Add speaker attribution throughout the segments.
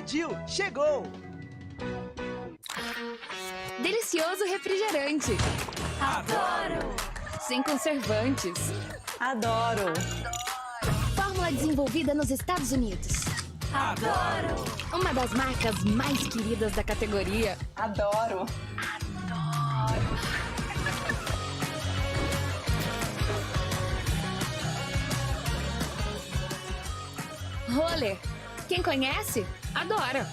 Speaker 1: pediu, chegou!
Speaker 2: Delicioso refrigerante.
Speaker 3: Adoro!
Speaker 2: Sem conservantes.
Speaker 3: Adoro!
Speaker 2: Fórmula desenvolvida nos Estados Unidos.
Speaker 3: Adoro!
Speaker 2: Uma das marcas mais queridas da categoria.
Speaker 3: Adoro!
Speaker 2: Roller. Quem conhece, adora.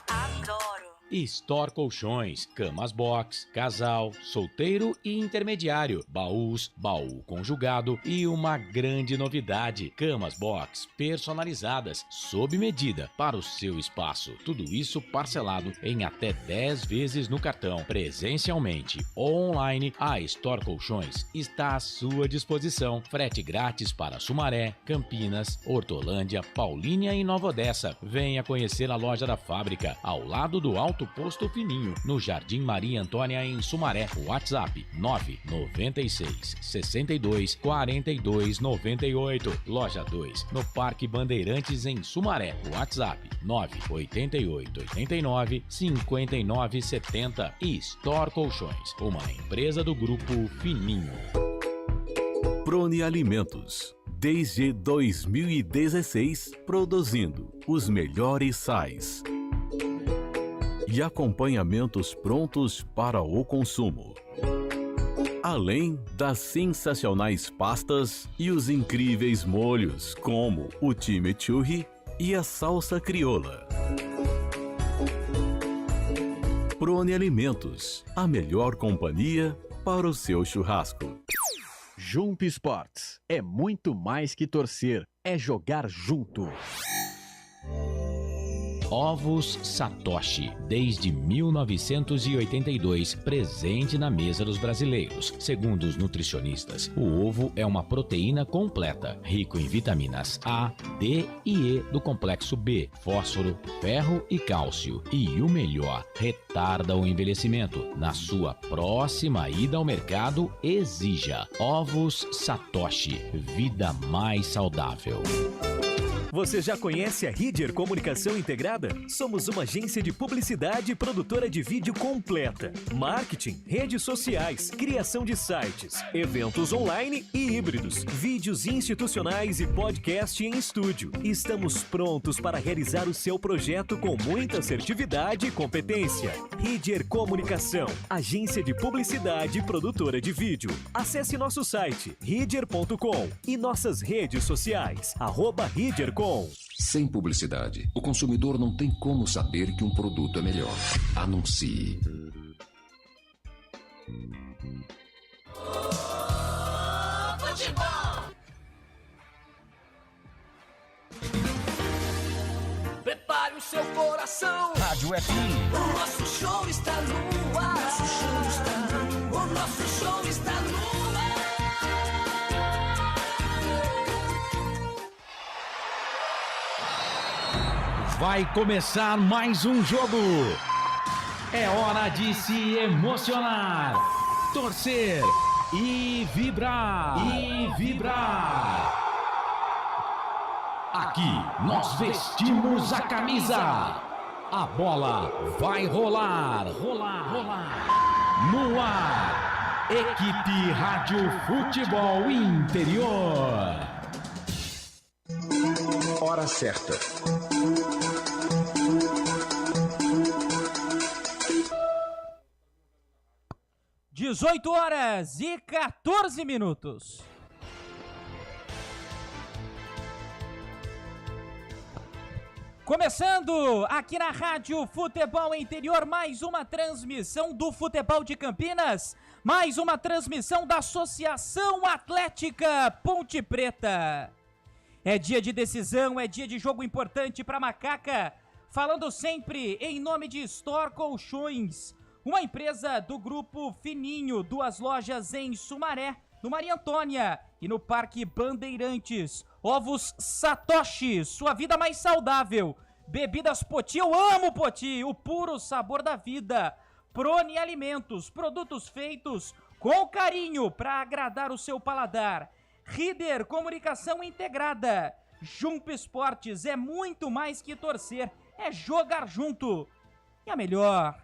Speaker 3: Adoro!
Speaker 4: Store Colchões, camas box, casal, solteiro e intermediário, baús, baú conjugado e uma grande novidade, camas box personalizadas, sob medida, para o seu espaço. Tudo isso parcelado em até 10 vezes no cartão. Presencialmente ou online, a Store Colchões está à sua disposição. Frete grátis para Sumaré, Campinas, Hortolândia, Paulínia e Nova Odessa. Venha conhecer a loja da fábrica, ao lado do Alto Posto Fininho, no Jardim Maria Antônia, em Sumaré. WhatsApp 996 62 42 98. Loja 2, no Parque Bandeirantes, em Sumaré. WhatsApp 988 89 59 70. E Store Colchões, uma empresa do Grupo Fininho.
Speaker 5: Prone Alimentos. Desde 2016, produzindo os melhores sais e acompanhamentos prontos para o consumo. Além das sensacionais pastas e os incríveis molhos, como o chimichurri e a salsa crioula. Prone Alimentos, a melhor companhia para o seu churrasco.
Speaker 6: Jump Sports é muito mais que torcer, é jogar junto.
Speaker 4: Ovos Satoshi, desde 1982, presente na mesa dos brasileiros. Segundo os nutricionistas, o ovo é uma proteína completa, rico em vitaminas A, D e E do complexo B, fósforo, ferro e cálcio. E o melhor, retarda o envelhecimento. Na sua próxima ida ao mercado, exija Ovos Satoshi, vida mais saudável.
Speaker 7: Você já conhece a Ridger Comunicação Integrada? Somos uma agência de publicidade e produtora de vídeo completa. Marketing, redes sociais, criação de sites, eventos online e híbridos, vídeos institucionais e podcast em estúdio. Estamos prontos para realizar o seu projeto com muita assertividade e competência. Ridger Comunicação, agência de publicidade e produtora de vídeo. Acesse nosso site ridger.com e nossas redes sociais, @ridger.com.
Speaker 8: Sem publicidade, o consumidor não tem como saber que um produto é melhor. Anuncie.
Speaker 3: Futebol! Prepare o seu coração.
Speaker 1: Rádio FM.
Speaker 3: O nosso show está no ar. O nosso show está no ar.
Speaker 4: Vai começar mais um jogo. É hora de se emocionar, torcer e vibrar. Aqui nós vestimos a camisa. A bola vai rolar. No ar, equipe Rádio Futebol Interior.
Speaker 8: Hora certa.
Speaker 9: 18h14. Começando aqui na Rádio Futebol Interior, mais uma transmissão do Futebol de Campinas, mais uma transmissão da Associação Atlética Ponte Preta. É dia de decisão, é dia de jogo importante para Macaca, falando sempre em nome de Store Colchões, uma empresa do Grupo Fininho, 2 lojas em Sumaré, no Maria Antônia e no Parque Bandeirantes. Ovos Satoshi, sua vida mais saudável. Bebidas Poti, eu amo Poti, o puro sabor da vida. Prone Alimentos, produtos feitos com carinho para agradar o seu paladar. Ridger Comunicação Integrada. Jump Esportes, é muito mais que torcer, é jogar junto. E a melhor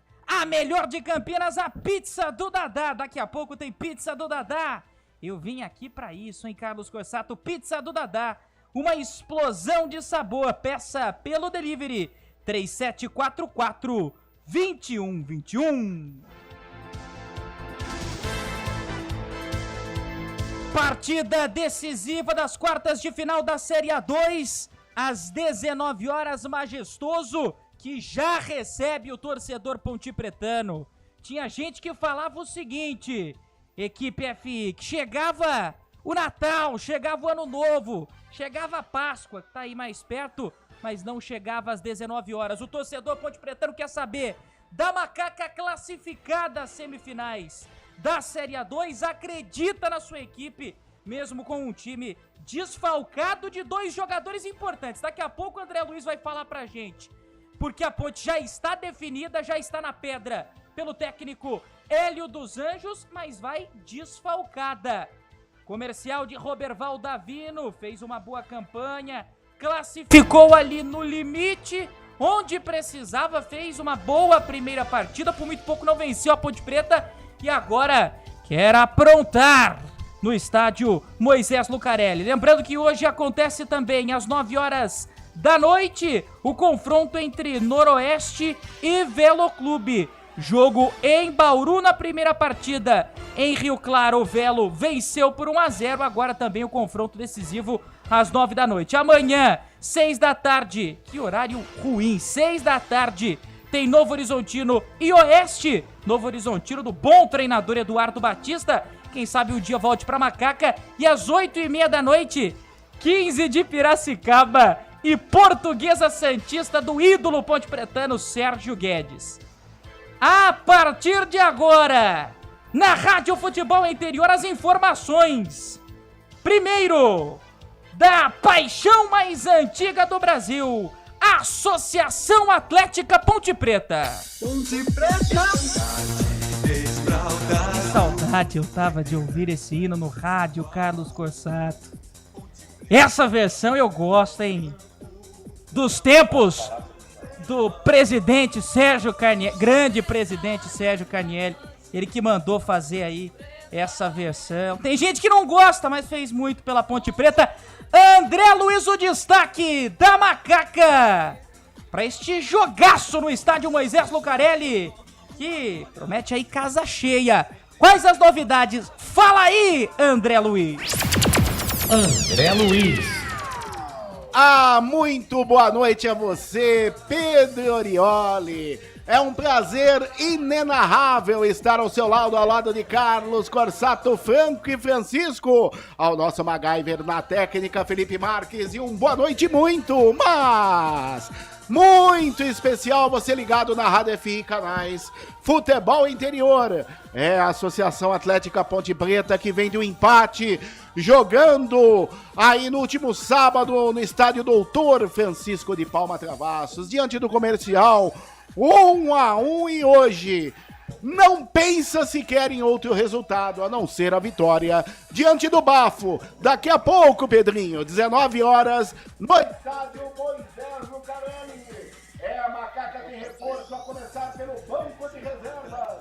Speaker 9: de Campinas, a pizza do Dadá. Daqui a pouco tem pizza do Dadá. Eu vim aqui pra isso, hein, Carlos Corsato? Pizza do Dadá, uma explosão de sabor. Peça pelo delivery 3744-2121. Partida decisiva das quartas de final da Série A2, às 19 horas, Majestoso, que já recebe o torcedor pontipretano. Tinha gente que falava o seguinte, equipe FI, que chegava o Natal, chegava o Ano Novo, chegava a Páscoa, que tá aí mais perto, mas não chegava às 19 horas. O torcedor pontipretano quer saber da Macaca classificada às semifinais da Série A2, acredita na sua equipe, mesmo com um time desfalcado de 2 jogadores importantes. Daqui a pouco o André Luiz vai falar pra gente, porque a ponte já está definida, já está na pedra pelo técnico Hélio dos Anjos, mas vai desfalcada. Comercial de Roberval Davino, fez uma boa campanha, classificou ali no limite, onde precisava, fez uma boa primeira partida, por muito pouco não venceu a Ponte Preta e agora quer aprontar no estádio Moisés Lucarelli. Lembrando que hoje acontece também às 9 horas da noite o confronto entre Noroeste e Velo Clube. Jogo em Bauru na primeira partida. Em Rio Claro, o Velo venceu por 1-0. Agora também o confronto decisivo às 9 da noite. Amanhã, 6 da tarde. Que horário ruim. 6 da tarde. Tem Novo Horizontino e Oeste. Novo Horizontino do bom treinador Eduardo Batista. Quem sabe um dia volte pra Macaca. E às 8h30 da noite, 15 de Piracicaba e Portuguesa Santista do ídolo pontepretano Sérgio Guedes. A partir de agora, na Rádio Futebol Interior, as informações. Primeiro, da paixão mais antiga do Brasil, Associação Atlética Ponte Preta.
Speaker 3: Ponte Preta.
Speaker 9: Que saudade eu tava de ouvir esse hino no rádio, Carlos Corsato. Essa versão eu gosto, hein? Dos tempos do presidente Sérgio Carnielli, grande presidente Sérgio Carnielli, ele que mandou fazer aí essa versão. Tem gente que não gosta, mas fez muito pela Ponte Preta. André Luiz, o destaque da Macaca para este jogaço no estádio Moisés Lucarelli, que promete aí casa cheia. Quais as novidades? Fala aí, André Luiz.
Speaker 4: André Luiz.
Speaker 1: Muito boa noite a você, Pedro Orioli. É um prazer inenarrável estar ao seu lado, ao lado de Carlos Corsato, Franco e Francisco, ao nosso MacGyver na técnica, Felipe Marques, e boa noite muito especial você ligado na Rádio FI Canais Futebol Interior. É a Associação Atlética Ponte Preta que vem de um empate, jogando aí no último sábado no estádio Doutor Francisco de Palma Travassos, diante do Comercial, 1-1, e hoje não pensa sequer em outro resultado a não ser a vitória diante do Bafo. Daqui a pouco, Pedrinho, 19 horas, no estádio Moisés Lucarelli. A Macaca tem reforço, a começar pelo banco de reservas.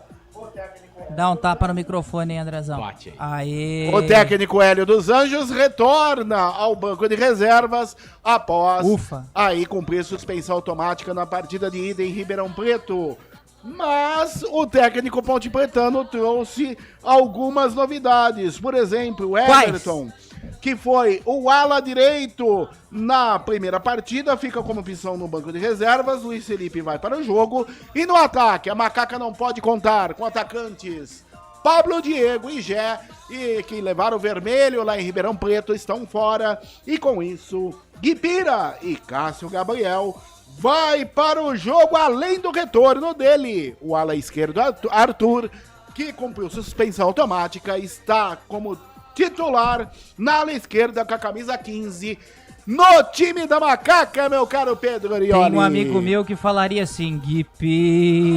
Speaker 9: Dá um tapa no microfone, hein, Andrezão.
Speaker 4: Bate
Speaker 9: aí.
Speaker 1: O técnico Hélio dos Anjos retorna ao banco de reservas após aí cumprir suspensão automática na partida de ida em Ribeirão Preto. Mas o técnico pontepretano trouxe algumas novidades. Por exemplo, o Everton, que foi o ala direito na primeira partida, fica como opção no banco de reservas. Luiz Felipe vai para o jogo. E no ataque, a Macaca não pode contar com atacantes Pablo Diego e Gé, e que levaram o vermelho lá em Ribeirão Preto, estão fora. E com isso, Guipira e Cássio Gabriel vai para o jogo, além do retorno dele. O ala esquerdo, Arthur, que cumpriu suspensão automática, está como titular na ala esquerda com a camisa 15 no time da Macaca, meu caro Pedro Orioli.
Speaker 9: Tem um amigo meu que falaria assim: Guipira,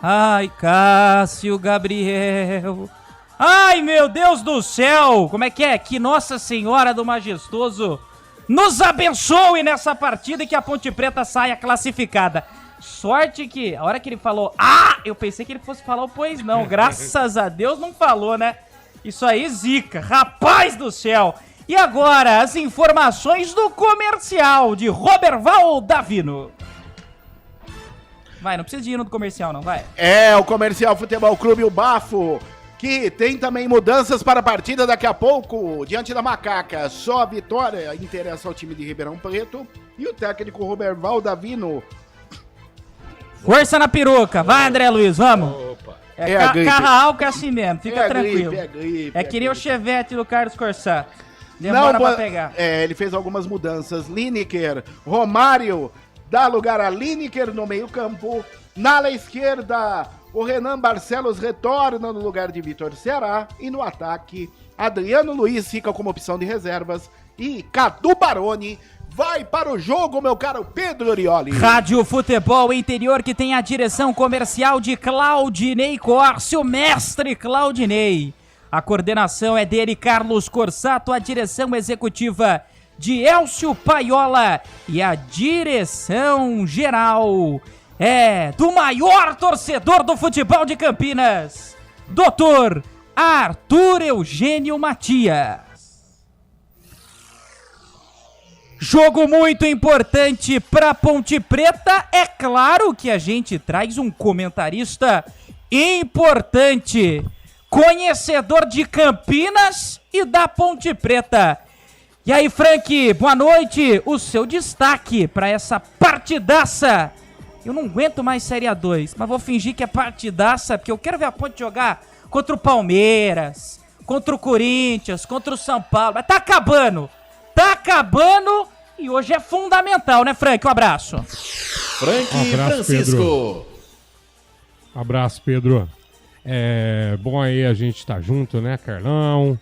Speaker 9: ai, Cássio Gabriel, ai, meu Deus do céu, como é? Que Nossa Senhora do Majestoso nos abençoe nessa partida e que a Ponte Preta saia classificada. Sorte que, a hora que ele falou, eu pensei que ele fosse falar o pois não. Graças a Deus não falou, né? Isso aí, zica. Rapaz do céu. E agora, as informações do comercial de Roberval Davino. Vai, não precisa de ir no comercial, não, vai.
Speaker 1: É, o Comercial Futebol Clube, o Bafo, que tem também mudanças para a partida daqui a pouco, diante da Macaca. Só a vitória interessa ao time de Ribeirão Preto e o técnico Roberval Davino.
Speaker 9: Força na peruca. Vai, André Luiz, vamos.
Speaker 1: Opa. A gripe.
Speaker 9: Carral que é assim mesmo, fica tranquilo.
Speaker 1: Gripe,
Speaker 9: é que nem o Chevette do Carlos Corsá.
Speaker 1: Demora pra pegar. Ele fez algumas mudanças. Lineker, Romário, dá lugar a Lineker no meio campo. Na ala esquerda, o Renan Barcelos retorna no lugar de Vitor Ceará. E no ataque, Adriano Luiz fica como opção de reservas. E Cadu Baroni vai para o jogo, meu caro Pedro Orioli.
Speaker 9: Rádio Futebol Interior, que tem a direção comercial de Claudinei Corsi, o mestre Claudinei. A coordenação é dele, Carlos Corsato, a direção executiva de Elcio Paiola e a direção geral é do maior torcedor do futebol de Campinas, Dr. Arthur Eugênio Matias. Jogo muito importante para Ponte Preta. É claro que a gente traz um comentarista importante, conhecedor de Campinas e da Ponte Preta. E aí, Frank, boa noite. O seu destaque para essa partidaça. Eu não aguento mais Série A2, mas vou fingir que é partidaça, porque eu quero ver a Ponte jogar contra o Palmeiras, contra o Corinthians, contra o São Paulo. Mas tá acabando. E hoje é fundamental, né, Frank? Um abraço.
Speaker 10: Frank Francisco.
Speaker 11: Pedro. Abraço, Pedro. Bom aí a gente tá junto, né, Carlão?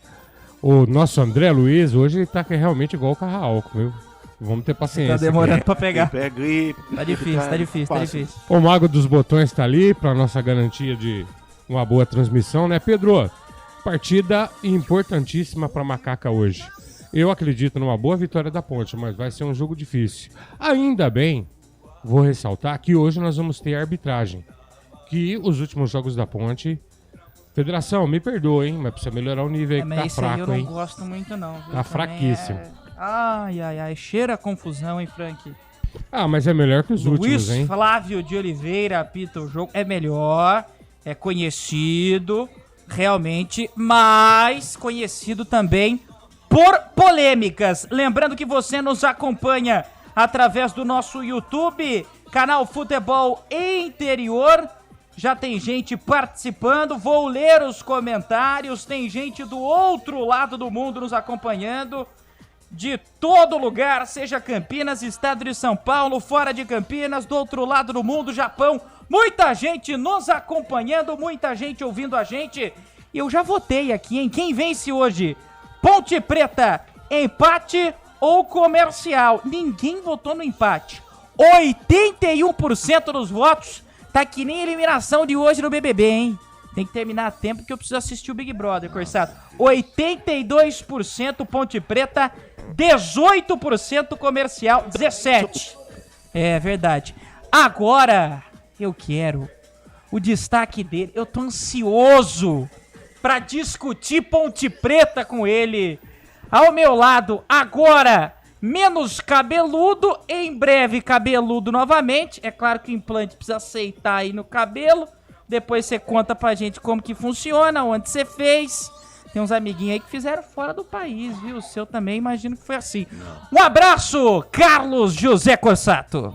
Speaker 11: O nosso André Luiz, hoje ele tá realmente igual o Carral, viu? Vamos ter paciência.
Speaker 9: Tá demorando pra pegar.
Speaker 1: Gripe.
Speaker 9: Tá difícil.
Speaker 11: O Mago dos Botões tá ali pra nossa garantia de uma boa transmissão, né, Pedro? Partida importantíssima pra Macaca hoje. Eu acredito numa boa vitória da Ponte, mas vai ser um jogo difícil. Ainda bem, vou ressaltar que hoje nós vamos ter arbitragem. Que os últimos jogos da Ponte... Federação, me perdoa, hein? Mas precisa melhorar o nível aí, que tá fraco,
Speaker 9: eu não
Speaker 11: hein?
Speaker 9: gosto muito, não. Viu?
Speaker 11: Tá fraquíssimo.
Speaker 9: Ai. Cheira a confusão, hein, Frank?
Speaker 11: Mas é melhor que os últimos, hein?
Speaker 9: Luiz Flávio de Oliveira apita o jogo. É melhor, é conhecido, realmente, mas conhecido também por polêmicas. Lembrando que você nos acompanha através do nosso YouTube, canal Futebol Interior. Já tem gente participando, vou ler os comentários, tem gente do outro lado do mundo nos acompanhando, de todo lugar, seja Campinas, estado de São Paulo, fora de Campinas, do outro lado do mundo, Japão, muita gente nos acompanhando, muita gente ouvindo a gente, e eu já votei aqui, hein, quem vence hoje? Ponte Preta, empate ou Comercial? Ninguém votou no empate, 81% dos votos. Tá que nem a eliminação de hoje no BBB, hein? Tem que terminar a tempo que eu preciso assistir o Big Brother, Corsato. 82% Ponte Preta, 18% Comercial, 17%. É verdade. Agora, eu quero o destaque dele. Eu tô ansioso pra discutir Ponte Preta com ele. Ao meu lado, agora... menos cabeludo, em breve cabeludo novamente. É claro que o implante precisa aceitar aí no cabelo. Depois você conta pra gente como que funciona, onde você fez. Tem uns amiguinhos aí que fizeram fora do país, viu? O seu também, imagino que foi assim. Não. Um abraço, Carlos José Corsato.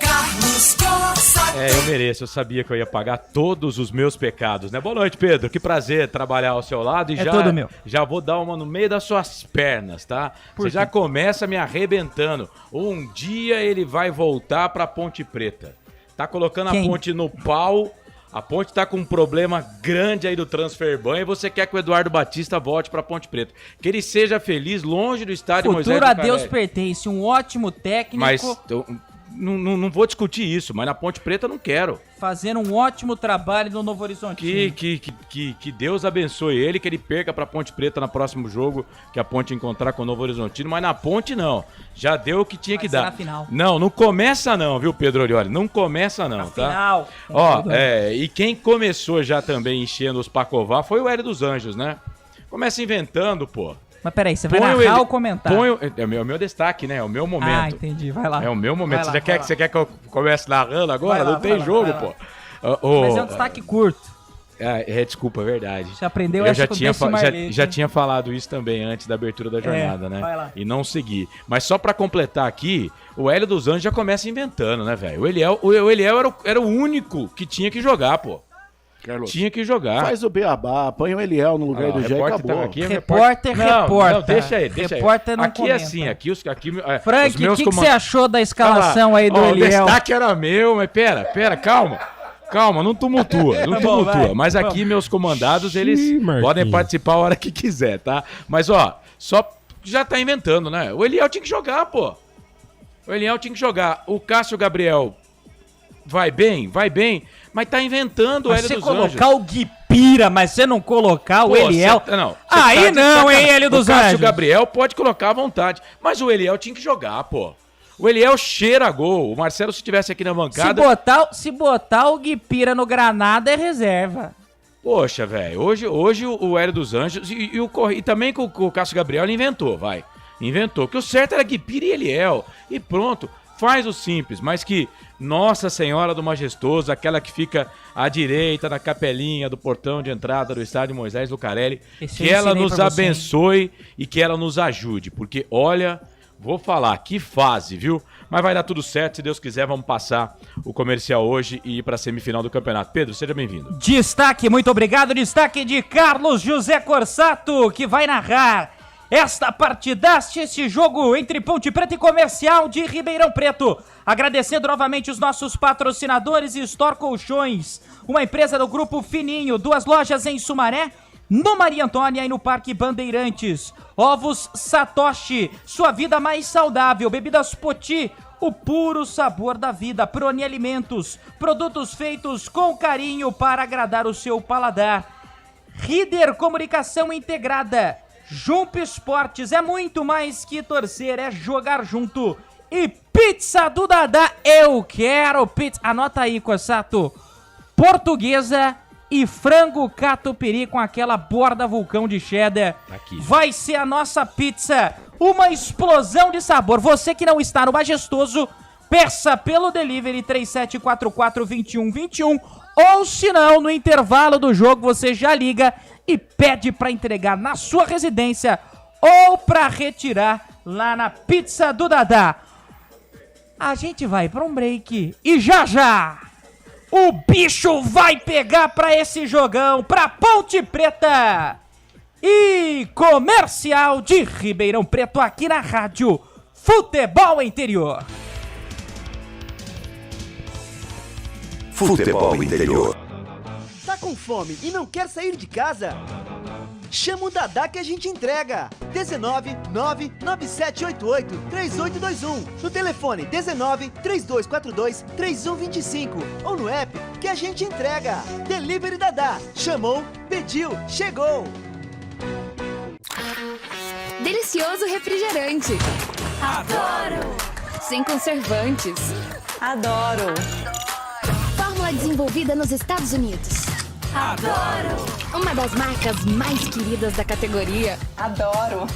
Speaker 3: Carlos Corsato.
Speaker 4: Eu mereço, eu sabia que eu ia pagar todos os meus pecados, né? Boa noite, Pedro, que prazer trabalhar ao seu lado e
Speaker 9: todo meu.
Speaker 4: Já vou dar uma no meio das suas pernas, tá? Você já começa me arrebentando. Um dia ele vai voltar pra Ponte Preta. Tá colocando a Ponte no pau, a Ponte tá com um problema grande aí do transfer ban e você quer que o Eduardo Batista volte pra Ponte Preta. Que ele seja feliz longe do estádio Moisés do Carelli.
Speaker 9: Futuro a Deus pertence, um ótimo técnico.
Speaker 4: Mas
Speaker 12: não vou discutir isso, mas na Ponte Preta eu não quero.
Speaker 9: Fazendo um ótimo trabalho no Novo Horizontino.
Speaker 12: Que Deus abençoe ele, que ele perca pra Ponte Preta no próximo jogo, que a Ponte encontrar com o Novo Horizontino, mas na Ponte não. Já deu o que tinha que dar.
Speaker 9: Na final.
Speaker 12: Não começa não, viu, Pedro Orioli? Não começa não, tá?
Speaker 9: Final.
Speaker 12: Ó, e quem começou já também enchendo os Pacová foi o Hélio dos Anjos, né? Começa inventando, pô.
Speaker 9: Mas peraí, você vai narrar ou comentar?
Speaker 12: É o meu destaque, né? É o meu momento.
Speaker 9: Ah, entendi. Vai lá.
Speaker 12: É o meu momento. Você quer que eu comece narrando agora? Não tem jogo, pô.
Speaker 9: Mas é um destaque curto.
Speaker 12: Desculpa, é verdade.
Speaker 9: Você aprendeu
Speaker 12: eu
Speaker 9: essa com o
Speaker 12: já tinha falado isso também antes da abertura da jornada, né?
Speaker 9: Vai lá.
Speaker 12: E não segui. Mas só pra completar aqui, o Hélio dos Anjos já começa inventando, né, velho? O Eliel era o único que tinha que jogar, pô. Carlos, tinha que jogar.
Speaker 1: Faz o beabá, põe o Eliel no lugar do Jé e acabou.
Speaker 9: Tá aqui, repórter. Não,
Speaker 12: deixa aí.
Speaker 9: Repórter não
Speaker 12: aqui
Speaker 9: comenta.
Speaker 12: é assim, aqui
Speaker 9: Frank, o que você achou da escalação aí do Eliel?
Speaker 12: O destaque era meu, mas pera, calma. Calma, não tumultua. Mas aqui meus comandados, eles podem participar a hora que quiser, tá? Mas, ó, só já tá inventando, né? O Eliel tinha que jogar, pô. O Cássio Gabriel vai bem, mas tá inventando o Hélio dos Anjos.
Speaker 9: Você colocar o Guipira, mas você não colocar o Eliel... Aí não, hein, Hélio dos Anjos.
Speaker 12: O Cássio Gabriel pode colocar à vontade, mas o Eliel tinha que jogar, pô. O Eliel cheira gol. O Marcelo, se estivesse aqui na bancada...
Speaker 9: Se botar o Guipira no Granada, é reserva.
Speaker 12: Poxa, velho, hoje o Hélio dos Anjos e também com o Cássio Gabriel, ele inventou. Que o certo era Guipira e Eliel. E pronto, faz o simples, mas que Nossa Senhora do Majestoso, aquela que fica à direita da capelinha do portão de entrada do estádio Moisés Lucarelli, que ela nos abençoe e que ela nos ajude, porque olha, vou falar, que fase, viu? Mas vai dar tudo certo, se Deus quiser, vamos passar o comercial hoje e ir para a semifinal do campeonato. Pedro, seja bem-vindo.
Speaker 9: Destaque, muito obrigado, destaque de Carlos José Corsato, que vai narrar esta partidaça, esse jogo entre Ponte Preta e Comercial de Ribeirão Preto. Agradecendo novamente os nossos patrocinadores, Store Colchões, uma empresa do Grupo Fininho, 2 lojas em Sumaré, no Maria Antônia e no Parque Bandeirantes. Ovos Satoshi, sua vida mais saudável. Bebidas Poti, o puro sabor da vida. Proni Alimentos, produtos feitos com carinho para agradar o seu paladar. Rider Comunicação Integrada. Jump Esportes, é muito mais que torcer, é jogar junto. E Pizza do Dadá, eu quero pizza. Anota aí, Corsato. Portuguesa e frango catupiry com aquela borda vulcão de cheddar.
Speaker 12: Aqui.
Speaker 9: Vai ser a nossa pizza, uma explosão de sabor. Você que não está no Majestoso, peça pelo delivery 3744-2121, ou se não, no intervalo do jogo você já liga e pede para entregar na sua residência ou para retirar lá na Pizza do Dadá. A gente vai para um break e já o bicho vai pegar para esse jogão, para Ponte Preta e Comercial de Ribeirão Preto, aqui na Rádio Futebol Interior.
Speaker 13: Futebol Interior.
Speaker 14: Tá com fome e não quer sair de casa? Chama o Dadá que a gente entrega. 19 99788 3821. No telefone 19 3242 3125. Ou no app que a gente entrega. Delivery Dadá. Chamou, pediu, chegou.
Speaker 2: Delicioso refrigerante.
Speaker 3: Adoro!
Speaker 2: Sem conservantes.
Speaker 3: Adoro!
Speaker 2: Fórmula desenvolvida nos Estados Unidos.
Speaker 3: Adoro!
Speaker 2: Uma das marcas mais queridas da categoria.
Speaker 3: Adoro!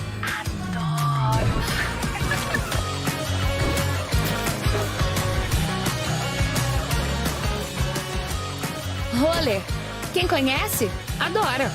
Speaker 2: Roller. Quem conhece, adora.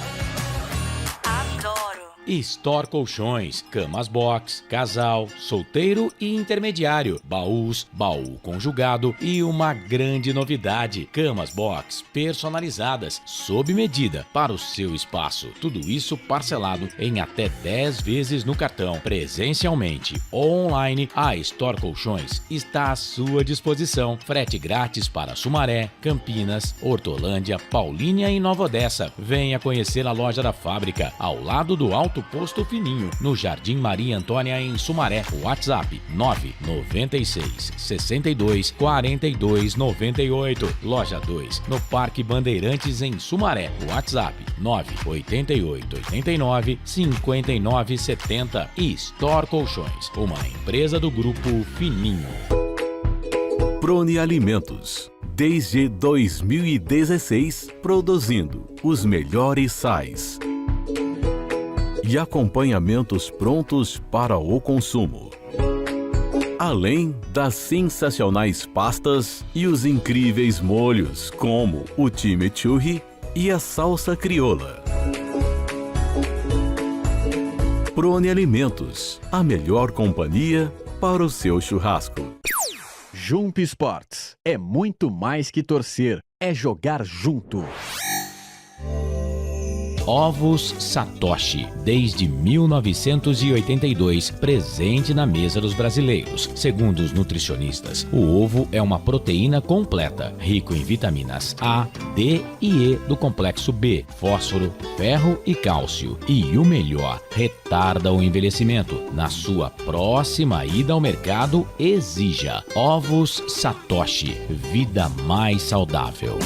Speaker 3: Adoro!
Speaker 4: Store Colchões, camas box, casal, solteiro e intermediário, baús, baú conjugado e uma grande novidade, camas box personalizadas, sob medida para o seu espaço. Tudo isso parcelado em até 10 vezes no cartão, presencialmente ou online. A Store Colchões está à sua disposição. Frete grátis para Sumaré, Campinas, Hortolândia, Paulínia e Nova Odessa. Venha conhecer a loja da fábrica, ao lado do Alto Alto Posto Fininho, no Jardim Maria Antônia, em Sumaré. WhatsApp 996 62 42 98. Loja 2, no Parque Bandeirantes, em Sumaré. WhatsApp 988 89 59 70. E Store Colchões, uma empresa do Grupo Fininho.
Speaker 5: Prone Alimentos. Desde 2016, produzindo os melhores sais e acompanhamentos prontos para o consumo. Além das sensacionais pastas e os incríveis molhos, como o chimichurri e a salsa crioula. Prone Alimentos, a melhor companhia para o seu churrasco.
Speaker 6: Jump Sports é muito mais que torcer, é jogar junto.
Speaker 4: Ovos Satoshi, desde 1982, presente na mesa dos brasileiros. Segundo os nutricionistas, o ovo é uma proteína completa, rico em vitaminas A, D e E do complexo B, fósforo, ferro e cálcio. E o melhor, retarda o envelhecimento. Na sua próxima ida ao mercado, exija Ovos Satoshi, vida mais saudável.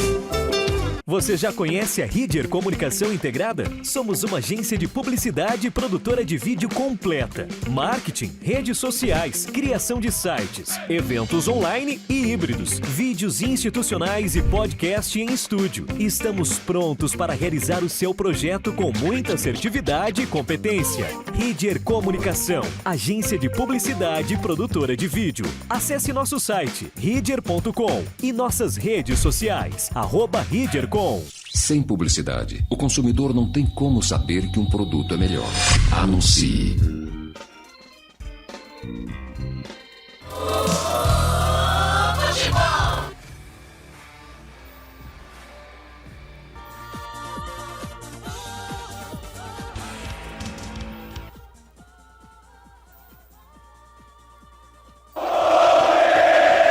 Speaker 7: Você já conhece a Ridger Comunicação Integrada? Somos uma agência de publicidade e produtora de vídeo completa. Marketing, redes sociais, criação de sites, eventos online e híbridos, vídeos institucionais e podcast em estúdio. Estamos prontos para realizar o seu projeto com muita assertividade e competência. Ridger Comunicação, agência de publicidade e produtora de vídeo. Acesse nosso site, ridger.com, e nossas redes sociais, @ridger.com.
Speaker 8: Sem publicidade, o consumidor não tem como saber que um produto é melhor. Anuncie.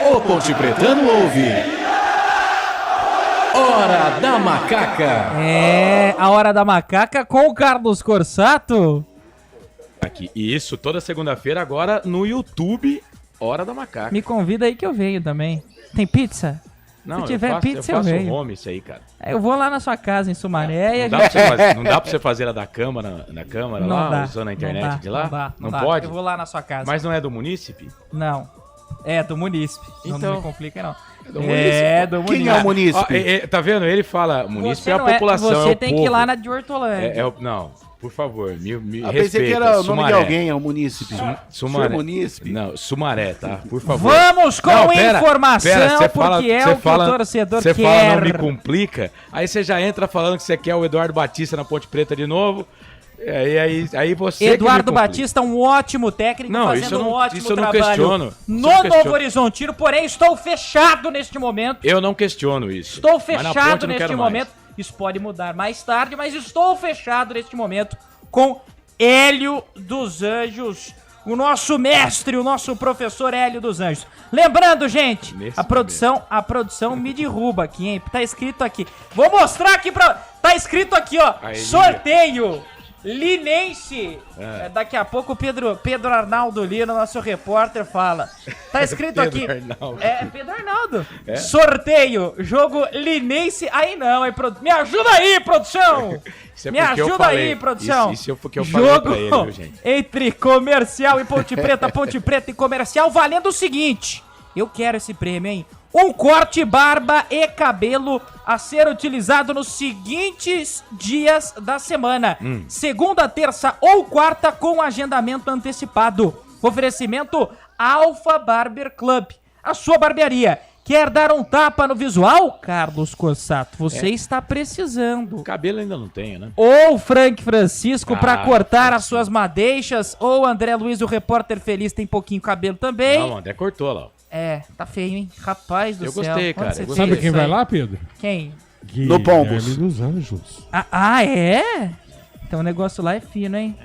Speaker 7: O Ponte Pretano ouve. Hora da Macaca.
Speaker 9: É, a Hora da Macaca com o Carlos Corsato.
Speaker 12: Aqui, isso, toda segunda-feira agora no YouTube, Hora da Macaca.
Speaker 9: Me convida aí que eu venho também. Tem pizza?
Speaker 12: Não,
Speaker 9: se tiver pizza, eu venho.
Speaker 12: home isso aí, cara.
Speaker 9: Eu vou lá na sua casa em Sumaré e a gente...
Speaker 12: Não dá pra você fazer ela da Câmara, na Câmara
Speaker 9: não
Speaker 12: lá,
Speaker 9: dá,
Speaker 12: usando a internet
Speaker 9: não dá,
Speaker 12: de lá?
Speaker 9: Não
Speaker 12: Não pode?
Speaker 9: Eu vou lá na sua casa.
Speaker 12: Mas não é do munícipe?
Speaker 9: Não. É do munícipe.
Speaker 12: Então,
Speaker 9: não me complica, não.
Speaker 12: Do
Speaker 9: munícipe.
Speaker 1: Quem é o munícipe?
Speaker 12: Tá vendo? Ele fala, munícipe
Speaker 9: Você
Speaker 12: é a
Speaker 9: não
Speaker 12: população,
Speaker 9: Você
Speaker 12: é o
Speaker 9: tem
Speaker 12: povo.
Speaker 9: que ir lá na de Hortolândia.
Speaker 12: Não, por favor, me respeita.
Speaker 1: Pensei que era o nome
Speaker 12: Sumaré.
Speaker 1: de alguém, é o munícipe.
Speaker 12: Sumaré.
Speaker 1: Senhor munícipe.
Speaker 12: Não, Sumaré, tá? Por favor.
Speaker 9: Vamos com informação,
Speaker 12: cê
Speaker 9: porque é o que o torcedor
Speaker 12: Você
Speaker 9: quer.
Speaker 12: fala, não me complica, aí você já entra falando que você quer o Eduardo Batista na Ponte Preta de novo. Aí você
Speaker 9: Eduardo Batista, um ótimo técnico, fazendo um ótimo
Speaker 12: isso eu não
Speaker 9: trabalho
Speaker 12: questiono.
Speaker 9: no Novo Horizontino, porém estou fechado neste momento.
Speaker 12: Eu não questiono isso.
Speaker 9: Estou fechado neste momento. Isso pode mudar mais tarde, mas estou fechado neste momento com Hélio dos Anjos, o nosso mestre, o nosso professor Hélio dos Anjos. Lembrando, gente, a produção me derruba aqui, hein? Tá escrito aqui. Vou mostrar aqui tá escrito aqui, ó.
Speaker 12: Aí,
Speaker 9: sorteio Linense. Daqui a pouco o Pedro Arnaldo Lino, nosso repórter, fala. Tá escrito aqui. Pedro Arnaldo. Sorteio, jogo Linense. Aí não, hein, me ajuda aí, produção. Me ajuda aí, produção.
Speaker 12: Isso porque eu falei pra ele, viu, gente?
Speaker 9: Entre Comercial e Ponte Preta e Comercial, valendo o seguinte. Eu quero esse prêmio, hein? Um corte, barba e cabelo a ser utilizado nos seguintes dias da semana. Segunda, terça ou quarta com agendamento antecipado. Oferecimento Alpha Barber Club. A sua barbearia. Quer dar um tapa no visual? Carlos Corsato, você está precisando.
Speaker 12: O cabelo ainda não tenho, né?
Speaker 9: Ou Frank Francisco para cortar as suas madeixas. Ou André Luiz, o repórter feliz, tem pouquinho cabelo também.
Speaker 12: Não, o André cortou lá.
Speaker 9: Tá feio, hein? Rapaz do céu.
Speaker 12: Eu gostei, cara.
Speaker 11: Sabe quem vai lá, Pedro?
Speaker 9: Quem?
Speaker 11: No Pombos. Dos Anjos.
Speaker 9: É? Então o negócio lá é fino, hein?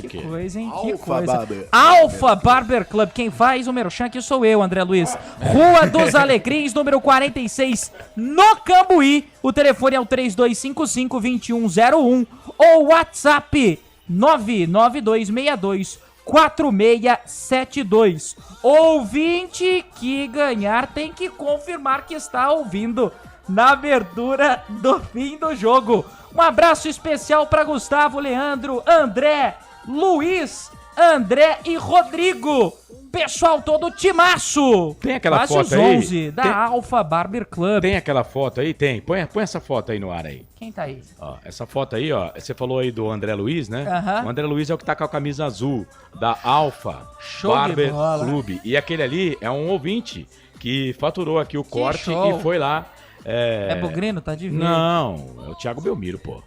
Speaker 9: Que coisa, hein? Que coisa. Alpha Barber Club. Quem faz o merchan aqui sou eu, André Luiz. Rua dos Alegrins, número 46, no Cambuí. O telefone é o 3255-2101 ou WhatsApp 992624672. Ouvinte que ganhar tem que confirmar que está ouvindo na abertura do fim do jogo. Um abraço especial para Gustavo, Leandro, André, Luiz, André e Rodrigo. Pessoal todo timaço.
Speaker 12: Tem aquela
Speaker 9: quase
Speaker 12: foto
Speaker 9: os
Speaker 12: aí?
Speaker 9: 11 da Alpha Barber Club.
Speaker 12: Tem aquela foto aí? Tem. Põe essa foto aí no ar aí.
Speaker 9: Quem tá aí?
Speaker 12: Ó, essa foto aí, ó. Você falou aí do André Luiz, né?
Speaker 9: Aham.
Speaker 12: O André Luiz é o que tá com a camisa azul da Alpha
Speaker 9: Show de
Speaker 12: Barber
Speaker 9: bola.
Speaker 12: Club. E aquele ali é um ouvinte que faturou aqui o corte
Speaker 9: show.
Speaker 12: e foi lá.
Speaker 9: É Bugrino? Tá de ver.
Speaker 12: Não, é o Thiago Belmiro, pô.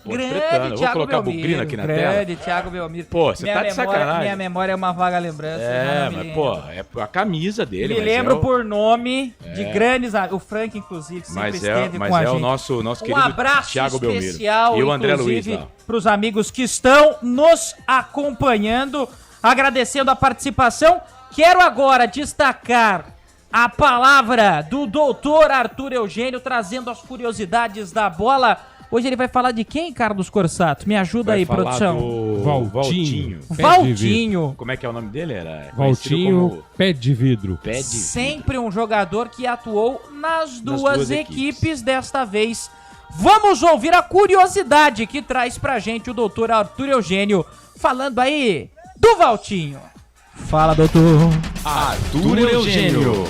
Speaker 9: Grande
Speaker 12: Pretano. Eu vou
Speaker 9: Thiago
Speaker 12: colocar o
Speaker 9: Belmiro.
Speaker 12: Bugrino aqui na tela.
Speaker 9: Grande Thiago Belmiro.
Speaker 12: Pô, você tá de sacanagem.
Speaker 9: Minha memória é uma vaga lembrança.
Speaker 12: Mas, pô, é a camisa dele.
Speaker 9: Me
Speaker 12: mas
Speaker 9: lembro
Speaker 12: é o...
Speaker 9: por nome de
Speaker 12: É.
Speaker 9: grandes... O Frank, inclusive, sempre
Speaker 12: Mas
Speaker 9: esteve
Speaker 12: mas
Speaker 9: com a
Speaker 12: é
Speaker 9: gente.
Speaker 12: o nosso querido
Speaker 9: Um abraço
Speaker 12: Thiago Belmiro.
Speaker 9: especial,
Speaker 12: E o André Luiz
Speaker 9: inclusive,
Speaker 12: lá.
Speaker 9: para os amigos que estão nos acompanhando, agradecendo a participação. Quero agora destacar a palavra do doutor Arthur Eugênio, trazendo as curiosidades da bola. Hoje ele vai falar de quem, Carlos Corsato? Me ajuda
Speaker 12: Vai
Speaker 9: aí,
Speaker 12: falar
Speaker 9: produção.
Speaker 12: do
Speaker 11: Valtinho.
Speaker 9: Valtinho.
Speaker 12: Como é que é o nome dele? Era conhecido
Speaker 11: Valtinho,
Speaker 12: como
Speaker 11: pé de vidro.
Speaker 12: Pé de Vidro.
Speaker 9: Sempre um jogador que atuou nas duas equipes desta vez. Vamos ouvir a curiosidade que traz pra gente o doutor Arthur Eugênio, falando aí do Valtinho. Fala, doutor.
Speaker 12: Arthur Eugênio.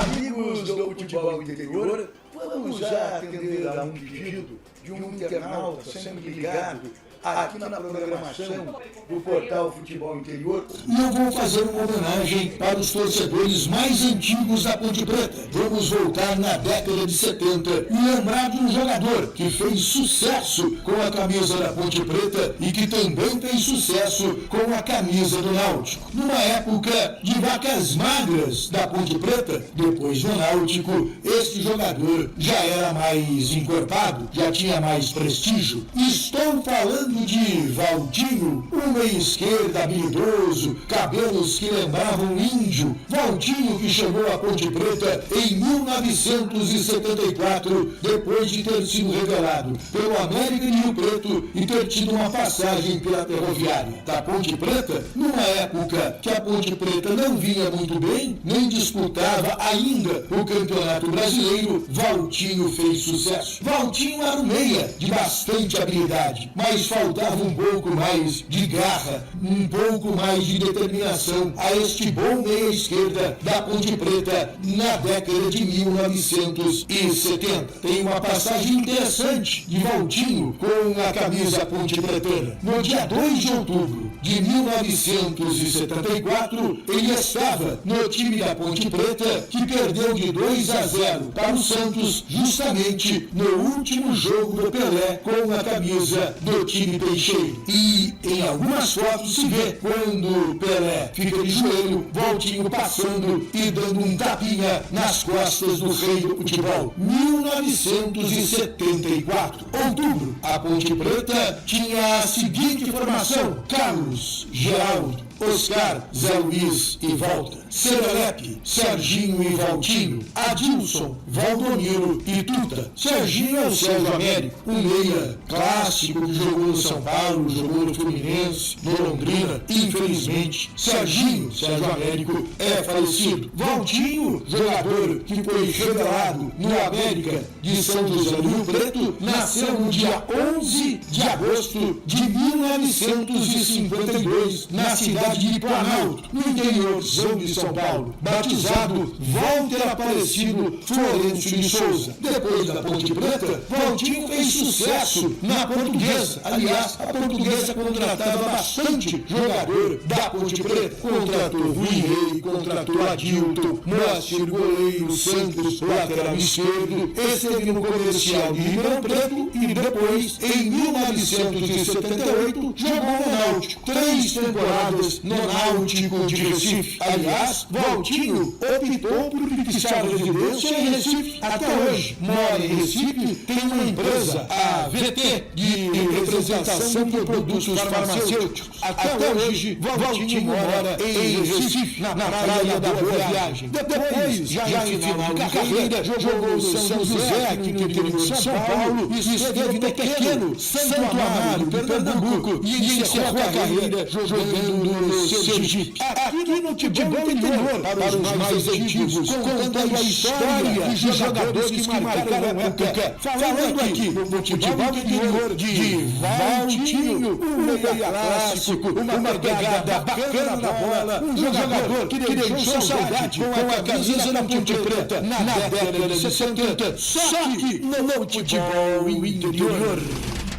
Speaker 13: Amigos do futebol interior, vamos já atender a um pedido de um internauta sempre ligado aqui na programação do portal Futebol Interior. E eu vou fazer uma homenagem para os torcedores mais antigos da Ponte Preta. Vamos voltar na década de 70 e lembrar de um jogador que fez sucesso com a camisa da Ponte Preta e que também fez sucesso com a camisa do Náutico. Numa época de vacas magras da Ponte Preta, depois do Náutico, este jogador já era mais encorpado, já tinha mais prestígio. Estou falando de Valtinho, um meia esquerda habilidoso, cabelos que lembravam índio. Valtinho que chegou à Ponte Preta em 1974, depois de ter sido revelado pelo América de Rio Preto e ter tido uma passagem pela Ferroviária. Da Ponte Preta, numa época que a Ponte Preta não vinha muito bem, nem disputava ainda o Campeonato Brasileiro, Valtinho fez sucesso. Valtinho era um meia de bastante habilidade, mas faltava um pouco mais de garra, um pouco mais de determinação a este bom meia esquerda da Ponte Preta na década de 1970. Tem uma passagem interessante de Valtinho com a camisa Ponte Pretana. No dia 2 de outubro de 1974, ele estava no time da Ponte Preta, que perdeu de 2-0 para o Santos, justamente no último jogo do Pelé com a camisa do time Peixeiro. E em algumas fotos se vê quando Pelé fica de joelho, Valtinho passando e dando um tapinha nas costas do rei do futebol. 1974, outubro, a Ponte Preta tinha a seguinte formação: Carlos, Geraldo, Oscar, Zé Luiz e Walter, Serelepe, Serginho e Valtinho, Adilson, Valdomiro e Tuta. Serginho é o Sérgio Américo, um meia clássico que jogou no São Paulo, jogou no Fluminense, no Londrina. Infelizmente, Sérgio Américo é falecido. Valtinho, jogador que foi revelado no América de São José do Rio Preto, nasceu no dia 11 de agosto de 1952, na cidade de Planalto, no interiorzão de São Paulo, batizado Walter Aparecido Florencio de Souza. Depois da Ponte Preta, Valtinho fez sucesso na Portuguesa. Aliás, a Portuguesa contratava bastante jogador da Ponte Preta. Contratou Rui Rei, contratou Adilton, Moacir goleiro, Santos, lateral esquerdo, esteve no comercial de Ribeirão Preto e depois, em 1978, jogou no Náutico. 3 temporadas no Náutico de Recife. Aliás, Mas Valtinho optou por fixar a residência em Recife. Até hoje mora em Recife, tem uma empresa, a VT, de representação de produtos farmacêuticos. Até hoje Valtinho mora em Recife, na praia da Boa Viagem. Depois, já em final de carreira, jogou no São José, aqui no interior de São Paulo, e esteve no pequeno Santo Amaro, Pernambuco, e encerrou a carreira jogando no Sergipe. Aqui no futebol interior, para os mais antigos, contando a história de jogadores que marcaram a época. Falando aqui no futebol interior de Valtinho, um meia clássico, uma pegada bacana na bola, um jogador que deixou saudade com a camisa da Ponte Preta na década de 60, só que no futebol interior.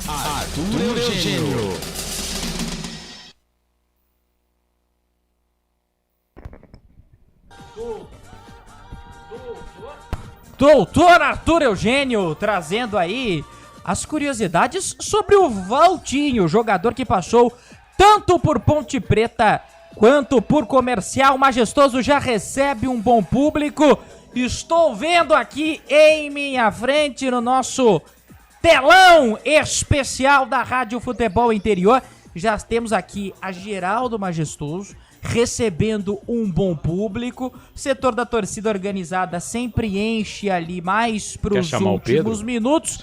Speaker 5: Arthur Eugênio.
Speaker 9: Doutor Arthur Eugênio trazendo aí as curiosidades sobre o Valtinho, jogador que passou tanto por Ponte Preta quanto por Comercial. Majestoso já recebe um bom público. Estou vendo aqui em minha frente no nosso telão especial da Rádio Futebol Interior. Já temos aqui a Geraldo Majestoso recebendo um bom público. O setor da torcida organizada sempre enche ali mais pros últimos minutos.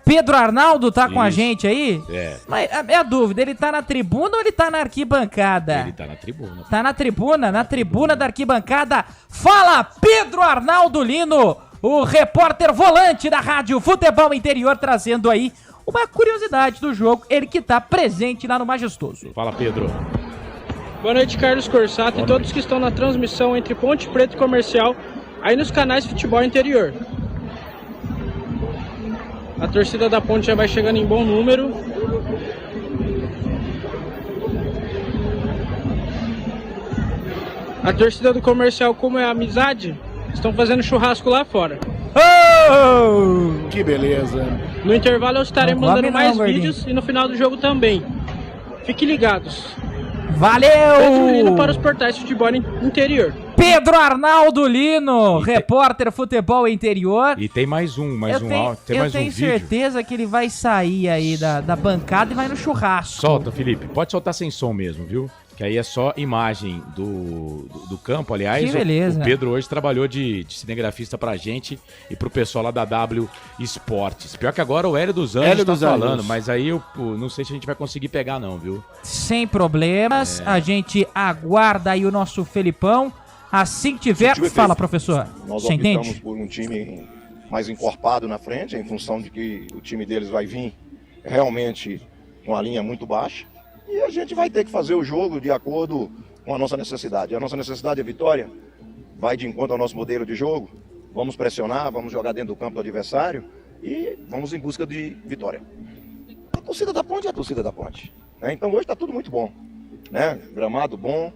Speaker 9: Pedro Arnaldo tá com a gente aí?
Speaker 12: É.
Speaker 9: Mas a minha dúvida, ele tá na tribuna ou ele tá na arquibancada?
Speaker 12: Ele tá na tribuna.
Speaker 9: Tá na tribuna da arquibancada. Fala, Pedro Arnaldo Lino, o repórter volante da Rádio Futebol Interior, trazendo aí uma curiosidade do jogo, ele que tá presente lá no Majestoso.
Speaker 12: Fala, Pedro.
Speaker 15: Boa noite, Carlos Corsato e todos que estão na transmissão entre Ponte Preta e Comercial, aí nos canais Futebol Interior. A torcida da Ponte já vai chegando em bom número. A torcida do Comercial, como é amizade, estão fazendo churrasco lá fora.
Speaker 1: Oh! Que beleza.
Speaker 15: No intervalo eu estarei mandando mais vídeos e no final do jogo também. Fiquem ligados.
Speaker 9: Valeu!
Speaker 15: Pedro Lino para os portais Futebol Interior.
Speaker 9: Pedro Arnaldo Lino, repórter Futebol Interior.
Speaker 12: E tem mais um áudio, tem mais um vídeo.
Speaker 9: Eu tenho certeza que ele vai sair aí da bancada e vai no churrasco.
Speaker 12: Solta, Felipe. Pode soltar sem som mesmo, viu? Que aí é só imagem do campo, aliás.
Speaker 9: Que beleza.
Speaker 12: O Pedro hoje trabalhou de cinegrafista pra gente e pro pessoal lá da W Esportes. Pior que agora o Hélio dos Anjos tá falando, mas aí eu não sei se a gente vai conseguir pegar não, viu?
Speaker 9: Sem problemas, a gente aguarda aí o nosso Felipão. Assim que tiver, fala, professor.
Speaker 16: Nós
Speaker 9: você
Speaker 16: optamos
Speaker 9: entende?
Speaker 16: por um time mais encorpado na frente, em função de que o time deles vai vir realmente com a linha muito baixa. E a gente vai ter que fazer o jogo de acordo com a nossa necessidade. A nossa necessidade é vitória, vai de encontro ao nosso modelo de jogo. Vamos pressionar, vamos jogar dentro do campo do adversário e vamos em busca de vitória. A torcida da Ponte é a torcida da Ponte, né? Então hoje está tudo muito bom, né? Gramado bom,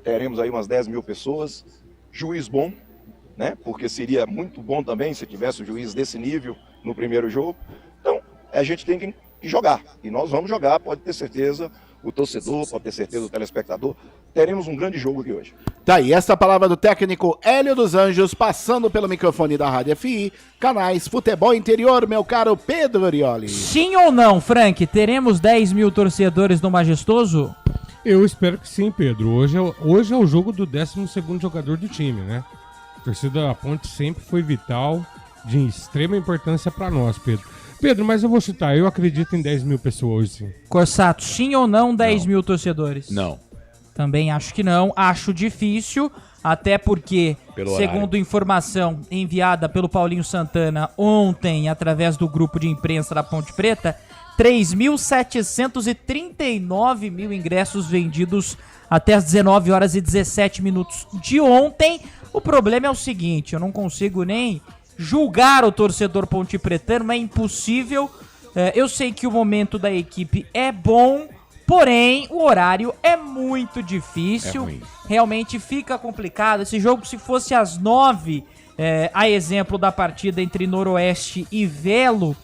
Speaker 16: teremos aí umas 10 mil pessoas, juiz bom, né? Porque seria muito bom também se tivesse o juiz desse nível no primeiro jogo. Então a gente tem que jogar, e nós vamos jogar, pode ter certeza, o torcedor, pode ter certeza o telespectador, teremos um grande jogo aqui hoje.
Speaker 1: Tá aí, essa palavra do técnico Hélio dos Anjos, passando pelo microfone da Rádio FI, canais Futebol Interior, meu caro Pedro Orioli.
Speaker 9: Sim ou não, Frank? Teremos 10 mil torcedores no Majestoso?
Speaker 11: Eu espero que sim, Pedro. Hoje é o jogo do 12º jogador do time, né? A torcida da Ponte sempre foi vital, de extrema importância para nós, Pedro. Pedro, mas eu vou chutar, eu acredito em 10 mil pessoas hoje, sim.
Speaker 9: Corsato, sim ou não 10 mil torcedores?
Speaker 12: Não.
Speaker 9: Também acho que não, acho difícil, até porque, segundo informação enviada pelo Paulinho Santana ontem, através do grupo de imprensa da Ponte Preta, 3.739 mil ingressos vendidos até as 19 horas e 17 minutos de ontem. O problema é o seguinte, eu não consigo nem julgar o torcedor pontepretano, é impossível. Eu sei que o momento da equipe é bom, porém o horário é muito difícil. Realmente fica complicado. Esse jogo, se fosse às 9, a exemplo da partida entre Noroeste e Velo,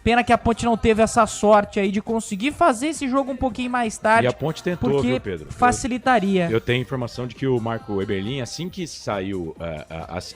Speaker 9: Pena que a Ponte não teve essa sorte aí de conseguir fazer esse jogo um pouquinho mais tarde.
Speaker 12: E a Ponte tentou, viu, Pedro?
Speaker 9: Facilitaria.
Speaker 12: Eu tenho informação de que o Marco Eberlin, assim que saiu,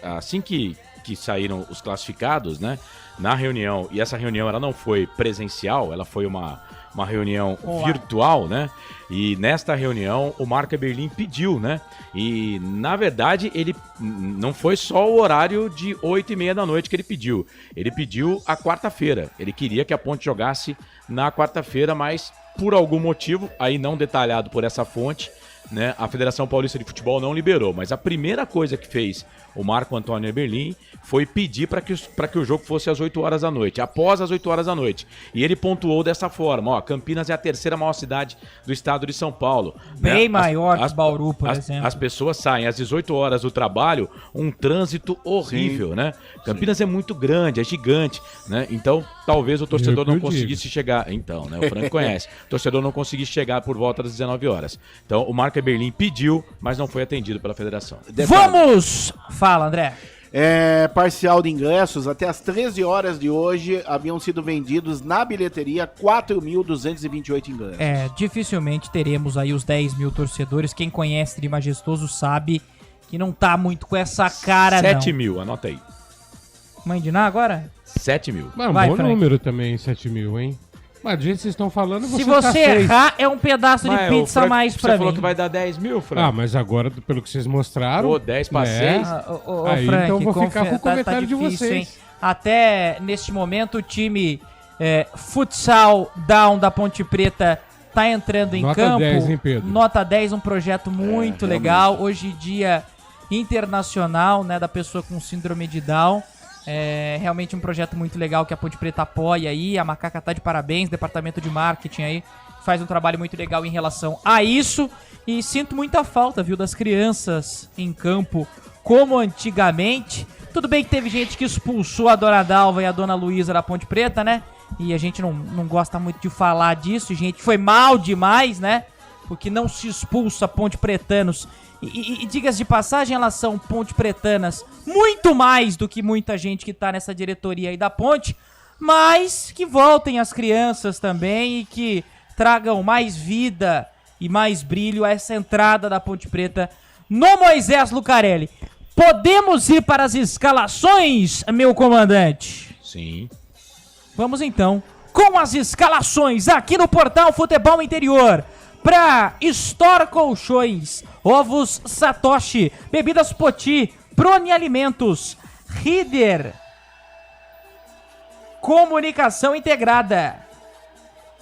Speaker 12: assim que saíram os classificados, né, na reunião, e essa reunião ela não foi presencial, ela foi uma reunião virtual, né? E nesta reunião o Marco Eberlin pediu, né? E na verdade ele não foi só o horário de 8h30 da noite que ele pediu. Ele pediu a quarta-feira. Ele queria que a Ponte jogasse na quarta-feira, mas por algum motivo, aí não detalhado por essa fonte, né? A Federação Paulista de Futebol não liberou. Mas a primeira coisa que fez o Marco Antônio Eberlin foi pedir para que o jogo fosse às 8 horas da noite, após as 8 horas da noite. E ele pontuou dessa forma, ó, Campinas é a terceira maior cidade do estado de São Paulo.
Speaker 9: Bem maior que Bauru, por exemplo.
Speaker 12: As pessoas saem às 18 horas do trabalho, um trânsito horrível, sim, né? Campinas é muito grande, é gigante, né? Então, talvez o torcedor não conseguisse chegar... Então, né? O Franco conhece. O torcedor não conseguisse chegar por volta das 19 horas. Então, o Marco Eberlin pediu, mas não foi atendido pela federação.
Speaker 9: Vamos! Fala, André.
Speaker 1: Parcial de ingressos, até as 13 horas de hoje haviam sido vendidos na bilheteria 4.228 ingressos.
Speaker 9: Dificilmente teremos aí os 10 mil torcedores. Quem conhece Tri Majestoso sabe que não tá muito com essa cara,
Speaker 12: 7 mil, anota aí.
Speaker 9: Mãe de Ná agora?
Speaker 12: 7 mil.
Speaker 11: Mas um bom número também, 7 mil, hein? Mas do jeito que vocês estão falando,
Speaker 9: se você errar, é um pedaço de pizza mais pra mim.
Speaker 12: Você falou que vai dar 10 mil, Frank?
Speaker 11: Ah, mas agora, pelo que vocês mostraram...
Speaker 12: Pô, 10 pra 6?
Speaker 11: Aí,
Speaker 9: Frank,
Speaker 11: então vou ficar com o comentário
Speaker 9: difícil,
Speaker 11: de vocês.
Speaker 9: Hein? Até neste momento, o time futsal down da Ponte Preta tá entrando em campo.
Speaker 11: Nota 10, hein, Pedro?
Speaker 9: Nota 10, um projeto muito legal. Hoje dia internacional, né, da pessoa com síndrome de Down. É realmente um projeto muito legal que a Ponte Preta apoia aí. A Macaca tá de parabéns, departamento de marketing aí faz um trabalho muito legal em relação a isso. E sinto muita falta, viu, das crianças em campo como antigamente. Tudo bem que teve gente que expulsou a Dona Dalva e a Dona Luísa da Ponte Preta, né? E a gente não gosta muito de falar disso. Gente, foi mal demais, né? Porque não se expulsa ponte pretanos. E diga-se de passagem, elas são ponte pretanas muito mais do que muita gente que tá nessa diretoria aí da Ponte, mas que voltem as crianças também e que tragam mais vida e mais brilho a essa entrada da Ponte Preta no Moisés Lucarelli. Podemos ir para as escalações, meu comandante?
Speaker 12: Sim.
Speaker 9: Vamos então com as escalações aqui no Portal Futebol Interior. Para Store Colchões, Ovos Satoshi, Bebidas Poti, Prone Alimentos, Rider, Comunicação Integrada,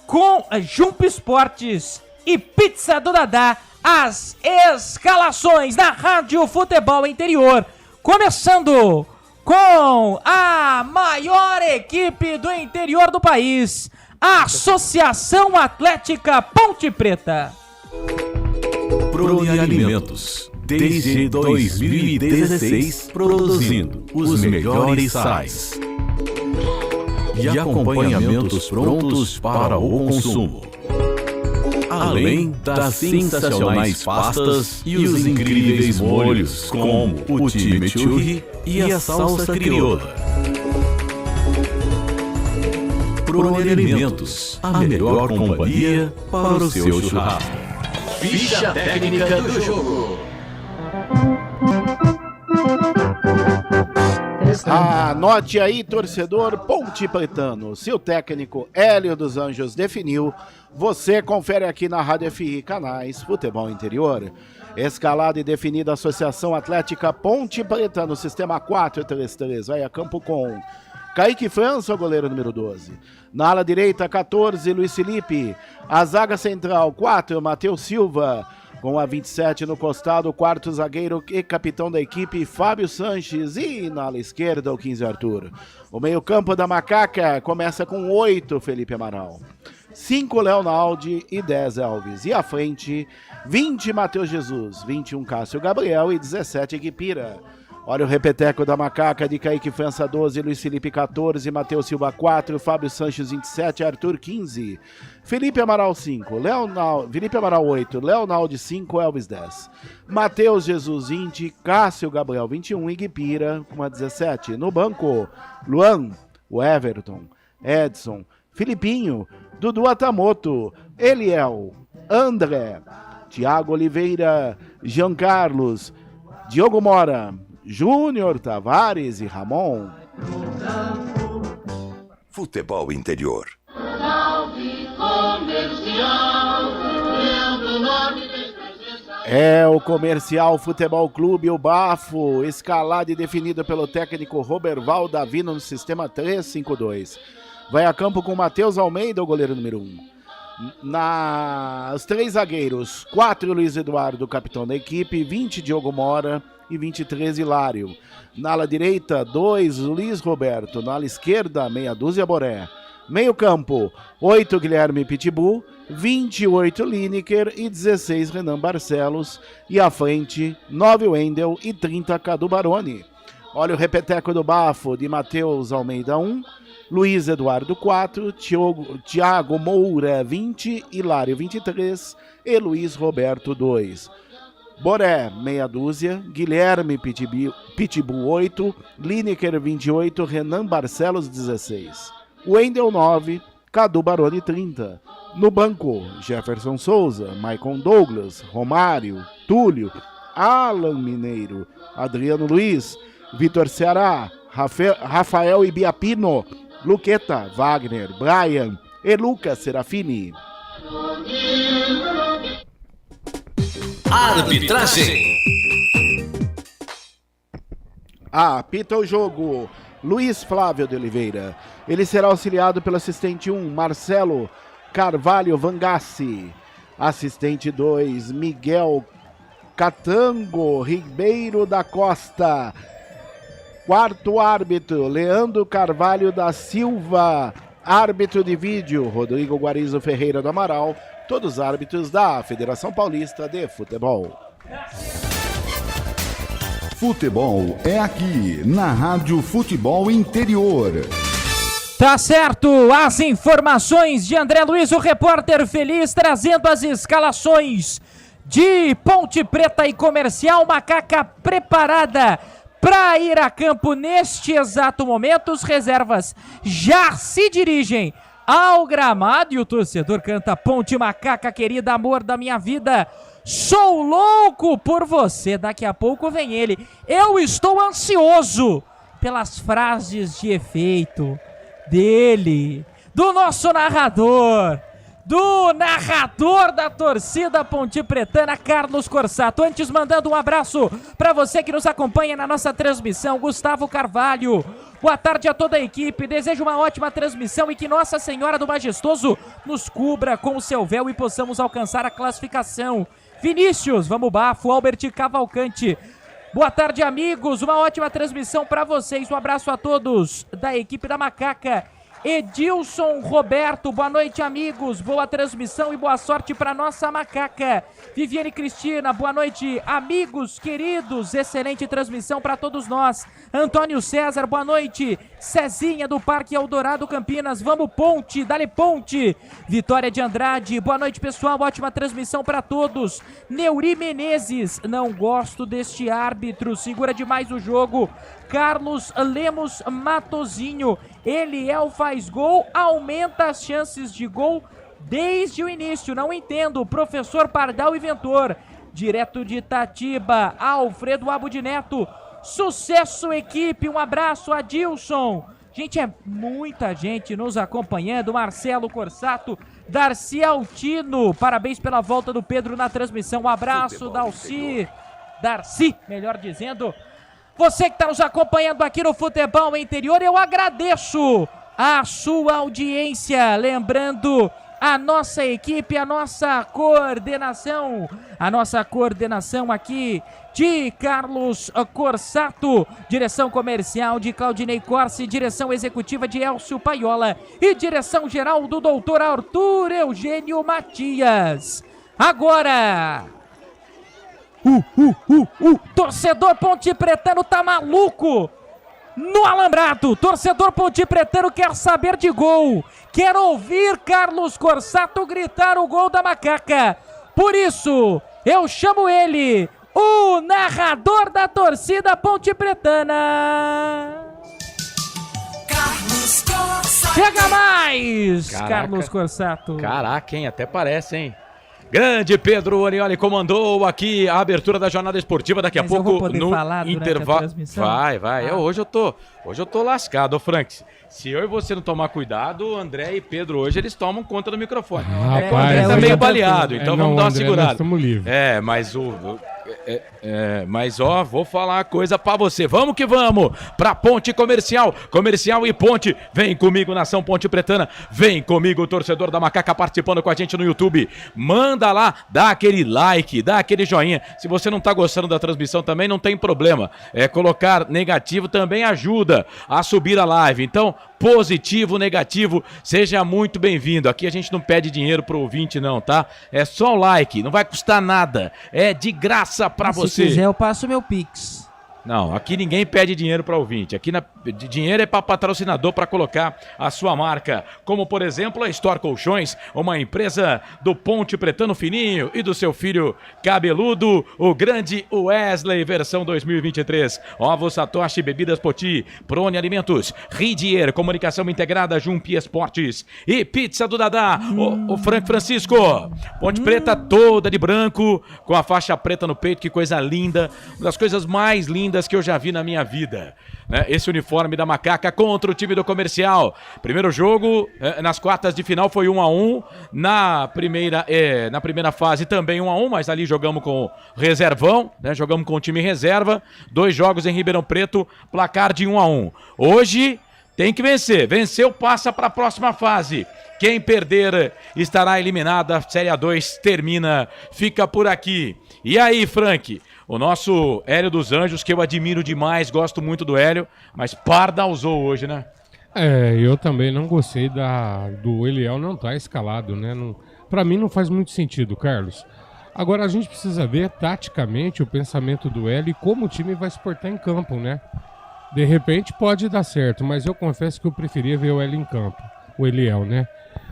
Speaker 9: com Jump Esportes e Pizza do Dadá, as escalações da Rádio Futebol Interior, começando com a maior equipe do interior do país, Associação Atlética Ponte Preta.
Speaker 5: Prone Alimentos, desde 2016, produzindo os melhores sais e acompanhamentos prontos para o consumo. Além das sensacionais pastas e os incríveis molhos, como o chimichurri e a salsa crioula. Prone Alimentos, a melhor companhia para o seu churrasco.
Speaker 7: Ficha técnica do jogo.
Speaker 1: Anote aí, torcedor Ponte Pretano. Se o técnico Hélio dos Anjos definiu, você confere aqui na Rádio FI Canais Futebol Interior. Escalada e definida a Associação Atlética Ponte Preta no sistema 4-3-3. Vai a campo com Kaique França, o goleiro número 12. Na ala direita, 14, Luiz Felipe. A zaga central, 4, Matheus Silva. Com a 27 no costado, o quarto zagueiro e capitão da equipe, Fábio Sanches. E na ala esquerda, o 15, Arthur. O meio-campo da Macaca começa com 8, Felipe Amaral. 5, Leonaldi e 10, Elvis. E à frente, 20, Matheus Jesus. 21, Cássio Gabriel e 17, Guipira. Olha o repeteco da Macaca de Kaique França 12, Luiz Felipe 14, Matheus Silva 4, Fábio Sanches 27, Arthur 15, Felipe Amaral 5, Felipe Amaral 8, Leonaldi 5, Elvis 10, Matheus Jesus 20, Cássio Gabriel 21 e Guipira com a 17. No banco, Luan, o Everton, Edson, Filipinho, Dudu Atamoto, Eliel, André, Tiago Oliveira, Jean Carlos, Diogo Mora, Júnior Tavares e Ramon.
Speaker 17: Futebol Interior.
Speaker 1: É o Comercial Futebol Clube, o Bafo, escalado e definido pelo técnico Roberval Davino no sistema 3-5-2. Vai a campo com Matheus Almeida, o goleiro número 1. Os 3 zagueiros, 4 Luiz Eduardo, capitão da equipe, 20 Diogo Mora e 23 Hilário. Na ala direita, 2 Luiz Roberto, na ala esquerda, meia dúzia Boré. Meio campo, 8 Guilherme Pitbull, 28 Lineker e 16 Renan Barcelos. E à frente, 9 Wendel e 30 Cadu Baroni. Olha o repeteco do Bafo de Matheus Almeida 1, Luiz Eduardo 4, Thiago Moura 20, Hilário 23 e Luiz Roberto 2. Boré, meia dúzia, Guilherme Pitbull 8, Lineker 28, Renan Barcelos 16. Wendel 9, Cadu Baroni 30. No banco, Jefferson Souza, Maicon Douglas, Romário, Túlio, Alan Mineiro, Adriano Luiz, Vitor Ceará, Rafael Ibiapino, Luqueta, Wagner, Brian e Lucas Serafini.
Speaker 17: Arbitragem.
Speaker 1: Apita o jogo Luiz Flávio de Oliveira. Ele será auxiliado pelo assistente 1, Marcelo Carvalho Vangassi. Assistente 2, Miguel Catango Ribeiro da Costa. Quarto árbitro, Leandro Carvalho da Silva. Árbitro de vídeo, Rodrigo Guarizo Ferreira do Amaral. Todos árbitros da Federação Paulista de Futebol.
Speaker 18: Futebol é aqui, na Rádio Futebol Interior.
Speaker 9: Tá certo, as informações de André Luiz, o repórter feliz, trazendo as escalações de Ponte Preta e Comercial. Macaca preparada para ir a campo neste exato momento. Os reservas já se dirigem ao gramado e o torcedor canta: Ponte Macaca querida, amor da minha vida, sou louco por você. Daqui a pouco vem ele. Eu estou ansioso pelas frases de efeito dele, do nosso narrador, da torcida Ponte Pretana, Carlos Corsato. Antes, mandando um abraço para você que nos acompanha na nossa transmissão, Gustavo Carvalho. Boa tarde a toda a equipe, desejo uma ótima transmissão e que Nossa Senhora do Majestoso nos cubra com o seu véu e possamos alcançar a classificação. Vinícius, vamos Bafo, Albert Cavalcante. Boa tarde, amigos, uma ótima transmissão para vocês, um abraço a todos da equipe da Macaca. Edilson Roberto, boa noite, amigos, boa transmissão e boa sorte para nossa Macaca. Viviane Cristina, boa noite, amigos queridos, excelente transmissão para todos nós. Antônio César, boa noite. Cezinha do Parque Eldorado Campinas, vamos Ponte, dale Ponte. Vitória de Andrade, boa noite, pessoal, ótima transmissão para todos. Neuri Menezes, não gosto deste árbitro, segura demais o jogo. Carlos Lemos Matozinho, Eliel faz gol, aumenta as chances de gol desde o início, não entendo. Professor Pardal Inventor, direto de Itatiba, Alfredo Abud Neto, sucesso equipe, um abraço, Adilson. Gente, é muita gente nos acompanhando. Marcelo Corsato, Darcy Altino, parabéns pela volta do Pedro na transmissão, um abraço, Darcy, melhor dizendo. Você que está nos acompanhando aqui no Futebol Interior, eu agradeço a sua audiência. Lembrando a nossa equipe, a nossa coordenação aqui de Carlos Corsato, direção comercial de Claudinei Corsi, direção executiva de Elcio Paiola e direção geral do doutor Arthur Eugênio Matias. Agora... torcedor Ponte Pretano tá maluco no alambrado. Torcedor Ponte Pretano quer saber de gol, quer ouvir Carlos Corsato gritar o gol da Macaca. Por isso, eu chamo ele, o narrador da torcida Ponte Pretana,
Speaker 3: Carlos Corsato.
Speaker 9: Chega mais,
Speaker 12: Caraca.
Speaker 9: Carlos Corsato.
Speaker 12: Caraca, hein? Até parece, hein? Grande Pedro Orioli comandou aqui a abertura da jornada esportiva. Daqui a
Speaker 9: Mas eu
Speaker 12: pouco
Speaker 9: vou poder
Speaker 12: no
Speaker 9: falar durante a
Speaker 12: intervalo.
Speaker 9: transmissão?
Speaker 12: Vai. Hoje eu tô lascado, ô Frank. Se eu e você não tomar cuidado, o André e Pedro hoje eles tomam conta do microfone.
Speaker 11: Rapaz,
Speaker 12: o André tá
Speaker 11: hoje
Speaker 12: meio
Speaker 11: é
Speaker 12: baleado, então
Speaker 11: não,
Speaker 12: vamos dar uma
Speaker 11: André,
Speaker 12: segurada.
Speaker 11: nós estamos livres.
Speaker 12: Mas vou falar uma coisa pra você. Vamos que vamos pra Ponte Comercial. Comercial e Ponte. Vem comigo, Nação Ponte Pretana. Vem comigo, torcedor da Macaca, participando com a gente no YouTube. Manda lá, dá aquele like, dá aquele joinha. Se você não tá gostando da transmissão também, não tem problema. Colocar negativo também ajuda a subir a live. Então, positivo, negativo, seja muito bem-vindo. Aqui a gente não pede dinheiro pro ouvinte não, tá? É só o like, não vai custar nada. É de graça pra você.
Speaker 9: Se quiser, eu passo meu Pix.
Speaker 12: Não, aqui ninguém pede dinheiro para ouvinte. Aqui dinheiro é para patrocinador para colocar a sua marca. Como, por exemplo, a Store Colchões, uma empresa do Ponte Pretano Fininho e do seu filho cabeludo, o grande Wesley, versão 2023. Ovos Satoshi, Bebidas Poti, Prone Alimentos, Ridier, Comunicação Integrada, Jumpi Esportes e Pizza do Dadá. O Frank Francisco, Ponte Preta toda de branco, com a faixa preta no peito, que coisa linda. Uma das coisas mais lindas que eu já vi na minha vida, né? Esse uniforme da Macaca contra o time do Comercial. Primeiro jogo, nas quartas de final foi 1-1, na primeira fase também 1-1, mas ali jogamos com reservão, né? Jogamos com o time reserva, 2 jogos em Ribeirão Preto, placar de 1-1. Hoje tem que vencer, venceu passa para a próxima fase. Quem perder estará eliminada, a Série A2 termina, fica por aqui. E aí, Frank? O nosso Hélio dos Anjos, que eu admiro demais, gosto muito do Hélio, mas pardalzou hoje, né?
Speaker 11: Eu também não gostei do Eliel não estar escalado, né? Pra mim não faz muito sentido, Carlos. Agora a gente precisa ver taticamente o pensamento do Hélio e como o time vai se portar em campo, né? De repente pode dar certo, mas eu confesso que eu preferia ver o Hélio em campo, o Eliel, né?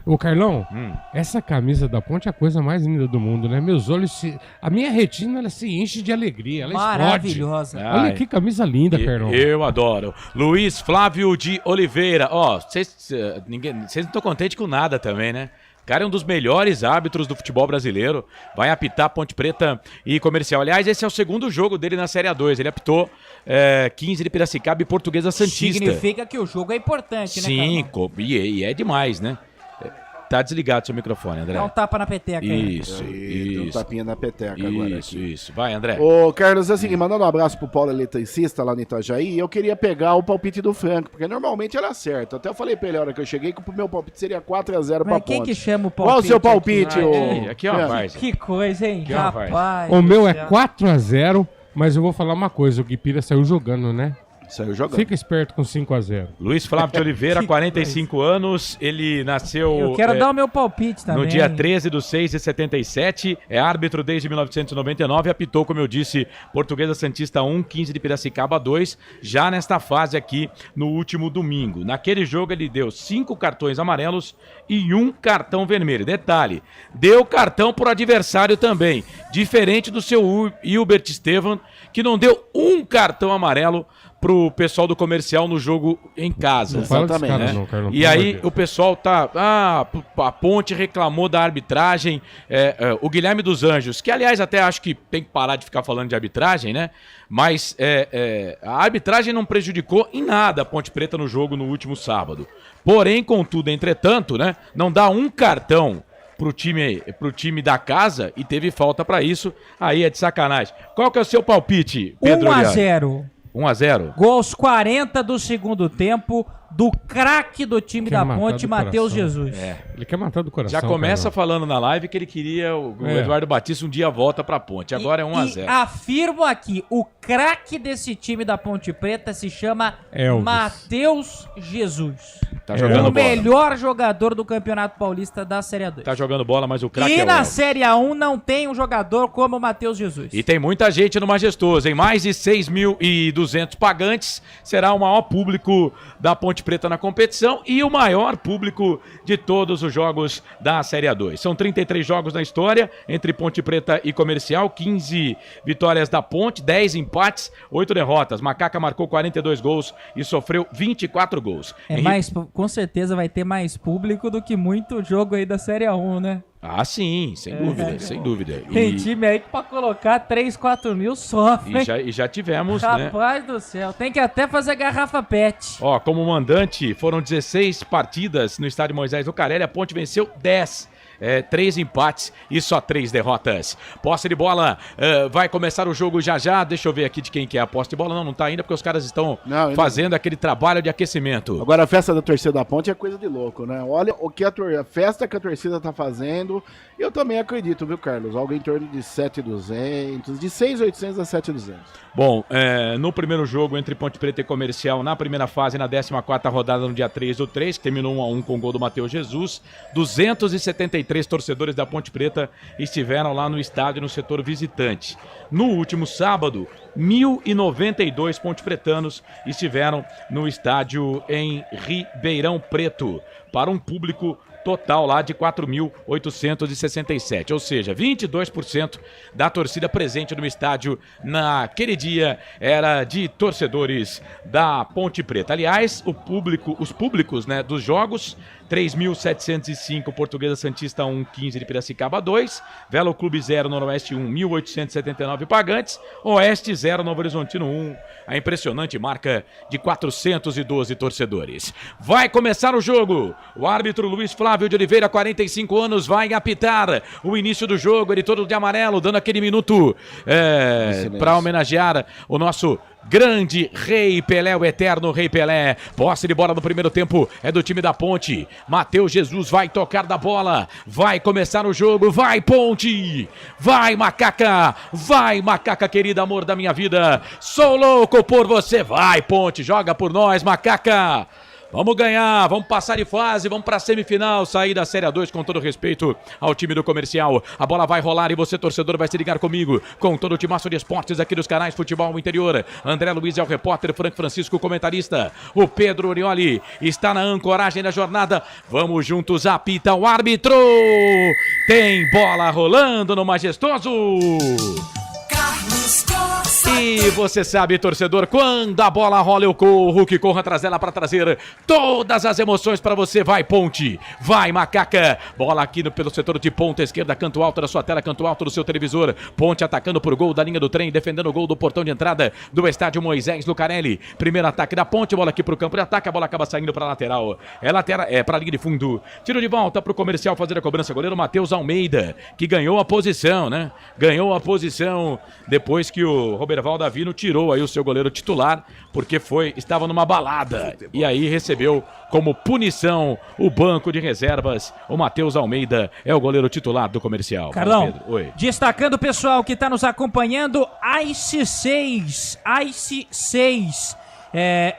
Speaker 11: Ô Carlão, essa camisa da Ponte é a coisa mais linda do mundo, né? Meus olhos, a minha retina, ela se enche de alegria, ela
Speaker 9: maravilhosa.
Speaker 11: Explode. Olha que camisa linda, Carlão.
Speaker 12: Eu adoro. Luiz Flávio de Oliveira. Vocês não estão contentes com nada também, né? O cara é um dos melhores árbitros do futebol brasileiro. Vai apitar Ponte Preta e Comercial. Aliás, esse é o segundo jogo dele na Série A2. Ele apitou 15 de Piracicaba e Portuguesa Santista.
Speaker 9: Significa que o jogo é importante, né,
Speaker 12: Sim, e é demais, né? Tá desligado seu microfone, André.
Speaker 9: Dá um tapa na peteca aí.
Speaker 12: Isso.
Speaker 1: Deu um tapinha na peteca agora.
Speaker 12: Isso. Vai, André.
Speaker 1: Ô, Carlos, assim, mandando um abraço pro Paulo Eletricista lá no Itajaí, eu queria pegar o palpite do Franco, porque normalmente ele acerta. Até eu falei pra ele a hora que eu cheguei que o meu palpite seria 4-0 pra Ponte.
Speaker 9: Quem que chama o palpite?
Speaker 1: Qual o seu palpite?
Speaker 12: Aqui é uma várzea.
Speaker 9: Que coisa, hein? Rapaz.
Speaker 11: O meu é 4-0, mas eu vou falar uma coisa, o Guipira saiu jogando, né?
Speaker 1: Saiu jogando.
Speaker 11: Fica esperto com 5-0.
Speaker 12: Luiz Flávio de Oliveira, 45 anos, ele nasceu...
Speaker 9: Eu quero dar o meu palpite também.
Speaker 12: No dia 13/6/77, é árbitro desde 1999, apitou, como eu disse, Portuguesa Santista 1, 15 de Piracicaba 2, já nesta fase aqui no último domingo. Naquele jogo ele deu 5 cartões amarelos e 1 cartão vermelho. Detalhe, deu cartão por adversário também, diferente do seu Hilbert Estevam, que não deu 1 cartão amarelo pro pessoal do Comercial no jogo em casa.
Speaker 11: Não fala desse cara, não, Carlos,
Speaker 12: e aí o pessoal tá... a Ponte reclamou da arbitragem. O Guilherme dos Anjos, que aliás até acho que tem que parar de ficar falando de arbitragem, né? Mas a arbitragem não prejudicou em nada a Ponte Preta no jogo no último sábado. Porém, contudo, entretanto, né? Não dá 1 cartão pro time da casa e teve falta pra isso. Aí é de sacanagem. Qual que é o seu palpite, Pedro?
Speaker 9: 1-0.
Speaker 12: 1-0.
Speaker 9: Gol aos 40 do segundo tempo do craque do time da Ponte, Matheus Jesus.
Speaker 11: Ele quer matar do coração.
Speaker 12: Já começa falando na live que ele queria o Eduardo Batista um dia volta pra Ponte. Agora é 1-0.
Speaker 9: Afirmo aqui, o craque desse time da Ponte Preta se chama Matheus Jesus.
Speaker 12: Tá jogando
Speaker 9: o
Speaker 12: bola.
Speaker 9: melhor jogador do Campeonato Paulista da Série A2.
Speaker 12: Tá jogando bola, mas o craque
Speaker 9: E
Speaker 12: é
Speaker 9: na
Speaker 12: o
Speaker 9: Série A1 não tem um jogador como o Matheus Jesus.
Speaker 12: E tem muita gente no Majestoso, em mais de 6.200 pagantes. Será o maior público da Ponte Preta na competição e o maior público de todos os os jogos da Série A2. São 33 jogos na história, entre Ponte Preta e Comercial, 15 vitórias da Ponte, 10 empates, 8 derrotas. Macaca marcou 42 gols e sofreu 24 gols.
Speaker 9: Com certeza vai ter mais público do que muito jogo aí da Série A1, né?
Speaker 12: Ah, sim, sem dúvida, sem dúvida.
Speaker 9: Tem time aí que pra colocar 3, 4 mil sofre.
Speaker 12: E já tivemos,
Speaker 9: Rapaz do céu, tem que até fazer garrafa pet.
Speaker 12: Ó, como mandante, foram 16 partidas no estádio Moisés Lucarelli, a Ponte venceu 10. 3 empates e só 3 derrotas. Posse de bola, vai começar o jogo já. Deixa eu ver aqui de quem que é a posse de bola. Não tá ainda porque os caras estão fazendo aquele trabalho de aquecimento.
Speaker 1: Agora a festa da torcida da Ponte é coisa de louco, né? Olha o que a festa que a torcida tá fazendo. Eu também acredito, viu, Carlos? Algo em torno de 7.200, de 6.800 a 7.200.
Speaker 12: Bom, no primeiro jogo entre Ponte Preta e Comercial, na primeira fase, na 14ª rodada, no dia 3/3, que terminou 1-1 com o gol do Matheus Jesus, 273 torcedores da Ponte Preta estiveram lá no estádio, no setor visitante. No último sábado, 1.092 ponte-pretanos estiveram no estádio em Ribeirão Preto, para um público total lá de 4.867, ou seja, 22% da torcida presente no estádio naquele dia era de torcedores da Ponte Preta. Aliás, os públicos, né, dos jogos: 3.705, Portuguesa Santista 1, 15 de Piracicaba 2, Velo Clube 0, Noroeste 1, 1.879 pagantes, Oeste 0, Novo Horizontino 1, a impressionante marca de 412 torcedores. Vai começar o jogo, o árbitro Luiz Flávio de Oliveira, 45 anos, vai apitar o início do jogo, ele todo de amarelo, dando aquele minuto para homenagear o nosso grande Rei Pelé, o eterno Rei Pelé. Posse de bola no primeiro tempo é do time da Ponte. Matheus Jesus vai tocar da bola, vai começar o jogo, vai Ponte, vai Macaca querida, amor da minha vida, sou louco por você, vai Ponte, joga por nós Macaca. Vamos ganhar, vamos passar de fase, vamos para a semifinal, sair da Série A2 com todo respeito ao time do Comercial. A bola vai rolar e você, torcedor, vai se ligar comigo com todo o timaço de esportes aqui dos canais Futebol Interior. André Luiz é o repórter, Frank Francisco o comentarista, o Pedro Orioli está na ancoragem da jornada. Vamos juntos, apita o árbitro. Tem bola rolando no Majestoso. E você sabe, torcedor, quando a bola rola eu corro, que corro atrás dela para trazer todas as emoções para você. Vai Ponte, vai Macaca, bola aqui pelo setor de ponta esquerda, canto alto da sua tela, canto alto do seu televisor. Ponte atacando por gol da linha do trem, defendendo o gol do portão de entrada do estádio Moisés Lucarelli. Primeiro ataque da Ponte, bola aqui pro campo de ataque, a bola acaba saindo para lateral. Para a linha de fundo. Tiro de volta pro Comercial fazer a cobrança. Goleiro Matheus Almeida, que ganhou a posição, né? Ganhou a posição depois que o Roberval Davino tirou aí o seu goleiro titular, porque estava numa balada e aí recebeu como punição o banco de reservas. O Matheus Almeida é o goleiro titular do Comercial.
Speaker 9: Carlão, destacando o pessoal que está nos acompanhando, Ice 6,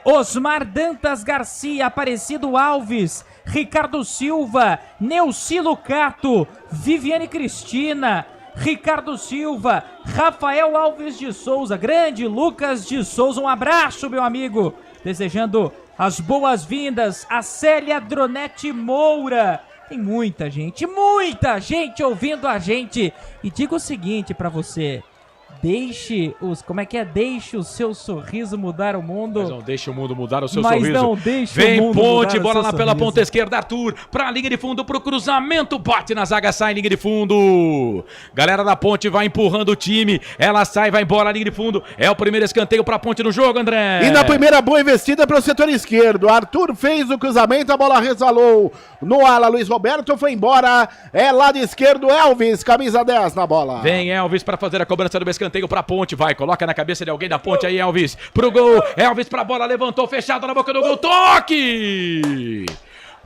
Speaker 9: Osmar Dantas Garcia, Aparecido Alves, Ricardo Silva, Neuci Lucato, Viviane Cristina, Ricardo Silva, Rafael Alves de Souza, grande Lucas de Souza, um abraço, meu amigo, desejando as boas-vindas a Célia Dronete Moura. Tem muita gente ouvindo a gente. E digo o seguinte pra você: deixe o seu sorriso mudar o mundo.
Speaker 12: Mas não deixe o mundo mudar o seu
Speaker 9: Mas
Speaker 12: sorriso.
Speaker 9: Não deixe
Speaker 12: Vem
Speaker 9: o mundo
Speaker 12: Ponte,
Speaker 9: mudar
Speaker 12: bola
Speaker 9: o seu
Speaker 12: lá pela
Speaker 9: sorriso.
Speaker 12: ponta esquerda, Arthur, pra linha de fundo, pro cruzamento, bate na zaga, sai, linha de fundo. Galera da Ponte vai empurrando o time, ela sai, vai embora, linha de fundo. É o primeiro escanteio pra Ponte no jogo, André.
Speaker 1: E na primeira boa investida para o setor esquerdo, Arthur fez o cruzamento, a bola resvalou no ala, Luiz Roberto foi embora, é lado esquerdo, Elvis, camisa 10 na bola.
Speaker 12: Vem Elvis pra fazer a cobrança do escanteio pra Ponte, vai, coloca na cabeça de alguém da Ponte aí, Elvis, pro gol, Elvis pra bola, levantou, fechado na boca do gol, toque!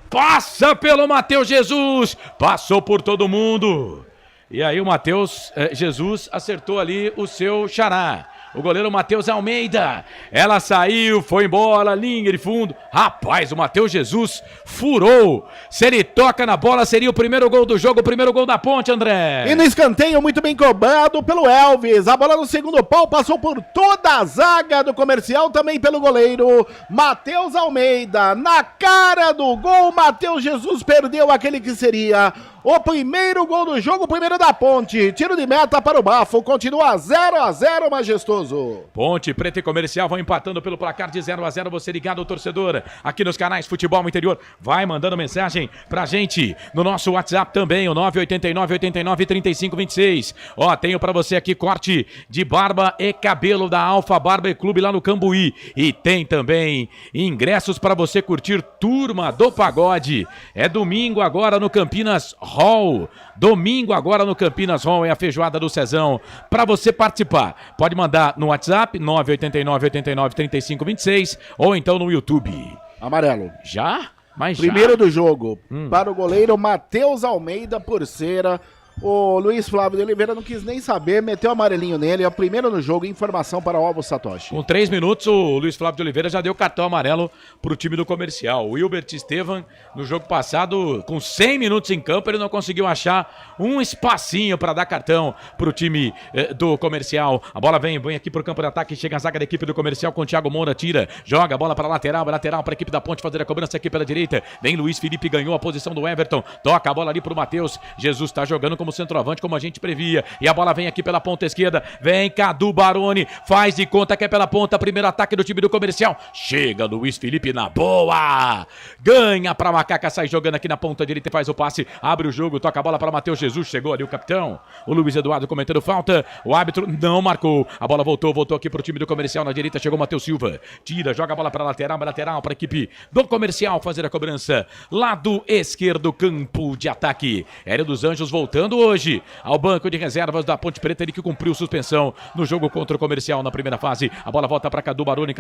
Speaker 12: Passa pelo Matheus Jesus, passou por todo mundo. E aí o Matheus Jesus acertou ali o seu xará. o goleiro Matheus Almeida. Ela saiu, foi embora, linha de fundo. Rapaz, o Matheus Jesus furou. Se ele toca na bola, seria o primeiro gol do jogo, o primeiro gol da Ponte, André.
Speaker 1: E no escanteio, muito bem cobrado pelo Elvis. A bola no segundo pau passou por toda a zaga do Comercial, também pelo goleiro Matheus Almeida. Na cara do gol, Matheus Jesus perdeu aquele que seria o primeiro gol do jogo, o primeiro da Ponte. Tiro de meta para o Bafo, continua 0-0, majestoso.
Speaker 12: Ponte Preta e Comercial vão empatando pelo placar de 0-0. Você ligado, torcedor, aqui nos canais Futebol Interior. Vai mandando mensagem pra gente no nosso WhatsApp também, o 989-89-3526. Ó, tenho pra você aqui corte de barba e cabelo da Alfa Barba e Clube lá no Cambuí. E tem também ingressos pra você curtir Turma do Pagode. É domingo agora no Campinas Hall. Domingo agora no Campinas Hall é a feijoada do Cezão. Para você participar, pode mandar no WhatsApp 989-89-3526 ou então no YouTube.
Speaker 1: Amarelo.
Speaker 12: Já? Mas
Speaker 1: primeiro
Speaker 12: já?
Speaker 1: do jogo, para o goleiro Matheus Almeida por cera. O Luiz Flávio de Oliveira não quis nem saber, meteu amarelinho nele, é o primeiro no jogo, informação para o Alvo Satoshi.
Speaker 12: Com 3 minutos, o Luiz Flávio de Oliveira já deu cartão amarelo para o time do Comercial. O Wilbert Estevan, no jogo passado, com 100 minutos em campo, ele não conseguiu achar um espacinho para dar cartão para o time do Comercial. A bola vem aqui para o campo de ataque, chega a zaga da equipe do Comercial com o Thiago Moura, tira, joga a bola para lateral para a equipe da Ponte fazer a cobrança aqui pela direita. Vem Luiz Felipe, ganhou a posição do Everton, toca a bola ali para o Matheus. Jesus está jogando como centroavante, como a gente previa, e a bola vem aqui pela ponta esquerda, vem Cadu Baroni, faz de conta que é pela ponta, primeiro ataque do time do Comercial, chega Luiz Felipe na boa, ganha pra Macaca, sai jogando aqui na ponta direita e faz o passe, abre o jogo, toca a bola para Matheus Jesus, chegou ali o capitão, o Luiz Eduardo cometendo falta, o árbitro não marcou, a bola voltou aqui pro time do Comercial, na direita chegou o Matheus Silva, tira, joga a bola para lateral pra equipe do Comercial fazer a cobrança, lado esquerdo, campo de ataque, Hélio dos Anjos voltando hoje ao banco de reservas da Ponte Preta, ele que cumpriu suspensão no jogo contra o Comercial na primeira fase. A bola volta para Cadu Baroni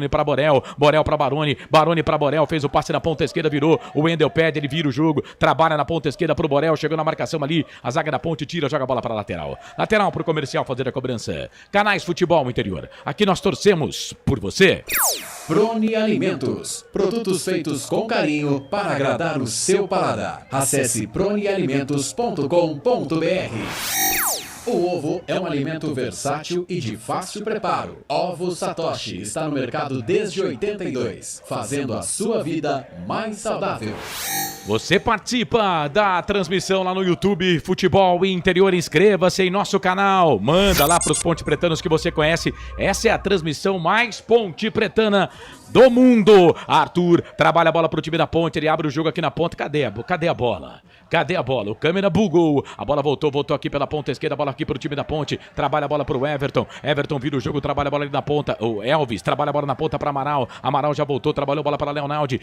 Speaker 12: para Borel, Borel para Baroni para Borel, fez o passe na ponta esquerda, virou o Wendel pede, ele vira o jogo, trabalha na ponta esquerda pro Borel, chegou na marcação ali, a zaga da Ponte tira, joga a bola para lateral pro Comercial fazer a cobrança. Canais Futebol Interior, aqui nós torcemos por você.
Speaker 19: Prone Alimentos, produtos feitos com carinho para agradar o seu paladar. Acesse pronealimentos.com.br. O ovo é um alimento versátil e de fácil preparo. Ovo Satoshi está no mercado desde 82, fazendo a sua vida mais saudável.
Speaker 12: Você participa da transmissão lá no YouTube Futebol Interior, inscreva-se em nosso canal, manda lá para os Ponte Pretanos que você conhece, essa é a transmissão mais Ponte Pretana do mundo. Arthur trabalha a bola pro time da Ponte, ele abre o jogo aqui na ponta, cadê a bola? Cadê a bola? O câmera bugou, a bola voltou aqui pela ponta esquerda, a bola aqui pro time da Ponte, trabalha a bola pro Everton vira o jogo, trabalha a bola ali na ponta, o Elvis trabalha a bola na ponta para Amaral já voltou, trabalhou a bola para Leonaldi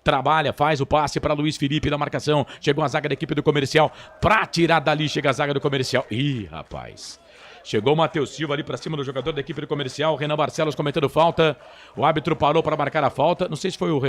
Speaker 12: trabalha, faz o passe para Luiz Felipe na marcação, chegou a zaga da equipe do Comercial, pra tirar dali chega a zaga do Comercial, rapaz, chegou o Matheus Silva ali pra cima do jogador da equipe do Comercial, Renan Barcelos cometendo falta, o árbitro parou para marcar a falta, não sei se foi o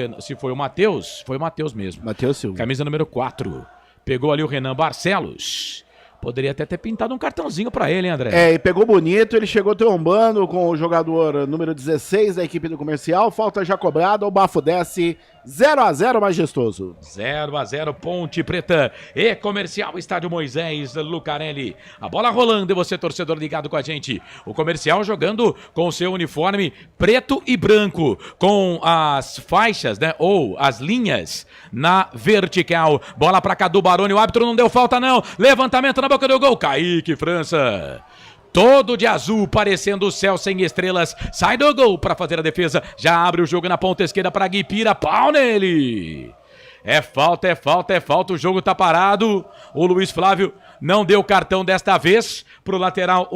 Speaker 12: Matheus, foi o Matheus mesmo.
Speaker 1: Matheus Silva.
Speaker 12: Camisa número 4, pegou ali o Renan Barcelos. Poderia até ter pintado um cartãozinho pra ele, hein, André?
Speaker 1: E pegou bonito, ele chegou trombando com o jogador número 16 da equipe do Comercial, falta já cobrada, o Bafo desce, 0-0, majestoso.
Speaker 12: 0-0, Ponte Preta e Comercial, Estádio Moisés Lucarelli. A bola rolando e você, torcedor, ligado com a gente. O Comercial jogando com o seu uniforme preto e branco, com as faixas, né, ou as linhas na vertical. Bola pra Cadu Baroni, o árbitro não deu falta não, levantamento na boca do gol, Kaique França. Todo de azul, parecendo o céu sem estrelas. Sai do gol para fazer a defesa. Já abre o jogo na ponta esquerda para Guipira. Pau nele. É falta. O jogo tá parado. O Luiz Flávio não deu cartão desta vez pro lateral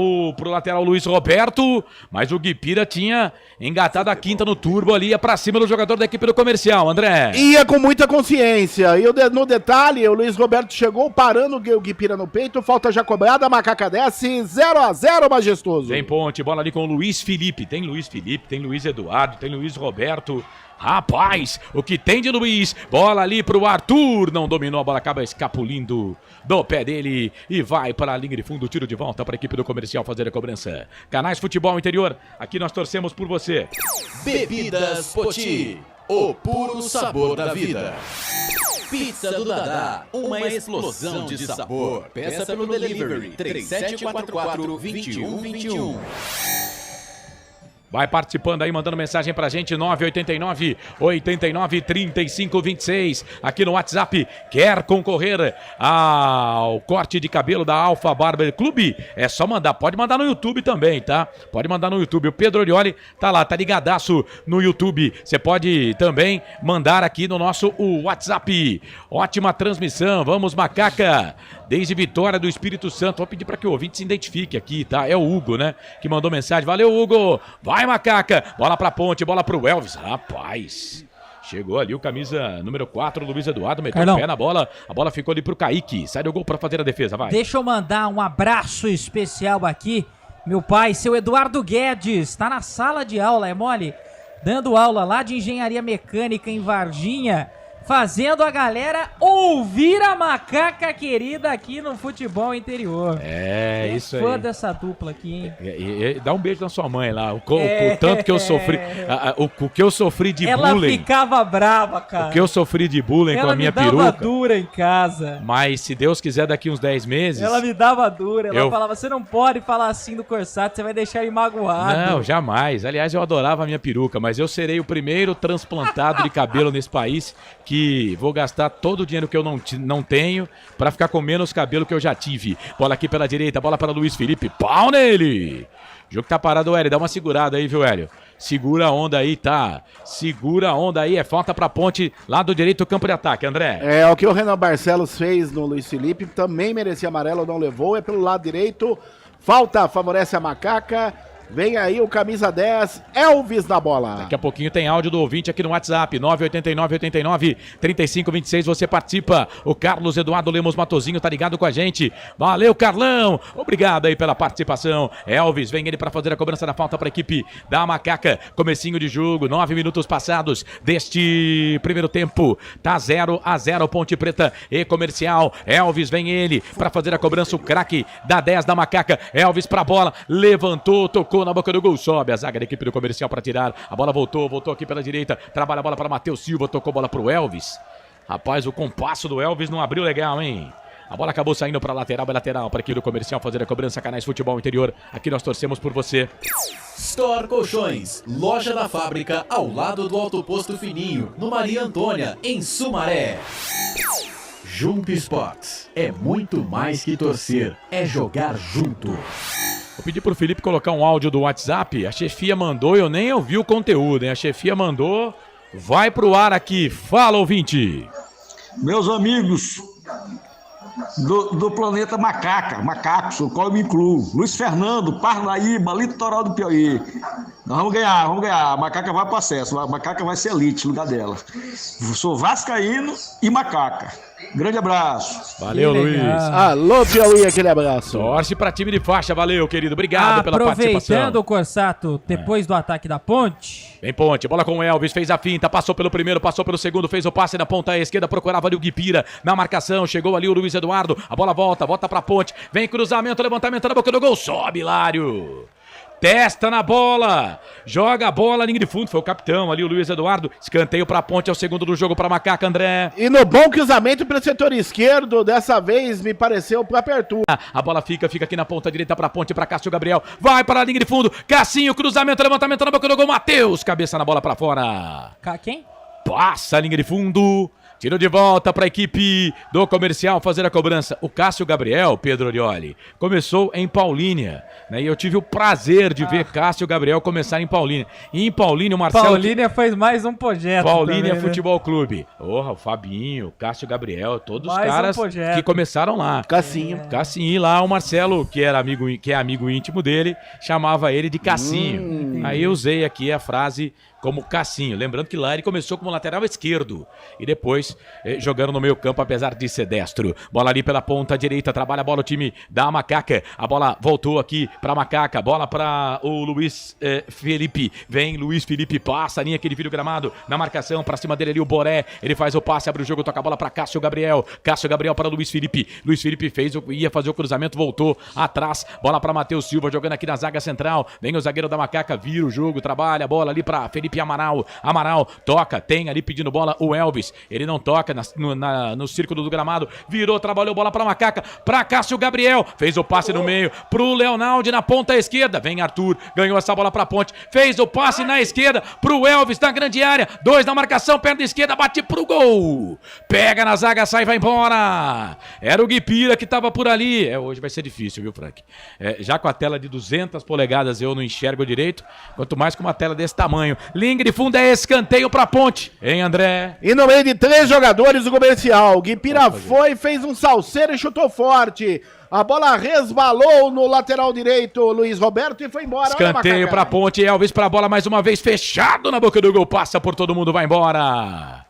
Speaker 12: Luiz Roberto, mas o Guipira tinha engatado a quinta no turbo ali, ia pra cima do jogador da equipe do Comercial, André.
Speaker 1: Ia com muita consciência, e no detalhe, o Luiz Roberto chegou parando o Guipira no peito, falta já cobrada, a Macaca desce, 0-0, majestoso.
Speaker 12: Vem Ponte, bola ali com o Luiz Felipe, tem Luiz Eduardo, tem Luiz Roberto. Rapaz, o que tem de Luiz, bola ali pro Arthur, não dominou, a bola acaba escapulindo do pé dele, e vai para a linha de fundo, tiro de volta para a equipe do comercial fazer a cobrança. Canais Futebol Interior, aqui nós torcemos por você.
Speaker 19: Bebidas Poti, o puro sabor da vida. Pizza do Dadá, uma explosão de sabor. Peça pelo delivery 3744-2121.
Speaker 12: Vai participando aí, mandando mensagem pra gente, 989-89-3526. Aqui no WhatsApp, quer concorrer ao corte de cabelo da Alfa Barber Clube? É só mandar, pode mandar no YouTube também, tá? Pode mandar no YouTube. O Pedro Orioli tá lá, tá ligadaço no YouTube. Você pode também mandar aqui no nosso WhatsApp. Ótima transmissão, vamos Macaca. Desde Vitória do Espírito Santo. Vou pedir para que o ouvinte se identifique aqui, tá? É o Hugo, né? Que mandou mensagem. Valeu, Hugo! Vai, Macaca! Bola pra Ponte, bola pro Elvis. Rapaz! Chegou ali o camisa número 4, Luiz Eduardo, meteu o pé na bola. A bola ficou ali pro Kaique. Sai do gol pra fazer a defesa, vai.
Speaker 9: Deixa eu mandar um abraço especial aqui. Meu pai, seu Eduardo Guedes, tá na sala de aula, é mole? Dando aula lá de engenharia mecânica em Varginha. Fazendo a galera ouvir a Macaca querida aqui no futebol interior.
Speaker 12: É, isso aí.
Speaker 9: Fã dessa dupla aqui, hein?
Speaker 12: Dá um beijo na sua mãe lá. O tanto que eu sofri. O que eu sofri de bullying.
Speaker 9: Ela ficava brava, cara.
Speaker 12: O que eu sofri de bullying com a minha peruca.
Speaker 9: Ela me dava dura em casa.
Speaker 12: Mas se Deus quiser, daqui uns 10 meses...
Speaker 9: Ela me dava dura. Ela falava, você não pode falar assim do Corsato, você vai deixar ele magoado.
Speaker 12: Não, jamais. Aliás, eu adorava a minha peruca, mas eu serei o primeiro transplantado de cabelo nesse país que vou gastar todo o dinheiro que eu não tenho pra ficar com menos cabelo que eu já tive. Bola aqui pela direita, bola para Luiz Felipe, pau nele! O jogo tá parado, Hélio, dá uma segurada aí, viu, Hélio? Segura a onda aí, tá? Segura a onda aí, é falta pra Ponte, lado direito, campo de ataque, André.
Speaker 1: É, o que o Renan Barcelos fez no Luiz Felipe, também merecia amarelo, não levou, é pelo lado direito, falta, favorece a Macaca. Vem aí o camisa 10, Elvis na bola.
Speaker 12: Daqui a pouquinho tem áudio do ouvinte aqui no WhatsApp, 989-89-3526, você participa. O Carlos Eduardo Lemos Matozinho tá ligado com a gente. Valeu, Carlão. Obrigado aí pela participação. Elvis, vem ele para fazer a cobrança da falta para a equipe da Macaca. Comecinho de jogo, 9 minutos passados deste primeiro tempo. Tá 0-0 Ponte Preta e Comercial. Elvis, vem ele para fazer a cobrança, o craque da 10 da Macaca. Elvis pra bola, levantou, tocou na boca do gol, sobe a zaga da equipe do Comercial para tirar, a bola voltou aqui pela direita, trabalha a bola para Matheus Silva, tocou a bola pro Elvis. Rapaz, o compasso do Elvis não abriu legal, hein? A bola acabou saindo para lateral, para a equipe do Comercial fazer a cobrança. Canais Futebol Interior, aqui nós torcemos por você.
Speaker 19: Store Colchões, loja da fábrica ao lado do Alto Posto Fininho, no Maria Antônia, em Sumaré. Jump Sports, é muito mais que torcer, é jogar junto.
Speaker 12: Vou pedir pro Felipe colocar um áudio do WhatsApp. A chefia mandou, eu nem ouvi o conteúdo, hein? A chefia mandou, vai pro ar aqui. Fala, ouvinte.
Speaker 20: Meus amigos do planeta Macacos, o qual eu me incluo. Luiz Fernando, Parnaíba, litoral do Piauí. Nós vamos ganhar. A Macaca vai pro acesso, a Macaca vai ser elite, lugar dela. Sou vascaíno e Macaca. Grande abraço.
Speaker 12: Valeu, Luiz.
Speaker 1: Alô, Piauí, aquele abraço.
Speaker 12: Torce pra time de faixa, valeu, querido. Obrigado pela participação.
Speaker 9: Aproveitando o Corsato, depois do ataque da Ponte.
Speaker 12: Vem Ponte, bola com o Elvis, fez a finta, passou pelo primeiro, passou pelo segundo, fez o passe na ponta esquerda, procurava ali o Guipira na marcação, chegou ali o Luiz Eduardo, a bola volta pra Ponte, vem cruzamento, levantamento na boca do gol, sobe Hilário. Testa na bola, joga a bola, linha de fundo, foi o capitão ali, o Luiz Eduardo, escanteio pra Ponte, é o segundo do jogo pra Macaca, André.
Speaker 1: E no bom cruzamento pelo setor esquerdo, dessa vez me pareceu pra apertura.
Speaker 12: A bola fica aqui na ponta direita pra Ponte, pra Cássio Gabriel, vai para a linha de fundo, Cassinho, cruzamento, levantamento na boca do gol, Matheus, cabeça na bola pra fora.
Speaker 9: Quem?
Speaker 12: Passa a linha de fundo. Tiro de volta para a equipe do Comercial fazer a cobrança. O Cássio Gabriel, Pedro Orioli, começou em Paulínia, né? E eu tive o prazer de ver Cássio Gabriel começar em Paulínia. E em Paulínia, o Marcelo...
Speaker 9: Paulínia faz mais um projeto
Speaker 12: Paulínia
Speaker 9: também,
Speaker 12: Futebol Clube. O Fabinho, o Cássio Gabriel, todos os
Speaker 9: mais
Speaker 12: caras que começaram lá.
Speaker 1: Cassinho.
Speaker 12: Cassinho, lá o Marcelo, que é amigo íntimo dele, chamava ele de Cassinho. Aí eu usei aqui a frase como Cassinho. Lembrando que lá ele começou como lateral esquerdo e depois jogando no meio campo, apesar de ser destro. Bola ali pela ponta direita, trabalha a bola o time da Macaca. A bola voltou aqui pra Macaca, bola pra o Luiz Felipe. Vem Luiz Felipe, passa a linha que ele vira o gramado, na marcação, pra cima dele ali o Boré. Ele faz o passe, abre o jogo, toca a bola pra Cássio Gabriel. Cássio Gabriel para Luiz Felipe. Luiz Felipe ia fazer o cruzamento, voltou atrás. Bola pra Matheus Silva, jogando aqui na zaga central. Vem o zagueiro da Macaca, vira o jogo, trabalha a bola ali pra Felipe Amaral. Amaral toca, tem ali pedindo bola o Elvis. Ele não toca no círculo do gramado. Virou, trabalhou bola pra Macaca, pra Cássio Gabriel. Fez o passe no meio pro Leonaldi na ponta esquerda. Vem Arthur, ganhou essa bola pra ponte. Fez o passe na esquerda pro Elvis na grande área. 2 na marcação, perna esquerda, bate pro gol. Pega na zaga, sai, vai embora. Era o Guipira que tava por ali. Hoje vai ser difícil, viu, Frank? Já com a tela de 200 polegadas eu não enxergo direito, quanto mais com uma tela desse tamanho. Linha de fundo é escanteio pra ponte, hein, André?
Speaker 1: E no meio de 3 jogadores do comercial, Guipira foi, fez um salseiro e chutou forte. A bola resbalou no lateral direito, Luiz Roberto, e foi embora.
Speaker 12: Escanteio pra ponte, Elvis pra bola mais uma vez, fechado na boca do gol, passa por todo mundo, vai embora.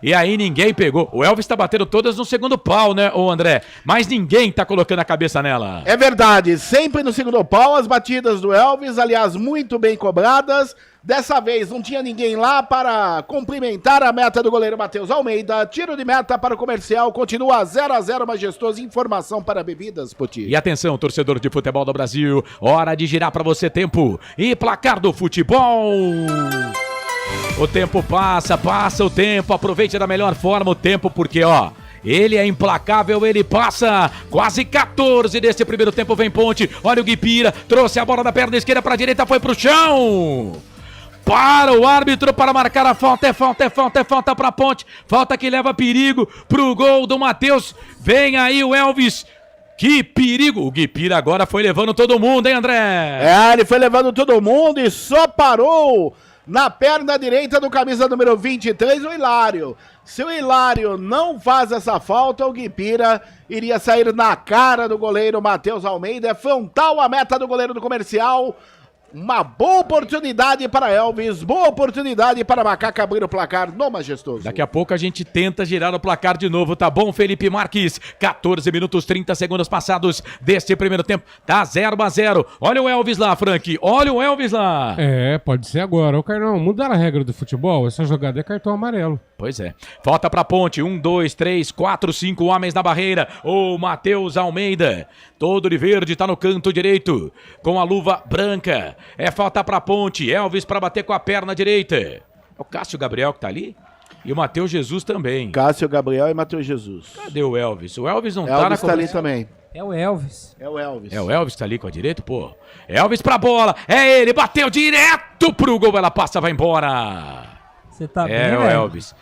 Speaker 12: E aí ninguém pegou. O Elvis tá batendo todas no segundo pau, né, ô André? Mas ninguém tá colocando a cabeça nela.
Speaker 1: É verdade, sempre no segundo pau as batidas do Elvis, aliás, muito bem cobradas. Dessa vez não tinha ninguém lá para cumprimentar a meta do goleiro Matheus Almeida. Tiro de meta para o comercial, continua 0-0 majestoso. Informação para bebidas, Poti.
Speaker 12: E atenção, torcedor de futebol do Brasil, hora de girar para você tempo e placar do futebol. O tempo passa o tempo, aproveite da melhor forma o tempo, porque ó, ele é implacável, ele passa. Quase 14 desse primeiro tempo, vem ponte, olha o Guipira, trouxe a bola da perna esquerda para a direita, foi pro chão. Para o árbitro para marcar a falta, é falta pra ponte, falta que leva perigo pro gol do Matheus. Vem aí o Elvis. Que perigo! O Guipira agora foi levando todo mundo, hein, André?
Speaker 1: Ele foi levando todo mundo e só parou na perna direita do camisa número 23, o Hilário. Se o Hilário não faz essa falta, o Guipira iria sair na cara do goleiro Matheus Almeida. É frontal a meta do goleiro do comercial. Uma boa oportunidade para Elvis, boa oportunidade para Macaca abrir o placar no Majestoso.
Speaker 12: Daqui a pouco a gente tenta girar o placar de novo, tá bom, Felipe Marques? 14 minutos 30 segundos passados deste primeiro tempo, tá 0-0. Olha o Elvis lá, Frank, olha o Elvis lá.
Speaker 11: Pode ser agora. Ô, Carlão, mudaram a regra do futebol, essa jogada é cartão amarelo.
Speaker 12: Pois é. Falta pra ponte, 1, 2, 3, 4, 5 homens na barreira. O Matheus Almeida, todo de verde, tá no canto direito, com a luva branca. É falta pra ponte, Elvis pra bater com a perna direita. É o Cássio Gabriel que tá ali? E o Matheus Jesus também.
Speaker 1: Cássio Gabriel e Matheus Jesus.
Speaker 12: Cadê o Elvis? O Elvis não
Speaker 1: Elvis
Speaker 12: tá na
Speaker 1: tá ali também.
Speaker 9: É o Elvis.
Speaker 1: É o Elvis.
Speaker 12: É o Elvis que tá ali com a direita, pô. Elvis pra bola, é ele, bateu direto pro gol, ela passa, vai embora.
Speaker 9: Você tá bem,
Speaker 12: É o
Speaker 9: velho?
Speaker 12: Elvis.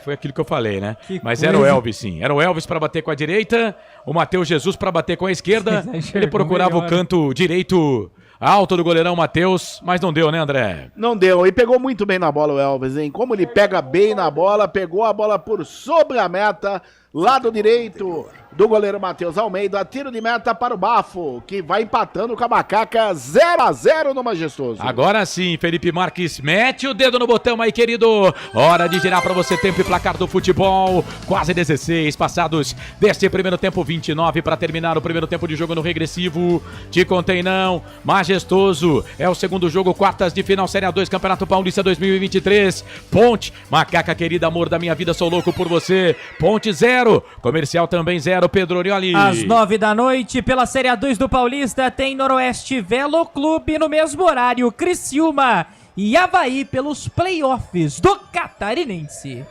Speaker 12: Foi aquilo que eu falei, né? Mas
Speaker 9: coisa.
Speaker 12: era o Elvis, sim. Era o Elvis pra bater com a direita, o Matheus Jesus pra bater com a esquerda. Ele procurava
Speaker 9: melhor.
Speaker 12: o canto direito alto do goleirão Matheus, mas não deu, né, André?
Speaker 1: Não deu, e pegou muito bem na bola o Elvis, hein? Como ele pega bem na bola, pegou a bola por sobre a meta, lado direito do goleiro Matheus Almeida, tiro de meta para o Bafo, que vai empatando com a Macaca 0-0 no Majestoso.
Speaker 12: Agora sim, Felipe Marques, mete o dedo no botão aí, querido. Hora de girar para você tempo e placar do futebol. Quase 16 passados deste primeiro tempo, 29 para terminar o primeiro tempo de jogo no regressivo. Te contei não, Majestoso. É o segundo jogo, quartas de final, Série A2, Campeonato Paulista 2023. Ponte, Macaca querida, amor da minha vida, sou louco por você. Ponte 0, Comercial também 0, Pedro Orioli.
Speaker 9: Às 9 da noite, pela Série A2 do Paulista, tem Noroeste Velo Clube no mesmo horário, Criciúma e Avaí pelos playoffs do Catarinense.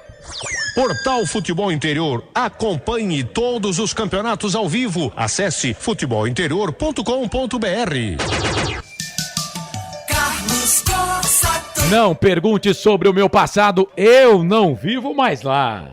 Speaker 21: Portal Futebol Interior. Acompanhe todos os campeonatos ao vivo. Acesse futebolinterior.com.br.
Speaker 3: Carlos Cossa.
Speaker 12: Não pergunte sobre o meu passado, eu não vivo mais lá.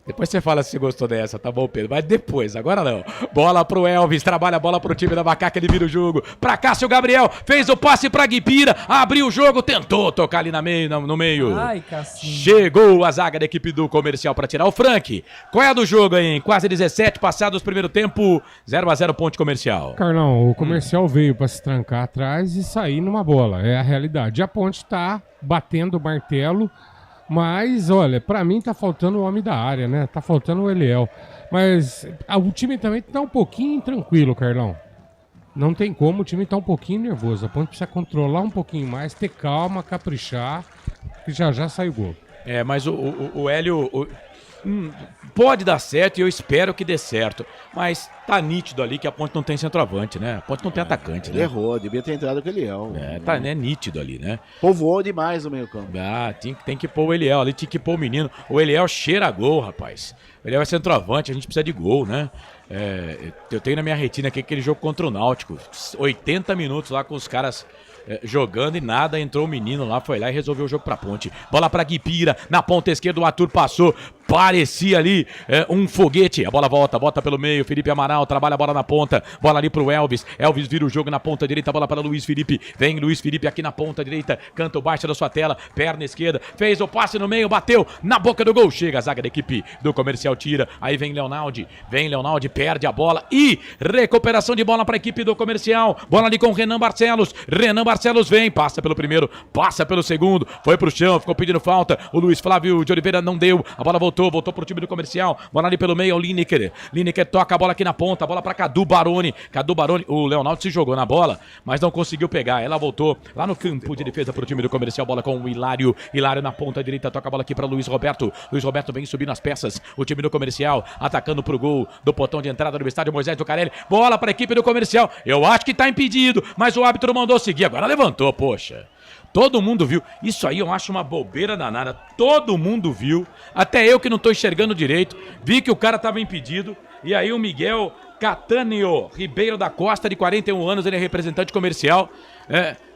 Speaker 12: Depois você fala se você gostou dessa, tá bom, Pedro? Mas depois, agora não. Bola pro Elvis, trabalha a bola pro time da Macaca, ele vira o jogo. Pra Cássio Gabriel, fez o passe pra Guipira, abriu o jogo, tentou tocar ali no meio.
Speaker 9: Ai, Cassinho.
Speaker 12: Chegou a zaga da equipe do Comercial pra tirar o Frank. Qual é a do jogo aí, hein? Quase 17, passados o primeiro tempo, 0-0 Ponte Comercial.
Speaker 11: Carlão, o Comercial veio pra se trancar atrás e sair numa bola, é a realidade. A Ponte tá batendo o martelo. Mas, olha, pra mim tá faltando o homem da área, né? Tá faltando o Eliel. Mas o time também tá um pouquinho tranquilo, Carlão. Não tem como, o time tá um pouquinho nervoso. A Ponte precisa controlar um pouquinho mais, ter calma, caprichar, que já sai o gol.
Speaker 12: É, mas o Hélio... pode dar certo e eu espero que dê certo. Mas tá nítido ali que a Ponte não tem centroavante, né? A Ponte não tem atacante,
Speaker 1: Ele
Speaker 12: né?
Speaker 1: errou, devia ter entrado com o Eliel.
Speaker 12: É nítido ali, né?
Speaker 1: Povoou demais o meio campo.
Speaker 12: Ah, tem que pôr o Eliel ali, tinha que pôr o menino. O Eliel cheira a gol, rapaz. O Eliel é centroavante, a gente precisa de gol, né? Eu tenho na minha retina aqui aquele jogo contra o Náutico. 80 minutos lá com os caras jogando e nada, entrou o menino lá, foi lá e resolveu o jogo pra Ponte. Bola pra Guipira, na ponta esquerda o Arthur passou, parecia ali um foguete, a bola volta pelo meio, Felipe Amaral trabalha a bola na ponta, bola ali pro Elvis vira o jogo na ponta direita, bola para Luiz Felipe, vem Luiz Felipe aqui na ponta direita, canto baixo da sua tela, perna esquerda, fez o passe no meio, bateu na boca do gol, chega a zaga da equipe do Comercial, tira, aí vem Leonaldi, perde a bola e recuperação de bola pra equipe do Comercial, bola ali com Renan Barcelos vem, passa pelo primeiro, passa pelo segundo, foi pro chão, ficou pedindo falta, o Luiz Flávio de Oliveira não deu, a bola voltou pro time do Comercial, bola ali pelo meio, o Lineker toca a bola aqui na ponta, a bola pra Cadu Baroni, o Leonardo se jogou na bola, mas não conseguiu pegar, ela voltou lá no campo de defesa pro time do Comercial, bola com o Hilário na ponta direita, toca a bola aqui pra Luiz Roberto vem subindo as peças, o time do Comercial atacando pro gol do portão de entrada do estádio Moisés Zucarelli, bola pra equipe do Comercial, eu acho que tá impedido, mas o árbitro mandou seguir, agora levantou, poxa. Todo mundo viu. Isso aí eu acho uma bobeira danada. Todo mundo viu. Até eu que não tô enxergando direito. Vi que o cara tava impedido. E aí o Miguel Catânio Ribeiro da Costa, de 41 anos, ele é representante comercial.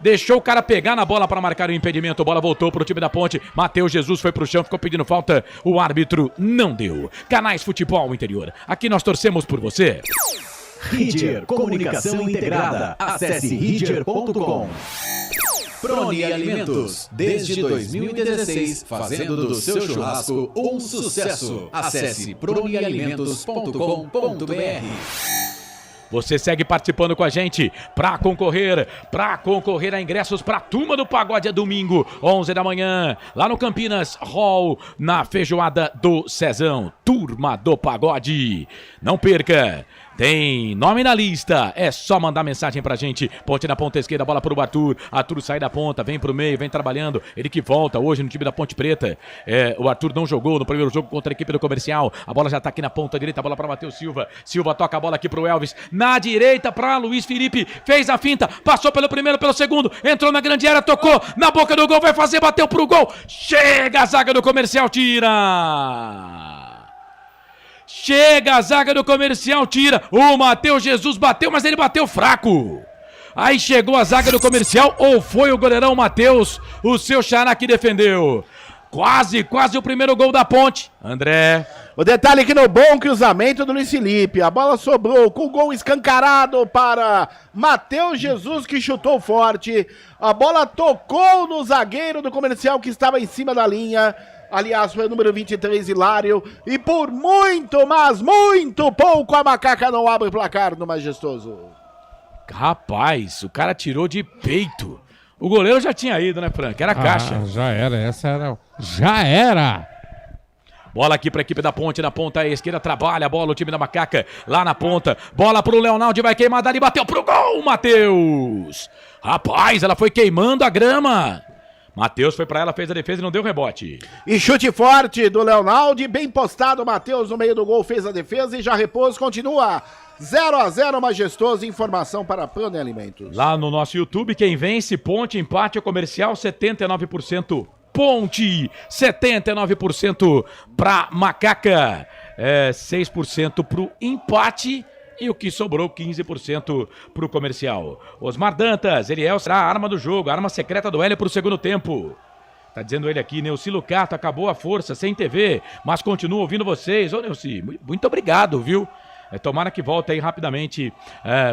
Speaker 12: Deixou o cara pegar na bola para marcar o impedimento. A bola voltou pro time da Ponte. Matheus Jesus foi pro chão, ficou pedindo falta. O árbitro não deu. Canais Futebol Interior. Aqui nós torcemos por você.
Speaker 19: Ridger Comunicação Integrada. Acesse ridger.com. Prone Alimentos, desde 2016, fazendo do seu churrasco um sucesso. Acesse pronealimentos.com.br.
Speaker 12: Você segue participando com a gente para concorrer a ingressos para a Turma do Pagode é domingo, 11 da manhã, lá no Campinas Hall, na Feijoada do Cezão. Turma do Pagode. Não perca. Tem nome na lista, é só mandar mensagem pra gente. Ponte na ponta esquerda, bola pro Arthur sai da ponta, vem pro meio, vem trabalhando. Ele que volta hoje no time da Ponte Preta. O Arthur não jogou no primeiro jogo contra a equipe do Comercial. A bola já tá aqui na ponta direita, a bola pra Matheus Silva. Silva toca a bola aqui pro Elvis, na direita pra Luiz Felipe, fez a finta, passou pelo primeiro, pelo segundo, entrou na grande área, tocou na boca do gol, vai fazer, bateu pro gol. Chega a zaga do Comercial, tira! Chega a zaga do Comercial, tira. O Matheus Jesus bateu, mas ele bateu fraco. Aí chegou a zaga do Comercial, ou foi o goleirão Matheus, o seu xará que defendeu. Quase o primeiro gol da Ponte. André.
Speaker 1: O detalhe aqui no bom cruzamento do Luiz Felipe. A bola sobrou com o gol escancarado para Matheus Jesus, que chutou forte. A bola tocou no zagueiro do Comercial, que estava em cima da linha. Aliás, foi o número 23, Hilário. E por muito, mas muito pouco, a Macaca não abre o placar no Majestoso.
Speaker 12: Rapaz, o cara tirou de peito. O goleiro já tinha ido, né, Frank? Era caixa.
Speaker 11: Já era.
Speaker 12: Bola aqui pra equipe da Ponte, na ponta esquerda, trabalha a bola, o time da Macaca, lá na ponta. Bola pro Leonaldi, vai queimar, dali, bateu pro gol, Matheus. Rapaz, ela foi queimando a grama. Matheus foi pra ela, fez a defesa e não deu rebote.
Speaker 1: E chute forte do Leonaldi, bem postado, Matheus no meio do gol fez a defesa e já repôs, continua 0-0 Majestoso, informação para Prone Alimentos.
Speaker 12: Lá no nosso YouTube, quem vence, Ponte, empate ou Comercial, 79% Ponte, 79% pra Macaca, 6% pro empate. E o que sobrou, 15% pro Comercial. Osmar Dantas, Eliel será a arma do jogo, a arma secreta do Hélio pro segundo tempo. Tá dizendo ele aqui, Neuci Lucato, acabou a força, sem TV, mas continuo ouvindo vocês. Ô, Neuci, muito obrigado, viu? Tomara que volte aí rapidamente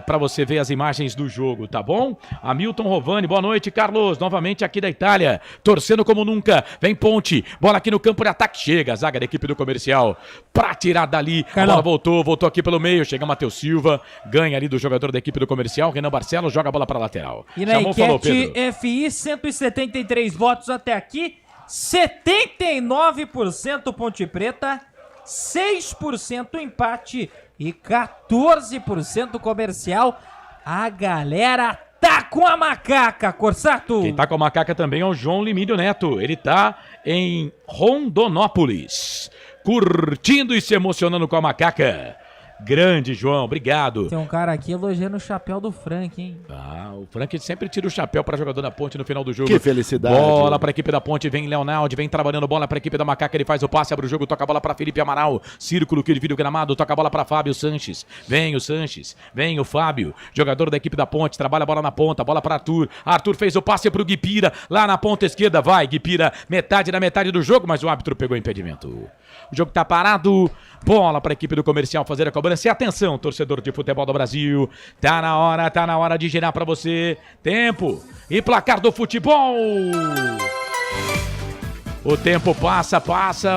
Speaker 12: para você ver as imagens do jogo, tá bom? Hamilton Rovani, boa noite, Carlos, novamente aqui da Itália, torcendo como nunca, vem Ponte, bola aqui no campo de ataque, chega a zaga da equipe do Comercial, pra tirar dali, a bola voltou aqui pelo meio, chega Matheus Silva, ganha ali do jogador da equipe do Comercial, Renan Barcelos, joga a bola pra lateral.
Speaker 9: E na enquete FI, 173 votos até aqui, 79% Ponte Preta, 6% empate e 14% Comercial. A galera tá com a macaca, Corsato.
Speaker 12: Quem tá com a macaca também é o João Limídio Neto. Ele tá em Rondonópolis, curtindo e se emocionando com a macaca. Grande, João, obrigado.
Speaker 9: Tem um cara aqui elogiando o chapéu do Frank, hein?
Speaker 12: O Frank sempre tira o chapéu para jogador da Ponte no final do jogo.
Speaker 1: Que felicidade.
Speaker 12: Bola para a equipe da Ponte, vem Leonardo, vem trabalhando bola para a equipe da Macaca, ele faz o passe, abre o jogo, toca a bola para Felipe Amaral, círculo que divide o gramado, toca a bola para Fábio Sanches. Vem o Sanches, vem o Fábio, jogador da equipe da Ponte, trabalha a bola na ponta, bola para Arthur. Arthur fez o passe para o Guipira, lá na ponta esquerda, vai Guipira, metade da metade do jogo, mas o árbitro pegou impedimento. O jogo tá parado, bola para a equipe do Comercial fazer a cobrança. E atenção, torcedor de futebol do Brasil, tá na hora de girar para você. Tempo e placar do futebol. O tempo passa,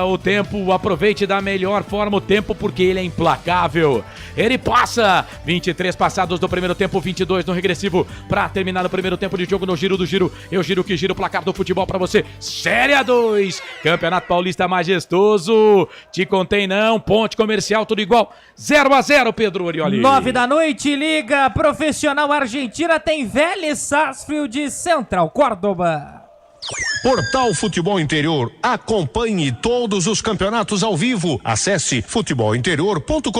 Speaker 12: o tempo, aproveite da melhor forma o tempo, porque ele é implacável. Ele passa, 23 passados do primeiro tempo, 22 no regressivo, pra terminar o primeiro tempo de jogo no giro do giro. Eu giro que giro o placar do futebol pra você. Série A2, Campeonato Paulista majestoso. Te contei não, Ponte Comercial, tudo igual. 0-0, Pedro Orioli.
Speaker 9: 9 da noite, Liga Profissional Argentina tem Vélez Sarsfield de Central Córdoba.
Speaker 21: Portal Futebol Interior. Acompanhe todos os campeonatos ao vivo. Acesse futebolinterior.com.br.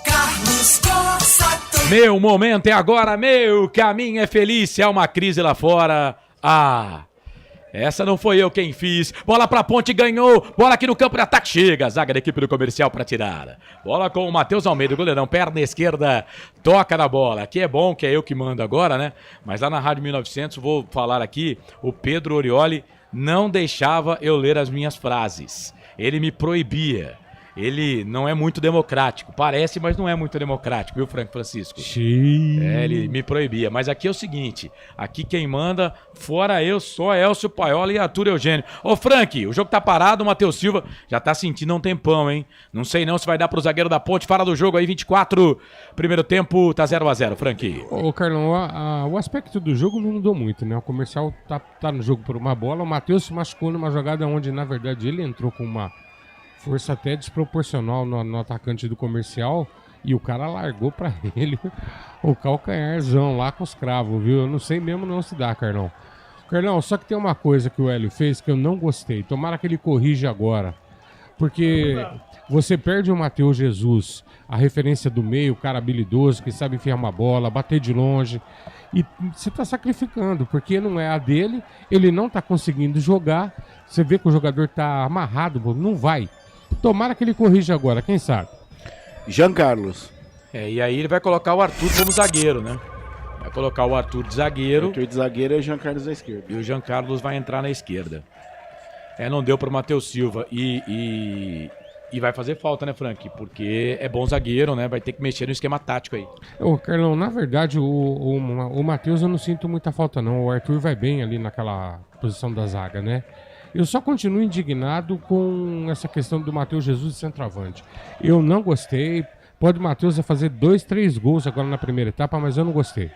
Speaker 3: Carlos Corsato.
Speaker 12: Meu momento é agora, meu caminho é feliz. Se há uma crise lá fora, essa não foi eu quem fiz. Bola pra Ponte, ganhou. Bola aqui no campo de ataque. Chega a zaga da equipe do Comercial pra tirar. Bola com o Matheus Almeida, goleirão. Perna esquerda, toca na bola. Aqui é bom que é eu que mando agora, né? Mas lá na Rádio 1900, vou falar aqui, o Pedro Orioli não deixava eu ler as minhas frases. Ele me proibia. Ele não é muito democrático. Parece, mas não é muito democrático, viu, Francisco?
Speaker 11: Sim.
Speaker 12: Ele me proibia. Mas aqui é o seguinte, aqui quem manda, fora eu, só Elcio Paiola e Arthur Eugênio. Ô, Frank, o jogo tá parado, o Matheus Silva já tá sentindo um tempão, hein? Não sei não se vai dar pro zagueiro da Ponte. Fala do jogo aí, 24. Primeiro tempo, tá 0-0, Frank.
Speaker 11: Ô, Carlão, o aspecto do jogo não mudou muito, né? O Comercial tá no jogo por uma bola. O Matheus se machucou numa jogada onde, na verdade, ele entrou com uma força até desproporcional no atacante do Comercial e o cara largou pra ele o calcanharzão lá com os cravos, viu? Eu não sei mesmo não se dá, Carlão. Carlão, só que tem uma coisa que o Hélio fez que eu não gostei. Tomara que ele corrija agora. Porque você perde o Matheus Jesus, a referência do meio, o cara habilidoso, que sabe enfiar uma bola, bater de longe. E você tá sacrificando, porque não é a dele, ele não tá conseguindo jogar. Você vê que o jogador tá amarrado, não vai. Tomara que ele corrija agora, quem sabe?
Speaker 1: Jean Carlos.
Speaker 12: E aí ele vai colocar o Arthur como zagueiro, né? Vai colocar o Arthur de zagueiro.
Speaker 1: O Arthur de zagueiro e o Jean Carlos na esquerda.
Speaker 12: E o Jean Carlos vai entrar na esquerda. Não deu pro Matheus Silva. E vai fazer falta, né, Frank? Porque é bom zagueiro, né? Vai ter que mexer no esquema tático aí.
Speaker 11: Ô, Carlão, na verdade, o Matheus eu não sinto muita falta, não. O Arthur vai bem ali naquela posição da zaga, né? Eu só continuo indignado com essa questão do Matheus Jesus de centroavante. Eu não gostei. Pode o Matheus fazer 2, 3 gols agora na primeira etapa, mas eu não gostei.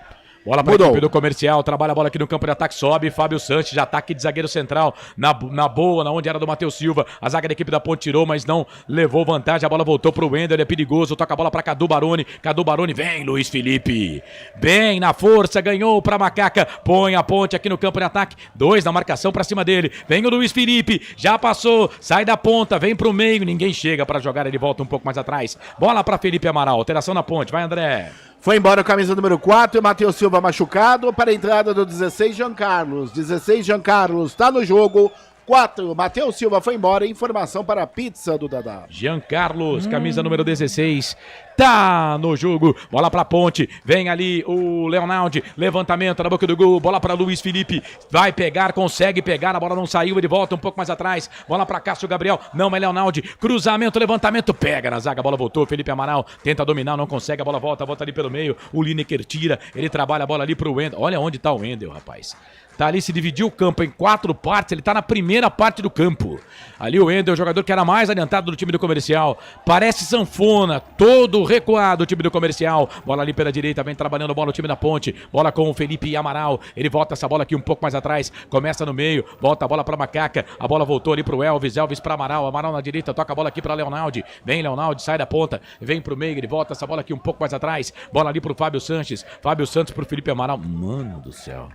Speaker 12: Bola para a equipe do Comercial, trabalha a bola aqui no campo de ataque, sobe, Fábio Sanches, já ataque de zagueiro central, na boa, na onde era do Matheus Silva, a zaga da equipe da Ponte tirou, mas não levou vantagem, a bola voltou pro Wendel, ele é perigoso, toca a bola para Cadu Baroni, vem Luiz Felipe, bem na força, ganhou pra Macaca, põe a Ponte aqui no campo de ataque, 2 na marcação pra cima dele, vem o Luiz Felipe, já passou, sai da ponta, vem pro meio, ninguém chega pra jogar, ele volta um pouco mais atrás, bola pra Felipe Amaral, alteração na Ponte, vai André.
Speaker 1: Foi embora o camisa número 4, Matheus Silva machucado, para a entrada do 16, Jean Carlos. 16, Jean Carlos, está no jogo. 4, Matheus Silva foi embora, informação para a pizza do Dadá.
Speaker 12: Jean Carlos, camisa número 16, tá no jogo. Bola pra ponte, vem ali o Leonardo, levantamento na boca do gol, bola pra Luiz Felipe, vai pegar, consegue pegar, a bola não saiu, ele volta um pouco mais atrás, bola pra Cássio Gabriel, não é Leonardo, cruzamento, levantamento, pega na zaga, a bola voltou, Felipe Amaral tenta dominar, não consegue, a bola volta ali pelo meio, o Lineker tira, ele trabalha a bola ali pro Wendel, olha onde tá o Wendel, rapaz. Tá ali, se dividiu o campo em 4 partes, ele tá na primeira parte do campo. Ali o Wendel, o jogador que era mais adiantado do time do Comercial. Parece sanfona, todo recuado o time do Comercial. Bola ali pela direita, vem trabalhando bola o time da ponte. Bola com o Felipe Amaral. Ele volta essa bola aqui um pouco mais atrás, começa no meio, volta a bola pra Macaca. A bola voltou ali pro Elvis, Elvis pra Amaral. Amaral na direita, toca a bola aqui pra Leonardo. Vem Leonardo, sai da ponta, vem pro meio, ele volta essa bola aqui um pouco mais atrás. Bola ali pro Fábio Sanches. Fábio Santos pro Felipe Amaral. Mano do céu.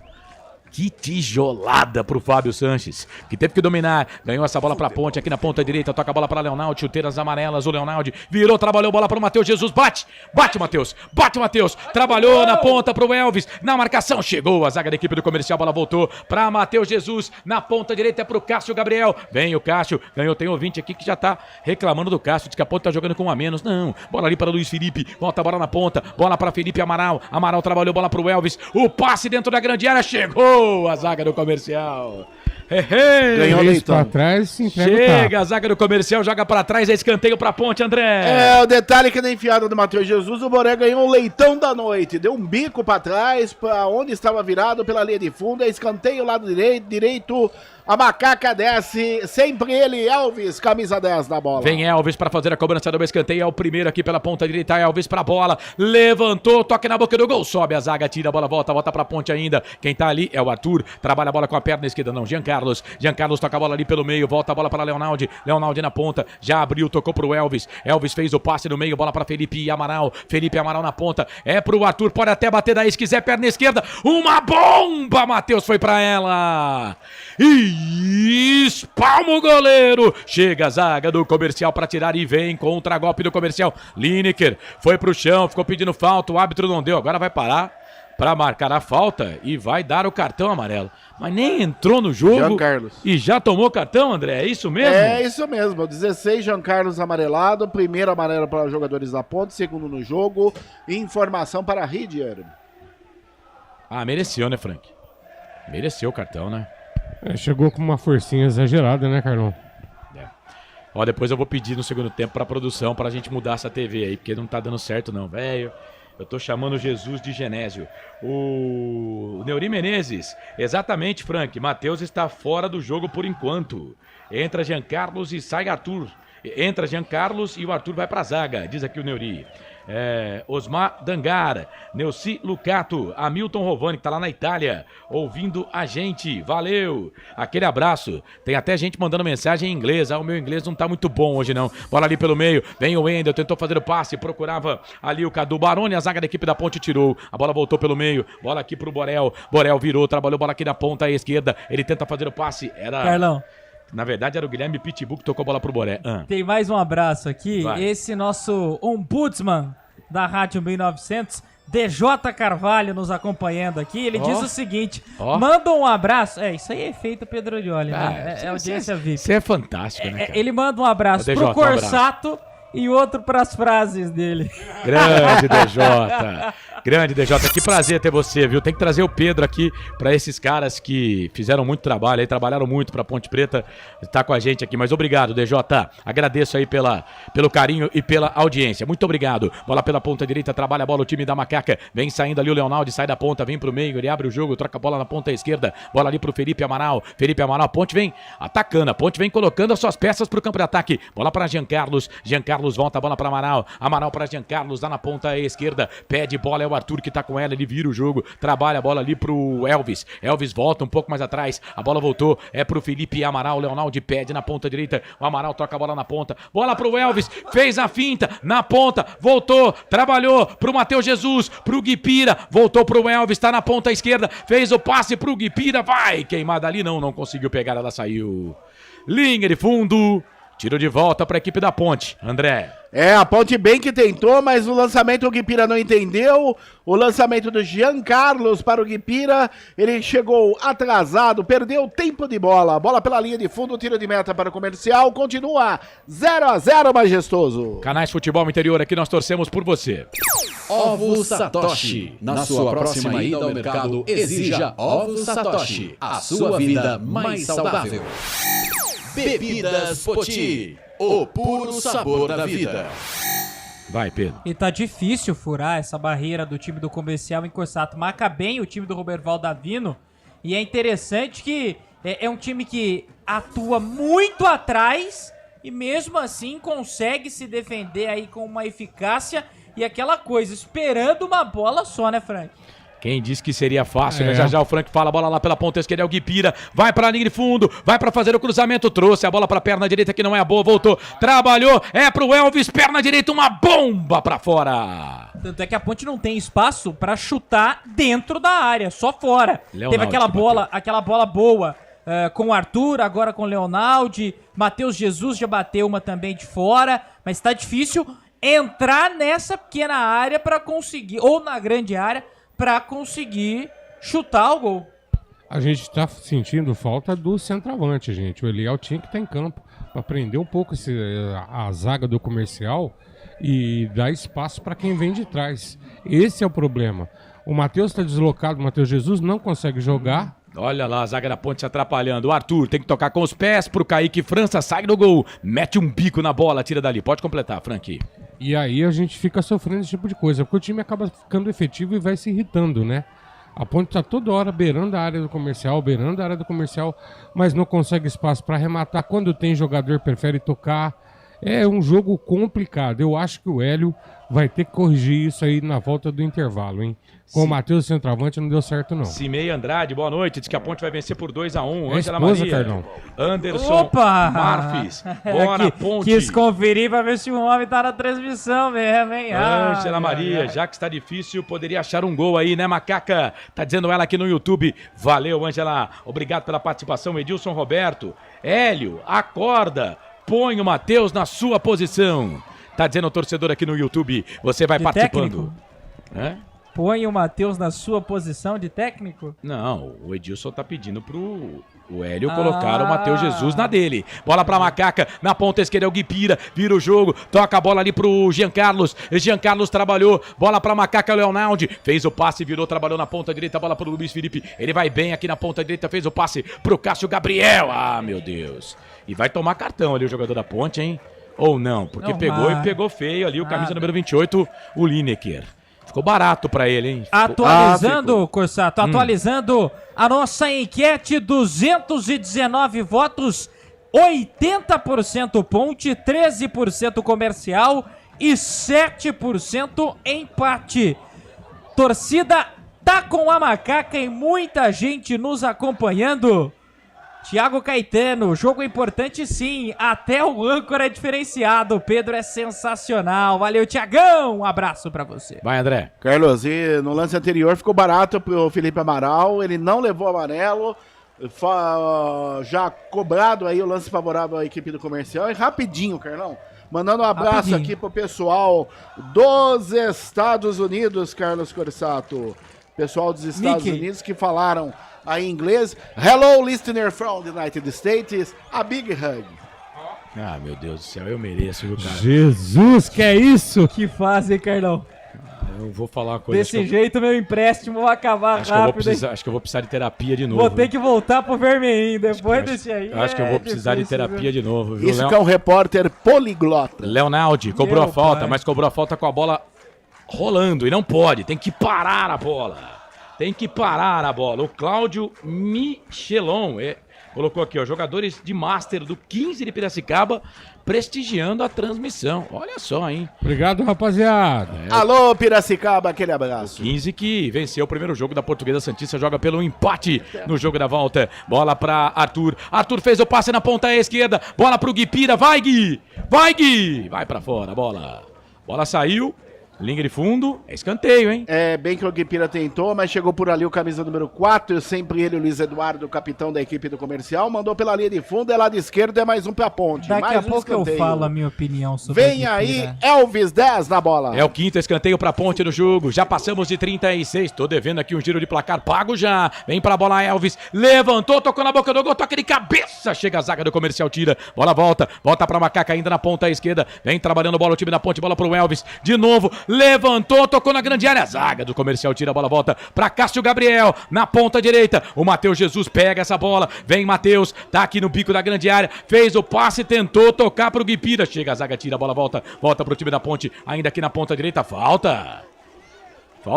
Speaker 12: Que tijolada pro Fábio Sanches, que teve que dominar, ganhou essa bola pra ponte, aqui na ponta direita, toca a bola pra Leonardo, chuteiras amarelas, o Leonardo virou, trabalhou, bola pro Matheus Jesus, bate Matheus, trabalhou na ponta pro Elvis, na marcação, chegou a zaga da equipe do Comercial, bola voltou pra Matheus Jesus, na ponta direita é pro Cássio Gabriel, vem o Cássio, ganhou, tem ouvinte aqui que já tá reclamando do Cássio, diz que a ponta tá jogando com um a menos, não, bola ali para Luiz Felipe, volta a bola na ponta, bola pra Felipe Amaral, Amaral trabalhou, bola pro Elvis, o passe dentro da grande área, chegou a zaga do Comercial.
Speaker 11: Ganhou leitão pra trás, se
Speaker 12: chega a zaga do Comercial, joga pra trás, é escanteio pra ponte, André.
Speaker 1: É, o detalhe que na enfiada do Matheus Jesus, o Boré ganhou um leitão da noite, deu um bico pra trás, pra onde estava virado pela linha de fundo, é escanteio lado direito, a Macaca desce, sempre ele, Elvis, camisa 10 da bola.
Speaker 12: Vem Elvis pra fazer a cobrança do escanteio, é o primeiro aqui pela ponta direita, Elvis pra bola, levantou, toque na boca do gol, sobe a zaga, tira a bola, volta pra ponte ainda, quem tá ali é o Arthur, trabalha a bola com a perna esquerda, não, Jean Carlos toca a bola ali pelo meio, volta a bola para Leonardo na ponta, já abriu, tocou pro Elvis fez o passe no meio, bola para Felipe Amaral na ponta, é pro Arthur, pode até bater daí se quiser, perna esquerda, uma bomba, Matheus foi pra ela, e espalma o goleiro, chega a zaga do Comercial para tirar e vem contra-golpe do Comercial, Lineker foi pro chão, ficou pedindo falta, o árbitro não deu, agora vai parar para marcar a falta e vai dar o cartão amarelo. Mas nem entrou no jogo
Speaker 1: Jean Carlos.
Speaker 12: E já tomou cartão, André? É isso mesmo?
Speaker 1: É isso mesmo. 16, Jean Carlos amarelado. Primeiro amarelo para os jogadores da ponte, segundo no jogo. Informação para a Ridier.
Speaker 12: Ah, mereceu, né, Frank? Mereceu o cartão, né?
Speaker 11: Chegou com uma forcinha exagerada, né, Carlão?
Speaker 12: Ó, depois eu vou pedir no segundo tempo pra produção pra gente mudar essa TV aí, porque não tá dando certo não, velho. Eu tô chamando Jesus de Genésio. O Neuri Menezes. Exatamente, Frank. Matheus está fora do jogo por enquanto. Entra Jean Carlos e sai Arthur. Entra Jean Carlos e o Arthur vai pra zaga, diz aqui o Neuri. Osmar Dangar, Neuci Lucato, Hamilton Rovani, que tá lá na Itália, ouvindo a gente, valeu, aquele abraço, tem até gente mandando mensagem em inglês, o meu inglês não tá muito bom hoje não, bola ali pelo meio, vem o Wendel, tentou fazer o passe, procurava ali o Cadu Baroni, a zaga da equipe da ponte tirou, a bola voltou pelo meio, bola aqui pro Borel virou, trabalhou bola aqui na ponta à esquerda, ele tenta fazer o passe,
Speaker 9: Carlão.
Speaker 12: Na verdade era o Guilherme Pitbull que tocou a bola pro Boré.
Speaker 9: Tem mais um abraço aqui.
Speaker 12: Vai.
Speaker 9: Esse nosso ombudsman da Rádio 1900, DJ Carvalho, nos acompanhando aqui. Ele diz o seguinte, manda um abraço. Isso aí é efeito Pedro Dioli, né? É audiência VIP.
Speaker 12: Você é fantástico, né, cara?
Speaker 9: Ele manda um abraço
Speaker 12: DJ,
Speaker 9: pro Corsato e outro pras frases dele.
Speaker 12: Grande DJ. Grande DJ, que prazer ter você, viu? Tem que trazer o Pedro aqui pra esses caras que fizeram muito trabalho aí, trabalharam muito pra Ponte Preta, tá com a gente aqui, mas obrigado, DJ, agradeço aí pelo carinho e pela audiência, muito obrigado. Bola pela ponta direita, trabalha a bola o time da Macaca, vem saindo ali o Leonardo, sai da ponta, vem pro meio, ele abre o jogo, troca a bola na ponta esquerda, bola ali pro Felipe Amaral, a Ponte vem atacando, a Ponte vem colocando as suas peças pro campo de ataque, bola pra Jean Carlos volta a bola pra Amaral pra Jean Carlos, lá na ponta esquerda, pede bola, é o Arthur que tá com ela, ele vira o jogo, trabalha a bola ali pro Elvis volta um pouco mais atrás, a bola voltou, é pro Felipe Amaral, o Leonardo pede na ponta direita, o Amaral troca a bola na ponta, bola pro Elvis, fez a finta, na ponta, voltou, trabalhou pro Matheus Jesus, pro Guipira, voltou pro Elvis, tá na ponta esquerda, fez o passe pro Guipira, vai, queimada ali, não conseguiu pegar, ela saiu, linha de fundo, Tiro de volta para a equipe da Ponte. André.
Speaker 1: A Ponte bem que tentou, mas o lançamento o Guipira não entendeu. O lançamento do Jean Carlos para o Guipira, ele chegou atrasado, perdeu tempo de bola. Bola pela linha de fundo, tiro de meta para o Comercial. Continua 0-0, Majestoso.
Speaker 12: Canais Futebol Interior, aqui nós torcemos por você.
Speaker 19: Ovos Satoshi. Na sua próxima ida ao mercado, exija Ovos Satoshi. A sua vida mais saudável. Bebidas Poti. O puro sabor da vida.
Speaker 12: Vai, Pedro.
Speaker 9: E tá difícil furar essa barreira do time do Comercial em Corsato. Marca bem o time do Roberval Davino. E é interessante que é um time que atua muito atrás e mesmo assim consegue se defender aí com uma eficácia e aquela coisa, esperando uma bola só, né, Frank?
Speaker 12: Quem disse que seria fácil, né? Já o Frank fala, a bola lá pela ponta esquerda é o Guipira, vai pra linha de fundo, vai pra fazer o cruzamento, trouxe a bola pra perna direita que não é a boa, voltou, trabalhou, é pro Elvis, perna direita, uma bomba pra fora.
Speaker 9: Tanto é que a Ponte não tem espaço pra chutar dentro da área, só fora.
Speaker 12: Leonardo,
Speaker 9: teve aquela bola boa com o Arthur, agora com o Leonaldi, Matheus Jesus já bateu uma também de fora, mas tá difícil entrar nessa pequena área pra conseguir, ou na grande área, pra conseguir chutar o gol.
Speaker 11: A gente tá sentindo falta do centroavante, gente. O Eliel tinha que estar em campo para prender um pouco a zaga do Comercial e dar espaço para quem vem de trás. Esse é o problema. O Matheus está deslocado, o Matheus Jesus não consegue jogar.
Speaker 12: Olha lá, a zaga da Ponte se atrapalhando. O Arthur tem que tocar com os pés pro Kaique França, sai do gol, mete um bico na bola, tira dali. Pode completar, Frank.
Speaker 11: E aí a gente fica sofrendo esse tipo de coisa, porque o time acaba ficando efetivo e vai se irritando, né? A Ponte tá toda hora beirando a área do Comercial, mas não consegue espaço para arrematar. Quando tem jogador, prefere tocar. É um jogo complicado. Eu acho que o Hélio vai ter que corrigir isso aí na volta do intervalo, hein? Com o Matheus centroavante não deu certo, não.
Speaker 12: Cimei Andrade, boa noite. Diz que a Ponte vai vencer por 2-1.
Speaker 11: Ângela Maria. Carlão.
Speaker 12: Anderson.
Speaker 9: Opa!
Speaker 12: Marfis. Bora, Ponte.
Speaker 9: Quis conferir pra ver se o homem tá na transmissão mesmo, hein?
Speaker 12: Ângela Maria, já que está difícil, poderia achar um gol aí, né, Macaca? Tá dizendo ela aqui no YouTube. Valeu, Ângela. Obrigado pela participação, Edilson Roberto. Hélio, acorda. Põe o Matheus na sua posição. Tá dizendo o torcedor aqui no YouTube. Você vai participando.
Speaker 9: Põe o Matheus na sua posição de técnico?
Speaker 12: Não, o Edilson tá pedindo pro Hélio colocar o Matheus Jesus na dele. Bola pra Macaca, na ponta esquerda é o Guipira, vira o jogo, toca a bola ali pro Jean Carlos. Jean Carlos trabalhou, bola pra Macaca, Leonaldi, fez o passe, virou, trabalhou na ponta direita, bola pro Luiz Felipe. Ele vai bem aqui na ponta direita, fez o passe pro Cássio Gabriel. Ah, meu Deus. E vai tomar cartão ali o jogador da Ponte, hein? Ou não, porque pegou feio ali o camisa número 28, o Lineker. Ficou barato pra ele, hein?
Speaker 9: Atualizando, Corsato, atualizando a nossa enquete, 219 votos, 80% Ponte, 13% Comercial e 7% empate. Torcida tá com a Macaca e muita gente nos acompanhando. Thiago Caetano, jogo importante sim, até o âncora é diferenciado, o Pedro é sensacional, valeu Thiagão, um abraço pra você.
Speaker 12: Vai, André.
Speaker 1: Carlos, e no lance anterior ficou barato pro Felipe Amaral, ele não levou amarelo, já cobrado aí o lance favorável à equipe do Comercial, e rapidinho, Carlão, mandando um abraço aqui pro pessoal dos Estados Unidos, Carlos Corsato, pessoal dos Estados Unidos que falaram aí em inglês. Hello, listener from the United States. A big hug.
Speaker 12: Ah, meu Deus do céu, eu mereço, viu, cara?
Speaker 11: Jesus, que é isso?
Speaker 9: Que fase, hein, Carlão?
Speaker 12: Eu vou falar uma coisa.
Speaker 9: Desse jeito, meu empréstimo vai acabar rápido.
Speaker 12: Acho que eu vou precisar de terapia de novo.
Speaker 9: Vou ter que voltar pro vermelhinho depois desse aí.
Speaker 12: Acho que eu vou precisar de terapia de novo, viu?
Speaker 1: Isso que é um repórter poliglota.
Speaker 12: Leonaldi cobrou a falta, mas cobrou a falta com a bola rolando. E não pode, tem que parar a bola. Tem que parar a bola. O Cláudio Michelon colocou aqui, ó, jogadores de Master do 15 de Piracicaba prestigiando a transmissão. Olha só, hein?
Speaker 11: Obrigado, rapaziada.
Speaker 1: Alô, Piracicaba, aquele abraço.
Speaker 12: 15 que venceu o primeiro jogo da Portuguesa Santista, joga pelo empate no jogo da volta. Bola pra Arthur. Arthur fez o passe na ponta esquerda. Bola pro Guipira. Vai, Gui! Vai, Gui! Vai pra fora a bola. Bola saiu. Linha de fundo, é escanteio, hein?
Speaker 1: É, bem que o Guipira tentou, mas chegou por ali o camisa número 4, sempre ele, o Luiz Eduardo, capitão da equipe do comercial, mandou pela linha de fundo, é lado esquerdo, é mais um pra ponte.
Speaker 9: Daqui
Speaker 1: mais
Speaker 9: a
Speaker 1: um
Speaker 9: pouco
Speaker 1: escanteio.
Speaker 9: eu falo a minha opinião sobre
Speaker 1: Vem aí, Elvis 10 na bola.
Speaker 12: É o quinto escanteio pra ponte no jogo, já passamos de 36, tô devendo aqui um giro de placar pago já, vem pra bola Elvis, levantou, tocou na boca do gol, toca de cabeça, chega a zaga do comercial, tira, bola volta pra Macaca ainda na ponta esquerda, vem trabalhando bola o time da ponte, bola pro Elvis, de novo, levantou, tocou na grande área, a zaga do comercial tira a bola, volta pra Cássio Gabriel, na ponta direita, o Matheus Jesus pega essa bola, vem Matheus, tá aqui no bico da grande área, fez o passe, tentou tocar pro Guipira, chega a zaga, tira a bola, volta pro time da ponte, ainda aqui na ponta direita, falta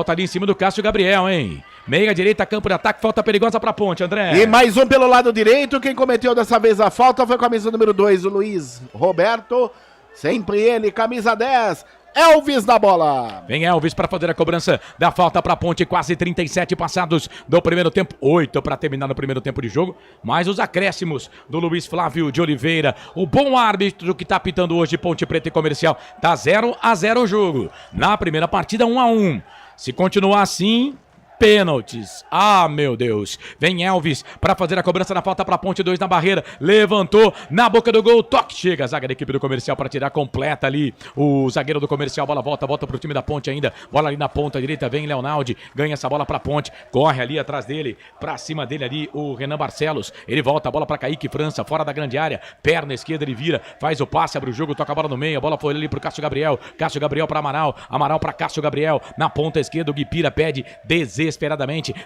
Speaker 12: ali em cima do Cássio Gabriel, hein? Meia direita, campo de ataque, falta perigosa pra ponte, André.
Speaker 1: E mais um pelo lado direito, quem cometeu dessa vez a falta foi a camisa número 2, o Luiz Roberto, sempre ele, camisa 10, Elvis na bola.
Speaker 12: Vem Elvis para fazer a cobrança da falta para ponte, quase 37 passados do primeiro tempo, 8 para terminar no primeiro tempo de jogo, mais os acréscimos do Luiz Flávio de Oliveira, o bom árbitro que tá apitando hoje Ponte Preta e Comercial, tá 0-0 o jogo, na primeira partida 1-1, se continuar assim... Pênaltis, meu Deus, vem Elvis para fazer a cobrança da falta para ponte, 2 na barreira, levantou na boca do gol, toque, chega a zaga da equipe do comercial para tirar completa ali, o zagueiro do comercial, bola volta pro time da ponte ainda, bola ali na ponta direita, vem Leonaldi, ganha essa bola para ponte, corre ali atrás dele, para cima dele ali o Renan Barcelos, ele volta a bola para Kaique França, fora da grande área, perna esquerda ele vira, faz o passe, abre o jogo, toca a bola no meio, a bola foi ali pro Cássio Gabriel para Amaral para Cássio Gabriel, na ponta esquerda o Guipira pede desesperadamente,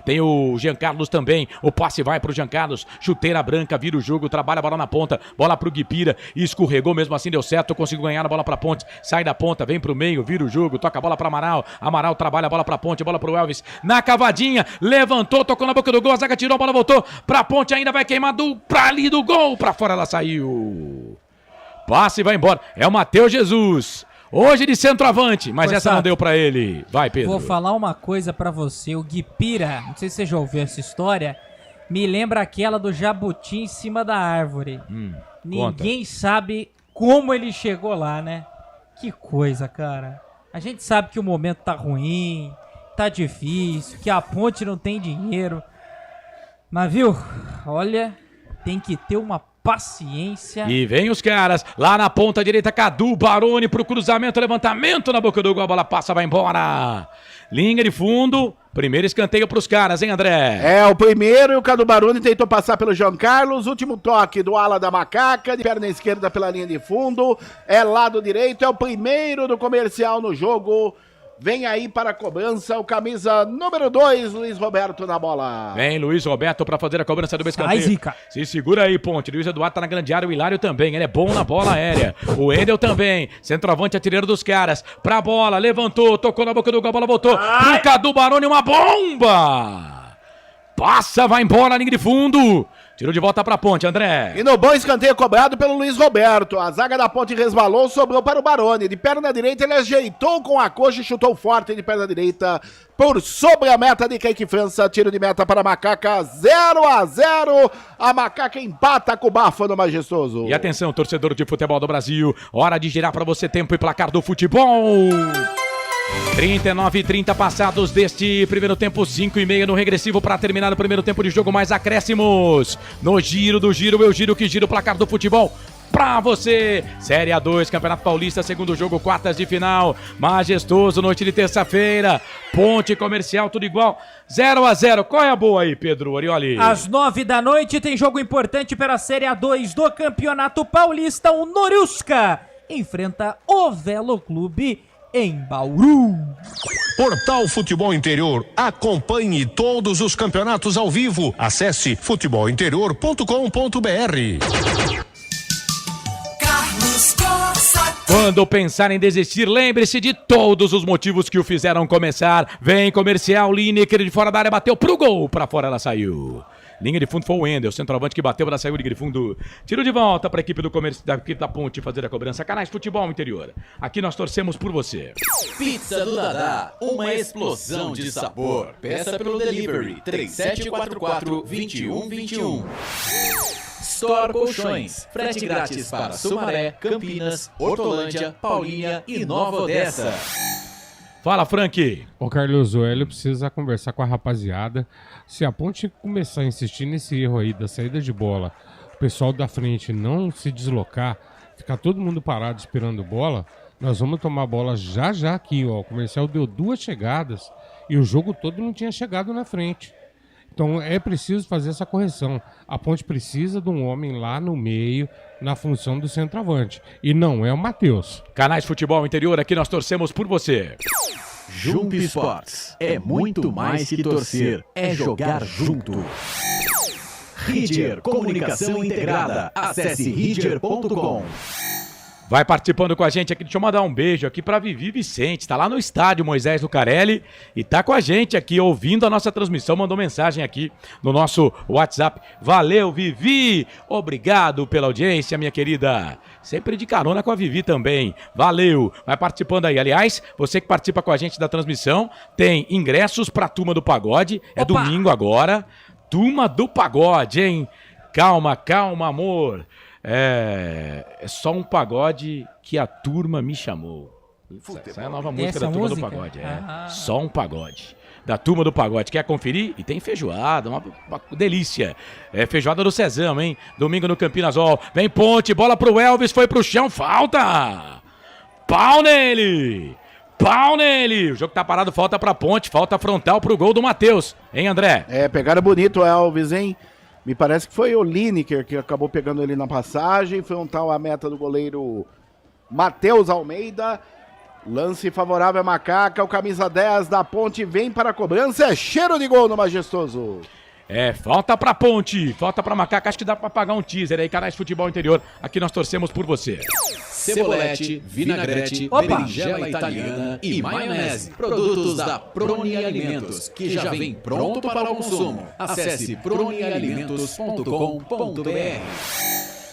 Speaker 12: tem o Jean Carlos também, o passe vai pro Jean Carlos, chuteira branca, vira o jogo, trabalha a bola na ponta, bola pro Guipira, escorregou, mesmo assim deu certo, conseguiu ganhar a bola pra ponte, sai da ponta, vem pro meio, vira o jogo, toca a bola pra Amaral trabalha a bola pra ponte, bola pro Elvis, na cavadinha, levantou, tocou na boca do gol, a zaga tirou, a bola voltou pra ponte, ainda vai queimar pra ali do gol, pra fora ela saiu, passe vai embora, é o Matheus Jesus, hoje de centroavante, mas essa não deu pra ele. Vai, Pedro.
Speaker 9: Vou falar uma coisa pra você. O Guipira, não sei se você já ouviu essa história, me lembra aquela do jabuti em cima da árvore. Ninguém sabe como ele chegou lá, né? Que coisa, cara. A gente sabe que o momento tá ruim, tá difícil, que a ponte não tem dinheiro. Mas, viu? Olha, tem que ter uma paciência.
Speaker 12: E vem os caras, lá na ponta direita, Cadu Baroni pro cruzamento, levantamento na boca do gol, a bola passa, vai embora. Linha de fundo, primeiro escanteio pros caras, hein, André?
Speaker 1: É, o primeiro, e o Cadu Baroni tentou passar pelo João Carlos, último toque do ala da Macaca, de perna esquerda pela linha de fundo, é lado direito, é o primeiro do comercial no jogo. Vem aí para a cobrança o camisa número 2, Luiz Roberto na bola.
Speaker 12: Vem Luiz Roberto para fazer a cobrança do escanteio. Se segura aí, Ponte. Luiz Eduardo tá na grande área, o Hilário também. Ele é bom na bola aérea. O Endel também. Centroavante, artilheiro dos caras. Pra bola, levantou, tocou na boca do gol, a bola voltou. Pro Cadu Baroni, uma bomba! Passa, vai embora a linha de fundo. Tirou de volta pra ponte, André.
Speaker 1: E no bom escanteio cobrado pelo Luiz Roberto. A zaga da ponte resvalou, sobrou para o Baroni. De perna direita, ele ajeitou com a coxa e chutou forte de perna direita. Por sobre a meta de Kaique França. Tiro de meta para a Macaca, 0-0. A Macaca empata com o Bafo no Majestoso.
Speaker 12: E atenção, torcedor de futebol do Brasil. Hora de girar para você tempo e placar do futebol. 39:30 passados deste primeiro tempo, 5:30 no regressivo para terminar o primeiro tempo de jogo, mais acréscimos. No giro do giro, eu giro que giro o placar do futebol pra você. Série A2, Campeonato Paulista, segundo jogo, quartas de final. Majestoso, noite de terça-feira. Ponte Comercial, tudo igual. 0-0. Qual é a boa aí, Pedro Orioli?
Speaker 9: Às 9 da noite tem jogo importante pela Série A2 do Campeonato Paulista. O Noriusca enfrenta o Velo Clube em Bauru.
Speaker 21: Portal Futebol Interior. Acompanhe todos os campeonatos ao vivo. Acesse futebolinterior.com.br.
Speaker 12: Quando pensar em desistir, lembre-se de todos os motivos que o fizeram começar. Vem Comercial, Lineker de fora da área, bateu pro gol, pra fora ela saiu. Linha de fundo foi o Endel, centroavante que bateu, ela saiu de fundo. Tiro de volta para a equipe do comércio, da equipe da Ponte fazer a cobrança. Canais Futebol Interior. Aqui nós torcemos por você.
Speaker 19: Pizza do Dadá, uma explosão de sabor. Peça pelo delivery 3744-2121. Store Colchões, frete grátis para Sumaré, Campinas, Hortolândia, Paulínia e Nova Odessa.
Speaker 12: Fala, Frank.
Speaker 11: Ô, Carlos, o Hélio precisa conversar com a rapaziada. Se a Ponte começar a insistir nesse erro aí da saída de bola, o pessoal da frente não se deslocar, ficar todo mundo parado esperando bola, nós vamos tomar bola já aqui, ó. O comercial deu 2 chegadas e o jogo todo não tinha chegado na frente. Então é preciso fazer essa correção. A Ponte precisa de um homem lá no meio, na função do centroavante. E não é o Matheus.
Speaker 12: Canais Futebol Interior, aqui nós torcemos por você.
Speaker 19: Jump Sports é muito mais que torcer, é jogar junto. Ridger Comunicação Integrada. Acesse ridger.com.
Speaker 12: Vai participando com a gente aqui. Deixa eu mandar um beijo aqui pra Vivi Vicente. Tá lá no estádio Moisés Lucarelli e tá com a gente aqui, ouvindo a nossa transmissão. Mandou mensagem aqui no nosso WhatsApp. Valeu, Vivi! Obrigado pela audiência, minha querida. Sempre de carona com a Vivi também. Valeu! Vai participando aí. Aliás, você que participa com a gente da transmissão, tem ingressos pra Turma do Pagode. É domingo agora. Turma do Pagode, hein? Calma, amor. É só um pagode que a turma me chamou. Essa é a nova música da Turma do Pagode. Só um pagode. Da Turma do Pagode. Quer conferir? E tem feijoada, uma delícia. É feijoada do Cezão, hein? Domingo no Campinasol. Vem Ponte, bola pro Elvis, foi pro chão, falta! Pau nele! O jogo tá parado, falta pra Ponte, falta frontal pro gol do Matheus. Hein, André?
Speaker 1: Pegaram bonito o Elvis, hein? Me parece que foi o Lineker que acabou pegando ele na passagem. Foi um tal a meta do goleiro Matheus Almeida. Lance favorável a Macaca. O camisa 10 da Ponte vem para a cobrança. É cheiro de gol no Majestoso.
Speaker 12: Falta pra Ponte, falta pra Macaca. Acho que dá pra pagar um teaser aí, Canais Futebol Interior. Aqui nós torcemos por você.
Speaker 19: Cebolete, vinagrete, berinjela italiana e maionese. Produtos da Proni Alimentos, que já vem pronto para o consumo. Acesse pronialimentos.com.br.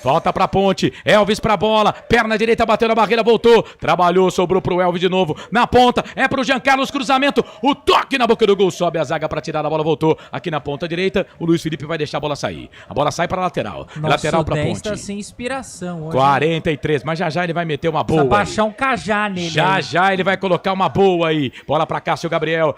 Speaker 12: Falta pra Ponte, Elvis pra bola, perna direita bateu na barreira, voltou, trabalhou, sobrou pro Elvis de novo, na ponta, é pro Jean Carlos, cruzamento, o toque na boca do gol, sobe a zaga pra tirar a bola, voltou, aqui na ponta direita, o Luiz Felipe vai deixar a bola sair, a bola sai pra lateral, lateral pra Ponte.
Speaker 9: Tá sem inspiração hoje.
Speaker 12: 43, mas já ele vai meter uma boa.
Speaker 9: Precisa baixar um cajá nele.
Speaker 12: Já ele vai colocar uma boa aí, bola pra Cássio Gabriel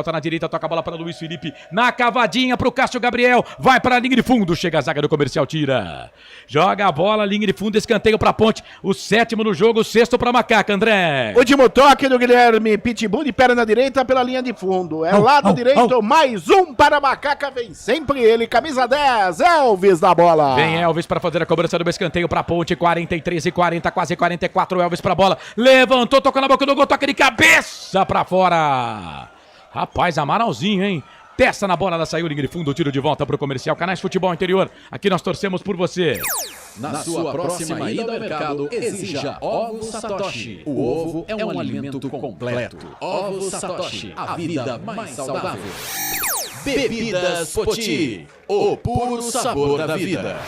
Speaker 12: tá na direita, toca a bola pra Luiz Felipe, na cavadinha pro Cássio Gabriel, vai pra linha de fundo, chega a zaga do Comercial, tira. Joga a bola, linha de fundo, escanteio pra Ponte. O 7º no jogo, o 6º pra Macaca, André.
Speaker 1: Último toque do Guilherme Pitbull de perna direita pela linha de fundo. Lado direito, mais um para a Macaca. Vem sempre ele, camisa 10, Elvis na bola.
Speaker 12: Vem Elvis pra fazer a cobrança do escanteio pra Ponte. 43-40, quase 44. Elvis pra bola. Levantou, tocou na boca do gol, toque de cabeça pra fora. Rapaz, Amaralzinho, hein? Testa na bola, ela saiu, linha de fundo, tiro de volta pro Comercial. Canais Futebol Interior, aqui nós torcemos por você.
Speaker 19: Na sua próxima ida ao mercado, exija Ovos Satoshi. O ovo é um alimento completo. Ovos Satoshi, a vida mais saudável. Bebidas Poti, o puro sabor da vida.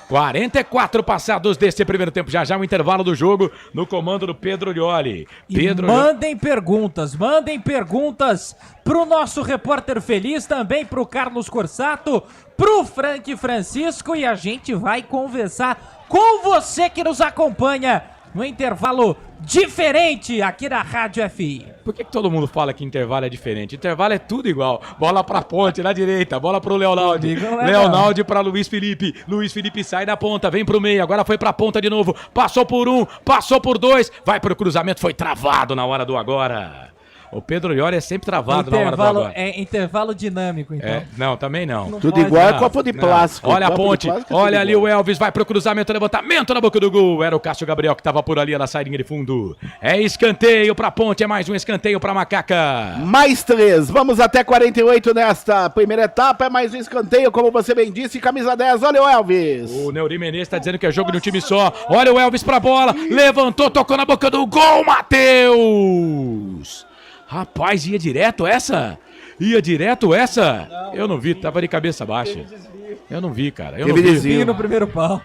Speaker 12: 44 passados desse primeiro tempo, já o intervalo do jogo no comando do Pedro Olioli.
Speaker 9: Mandem perguntas pro nosso repórter feliz, também pro Carlos Corsato, pro Frank Francisco, e a gente vai conversar com você que nos acompanha no intervalo diferente aqui na Rádio FI.
Speaker 12: Por que todo mundo fala que intervalo é diferente? Intervalo é tudo igual. Bola pra Ponte na direita, bola pro Leonaldo. Leonaldo pra Luiz Felipe. Luiz Felipe sai da ponta, vem pro meio, agora foi pra ponta de novo. Passou por um, passou por dois, vai pro cruzamento, foi travado na hora do agora. O Pedro Olioli é sempre travado na hora do agora.
Speaker 9: É intervalo dinâmico, então.
Speaker 12: Não, também não.
Speaker 1: Tudo igual é copo de plástico.
Speaker 12: Olha a Ponte, olha ali o Elvis, vai pro cruzamento, levantamento na boca do gol. Era o Cássio Gabriel que tava por ali na saída de fundo. É escanteio pra Ponte, é mais um escanteio pra Macaca.
Speaker 1: Mais 3, vamos até 48 nesta primeira etapa, é mais um escanteio, como você bem disse, camisa 10, olha o Elvis.
Speaker 12: O Neuri Menezes tá dizendo que é jogo de um time só. Olha o Elvis pra bola, levantou, tocou na boca do gol, Matheus. Rapaz, ia direto essa? Eu não vi, tava de cabeça baixa. Eu não vi, cara.
Speaker 1: Teve desvio
Speaker 9: no primeiro pau.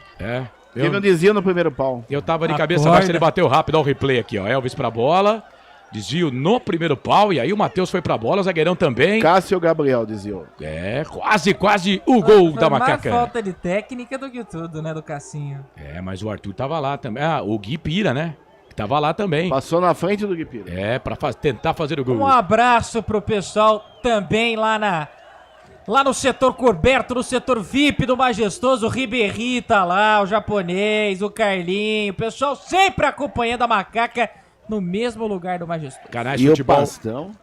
Speaker 1: Teve um desvio no primeiro pau.
Speaker 12: Eu tava de cabeça baixa, ele bateu rápido, olha o replay aqui, ó. Elvis pra bola, desvio no primeiro pau, e aí o Matheus foi pra bola, o zagueirão também.
Speaker 1: Cássio Gabriel desviou.
Speaker 12: Quase o gol da Macaca.
Speaker 9: Mais falta de técnica do que tudo, né, do Cassinho.
Speaker 12: Mas o Arthur tava lá também. O Gui Pira, né? tava lá também.
Speaker 1: Passou na frente do Guipira.
Speaker 12: É, pra tentar fazer o gol.
Speaker 9: Um abraço pro pessoal também lá no setor coberto, no setor VIP do Majestoso. O Ribéry tá lá, o japonês, o Carlinho, o pessoal sempre acompanhando a Macaca no mesmo lugar do Majestoso.
Speaker 12: Canais Futebol.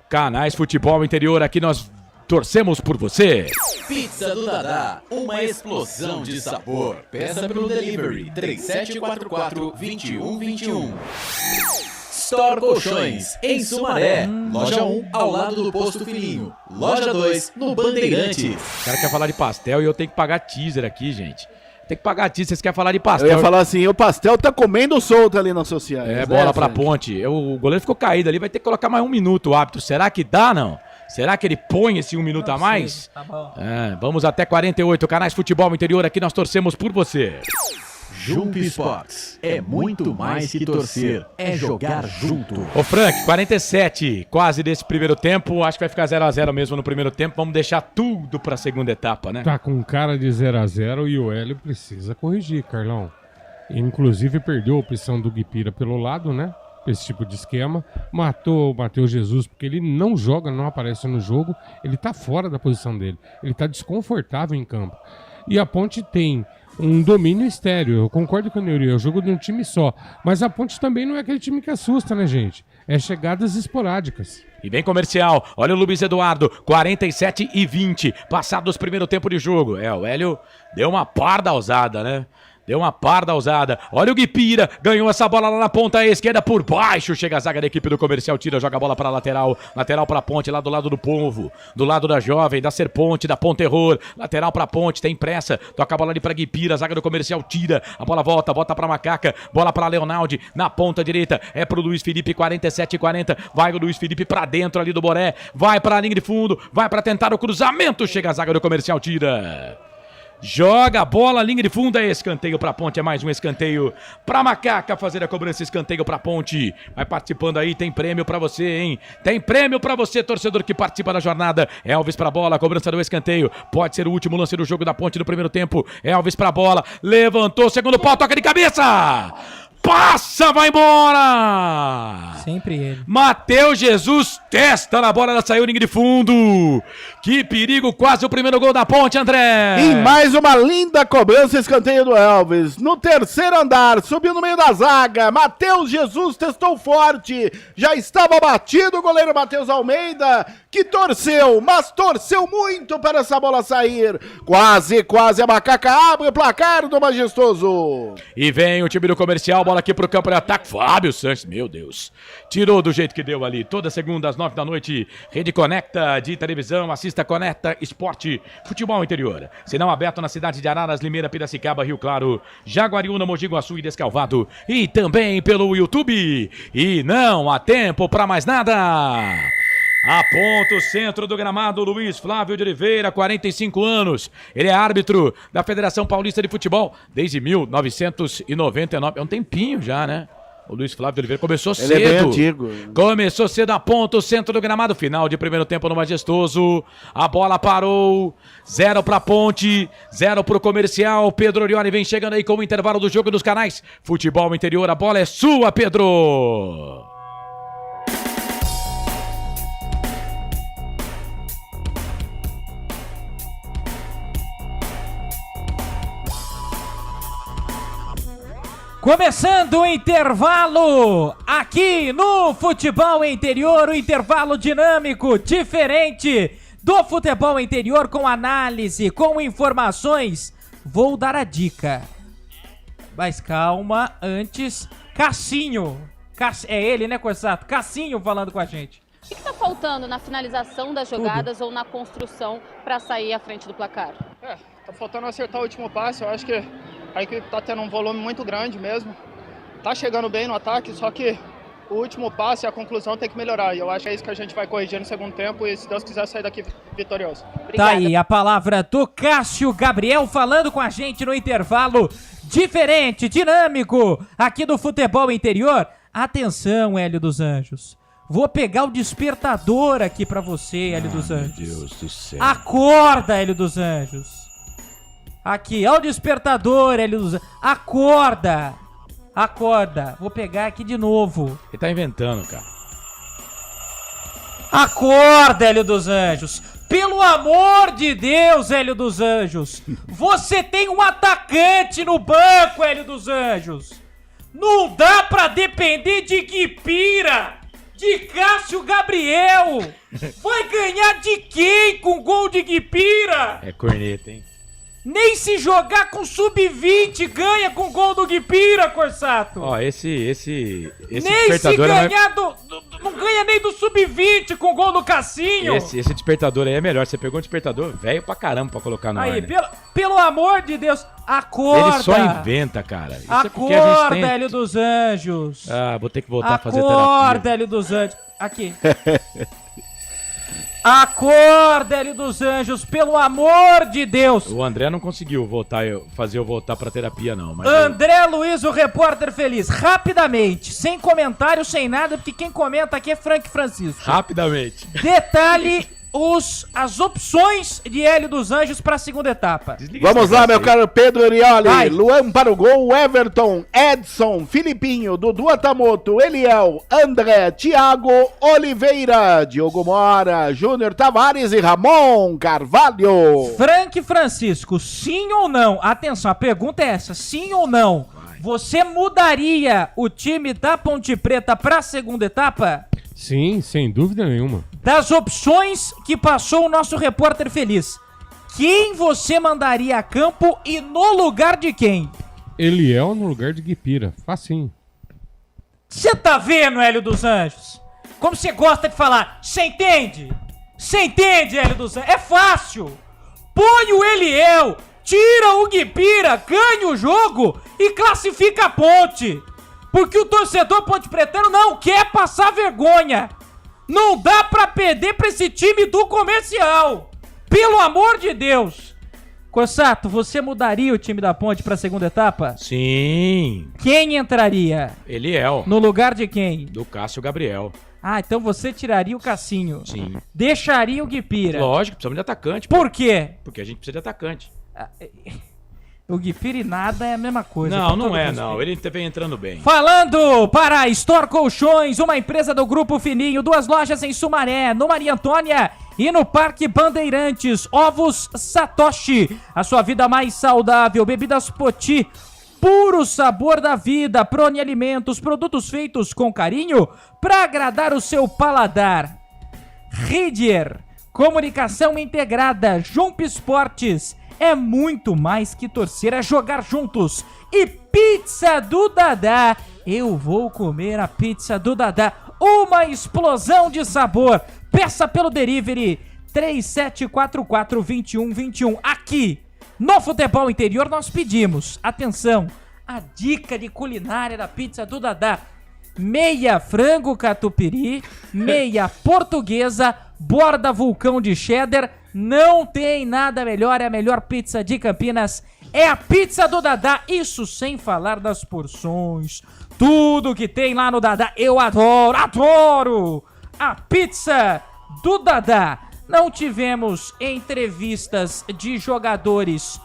Speaker 12: Canais Futebol Interior, aqui nós torcemos por você.
Speaker 19: Pizza do Dadá, uma explosão de sabor. Peça pelo delivery 3744-2121. Store Colchões, em Sumaré. Loja 1, ao lado do Posto Fininho. Loja 2, no Bandeirantes.
Speaker 12: O cara quer falar de pastel e eu tenho que pagar teaser aqui, gente. Tem que pagar teaser, vocês querem falar de pastel.
Speaker 1: Eu ia falar assim, o pastel tá comendo solto ali nas sociais.
Speaker 12: É, bola pra ponte. O goleiro ficou caído ali, vai ter que colocar mais 1 minuto o árbitro. Será que dá, não? Será que ele põe esse 1 minuto a mais?
Speaker 9: Tá bom.
Speaker 12: Vamos até 48, Canais Futebol Interior, aqui nós torcemos por você.
Speaker 19: Jump Sports é muito mais que torcer, é jogar junto.
Speaker 12: Ô Frank, 47, quase desse primeiro tempo, acho que vai ficar 0x0 mesmo no primeiro tempo, vamos deixar tudo pra segunda etapa, né?
Speaker 11: Tá com cara de 0x0 e o Hélio precisa corrigir, Carlão. Inclusive perdeu a opção do Guipira pelo lado, né? Esse tipo de esquema. Matou o Matheus Jesus porque ele não joga, não aparece no jogo, ele tá fora da posição dele, ele tá desconfortável em campo. E a Ponte tem um domínio estéreo, eu concordo com o Neuri, é o jogo de um time só, mas a Ponte também não é aquele time que assusta, né, gente? É chegadas esporádicas.
Speaker 12: E vem Comercial, olha o Luiz Eduardo, 47-20, passados primeiro tempo de jogo. O Hélio deu uma parda ousada, né? Deu uma parda ousada. Olha o Guipira, ganhou essa bola lá na ponta esquerda por baixo. Chega a zaga da equipe do Comercial, tira, joga a bola para lateral. Lateral para Ponte, lá do lado do Povo. Do lado da Jovem, da Serponte, da Ponterror. Lateral para Ponte, tem pressa. Toca a bola ali para Guipira, a zaga do Comercial tira. A bola volta para Macaca. Bola para Leonaldi, na ponta direita. É pro Luiz Felipe, 47-40. Vai o Luiz Felipe para dentro ali do Boré. Vai para a linha de fundo, vai para tentar o cruzamento. Chega a zaga do Comercial, tira. Joga a bola, linha de fundo, é escanteio pra Ponte, é mais um escanteio pra Macaca fazer a cobrança, escanteio pra Ponte. Vai participando aí, tem prêmio pra você, hein? Tem prêmio pra você, torcedor que participa da jornada. Elvis pra bola, cobrança do escanteio. Pode ser o último lance do jogo da Ponte no primeiro tempo. Elvis pra bola, levantou, segundo pau, toca de cabeça! Passa, vai embora!
Speaker 9: Sempre ele.
Speaker 12: Matheus Jesus testa na bola, ela saiu linha de fundo. Que perigo, quase o primeiro gol da Ponte, André.
Speaker 1: E mais uma linda cobrança, escanteio do Elvis. No terceiro andar, subiu no meio da zaga. Matheus Jesus testou forte. Já estava batido o goleiro Matheus Almeida, que torceu, mas torceu muito para essa bola sair. Quase a Macaca abre o placar do Majestoso.
Speaker 12: E vem o time do Comercial, bola aqui pro campo de ataque, Fábio Sanches, meu Deus, tirou do jeito que deu ali, toda segunda às 9 da noite, Rede Conecta de televisão, assista Conecta Esporte, Futebol Interior, sinal aberto na cidade de Araras, Limeira, Piracicaba, Rio Claro, Jaguariúna, Mogi Guaçu e Descalvado, e também pelo YouTube, e não há tempo pra mais nada. Aponta o centro do gramado, Luiz Flávio de Oliveira, 45 anos. Ele é árbitro da Federação Paulista de Futebol desde 1999. É um tempinho já, né? O Luiz Flávio de Oliveira começou cedo.
Speaker 1: Ele é bem antigo.
Speaker 12: Começou cedo, aponta o centro do gramado. Final de primeiro tempo no Majestoso. A bola parou. 0 pra Ponte, 0 pro Comercial. Pedro Orione vem chegando aí com o intervalo do jogo dos canais. Futebol Interior, a bola é sua, Pedro.
Speaker 9: Começando o intervalo aqui no Futebol Interior, o intervalo dinâmico, diferente do Futebol Interior, com análise, com informações. Vou dar a dica, mas calma, antes, Cassinho, é ele, né, Corsato? Cassinho falando com a gente.
Speaker 10: O que está faltando na finalização das jogadas ou na construção para sair à frente do placar?
Speaker 22: Tá faltando acertar o último passe. Eu acho que a equipe tá tendo um volume muito grande mesmo. Tá chegando bem no ataque, só que o último passe e a conclusão tem que melhorar. E eu acho que é isso que a gente vai corrigir no segundo tempo e, se Deus quiser, sair daqui vitorioso.
Speaker 9: Obrigada. Tá aí a palavra do Cássio Gabriel falando com a gente no intervalo diferente, dinâmico, aqui do Futebol Interior. Atenção, Hélio dos Anjos. Vou pegar o despertador aqui pra você, Hélio dos Anjos.
Speaker 12: Meu Deus do céu.
Speaker 9: Acorda, Hélio dos Anjos. Aqui, ó o despertador, Hélio dos Anjos. Acorda. Acorda. Vou pegar aqui de novo.
Speaker 12: Ele tá inventando, cara.
Speaker 9: Acorda, Hélio dos Anjos. Pelo amor de Deus, Hélio dos Anjos. Você tem um atacante no banco, Hélio dos Anjos. Não dá pra depender de Guipira, de Cássio Gabriel. Vai ganhar de quem com gol de Guipira?
Speaker 12: É corneta, hein?
Speaker 9: Nem se jogar com sub-20 ganha com gol do Guipira, Corsato.
Speaker 12: Ó, esse
Speaker 9: nem
Speaker 12: despertador
Speaker 9: se ganhar não ganha nem do sub-20 com gol do Cassinho.
Speaker 12: Esse despertador aí é melhor. Você pegou um despertador velho pra caramba pra colocar no
Speaker 9: aí,
Speaker 12: ar, né?
Speaker 9: pelo amor de Deus, acorda.
Speaker 12: Ele só inventa, cara. Isso
Speaker 9: acorda,
Speaker 12: é a gente tem...
Speaker 9: Hélio dos Anjos.
Speaker 12: Ah, vou ter que voltar a fazer terapia.
Speaker 9: Acorda, Hélio dos Anjos. Aqui. Acorda, Hélio dos Anjos, pelo amor de Deus.
Speaker 12: O André não conseguiu fazer eu voltar pra terapia, não. Mas
Speaker 9: André Luiz, o repórter feliz. Rapidamente, sem comentário, sem nada, porque quem comenta aqui é Frank Francisco.
Speaker 12: Rapidamente.
Speaker 9: Detalhe... as opções de Hélio dos Anjos para a segunda etapa.
Speaker 1: Vamos lá, meu caro Pedro Erioli. Vai. Luan para o gol, Everton, Edson, Filipinho, Dudu Atamoto, Eliel, André, Thiago, Oliveira, Diogo Mora, Júnior Tavares e Ramon Carvalho.
Speaker 9: Frank Francisco, sim ou não? Atenção, a pergunta é essa, sim ou não? Você mudaria o time da Ponte Preta para a segunda etapa?
Speaker 11: Sim, sem dúvida nenhuma.
Speaker 9: Das opções que passou o nosso repórter feliz, quem você mandaria a campo e no lugar de quem?
Speaker 11: Eliel no lugar de Guipira, facinho.
Speaker 9: Você tá vendo, Hélio dos Anjos? Como você gosta de falar, você entende? Você entende, Hélio dos Anjos? É fácil. Põe o Eliel, tira o Guipira, ganha o jogo e classifica a Ponte. Porque o torcedor ponte pretano não quer passar vergonha. Não dá pra perder pra esse time do Comercial. Pelo amor de Deus. Corsato, você mudaria o time da Ponte pra segunda etapa?
Speaker 12: Sim.
Speaker 9: Quem entraria?
Speaker 12: Eliel.
Speaker 9: No lugar de quem?
Speaker 12: Do Cássio Gabriel.
Speaker 9: Ah, então você tiraria o Cassinho.
Speaker 12: Sim.
Speaker 9: Deixaria o Guipira.
Speaker 12: Lógico, precisamos de atacante.
Speaker 9: Por quê?
Speaker 12: Porque a gente precisa de atacante.
Speaker 9: O Guipira e nada é a mesma coisa.
Speaker 12: Não é, não. Ele vem entrando bem.
Speaker 9: Falando para a Store Colchões, uma empresa do Grupo Fininho, 2 lojas em Sumaré, no Maria Antônia e no Parque Bandeirantes. Ovos Satoshi, a sua vida mais saudável. Bebidas Poti, puro sabor da vida. Prone Alimentos, produtos feitos com carinho para agradar o seu paladar. Ridier, comunicação integrada. Jump Esportes. É muito mais que torcer, é jogar juntos. E pizza do Dadá. Eu vou comer a pizza do Dadá. Uma explosão de sabor. Peça pelo delivery 3744-2121. Aqui no Futebol Interior nós pedimos, atenção, a dica de culinária da pizza do Dadá. Meia frango catupiry, meia portuguesa, borda vulcão de cheddar. Não tem nada melhor, é a melhor pizza de Campinas. É a pizza do Dadá, isso sem falar das porções. Tudo que tem lá no Dadá, eu adoro a pizza do Dadá. Não tivemos entrevistas de jogadores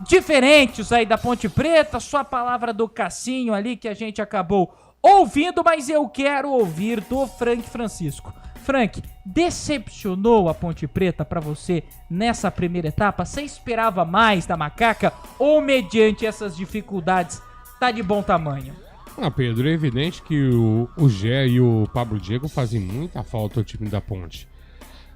Speaker 9: diferentes aí da Ponte Preta, só a palavra do Cassinho ali que a gente acabou ouvindo, mas eu quero ouvir do Frank Francisco. Frank, decepcionou a Ponte Preta pra você nessa primeira etapa? Você esperava mais da Macaca ou mediante essas dificuldades tá de bom tamanho?
Speaker 11: Ah, Pedro, é evidente que o Gé e o Pablo Diego fazem muita falta ao time da Ponte.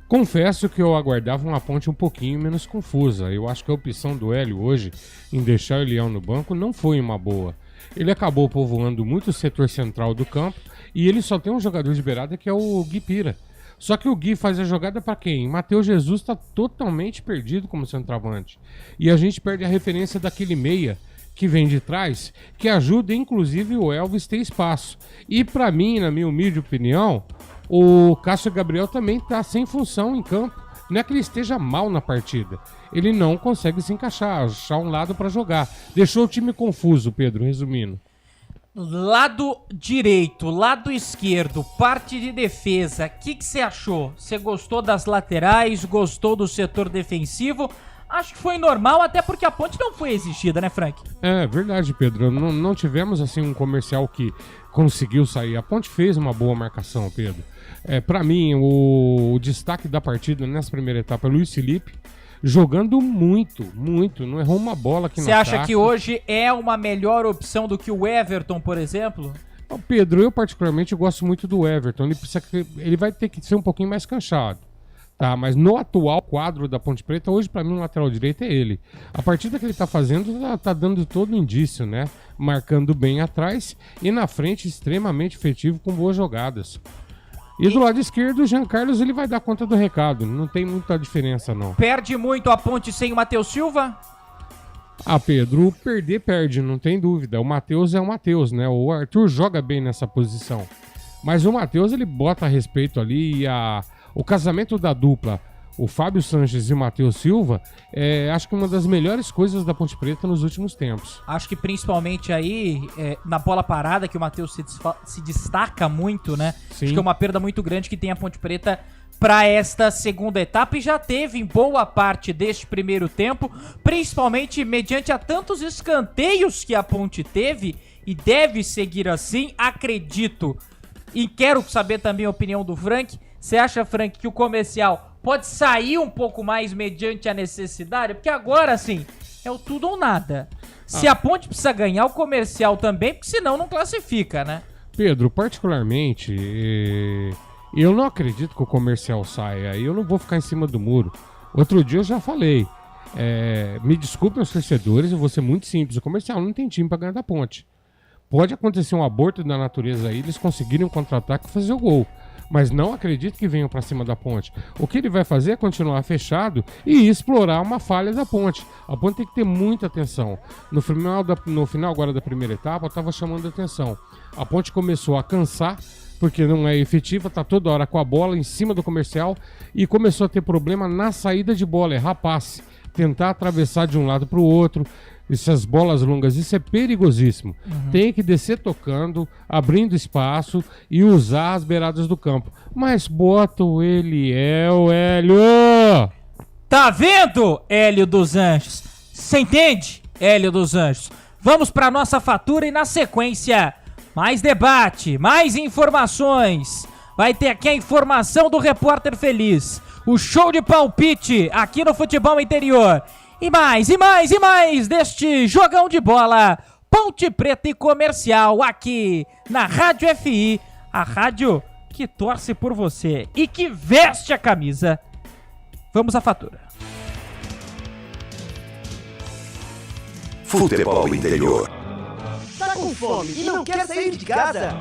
Speaker 11: Confesso que eu aguardava uma Ponte um pouquinho menos confusa. Eu acho que a opção do Hélio hoje em deixar o Eliel no banco não foi uma boa. Ele acabou povoando muito o setor central do campo e ele só tem um jogador de beirada que é o Guipira. Só que o Gui faz a jogada para quem? Matheus Jesus está totalmente perdido como centroavante. E a gente perde a referência daquele meia que vem de trás, que ajuda inclusive o Elvis ter espaço. E para mim, na minha humilde opinião, o Cássio Gabriel também está sem função em campo. Não é que ele esteja mal na partida. Ele não consegue se encaixar, achar um lado para jogar. Deixou o time confuso, Pedro, resumindo.
Speaker 9: Lado direito, lado esquerdo, parte de defesa, o que você achou? Você gostou das laterais, gostou do setor defensivo? acho que foi normal, até porque a Ponte não foi exigida, né, Frank?
Speaker 11: É verdade, Pedro. Não tivemos assim um comercial que conseguiu sair. A Ponte fez uma boa marcação, Pedro. Pra mim, o destaque da partida nessa primeira etapa é o Luiz Felipe, jogando muito, não errou uma bola aqui no ataque.
Speaker 9: Você acha que hoje é uma melhor opção do que o Everton, por exemplo?
Speaker 11: Pedro, eu particularmente gosto muito do Everton. Ele vai ter que ser um pouquinho mais canchado, tá? Mas no atual quadro da Ponte Preta, hoje pra mim o lateral direito é ele. A partida que ele tá fazendo tá dando todo indício, né? Marcando bem atrás e na frente extremamente efetivo com boas jogadas. E do lado esquerdo, o Jean Carlos ele vai dar conta do recado. Não tem muita diferença, não.
Speaker 9: Perde muito a Ponte sem o Matheus Silva?
Speaker 11: Pedro, perde, não tem dúvida. O Matheus é o Matheus, né? O Arthur joga bem nessa posição. Mas o Matheus, ele bota a respeito ali e o casamento da dupla, o Fábio Sanches e o Matheus Silva, acho que uma das melhores coisas da Ponte Preta nos últimos tempos.
Speaker 9: Acho que principalmente aí, na bola parada, que o Matheus se destaca muito, né?
Speaker 11: Sim.
Speaker 9: Acho que é uma perda muito grande que tem a Ponte Preta para esta segunda etapa e já teve em boa parte deste primeiro tempo, principalmente mediante a tantos escanteios que a Ponte teve e deve seguir assim, acredito. E quero saber também a opinião do Frank. Você acha, Frank, que o comercial pode sair um pouco mais mediante a necessidade? Porque agora, assim, é o tudo ou nada. Se a Ponte precisa ganhar, o comercial também, porque senão não classifica, né?
Speaker 11: Pedro, particularmente, eu não acredito que o comercial saia. Eu não vou ficar em cima do muro. Outro dia eu já falei. Me desculpem os torcedores, eu vou ser muito simples. O comercial não tem time pra ganhar da Ponte. Pode acontecer um aborto da natureza aí, eles conseguirem um contra-ataque e fazer o gol. Mas não acredito que venham pra cima da Ponte. O que ele vai fazer é continuar fechado e explorar uma falha da Ponte. A Ponte tem que ter muita atenção. No final agora da primeira etapa, eu tava chamando a atenção. A Ponte começou a cansar, porque não é efetiva, tá toda hora com a bola em cima do comercial e começou a ter problema na saída de bola, errar passe, tentar atravessar de um lado para o outro, essas bolas longas, isso é perigosíssimo. Tem que descer tocando, abrindo espaço e usar as beiradas do campo. Mas bota o Hélio!
Speaker 9: Tá vendo, Hélio dos Anjos? Você entende, Hélio dos Anjos? Vamos pra nossa fatura e na sequência... mais debate, mais informações. Vai ter aqui a informação do Repórter Feliz. O show de palpite aqui no Futebol Interior. E mais deste jogão de bola. Ponte Preta e Comercial aqui na Rádio FI. A rádio que torce por você e que veste a camisa. Vamos à fatura.
Speaker 17: Futebol Interior.
Speaker 2: Tá com fome e não quer sair de casa?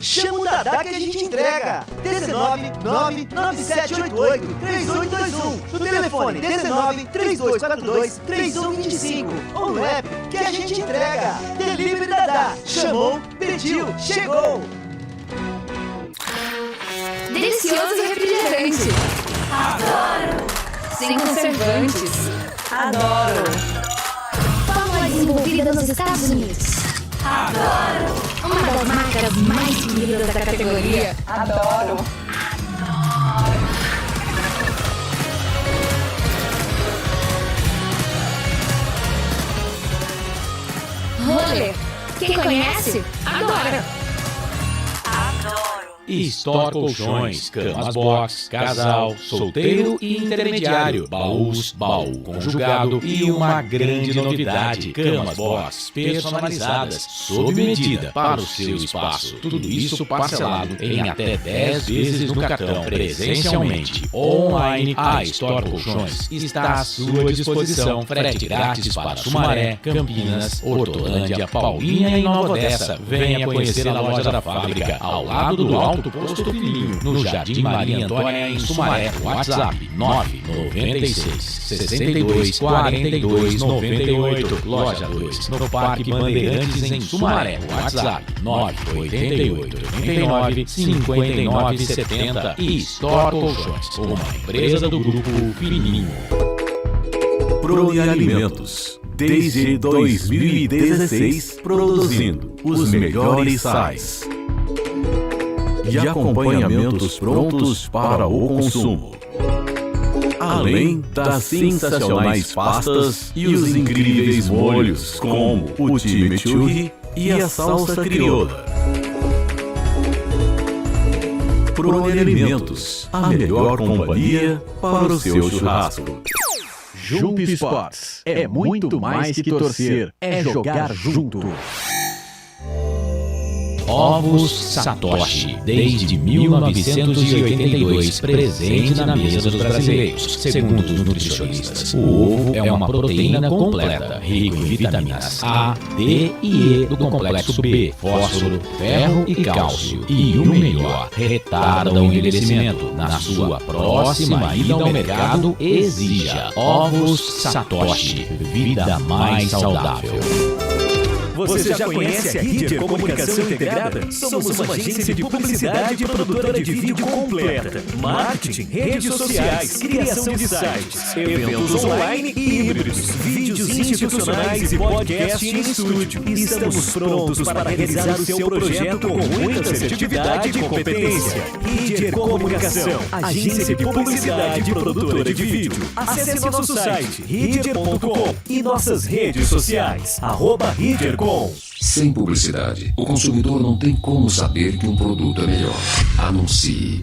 Speaker 2: Chama o Dadá que a gente entrega. 19-99788-3821. No telefone 19-3242-3125. Ou no app que a gente entrega. Delivery Dadá. Chamou, pediu, chegou.
Speaker 14: Delicioso refrigerante. Adoro. Sem conservantes. Adoro. Fórmula desenvolvida nos Estados Unidos. Adoro. Uma das marcas mais queridas da categoria. Adoro. Roller. Quem conhece? Adora.
Speaker 4: Store Colchões, camas box, casal, solteiro e intermediário, baús, baú conjugado e uma grande novidade, camas box personalizadas, sob medida para o seu espaço. Tudo isso parcelado em até 10 vezes no cartão, presencialmente, online. A Store Colchões está à sua disposição. Frete grátis para Sumaré, Campinas, Hortolândia, Paulínia e Nova Odessa. Venha conhecer a loja da fábrica, ao lado do Alto Posto Filhinho, no Jardim Maria Antônia, em Sumaré. WhatsApp 996 62 42 98. Loja 2, no Parque Bandeirantes, em Sumaré. WhatsApp 988 89 59 70. E Store Colchões, uma empresa do Grupo Filhinho.
Speaker 5: Prone Alimentos, desde 2016, produzindo os melhores sais e acompanhamentos prontos para o consumo. Além das sensacionais pastas e os incríveis molhos, como o chimichurri e a salsa crioula. Prone Alimentos, a melhor companhia para o seu churrasco.
Speaker 19: Jump Sports é muito mais que torcer, é jogar junto.
Speaker 4: Ovos Satoshi, desde 1982, presente na mesa dos brasileiros. Segundo os nutricionistas, o ovo é uma proteína completa, rico em vitaminas A, D e E do complexo B, fósforo, ferro e cálcio. E o melhor, retarda o envelhecimento. Na sua próxima ida ao mercado, exija Ovos Satoshi, vida mais saudável.
Speaker 7: Você já conhece a Ridger Comunicação Integrada? Somos uma agência de publicidade e produtora de vídeo completa. Marketing, redes sociais, criação de sites, eventos online e híbridos, vídeos institucionais e podcast em estúdio. Estamos prontos para realizar o seu projeto com muita assertividade e competência. Ridger Comunicação, agência de publicidade e produtora de vídeo. Acesse nosso site ridger.com e nossas redes sociais, @ridger.com.
Speaker 6: Sem publicidade, o consumidor não tem como saber que um produto é melhor. Anuncie.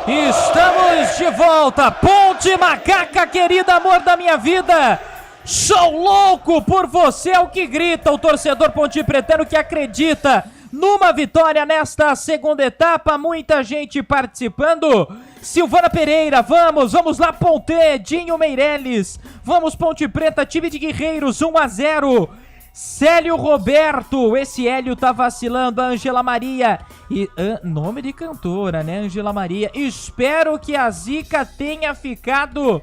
Speaker 9: Estamos de volta, Ponte Macaca, querida, amor da minha vida. Sou louco por você, é o que grita o torcedor pontipretano que acredita numa vitória nesta segunda etapa. Muita gente participando. Silvana Pereira, vamos lá, Ponte. Dinho Meirelles, vamos Ponte Preta, time de guerreiros, 1-0. Célio Roberto, esse Hélio tá vacilando. A Angela Maria, e nome de cantora, né, Angela Maria. Espero que a zica tenha ficado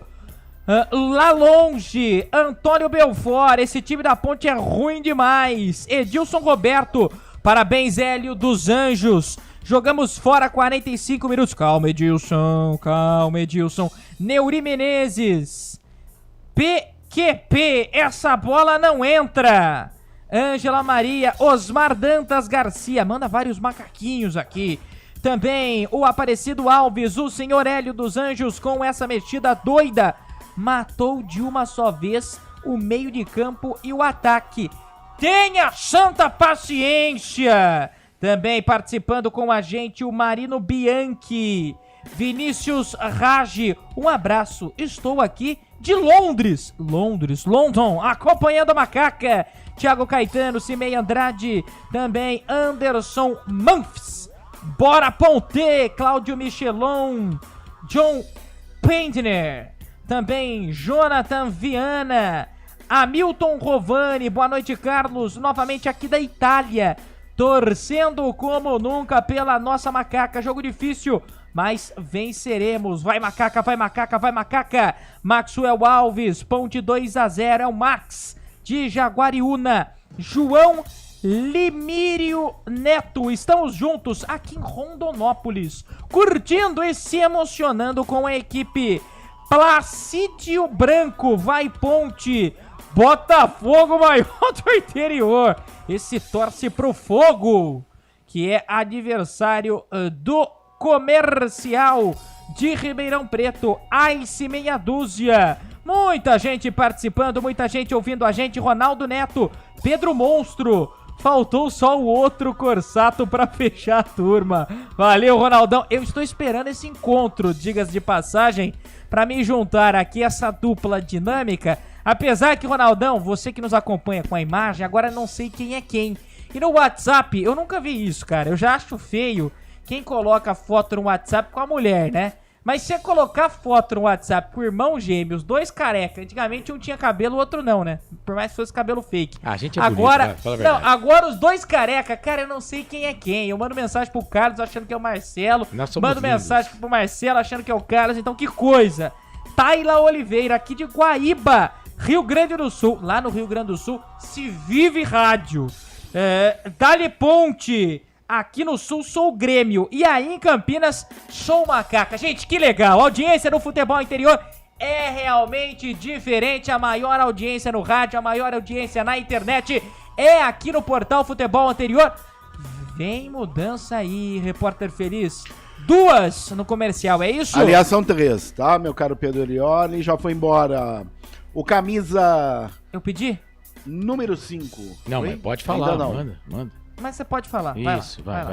Speaker 9: lá longe. Antônio Belfort, esse time da Ponte é ruim demais. Edilson Roberto, parabéns, Hélio dos Anjos. Jogamos fora 45 minutos. Calma, Edilson. Neuri Menezes. PQP, essa bola não entra. Ângela Maria. Osmar Dantas Garcia. Manda vários macaquinhos aqui. Também o Aparecido Alves. O senhor Hélio dos Anjos com essa mexida doida. Matou de uma só vez o meio de campo e o ataque. Tenha santa paciência. Também participando com a gente o Marino Bianchi. Vinícius Rage, um abraço. Estou aqui de London, acompanhando a Macaca. Thiago Caetano, Cimei Andrade. Também Anderson Manfs. Bora Ponte, Cláudio Michelon. John Pendner. Também Jonathan Viana. Hamilton Rovani, boa noite, Carlos, novamente aqui da Itália, torcendo como nunca pela nossa Macaca. Jogo difícil, mas venceremos. Vai Macaca, vai Macaca, vai Macaca. Maxwell Alves, Ponte 2-0, é o Max de Jaguariúna. João Limírio Neto, estamos juntos aqui em Rondonópolis, curtindo e se emocionando com a equipe. Placídio Branco, vai Ponte. Botafogo maior do interior. Esse torce pro Fogo, que é adversário do Comercial de Ribeirão Preto. Ice meia dúzia. Muita gente participando, muita gente ouvindo a gente. Ronaldo Neto, Pedro Monstro. Faltou só o outro Corsato pra fechar a turma. Valeu, Ronaldão. Eu estou esperando esse encontro, diga-se de passagem, pra me juntar aqui essa dupla dinâmica. Apesar que, Ronaldão, você que nos acompanha com a imagem, agora não sei quem é quem. E no WhatsApp, eu nunca vi isso, cara. Eu já acho feio quem coloca foto no WhatsApp com a mulher, né? Mas se você colocar foto no WhatsApp com irmão gêmeos, dois careca, antigamente um tinha cabelo, o outro não, né? Por mais que fosse cabelo fake.
Speaker 12: A gente é
Speaker 9: agora,
Speaker 12: bonito, fala a verdade.
Speaker 9: não, agora os dois careca, cara, eu não sei quem é quem. Eu mando mensagem pro Carlos achando que é o Marcelo. Mando mensagem pro Marcelo achando que é o Carlos. Então, que coisa. Taila Oliveira, aqui de Guaíba, Rio Grande do Sul. Lá no Rio Grande do Sul se vive rádio. Dali Ponte. Aqui no Sul sou o Grêmio. E aí em Campinas sou o Macaca. Gente, que legal. A audiência no futebol interior é realmente diferente. A maior audiência no rádio, a maior audiência na internet é aqui no Portal Futebol Anterior. Vem mudança aí, repórter feliz. 2 no comercial, é isso?
Speaker 1: Aliás, são 3, tá, meu caro Pedro Erioli? Já foi embora o camisa...
Speaker 9: Eu pedi?
Speaker 1: Número 5.
Speaker 12: Não,
Speaker 1: foi?
Speaker 12: mas pode falar,
Speaker 1: Ainda não.
Speaker 12: manda.
Speaker 9: Mas você pode falar.
Speaker 12: Isso, vai.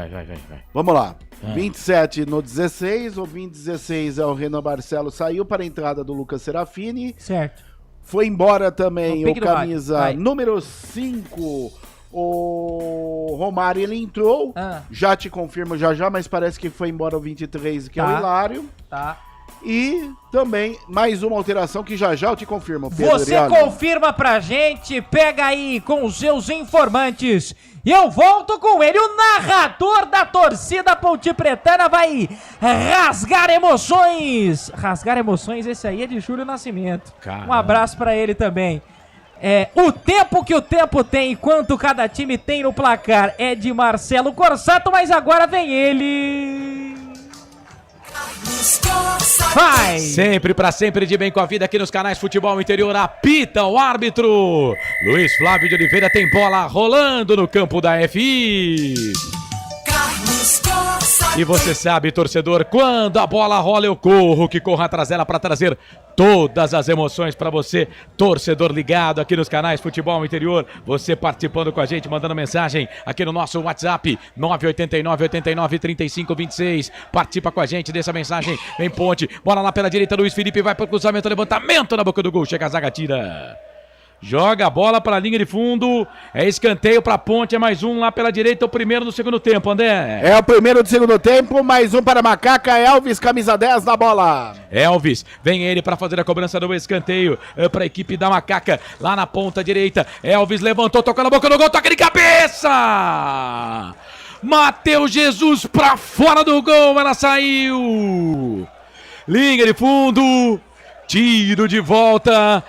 Speaker 1: Vamos lá. 27 no 16, o 2016 é o Renan Barcelos, saiu para a entrada do Lucas Serafini.
Speaker 9: Certo.
Speaker 1: Foi embora também o camisa
Speaker 9: número
Speaker 1: número 5, o Romário, ele entrou. Já te confirmo já, mas parece que foi embora o 23, que é o Hilário.
Speaker 9: Tá.
Speaker 1: E também mais uma alteração que já eu te confirmo, Pedro
Speaker 9: Você
Speaker 1: Erioli.
Speaker 9: confirma pra gente, pega aí com os seus informantes. E eu volto com ele, o narrador da torcida pontipretana vai rasgar emoções. Rasgar emoções, esse aí é de Júlio Nascimento.
Speaker 12: Caramba.
Speaker 9: Um abraço pra ele também. O tempo que o tempo tem, quanto cada time tem no placar, é de Marcelo Corsato, mas agora vem ele... Vai!
Speaker 12: Sempre pra sempre de bem com a vida aqui nos canais Futebol Interior. Apita o árbitro. Luiz Flávio de Oliveira tem bola rolando no campo da FI. E você sabe, torcedor, quando a bola rola eu corro, que corro atrás dela para trazer todas as emoções para você, torcedor ligado aqui nos canais Futebol Interior, você participando com a gente, mandando mensagem aqui no nosso WhatsApp 989-89-3526, participa com a gente, deixa a mensagem, vem Ponte, bola lá pela direita, Luiz Felipe vai pro cruzamento, levantamento na boca do gol, chega a zaga, tira. Joga a bola para a linha de fundo. É escanteio para a Ponte. É mais um lá pela direita. O primeiro do segundo tempo, André.
Speaker 1: É o primeiro do segundo tempo. Mais um para a Macaca. Elvis, camisa 10 na bola.
Speaker 12: Elvis, vem ele para fazer a cobrança do escanteio para a equipe da Macaca. Lá na ponta direita. Elvis levantou, tocou na boca do gol. Toca de cabeça. Matheus Jesus para fora do gol. Ela saiu. Linha de fundo. Tiro de volta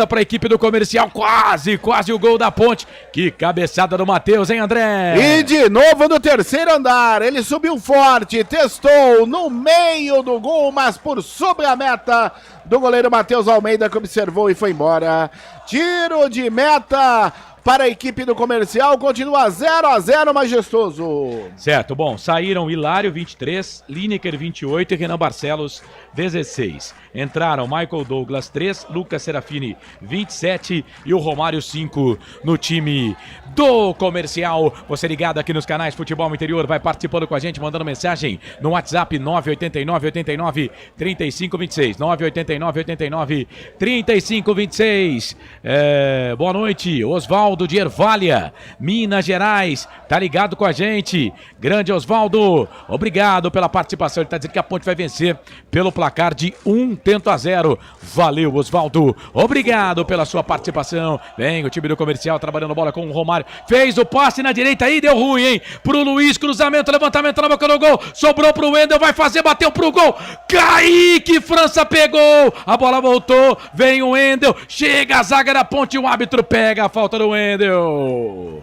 Speaker 12: para a equipe do Comercial, quase o gol da Ponte. Que cabeçada do Matheus, hein, André?
Speaker 1: E de novo no terceiro andar, ele subiu forte, testou no meio do gol, mas por sobre a meta do goleiro Matheus Almeida, que observou e foi embora. Tiro de meta para a equipe do Comercial, continua 0-0, majestoso.
Speaker 12: Certo, bom, saíram Hilário, 23, Lineker, 28 e Renan Barcelos, 16. Entraram Michael Douglas, 3, Lucas Serafini, 27 e o Romário, 5 no time do Comercial. Você ligado aqui nos canais Futebol Interior, vai participando com a gente, mandando mensagem no WhatsApp 989-89-3526, 989-89-3526. Boa noite, Osvaldo de Ervália, Minas Gerais, tá ligado com a gente. Grande Osvaldo, obrigado pela participação. Ele tá dizendo que a Ponte vai vencer pelo placar de 1-0. Valeu, Osvaldo. Obrigado pela sua participação. Vem o time do Comercial trabalhando bola com o Romário. Fez o passe na direita aí, deu ruim, hein? Pro Luiz, cruzamento, levantamento na boca do gol. Sobrou pro Wendel, vai fazer, bateu pro gol. Kaique França pegou. A bola voltou, vem o Wendel. Chega a zaga da Ponte, o árbitro pega a falta do Wendel.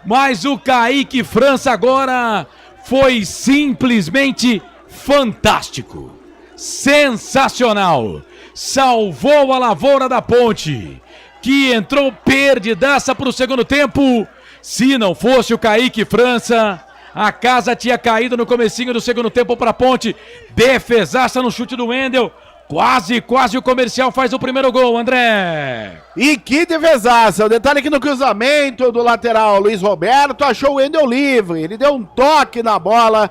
Speaker 12: Mas o Kaique França agora foi simplesmente fantástico. Sensacional. Salvou a lavoura da Ponte, que entrou perdidaça para o segundo tempo. Se não fosse o Kaique França, a casa tinha caído no comecinho do segundo tempo para a Ponte. Defesaça no chute do Wendel. Quase o Comercial faz o primeiro gol, André.
Speaker 1: E que defesaça. O detalhe aqui no cruzamento do lateral, Luiz Roberto achou o Wendel livre. Ele deu um toque na bola.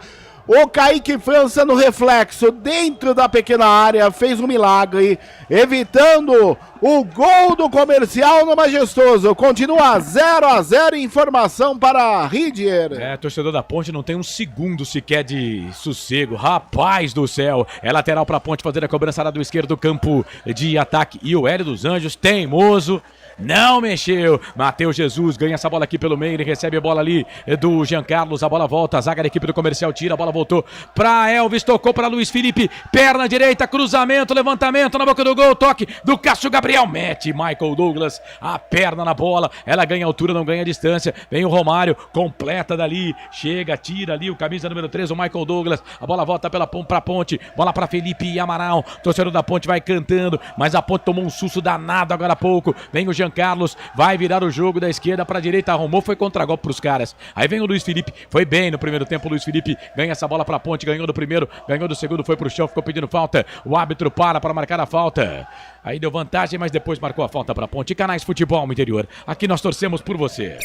Speaker 1: O Kaique França no reflexo dentro da pequena área fez um milagre, evitando o gol do Comercial no Majestoso. Continua 0-0, informação para Ridier.
Speaker 12: Torcedor da Ponte não tem um segundo sequer de sossego. Rapaz do céu. É lateral para a Ponte fazer a cobrança lá do esquerdo do campo de ataque. E o Hélio dos Anjos, teimoso, não mexeu. Matheus Jesus ganha essa bola aqui pelo meio. Ele recebe a bola ali do Jean Carlos. A bola volta. A zaga da equipe do Comercial tira. A bola voltou para Elvis. Tocou para Luiz Felipe. Perna direita. Cruzamento. Levantamento na boca do gol. Toque do Cássio Gabriel. Mete Michael Douglas. A perna na bola. Ela ganha altura, não ganha distância. Vem o Romário. Completa dali. Chega, tira ali o camisa número 3. O Michael Douglas. A bola volta pra Ponte. Bola para Felipe e Amaral. Torcedor da Ponte vai cantando. Mas a Ponte tomou um susto danado agora há pouco. Vem o Jean Jean Carlos, vai virar o jogo da esquerda pra direita, arrumou, foi contragolpe pros caras. Aí vem o Luiz Felipe, foi bem no primeiro tempo, o Luiz Felipe ganha essa bola pra ponte, ganhou do primeiro, ganhou do segundo, foi pro chão, ficou pedindo falta. O árbitro para marcar a falta. Aí deu vantagem, mas depois marcou a falta pra ponte. Canais Futebol Interior, aqui nós torcemos por você.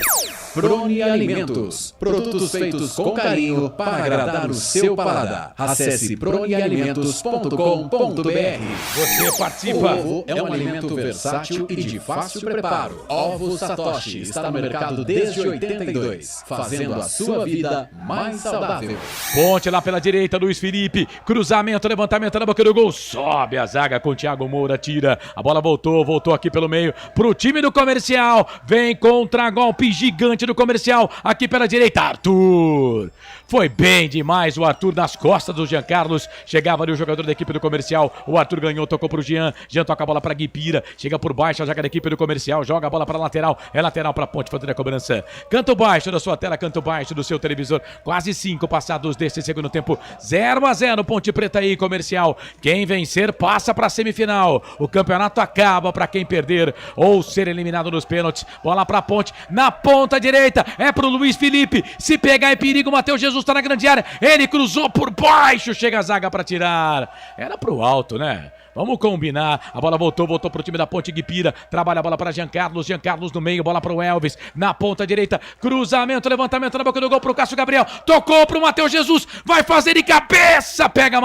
Speaker 19: Prone Alimentos, produtos feitos com carinho para agradar o seu paladar. Acesse pronealimentos.com.br.
Speaker 12: Você participa.
Speaker 19: O ovo é um alimento versátil e de fácil preparo. Ovo Satoshi está no mercado desde 82, fazendo a sua vida mais saudável.
Speaker 12: Ponte lá pela direita, Luiz Felipe, cruzamento, levantamento na boca do gol, sobe a zaga com o Thiago Moura, tira, a bola voltou aqui pelo meio, pro time do Comercial, vem contra-golpe gigante do Comercial, aqui pela direita, Arthur, foi bem demais o Arthur nas costas do Jean Carlos, chegava ali o jogador da equipe do Comercial, o Arthur ganhou, tocou pro Jean toca a bola pra Guipira, chega por baixo, a zaga da equipe do Comercial, joga a bola pra lateral, é lateral pra ponte, fazendo a cobrança, canto baixo da sua tela, canto baixo do seu televisor, quase 5 passados desse segundo tempo, 0-0, Ponte Preta e Comercial, quem vencer passa pra semifinal, o campeonato acaba pra quem perder ou ser eliminado nos pênaltis, bola pra ponte, na ponta direita, é pro Luiz Felipe, se pegar é perigo, Matheus Jesus tá na grande área, ele cruzou por baixo, chega a zaga pra tirar, era pro alto, né? Vamos combinar, a bola voltou pro time da Ponte Guipira, trabalha a bola para Jean Carlos no meio, bola pro Elvis, na ponta direita, cruzamento, levantamento na boca do gol pro Cássio Gabriel, tocou pro Matheus Jesus, vai fazer de cabeça, pega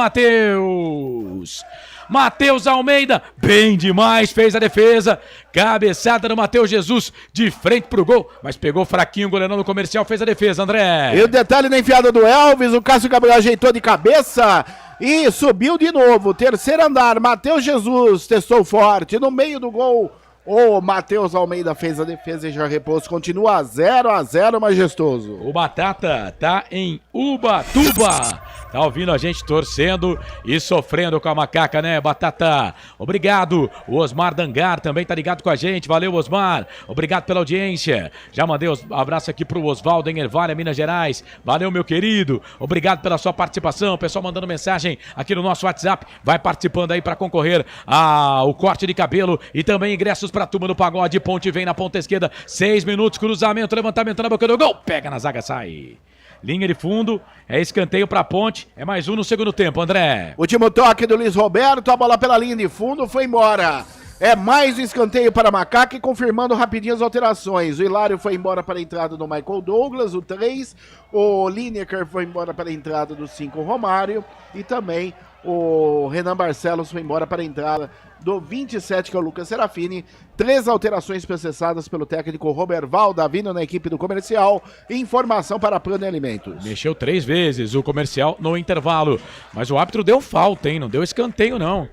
Speaker 12: Matheus Almeida, bem demais, fez a defesa, cabeçada do Matheus Jesus, de frente pro gol, mas pegou fraquinho o goleirão do Comercial, fez a defesa, André.
Speaker 1: E o detalhe na enfiada do Elvis, o Cássio Gabriel ajeitou de cabeça e subiu de novo, terceiro andar, Matheus Jesus testou forte, no meio do gol, o Matheus Almeida fez a defesa e já repouso, continua 0-0, majestoso.
Speaker 12: O Batata tá em Ubatuba, tá ouvindo a gente torcendo e sofrendo com a macaca, né, Batata? Obrigado, o Osmar Dangar também tá ligado com a gente, valeu, Osmar, obrigado pela audiência, já mandei um abraço aqui pro Osvaldo em Ervalha, Minas Gerais, valeu, meu querido, obrigado pela sua participação, pessoal mandando mensagem aqui no nosso WhatsApp, vai participando aí pra concorrer ao corte de cabelo e também ingressos pra turma do pagode. Ponte vem na ponta esquerda, 6 minutos, cruzamento, levantamento na boca do gol, pega na zaga, sai. Linha de fundo, é escanteio pra Ponte, é mais um no segundo tempo, André.
Speaker 1: Último toque do Luiz Roberto, a bola pela linha de fundo, foi embora. É mais um escanteio para Macaca e confirmando rapidinho as alterações. O Hilário foi embora para a entrada do Michael Douglas, o 3. O Lineker foi embora para a entrada do 5, Romário. E também o Renan Barcelos foi embora para a entrada do 27, que é o Lucas Serafini. 3 alterações processadas pelo técnico Roberval Davino na equipe do Comercial. Informação para a Prone Alimentos.
Speaker 12: Mexeu 3 vezes o Comercial no intervalo. Mas o árbitro deu falta, hein? Não deu escanteio, não.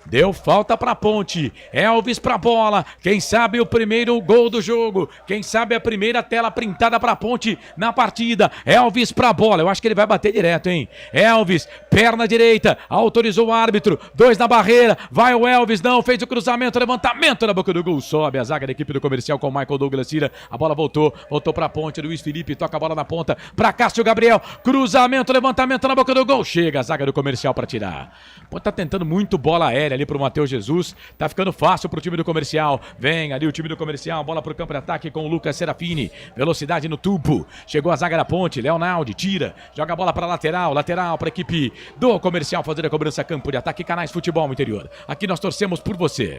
Speaker 12: Deu falta pra Ponte, Elvis pra bola, quem sabe o primeiro gol do jogo, quem sabe a primeira tela printada pra Ponte na partida, Elvis pra bola, eu acho que ele vai bater direto, hein, Elvis, perna direita, autorizou o árbitro, 2 na barreira, vai o Elvis, não, fez o cruzamento, levantamento na boca do gol, sobe a zaga da equipe do Comercial com o Michael Douglas, tira, a bola voltou pra Ponte, Luiz Felipe, toca a bola na ponta, pra Cássio Gabriel, cruzamento, levantamento na boca do gol, chega a zaga do Comercial pra tirar, Ponte tá tentando muito bola aérea ali pro Matheus Jesus, tá ficando fácil pro time do Comercial, vem ali o time do Comercial, bola pro campo de ataque com o Lucas Serafini, velocidade no tubo, chegou a zaga da Ponte, Leonardo tira, joga a bola pra lateral pra equipe do Comercial fazer a cobrança, campo de ataque, Canais Futebol Interior, aqui nós torcemos por você.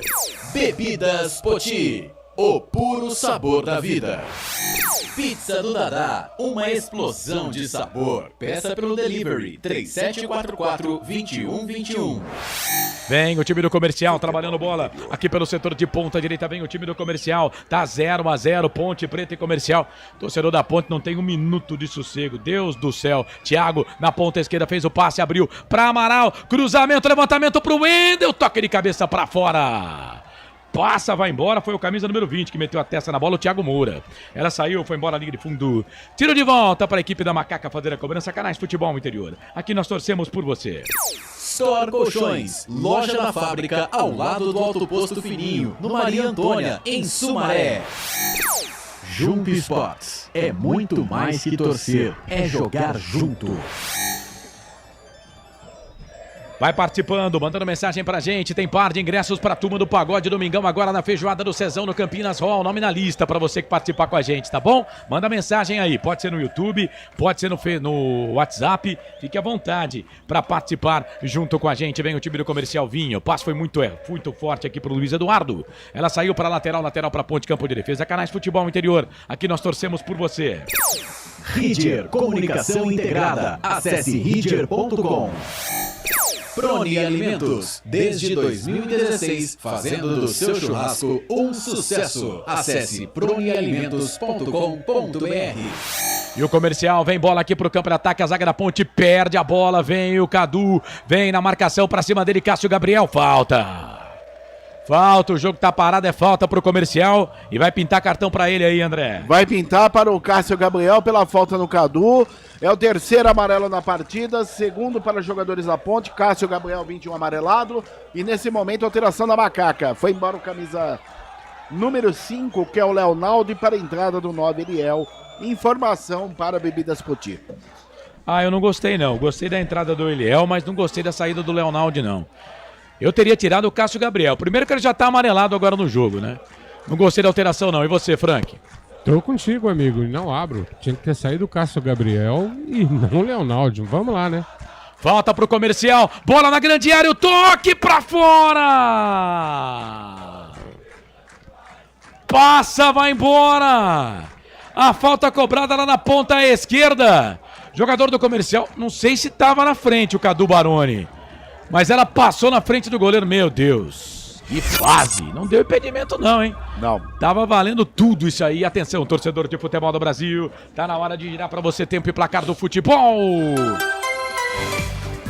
Speaker 19: Bebidas Poti, o puro sabor da vida. Pizza do Dadá, uma explosão de sabor. Peça pelo delivery 3744-2121.
Speaker 12: Vem o time do Comercial trabalhando bola aqui pelo setor de ponta direita, vem o time do Comercial, tá 0-0, Ponte Preta e Comercial, torcedor da Ponte não tem um minuto de sossego, Deus do céu, Thiago na ponta esquerda fez o passe, abriu pra Amaral, cruzamento, levantamento pro Wendel, toque de cabeça pra fora. Passa, vai embora, foi o camisa número 20 que meteu a testa na bola, o Thiago Moura. Ela saiu, foi embora a linha de fundo. Tiro de volta para a equipe da Macaca fazer a cobrança, Canais Futebol Interior. Aqui nós torcemos por você.
Speaker 19: Store Colchões, loja da fábrica ao lado do Alto Posto Fininho, no Maria Antônia, em Sumaré. Jump Sports, é muito mais que torcer, é jogar junto.
Speaker 4: Vai participando, mandando mensagem pra gente. Tem par de ingressos pra turma do Pagode Domingão agora na Feijoada do Cezão no Campinas Hall. Nome na lista pra você que participar com a gente, tá bom? Manda mensagem aí. Pode ser no YouTube, pode ser no WhatsApp. Fique à vontade pra participar junto com a gente. Vem o time do Comercial Vinho. O passe foi muito forte aqui pro Luiz Eduardo. Ela saiu pra lateral pra ponte, campo de defesa. Canais Futebol Interior. Aqui nós torcemos por você.
Speaker 19: Ridger Comunicação Integrada. Acesse ridger.com. Prone Alimentos, desde 2016, fazendo do seu churrasco um sucesso. Acesse pronealimentos.com.br.
Speaker 4: E o Comercial vem bola aqui pro campo de ataque, a zaga da ponte perde a bola, vem o Cadu, vem na marcação pra cima dele, Cássio Gabriel, falta, o jogo tá parado, é falta pro Comercial e vai pintar cartão pra ele aí, André.
Speaker 1: Vai pintar para o Cássio Gabriel pela falta no Cadu, é o terceiro amarelo na partida, segundo para os jogadores da ponte, Cássio Gabriel 21 amarelado e nesse momento alteração da Macaca, foi embora o camisa número 5, que é o Leonaldo, e para a entrada do 9, Eliel, informação para Bebidas Poti.
Speaker 4: Eu não gostei não, gostei da entrada do Eliel, mas não gostei da saída do Leonaldo não. Eu teria tirado o Cássio Gabriel. Primeiro que ele já tá amarelado agora no jogo, né? Não gostei da alteração, não. E você, Frank?
Speaker 11: Tô contigo, amigo. Não abro. Tinha que ter saído o Cássio Gabriel e não o Leonaldo. Vamos lá, né?
Speaker 4: Falta pro Comercial. Bola na grande área. O toque pra fora. Passa, vai embora. A falta cobrada lá na ponta esquerda. Jogador do Comercial. Não sei se tava na frente o Cadu Baroni. Mas ela passou na frente do goleiro, meu Deus. Que fase. Não deu impedimento não, hein?
Speaker 1: Não.
Speaker 4: Tava valendo tudo isso aí. Atenção, torcedor de futebol do Brasil. Tá na hora de girar pra você tempo e placar do futebol.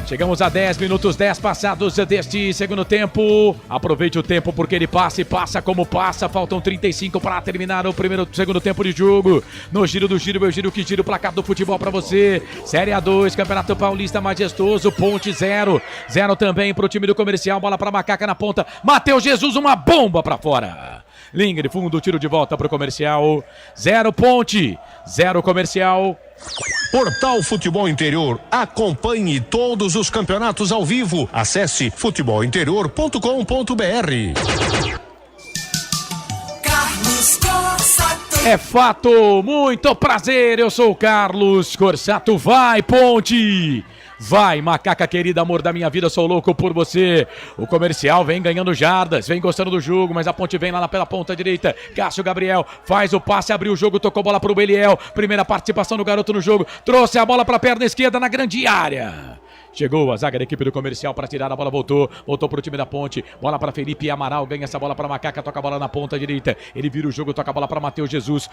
Speaker 4: Chegamos a 10 minutos, 10 passados deste segundo tempo. Aproveite o tempo porque ele passa e passa como passa. Faltam 35 para terminar o segundo tempo de jogo. No giro do giro, eu giro que giro o placar do futebol para você. Série A2, Campeonato Paulista majestoso, Ponte 0. 0 também para o time do Comercial. Bola para Macaca na ponta. Matheus Jesus, uma bomba para fora. Linha de fundo, tiro de volta para o Comercial. 0 Ponte, 0 Comercial.
Speaker 21: Portal Futebol Interior. Acompanhe todos os campeonatos ao vivo. Acesse futebolinterior.com.br.
Speaker 3: Carlos Corsato.
Speaker 4: É fato, muito prazer, eu sou o Carlos Corsato. Vai, Ponte! Vai, Macaca querida, amor da minha vida, sou louco por você. O Comercial vem ganhando jardas, vem gostando do jogo, mas a Ponte vem lá pela ponta direita. Cássio Gabriel faz o passe, abriu o jogo, tocou bola pro Eliel. Primeira participação do garoto no jogo, trouxe a bola pra perna esquerda na grande área. Chegou a zaga da equipe do Comercial para tirar a bola, voltou pro time da Ponte, bola para Felipe Amaral, ganha essa bola para Macaca, toca a bola na ponta direita, ele vira o jogo, toca a bola para Matheus Jesus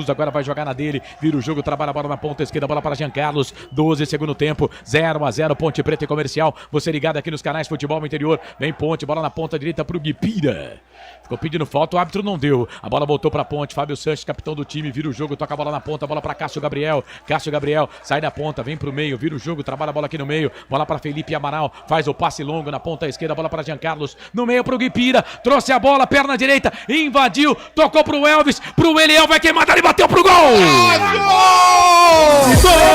Speaker 4: agora vai jogar na dele, vira o jogo, trabalha a bola na ponta esquerda, bola para Jean Carlos, 12 segundo tempo, 0-0, Ponte Preta e Comercial, você ligado aqui nos canais Futebol Interior, vem Ponte, bola na ponta direita pro Guipira. Ficou pedindo falta, o árbitro não deu. A bola voltou pra Ponte, Fábio Sanches, capitão do time, vira o jogo, toca a bola na ponta, bola pra Cássio Gabriel. Cássio Gabriel sai da ponta, vem pro meio, vira o jogo, trabalha a bola aqui no meio. Bola pra Felipe Amaral, faz o passe longo na ponta esquerda, bola pra Jean Carlos. No meio pro Guipira, trouxe a bola, perna direita, invadiu, tocou pro Elvis, pro Eliel, vai queimar, ele bateu pro gol! Gol!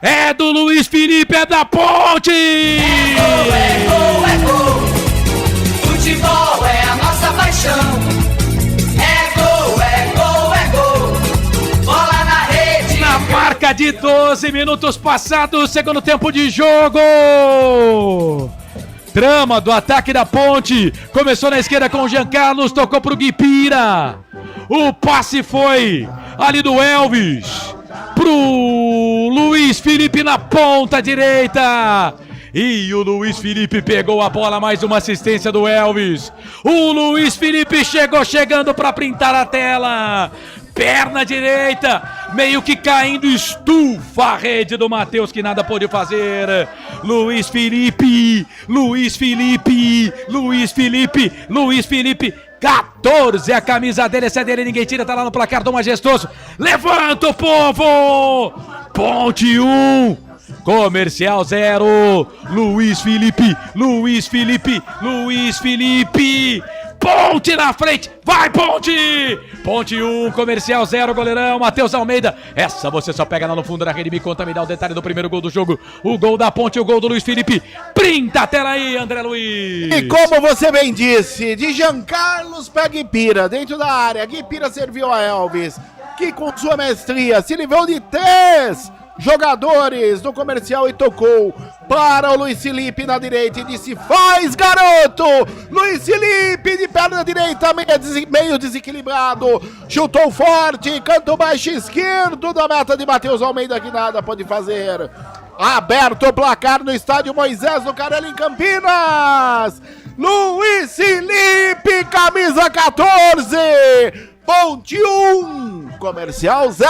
Speaker 4: É do Luiz Felipe, é da Ponte!
Speaker 3: É gol, é gol. Futebol é a nossa paixão. É gol, é gol, é gol. Bola na rede.
Speaker 4: Na marca de 12 minutos passados, segundo tempo de jogo. Trama do ataque da Ponte. Começou na esquerda com o Jean Carlos, tocou pro Guipira. O passe foi ali do Elvis pro Luiz Felipe na ponta direita. E o Luiz Felipe pegou a bola, mais uma assistência do Elvis. O Luiz Felipe chegando para printar a tela. Perna direita, meio que caindo, estufa a rede do Matheus, que nada pôde fazer. Luiz Felipe, 14, a camisa dele, essa é dele, ninguém tira, tá lá no placar do Majestoso. Levanta o povo! Ponte 1, Comercial 0. Luiz Felipe,
Speaker 12: Ponte na frente, vai Ponte! Ponte 1, Comercial 0, goleirão, Matheus Almeida. Essa você só pega lá no fundo da rede, me conta, me dá o detalhe do primeiro gol do jogo. O gol da Ponte, o gol do Luiz Felipe. Printa a tela aí, André Luiz.
Speaker 1: E como você bem disse, de Jean Carlos pra Guipira, dentro da área. Guipira serviu a Elvis, que com sua mestria se livrou de 3 jogadores do Comercial e tocou para o Luiz Felipe na direita e disse: faz, garoto! Luiz Felipe de perna direita, meio desequilibrado, chutou forte, canto baixo esquerdo da meta de Matheus Almeida, que nada pode fazer. Aberto o placar no estádio Moisés do Carelli, em Campinas. Luiz Felipe, camisa 14. Ponte 1, Comercial 0.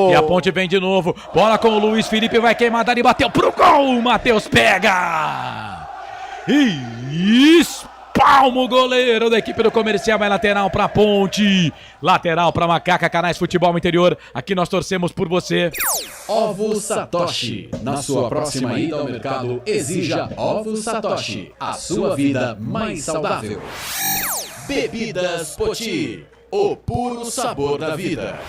Speaker 12: E a Ponte vem de novo. Bola com o Luiz Felipe, vai queimar dali, bateu pro gol. O Matheus pega. E espalma o goleiro da equipe do Comercial. Vai lateral pra Ponte. Lateral pra Macaca, Canais Futebol Interior. Aqui nós torcemos por você.
Speaker 19: Ovos Satoshi. Na sua próxima ida ao mercado, exija Ovos Satoshi. A sua vida mais saudável. Bebidas Poti. O puro sabor da vida.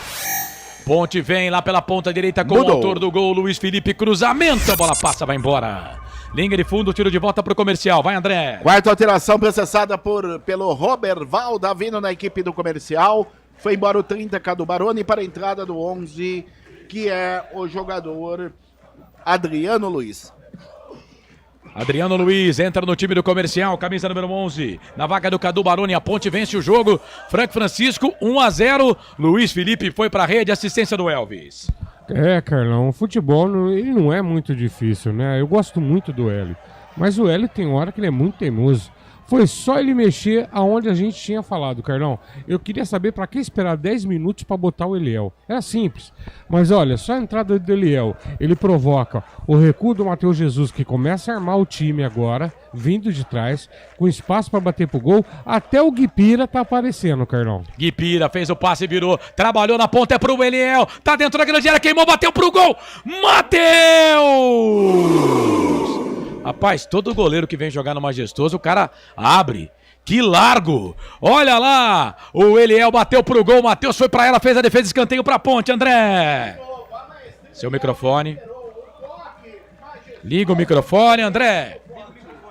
Speaker 12: Ponte vem lá pela ponta direita com o autor do gol, Luiz Felipe. Cruzamento, a bola passa, vai embora. Linha de fundo, tiro de volta pro Comercial. Vai, André.
Speaker 1: Quarta alteração processada pelo Robert Valda, vindo na equipe do Comercial. Foi embora o 30, Cadu Baroni, para a entrada do 11, que é o jogador Adriano Luiz.
Speaker 12: Adriano Luiz entra no time do Comercial, camisa número 11, na vaga do Cadu Baroni. A Ponte vence o jogo. Franco Francisco, 1-0. Luiz Felipe foi pra rede, assistência do Elvis.
Speaker 11: Carlão, o futebol ele não é muito difícil, né? Eu gosto muito do Hélio, mas o Hélio tem hora que ele é muito teimoso. Foi só ele mexer aonde a gente tinha falado, Carlão. Eu queria saber para que esperar 10 minutos para botar o Eliel. Era simples. Mas olha, só a entrada do Eliel, ele provoca o recuo do Matheus Jesus, que começa a armar o time agora, vindo de trás, com espaço para bater pro gol. Até o Guipira tá aparecendo, Carlão.
Speaker 12: Guipira fez o passe, virou, trabalhou na ponta, é pro Eliel. Tá dentro da grande área, queimou, bateu pro gol. Matheus! Rapaz, todo goleiro que vem jogar no Majestoso, o cara abre. Que largo! Olha lá! O Eliel bateu pro gol, o Matheus foi pra ela, fez a defesa, escanteio pra Ponte, André! Seu microfone. Liga o microfone, André!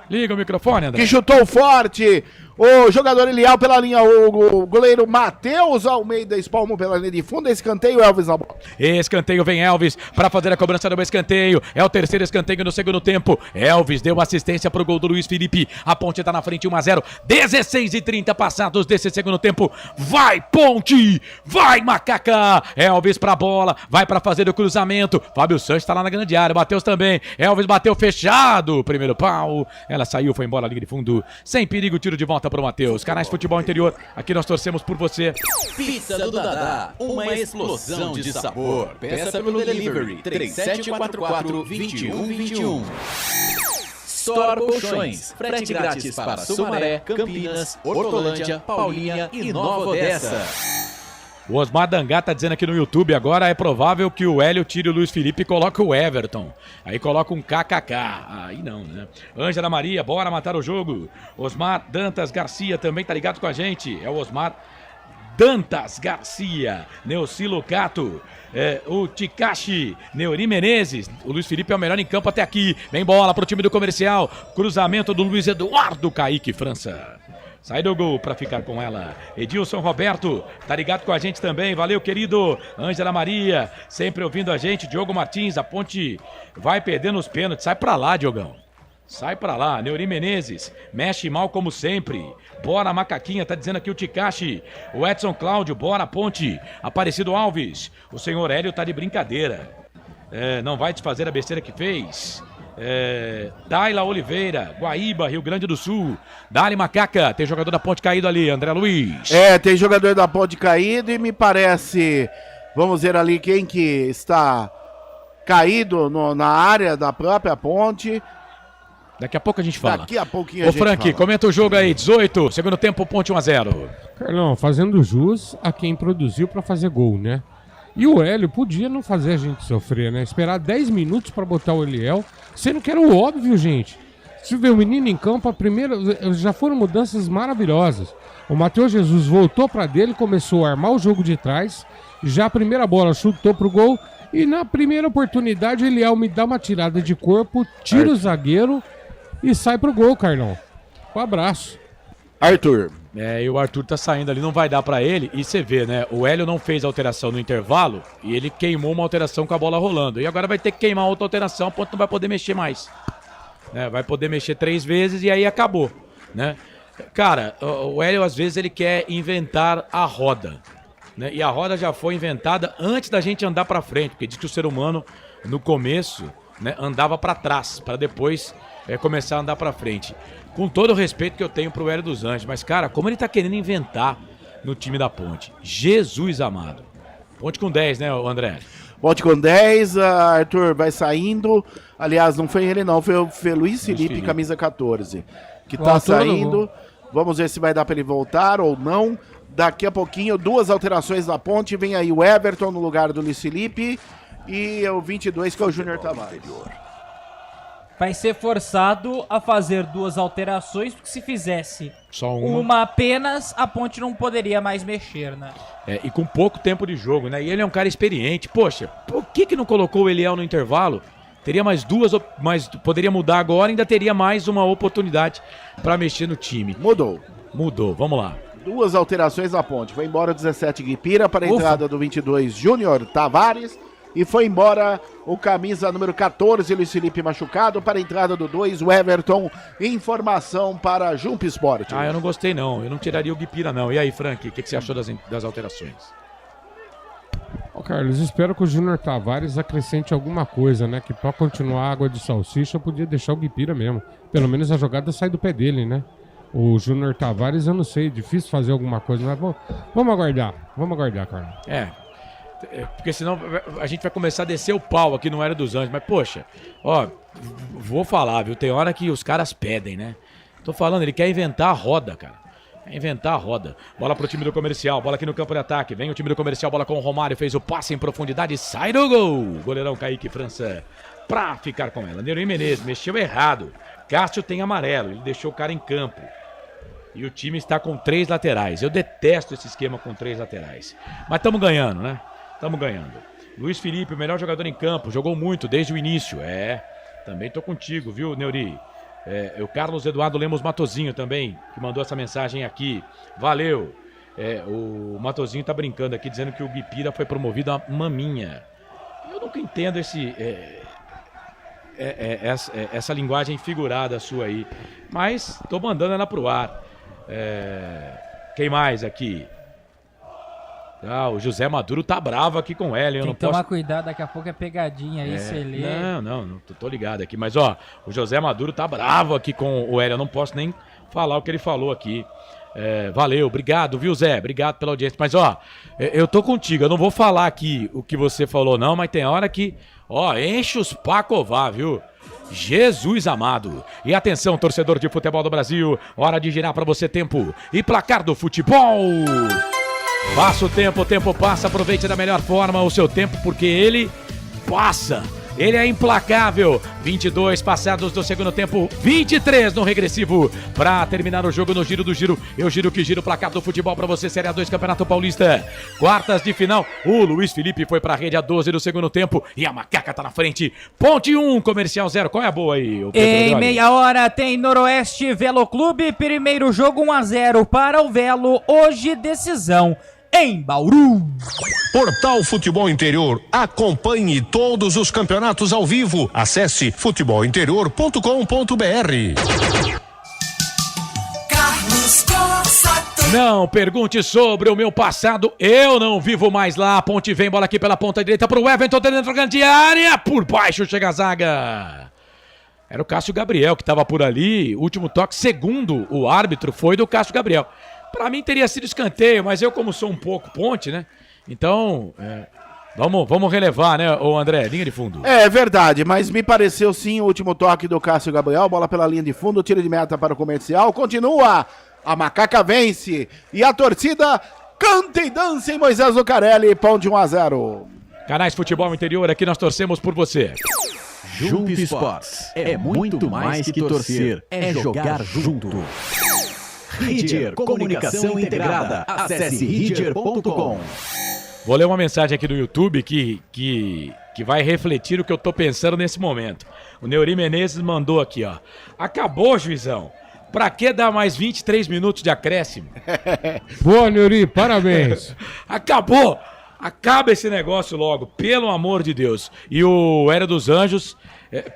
Speaker 12: Liga o microfone, André.
Speaker 1: Que chutou forte! O jogador Eliel pela linha, o goleiro Matheus Almeida espalmou pela linha de fundo, escanteio, Elvis na bola.
Speaker 12: Escanteio, vem Elvis para fazer a cobrança do escanteio, é o terceiro escanteio no segundo tempo. Elvis deu assistência pro gol do Luiz Felipe, a Ponte tá na frente 1-0, 16:30 passados desse segundo tempo. Vai Ponte, vai Macaca, Elvis pra bola, vai pra fazer o cruzamento, Fábio Santos tá lá na grande área, Matheus também, Elvis bateu fechado, primeiro pau, ela saiu, foi embora, linha de fundo, sem perigo, tiro de volta pro Matheus. Canais Futebol Interior, aqui nós torcemos por você.
Speaker 19: Pizza do Dadá, uma explosão de sabor. Peça pelo delivery 3744-2121. Store Colchões, frete grátis para Sumaré, Campinas, Hortolândia, Paulínia e Nova Odessa.
Speaker 12: O Osmar Dangá tá dizendo aqui no YouTube, agora é provável que o Hélio tire o Luiz Felipe e coloque o Everton. Aí coloca um KKK. Aí não, né? Ângela Maria, bora matar o jogo. Osmar Dantas Garcia também tá ligado com a gente. É o Osmar Dantas Garcia. Neuci Lucato. O Tikashi, Neuri Menezes. O Luiz Felipe é o melhor em campo até aqui. Vem bola pro time do Comercial. Cruzamento do Luiz Eduardo Kaique França. Sai do gol pra ficar com ela. Edilson Roberto, tá ligado com a gente também. Valeu, querido. Ângela Maria, sempre ouvindo a gente. Diogo Martins, a Ponte vai perdendo os pênaltis. Sai pra lá, Diogão. Sai pra lá. Neuri Menezes, mexe mal como sempre. Bora, Macaquinha, tá dizendo aqui o Tikashi. O Edson Cláudio, bora, Ponte. Aparecido Alves. O senhor Hélio tá de brincadeira. Não vai desfazer a besteira que fez. Daila Oliveira, Guaíba, Rio Grande do Sul. Dali Macaca, tem jogador da Ponte caído ali, André Luiz.
Speaker 1: Tem jogador da Ponte caído e me parece, vamos ver ali quem que está caído na área da própria Ponte.
Speaker 12: Daqui a pouco a gente fala.
Speaker 1: Daqui a pouquinho a gente
Speaker 12: Frank,
Speaker 1: fala.
Speaker 12: comenta o jogo aí, 18, segundo tempo, Ponte 1-0.
Speaker 11: Carlão, fazendo jus a quem produziu pra fazer gol, né? E o Hélio podia não fazer a gente sofrer, né? Esperar 10 minutos pra botar o Eliel, sendo que era o óbvio, gente. Se vê o menino em campo, a primeira, já foram mudanças maravilhosas. O Matheus Jesus voltou pra dele, começou a armar o jogo de trás. Já a primeira bola chutou pro gol. E na primeira oportunidade, Eliel me dá uma tirada de corpo, tira o zagueiro e sai pro gol, Carlão. Um abraço.
Speaker 1: Arthur.
Speaker 12: E o Arthur tá saindo ali, não vai dar pra ele. E você vê, né? O Hélio não fez alteração no intervalo e ele queimou uma alteração com a bola rolando. E agora vai ter que queimar outra alteração, a ponto não vai poder mexer mais. Vai poder mexer 3 vezes e aí acabou, né? Cara, o Hélio às vezes ele quer inventar a roda, né? E a roda já foi inventada antes da gente andar pra frente, porque diz que o ser humano no começo, né, andava pra trás, pra depois começar a andar pra frente. Com todo o respeito que eu tenho pro Hélio dos Anjos, mas cara, como ele tá querendo inventar no time da Ponte. Jesus amado. Ponte com 10, né, André?
Speaker 1: Ponte com 10, Arthur vai saindo. Aliás, não foi ele não, foi o Luiz Felipe, camisa 14, que tá saindo. Vamos ver se vai dar pra ele voltar ou não. Daqui a pouquinho, 2 alterações na Ponte. Vem aí o Everton no lugar do Luiz Felipe e o 22, que é o Júnior Tavares.
Speaker 9: Vai ser forçado a fazer 2 alterações, porque se fizesse
Speaker 12: só
Speaker 9: uma apenas, a Ponte não poderia mais mexer, né?
Speaker 12: E com pouco tempo de jogo, né? E ele é um cara experiente. Poxa, por que não colocou o Eliel no intervalo? Teria mais 2, mas poderia mudar agora, ainda teria mais uma oportunidade para mexer no time.
Speaker 1: Mudou,
Speaker 12: vamos lá.
Speaker 1: 2 alterações na Ponte. Foi embora o 17 Guipira para a entrada do 22 Júnior Tavares. E foi embora o camisa número 14, Luiz Felipe machucado, para a entrada do 2, o Everton. Informação para Jump Sport.
Speaker 12: Eu não gostei não, eu não tiraria o Guipira não. E aí, Frank, o que você achou das alterações?
Speaker 11: Carlos, espero que o Júnior Tavares acrescente alguma coisa, né? Que para continuar água de salsicha, eu podia deixar o Guipira mesmo. Pelo menos a jogada sai do pé dele, né? O Júnior Tavares, eu não sei, difícil fazer alguma coisa, mas vamos aguardar, Carlos.
Speaker 12: Porque senão a gente vai começar a descer o pau aqui no Era dos Anjos. Mas, poxa, vou falar, viu? Tem hora que os caras pedem, né? Tô falando, ele quer inventar a roda, cara. Quer inventar a roda. Bola pro time do Comercial, bola aqui no campo de ataque. Vem o time do Comercial, bola com o Romário, fez o passe em profundidade, sai do gol. Goleirão Kaique França pra ficar com ela. Neurinho Menezes mexeu errado. Cássio tem amarelo, ele deixou o cara em campo. E o time está com 3 laterais. Eu detesto esse esquema com 3 laterais. Mas estamos ganhando, né? Estamos ganhando. Luiz Felipe, o melhor jogador em campo, jogou muito desde o início. Também tô contigo, viu, Neuri? O Carlos Eduardo Lemos Matozinho também, que mandou essa mensagem aqui. Valeu. O Matozinho tá brincando aqui, dizendo que o Guipira foi promovido a maminha. Eu nunca entendo essa linguagem figurada sua aí. Mas tô mandando ela pro ar. Quem mais aqui? O José Maduro tá bravo aqui com ela, hein?
Speaker 9: Tem que tomar cuidado, daqui a pouco é pegadinha aí, você lê.
Speaker 12: Não, tô ligado aqui. Mas, o José Maduro tá bravo aqui com o Hélio. Eu não posso nem falar o que ele falou aqui. Valeu, obrigado, viu, Zé? Obrigado pela audiência. Mas, eu tô contigo. Eu não vou falar aqui o que você falou, não, mas tem hora que, enche os pacová, viu? Jesus amado. E atenção, torcedor de futebol do Brasil. Hora de girar pra você tempo e placar do futebol. Passa o tempo passa, aproveite da melhor forma o seu tempo, porque ele passa. Ele é implacável. 22 passados do segundo tempo, 23 no regressivo. Pra terminar o jogo no giro do giro. Eu giro que giro, placar do futebol pra você, Série A2 Campeonato Paulista. Quartas de final. O Luiz Felipe foi pra rede a 12 do segundo tempo. E a Macaca tá na frente. Ponte 1, Comercial 0. Qual é a boa aí?
Speaker 9: Em meia hora tem Noroeste Velo Clube. Primeiro jogo 1-0 para o Velo. Hoje decisão em Bauru.
Speaker 21: Portal Futebol Interior. Acompanhe todos os campeonatos ao vivo. Acesse futebolinterior.com.br.
Speaker 3: Carlos Cossa.
Speaker 12: Não pergunte sobre o meu passado, eu não vivo mais lá. Ponte vem, bola aqui pela ponta direita pro Everton, dentro da grande área, por baixo chega a zaga. Era o Cássio Gabriel que estava por ali. O último toque, segundo o árbitro, foi do Cássio Gabriel. Pra mim teria sido escanteio, mas eu como sou um pouco Ponte, né? Então, vamos relevar, né, ô André? Linha de fundo.
Speaker 1: É verdade, mas me pareceu sim o último toque do Cássio Gabriel. Bola pela linha de fundo, tiro de meta para o Comercial. Continua, a Macaca vence. E a torcida canta e dança em Moisés Lucarelli. Ponte 1-0.
Speaker 12: Canais Futebol Interior, aqui nós torcemos por você.
Speaker 19: Jump Sports é muito mais que torcer, é jogar junto. Ridger Comunicação Integrada. Acesse ridger.com.
Speaker 12: Vou ler uma mensagem aqui do YouTube que vai refletir o que eu tô pensando nesse momento. O Neuri Menezes mandou aqui, ó. Acabou, juizão. Pra que dar mais 23 minutos de acréscimo?
Speaker 11: Boa, Neuri, parabéns.
Speaker 12: Acabou! Acaba esse negócio logo, pelo amor de Deus. E o Era dos Anjos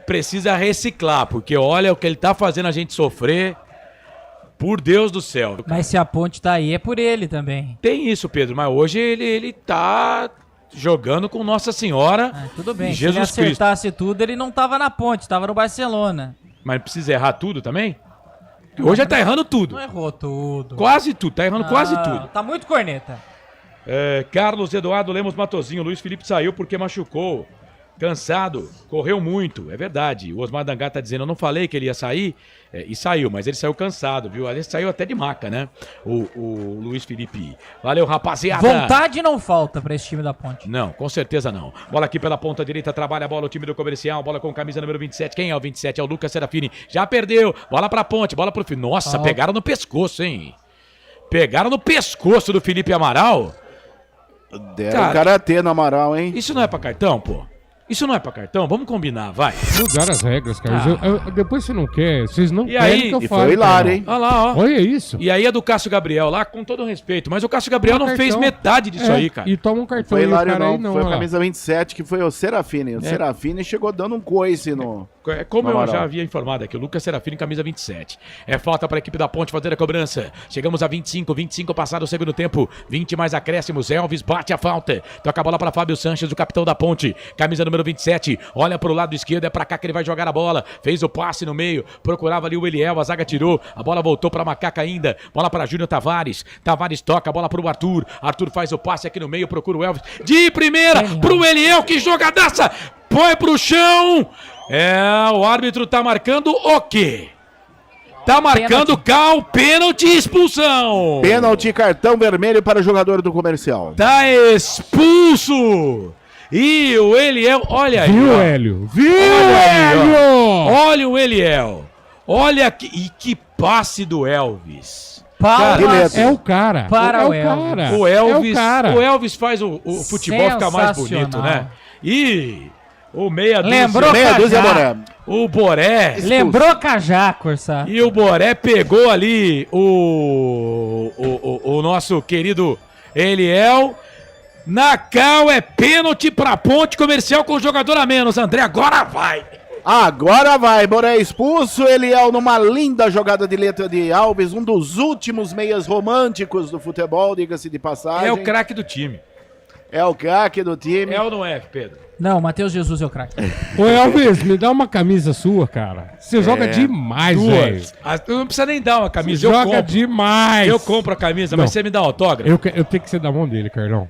Speaker 12: precisa reciclar, porque olha o que ele tá fazendo a gente sofrer. Por Deus do céu.
Speaker 9: Mas se a Ponte tá aí, é por ele também.
Speaker 12: Tem isso, Pedro, mas hoje ele tá jogando com Nossa Senhora.
Speaker 9: Tudo bem,
Speaker 12: e
Speaker 9: se
Speaker 12: Jesus
Speaker 9: ele acertasse
Speaker 12: Cristo.
Speaker 9: tudo, ele não tava na Ponte, tava no Barcelona.
Speaker 12: Mas precisa errar tudo também? Hoje ele tá errando tudo.
Speaker 9: Não errou tudo.
Speaker 12: Quase tudo, tá errando quase tudo.
Speaker 9: Tá muito corneta.
Speaker 12: Carlos Eduardo Lemos Matozinho, Luiz Felipe saiu porque machucou. Cansado, correu muito, é verdade. O Osmar Dangá tá dizendo, eu não falei que ele ia sair, e saiu, mas ele saiu cansado, viu? Ele saiu até de maca, né? O Luiz Felipe. Valeu, rapaziada.
Speaker 9: Vontade não falta pra esse time da Ponte.
Speaker 12: Não, com certeza não. Bola aqui pela ponta direita, trabalha a bola o time do Comercial, bola com camisa número 27. Quem é o 27? É o Lucas Serafini. Já perdeu, bola pra Ponte, bola pro... Nossa, pegaram no pescoço, hein? Pegaram no pescoço do Felipe Amaral.
Speaker 1: Deram karatê no Amaral, hein?
Speaker 12: Isso não é pra cartão, pô? Isso não é pra cartão? Vamos combinar, vai.
Speaker 11: Mudar as regras, cara. Depois você não quer, vocês não
Speaker 12: E
Speaker 11: querem
Speaker 12: aí,
Speaker 11: que eu
Speaker 12: e
Speaker 11: fale.
Speaker 1: foi hilário, hein?
Speaker 12: Olha lá, ó.
Speaker 11: Olha isso.
Speaker 12: E aí é do Cássio Gabriel lá, com todo respeito. Mas o Cássio Gabriel não fez metade disso aí, cara.
Speaker 11: E toma um cartão
Speaker 1: Foi
Speaker 11: aí, o
Speaker 1: hilário
Speaker 11: cara
Speaker 1: não,
Speaker 11: aí não.
Speaker 1: foi a
Speaker 11: ó lá.
Speaker 1: camisa 27 que foi o Serafini. O Serafini chegou dando um coice no...
Speaker 12: Como
Speaker 1: no
Speaker 12: eu
Speaker 1: Amaral.
Speaker 12: já havia informado aqui, o Lucas Serafini, camisa 27. É falta para a equipe da Ponte fazer a cobrança. Chegamos a 25 passado o segundo tempo. 20 mais acréscimos. Elvis bate a falta. Toca a bola para Fábio Sanches, o capitão da Ponte. Camisa número 27. Olha para o lado esquerdo, é para cá que ele vai jogar a bola. Fez o passe no meio. Procurava ali o Eliel, a zaga tirou. A bola voltou para Macaca ainda. Bola para Júnior Tavares. Tavares toca a bola para o Arthur. Arthur faz o passe aqui no meio, procura o Elvis. De primeira para o Eliel, que jogadaça! Põe pro chão. O árbitro tá marcando o quê? Tá marcando pênalti e expulsão.
Speaker 1: Pênalti e cartão vermelho para o jogador do Comercial.
Speaker 12: Tá expulso. E o Eliel, olha aí.
Speaker 11: Viu, Hélio? Viu,
Speaker 12: Hélio? Olha o Eliel. Olha que passe do Elvis.
Speaker 11: É o cara.
Speaker 9: Para o
Speaker 11: Elvis.
Speaker 12: O Elvis,
Speaker 11: É o cara.
Speaker 12: o Elvis faz o futebol ficar mais bonito, né? E o meia dúzia
Speaker 1: Boré.
Speaker 12: O Boré.
Speaker 9: Lembrou Cajá, Corsá.
Speaker 12: E o Boré pegou ali o nosso querido Eliel. Na cal é pênalti pra Ponte, Comercial com o jogador a menos. André, agora vai.
Speaker 1: Agora vai, Boré expulso, Eliel numa linda jogada de letra de Alves, um dos últimos meias românticos do futebol, diga-se de passagem.
Speaker 12: É o craque do time.
Speaker 1: É o craque do time.
Speaker 12: É ou não é, Pedro?
Speaker 9: Não, Matheus Jesus é o craque.
Speaker 11: Ô Elvis, me dá uma camisa sua, cara. Você joga demais, velho.
Speaker 12: Não precisa nem dar uma camisa,
Speaker 11: Você joga demais.
Speaker 12: Eu compro a camisa,
Speaker 11: Não.
Speaker 12: mas você me dá autógrafo.
Speaker 11: Eu tenho que ser da mão dele, Carlão.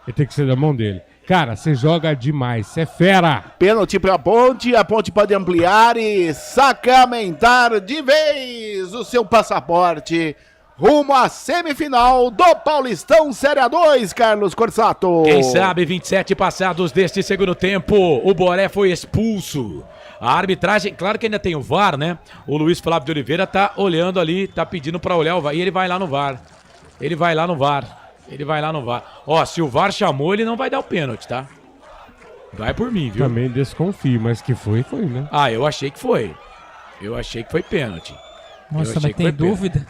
Speaker 11: Eu tenho que ser da mão dele. Cara, você joga demais, você é fera.
Speaker 1: Pênalti pra Ponte, a Ponte pode ampliar e sacramentar de vez o seu passaporte rumo à semifinal do Paulistão Série A2, Carlos Corsato.
Speaker 12: Quem sabe 27 passados deste segundo tempo, o Boré foi expulso. A arbitragem, claro que ainda tem o VAR, né? O Luiz Flávio de Oliveira tá olhando ali, tá pedindo pra olhar o VAR, e ele vai lá no VAR. Ele vai lá no VAR. Ó, se o VAR chamou, ele não vai dar o pênalti, tá? Vai por mim, viu?
Speaker 11: Também desconfio, mas que foi, né?
Speaker 12: Ah, eu achei que foi. Eu achei que foi pênalti.
Speaker 9: Nossa, mas tem dúvida?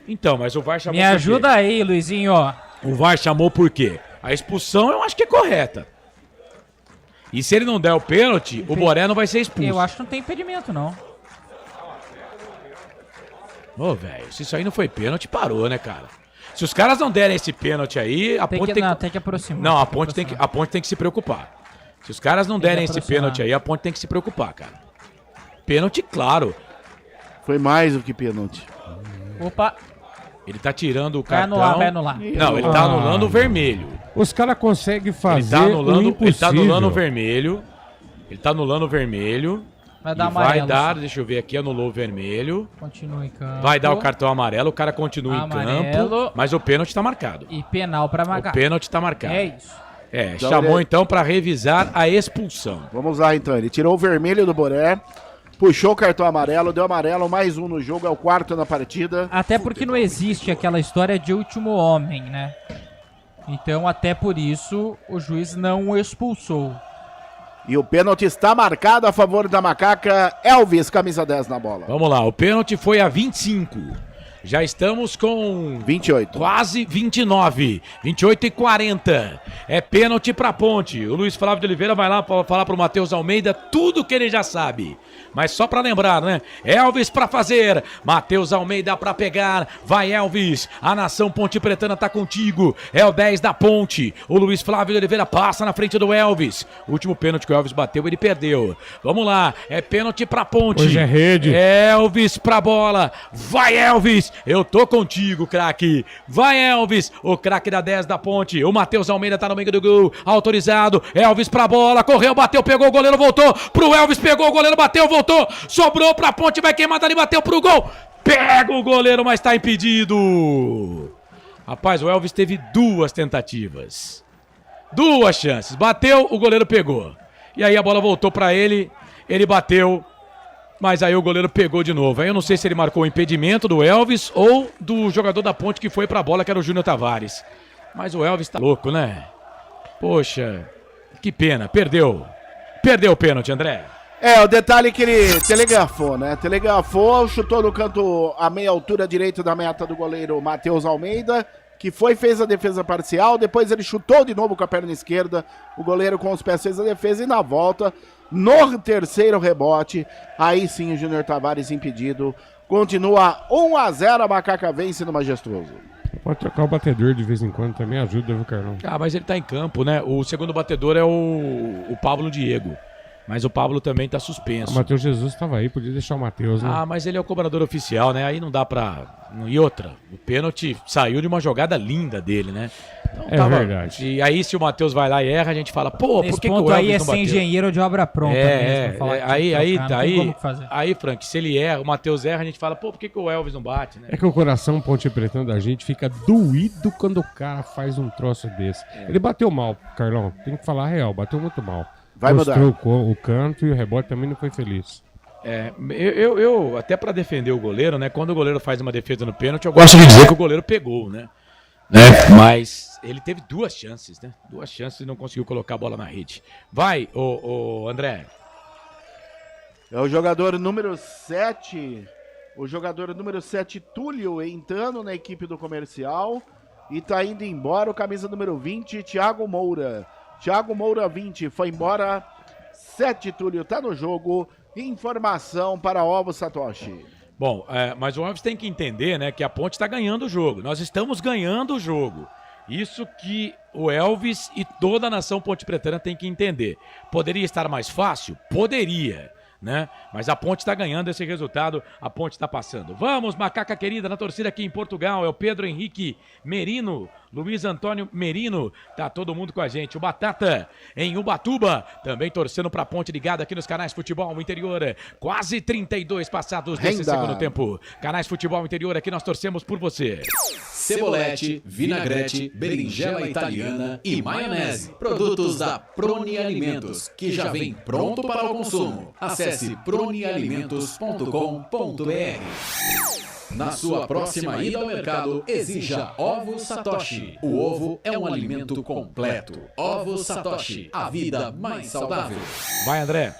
Speaker 12: Então, mas o VAR chamou
Speaker 9: Me ajuda aí, Luizinho, ó.
Speaker 12: O VAR chamou por quê? A expulsão eu acho que é correta. E se ele não der o pênalti, o Boré não vai ser expulso.
Speaker 9: Eu acho que não tem impedimento, não.
Speaker 12: Ô, velho, se isso aí não foi pênalti, parou, né, cara? Se os caras não derem esse pênalti aí, a Ponte
Speaker 9: tem que aproximar.
Speaker 12: Não, a Ponte tem que se preocupar. Se os caras não derem esse pênalti aí, a Ponte tem que se preocupar, cara. Pênalti, claro.
Speaker 1: Foi mais do que pênalti.
Speaker 9: Opa.
Speaker 12: Ele tá tirando o cartão.
Speaker 9: Vai anular.
Speaker 12: Não, ele tá anulando o vermelho.
Speaker 11: Os caras conseguem fazer
Speaker 12: Ele tá anulando o vermelho. Ele tá anulando o vermelho.
Speaker 9: Vai dar
Speaker 12: vai
Speaker 9: amarelo.
Speaker 12: dar, deixa eu ver aqui, anulou o vermelho.
Speaker 9: Continua em campo.
Speaker 12: Vai dar o cartão amarelo, o cara continua em campo. Mas o pênalti tá marcado.
Speaker 9: E penal pra marcar.
Speaker 12: O pênalti tá marcado.
Speaker 9: É isso.
Speaker 12: Chamou então pra revisar a expulsão.
Speaker 1: Vamos lá então, ele tirou o vermelho do Boré. puxou o cartão amarelo, deu amarelo, mais um no jogo, é o 4º na partida.
Speaker 9: Até porque não existe aquela história de último homem, né? Então, até por isso, o juiz não o expulsou.
Speaker 1: E o pênalti está marcado a favor da Macaca. Elvis, camisa 10 na bola.
Speaker 12: Vamos lá, o pênalti foi a 25. Já estamos com
Speaker 1: 28.
Speaker 12: Quase 29. 28 e 40. É pênalti pra Ponte. O Luiz Flávio de Oliveira vai lá pra falar pro Matheus Almeida tudo que ele já sabe. Mas só pra lembrar, né? Elvis pra fazer. Matheus Almeida pra pegar. Vai, Elvis. A nação Ponte Pretana tá contigo. É o 10 da Ponte. O Luiz Flávio de Oliveira passa na frente do Elvis. O último pênalti que o Elvis bateu, ele perdeu. Vamos lá. É pênalti pra Ponte.
Speaker 11: Hoje é rede.
Speaker 12: Elvis pra bola. Vai, Elvis. Eu tô contigo, craque. Vai, Elvis. O craque da 10 da Ponte. O Matheus Almeida tá no meio do gol. Autorizado. Elvis pra bola. Correu, bateu, pegou o goleiro, voltou. Pro Elvis, pegou o goleiro, bateu, voltou. Sobrou pra Ponte, vai queimar dali, bateu pro gol. Pega o goleiro, mas tá impedido. Rapaz, o Elvis teve 2 tentativas. 2 chances. Bateu, o goleiro pegou. E aí a bola voltou pra ele. Ele bateu. Mas aí o goleiro pegou de novo. Aí eu não sei se ele marcou o impedimento do Elvis ou do jogador da Ponte que foi pra bola, que era o Júnior Tavares. Mas o Elvis tá louco, né? Poxa, que pena. Perdeu. Perdeu o pênalti, André.
Speaker 1: O detalhe que ele telegrafou, né? Telegrafou, chutou no canto a meia altura direito da meta do goleiro Matheus Almeida, que fez a defesa parcial, depois ele chutou de novo com a perna esquerda, o goleiro com os pés fez a defesa e na volta, no terceiro rebote, aí sim o Júnior Tavares impedido, continua 1-0, a Macaca vence no Majestoso.
Speaker 11: Pode trocar o batedor de vez em quando, também ajuda, viu, Carlão?
Speaker 12: Mas ele tá em campo, né? O segundo batedor é o Pablo Diego. Mas o Pablo também tá suspenso.
Speaker 11: O Matheus Jesus estava aí, podia deixar o Matheus, né?
Speaker 12: Mas ele é o cobrador oficial, né? Aí não dá pra... E outra, o pênalti saiu de uma jogada linda dele, né? Então,
Speaker 11: verdade.
Speaker 12: E aí se o Matheus vai lá e erra, a gente fala, pô,
Speaker 9: nesse
Speaker 12: por que,
Speaker 9: ponto
Speaker 12: que o Elvis
Speaker 9: aí é
Speaker 12: não
Speaker 9: ser
Speaker 12: bateu?
Speaker 9: engenheiro de obra pronta mesmo.
Speaker 12: Aí, Frank, se ele erra, o Matheus erra, a gente fala, pô, por que, que o Elvis não bate, né?
Speaker 11: É que o coração Ponte Pretano da gente fica doído quando o cara faz um troço desse. Ele bateu mal, Carlão, tem que falar a real, bateu muito mal.
Speaker 1: Vai
Speaker 11: mostrou
Speaker 1: mudar.
Speaker 11: O canto e o rebote também não foi feliz.
Speaker 12: Eu até pra defender o goleiro, né? Quando o goleiro faz uma defesa no pênalti, eu gosto de dizer que o goleiro pegou, né? Mas ele teve 2 chances, né? 2 chances e não conseguiu colocar a bola na rede. Vai, o André.
Speaker 1: É o jogador número 7. O jogador número 7, Túlio, entrando na equipe do Comercial. E tá indo embora o camisa número 20, Thiago Moura. Thiago Moura, 20, foi embora. 7, Túlio, tá no jogo. Informação para Ovo Satoshi.
Speaker 12: Bom, mas o Elvis tem que entender, né, que a Ponte está ganhando o jogo. Nós estamos ganhando o jogo. Isso que o Elvis e toda a nação Ponte Pretana tem que entender. Poderia estar mais fácil? Poderia, né? Mas a Ponte está ganhando esse resultado, a Ponte está passando. Vamos, Macaca querida, na torcida aqui em Portugal, é o Pedro Henrique Merino, Luiz Antônio Merino, tá todo mundo com a gente. O Batata em Ubatuba, também torcendo pra Ponte, ligada aqui nos canais Futebol Interior. Quase 32 passados desse segundo tempo. Canais Futebol Interior, aqui nós torcemos por você.
Speaker 19: Cebolete, vinagrete, berinjela italiana e maionese. Produtos da Proni Alimentos, que já vem pronto para o consumo. Acesse pronialimentos.com.br. Na sua próxima ida ao mercado, exija Ovo Satoshi. O ovo é um alimento completo. Ovo Satoshi, a vida mais saudável.
Speaker 12: Vai, André.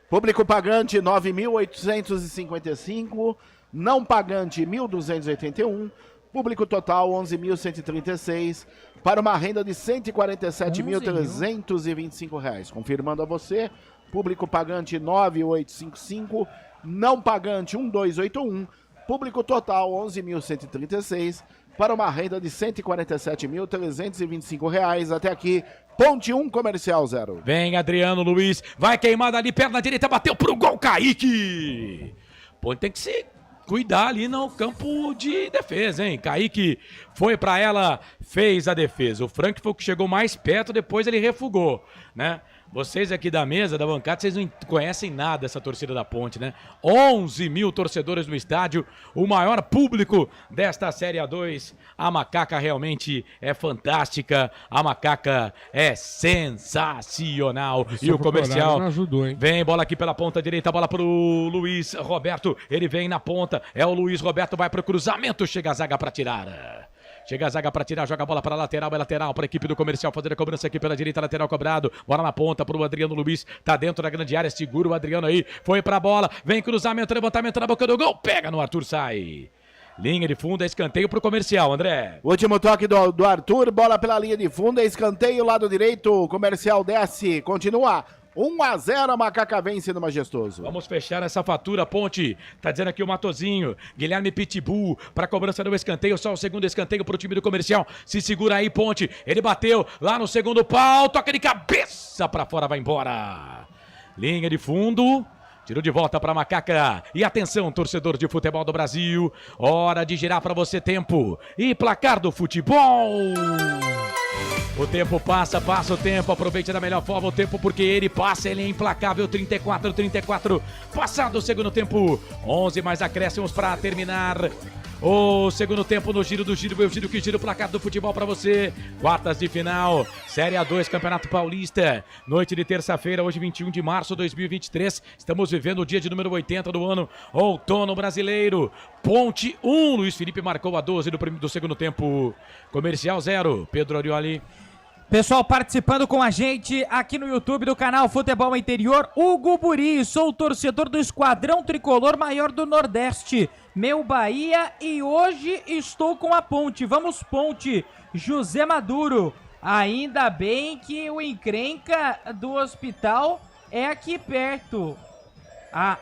Speaker 1: Público pagante, 9.855. Não pagante, 1.281. Público total, 11.136. Para uma renda de R$ 147.325. Confirmando a você, público pagante, 9.855. Não pagante, 1.281. Público total, 11.136, para uma renda de R$ 147.325. Até aqui, Ponte 1, Comercial 0.
Speaker 12: Vem, Adriano Luiz, vai queimada ali, perna direita, bateu pro gol, Kaique. Ponte tem que se cuidar ali no campo de defesa, hein? Kaique foi pra ela, fez a defesa. O Frank foi o que chegou mais perto, depois ele refugou, né? Vocês aqui da mesa, da bancada, vocês não conhecem nada dessa torcida da Ponte, né? 11 mil torcedores no estádio, o maior público desta Série A2. A Macaca realmente é fantástica, a Macaca é sensacional. E o comercial
Speaker 11: não ajudou, hein?
Speaker 12: Vem, bola aqui pela ponta direita, bola pro Luiz Roberto, ele vem na ponta, é o Luiz Roberto, vai pro cruzamento, chega a zaga pra tirar. Chega a zaga pra tirar, joga a bola pra lateral, é lateral pra equipe do comercial, fazer a cobrança aqui pela direita, lateral cobrado, bola na ponta pro Adriano Luiz, tá dentro da grande área, segura o Adriano aí, foi pra bola, vem cruzamento, levantamento na boca do gol, pega no Arthur, sai. Linha de fundo, é escanteio pro comercial, André.
Speaker 1: Último toque do Arthur, bola pela linha de fundo, é escanteio, lado direito, comercial desce, continua. 1-0, a Macaca vence no Majestoso.
Speaker 12: Vamos fechar essa fatura, Ponte. Tá dizendo aqui o Matozinho. Guilherme Pitbull pra cobrança do escanteio. Só o segundo escanteio pro time do comercial. Se segura aí, Ponte. Ele bateu lá no segundo pau. Toca de cabeça pra fora, vai embora. Linha de fundo. Tirou de volta pra Macaca. E atenção, torcedor de futebol do Brasil. Hora de girar pra você tempo. E placar do futebol. O tempo passa o tempo, aproveite da melhor forma o tempo, porque ele passa, ele é implacável, 34, passado o segundo tempo, 11 mais acréscimos para terminar o segundo tempo no giro do giro, eu giro que giro o placar do futebol para você, quartas de final, Série A2, Campeonato Paulista, noite de terça-feira, hoje 21 de março de 2023, estamos vivendo o dia de número 80 do ano, outono brasileiro, Ponte 1, Luiz Felipe marcou a 12 do segundo tempo, Comercial 0, Pedro Orioli.
Speaker 9: Pessoal participando com a gente aqui no YouTube do canal Futebol Interior, Hugo Buri, sou torcedor do Esquadrão Tricolor Maior do Nordeste, meu Bahia, e hoje estou com a Ponte, vamos Ponte, José Maduro, ainda bem que o encrenca do hospital é aqui perto,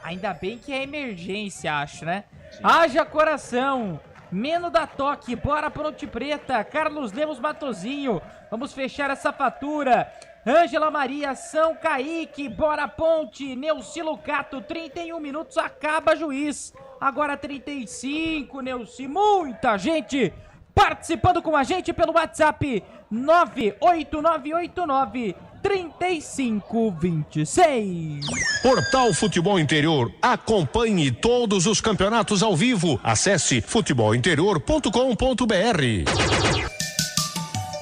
Speaker 9: ainda bem que é emergência, acho, né? Sim. Haja coração! Meno da Toque, bora Ponte Preta, Carlos Lemos Matozinho, vamos fechar essa fatura, Ângela Maria, São Kaique, bora Ponte, Neuci Lucato, 31 minutos, acaba juiz, agora 35, Neuci, muita gente participando com a gente pelo WhatsApp 98989-3526.
Speaker 21: Portal Futebol Interior. Acompanhe todos os campeonatos ao vivo. Acesse futebolinterior.com.br.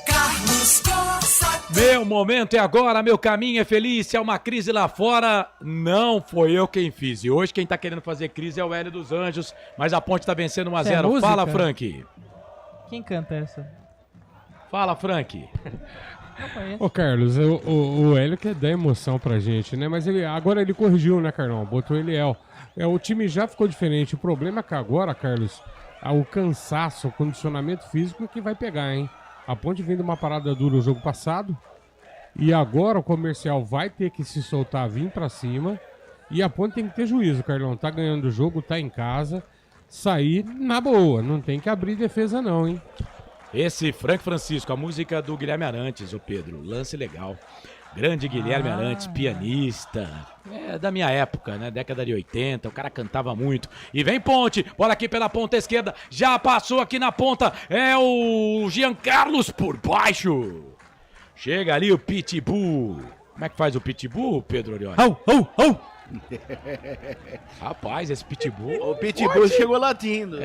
Speaker 3: Carlos Cossa.
Speaker 12: Meu momento é agora, meu caminho é feliz. Se é uma crise lá fora, não foi eu quem fiz. E hoje quem tá querendo fazer crise é o Hélio dos Anjos, mas a Ponte tá vencendo 1-0. Fala, Frank.
Speaker 9: Quem canta essa?
Speaker 12: Fala, Frank.
Speaker 11: Ô, Carlos, o Hélio quer dar emoção pra gente, né? Mas agora ele corrigiu, né, Carlão? Botou ele o time já ficou diferente. O problema é que agora, Carlos, o cansaço, o condicionamento físico que vai pegar, hein? A Ponte vem de uma parada dura o jogo passado e agora o comercial vai ter que se soltar, vir pra cima, e a Ponte tem que ter juízo, Carlão. Tá ganhando o jogo, tá em casa, sair na boa, não tem que abrir defesa não, hein?
Speaker 12: Esse Frank Francisco, a música do Guilherme Arantes, o Pedro, lance legal. Grande Guilherme Arantes, pianista, da minha época, né, década de 80, o cara cantava muito. E vem Ponte, bola aqui pela ponta esquerda, já passou aqui na ponta, é o Jean Carlos por baixo. Chega ali o Pitbull. Como é que faz o Pitbull, Pedro Orioli? Rapaz, esse Pitbull...
Speaker 1: O Pitbull chegou latindo.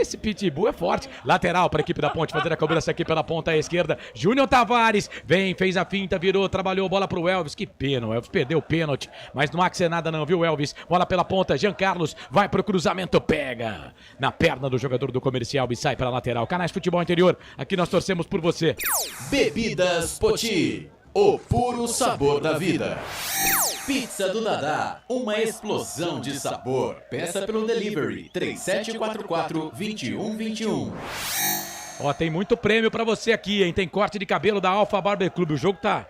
Speaker 12: Esse Pitbull é forte. Lateral para a equipe da Ponte, fazer a cobrança aqui pela ponta esquerda. Júnior Tavares, vem, fez a finta, virou, trabalhou, bola pro Elvis. Que pena, o Elvis perdeu o pênalti, mas não há que ser nada não, viu, Elvis? Bola pela ponta, Jean Carlos, vai pro cruzamento, pega na perna do jogador do comercial e sai para a lateral. Canais Futebol Interior, aqui nós torcemos por você.
Speaker 19: Bebidas Poti, o puro sabor da vida. Pizza do Dadá, uma explosão de sabor. Peça pelo delivery 3744-2121.
Speaker 12: Ó, tem muito prêmio pra você aqui, hein? Tem corte de cabelo da Alfa Barber Club. O jogo tá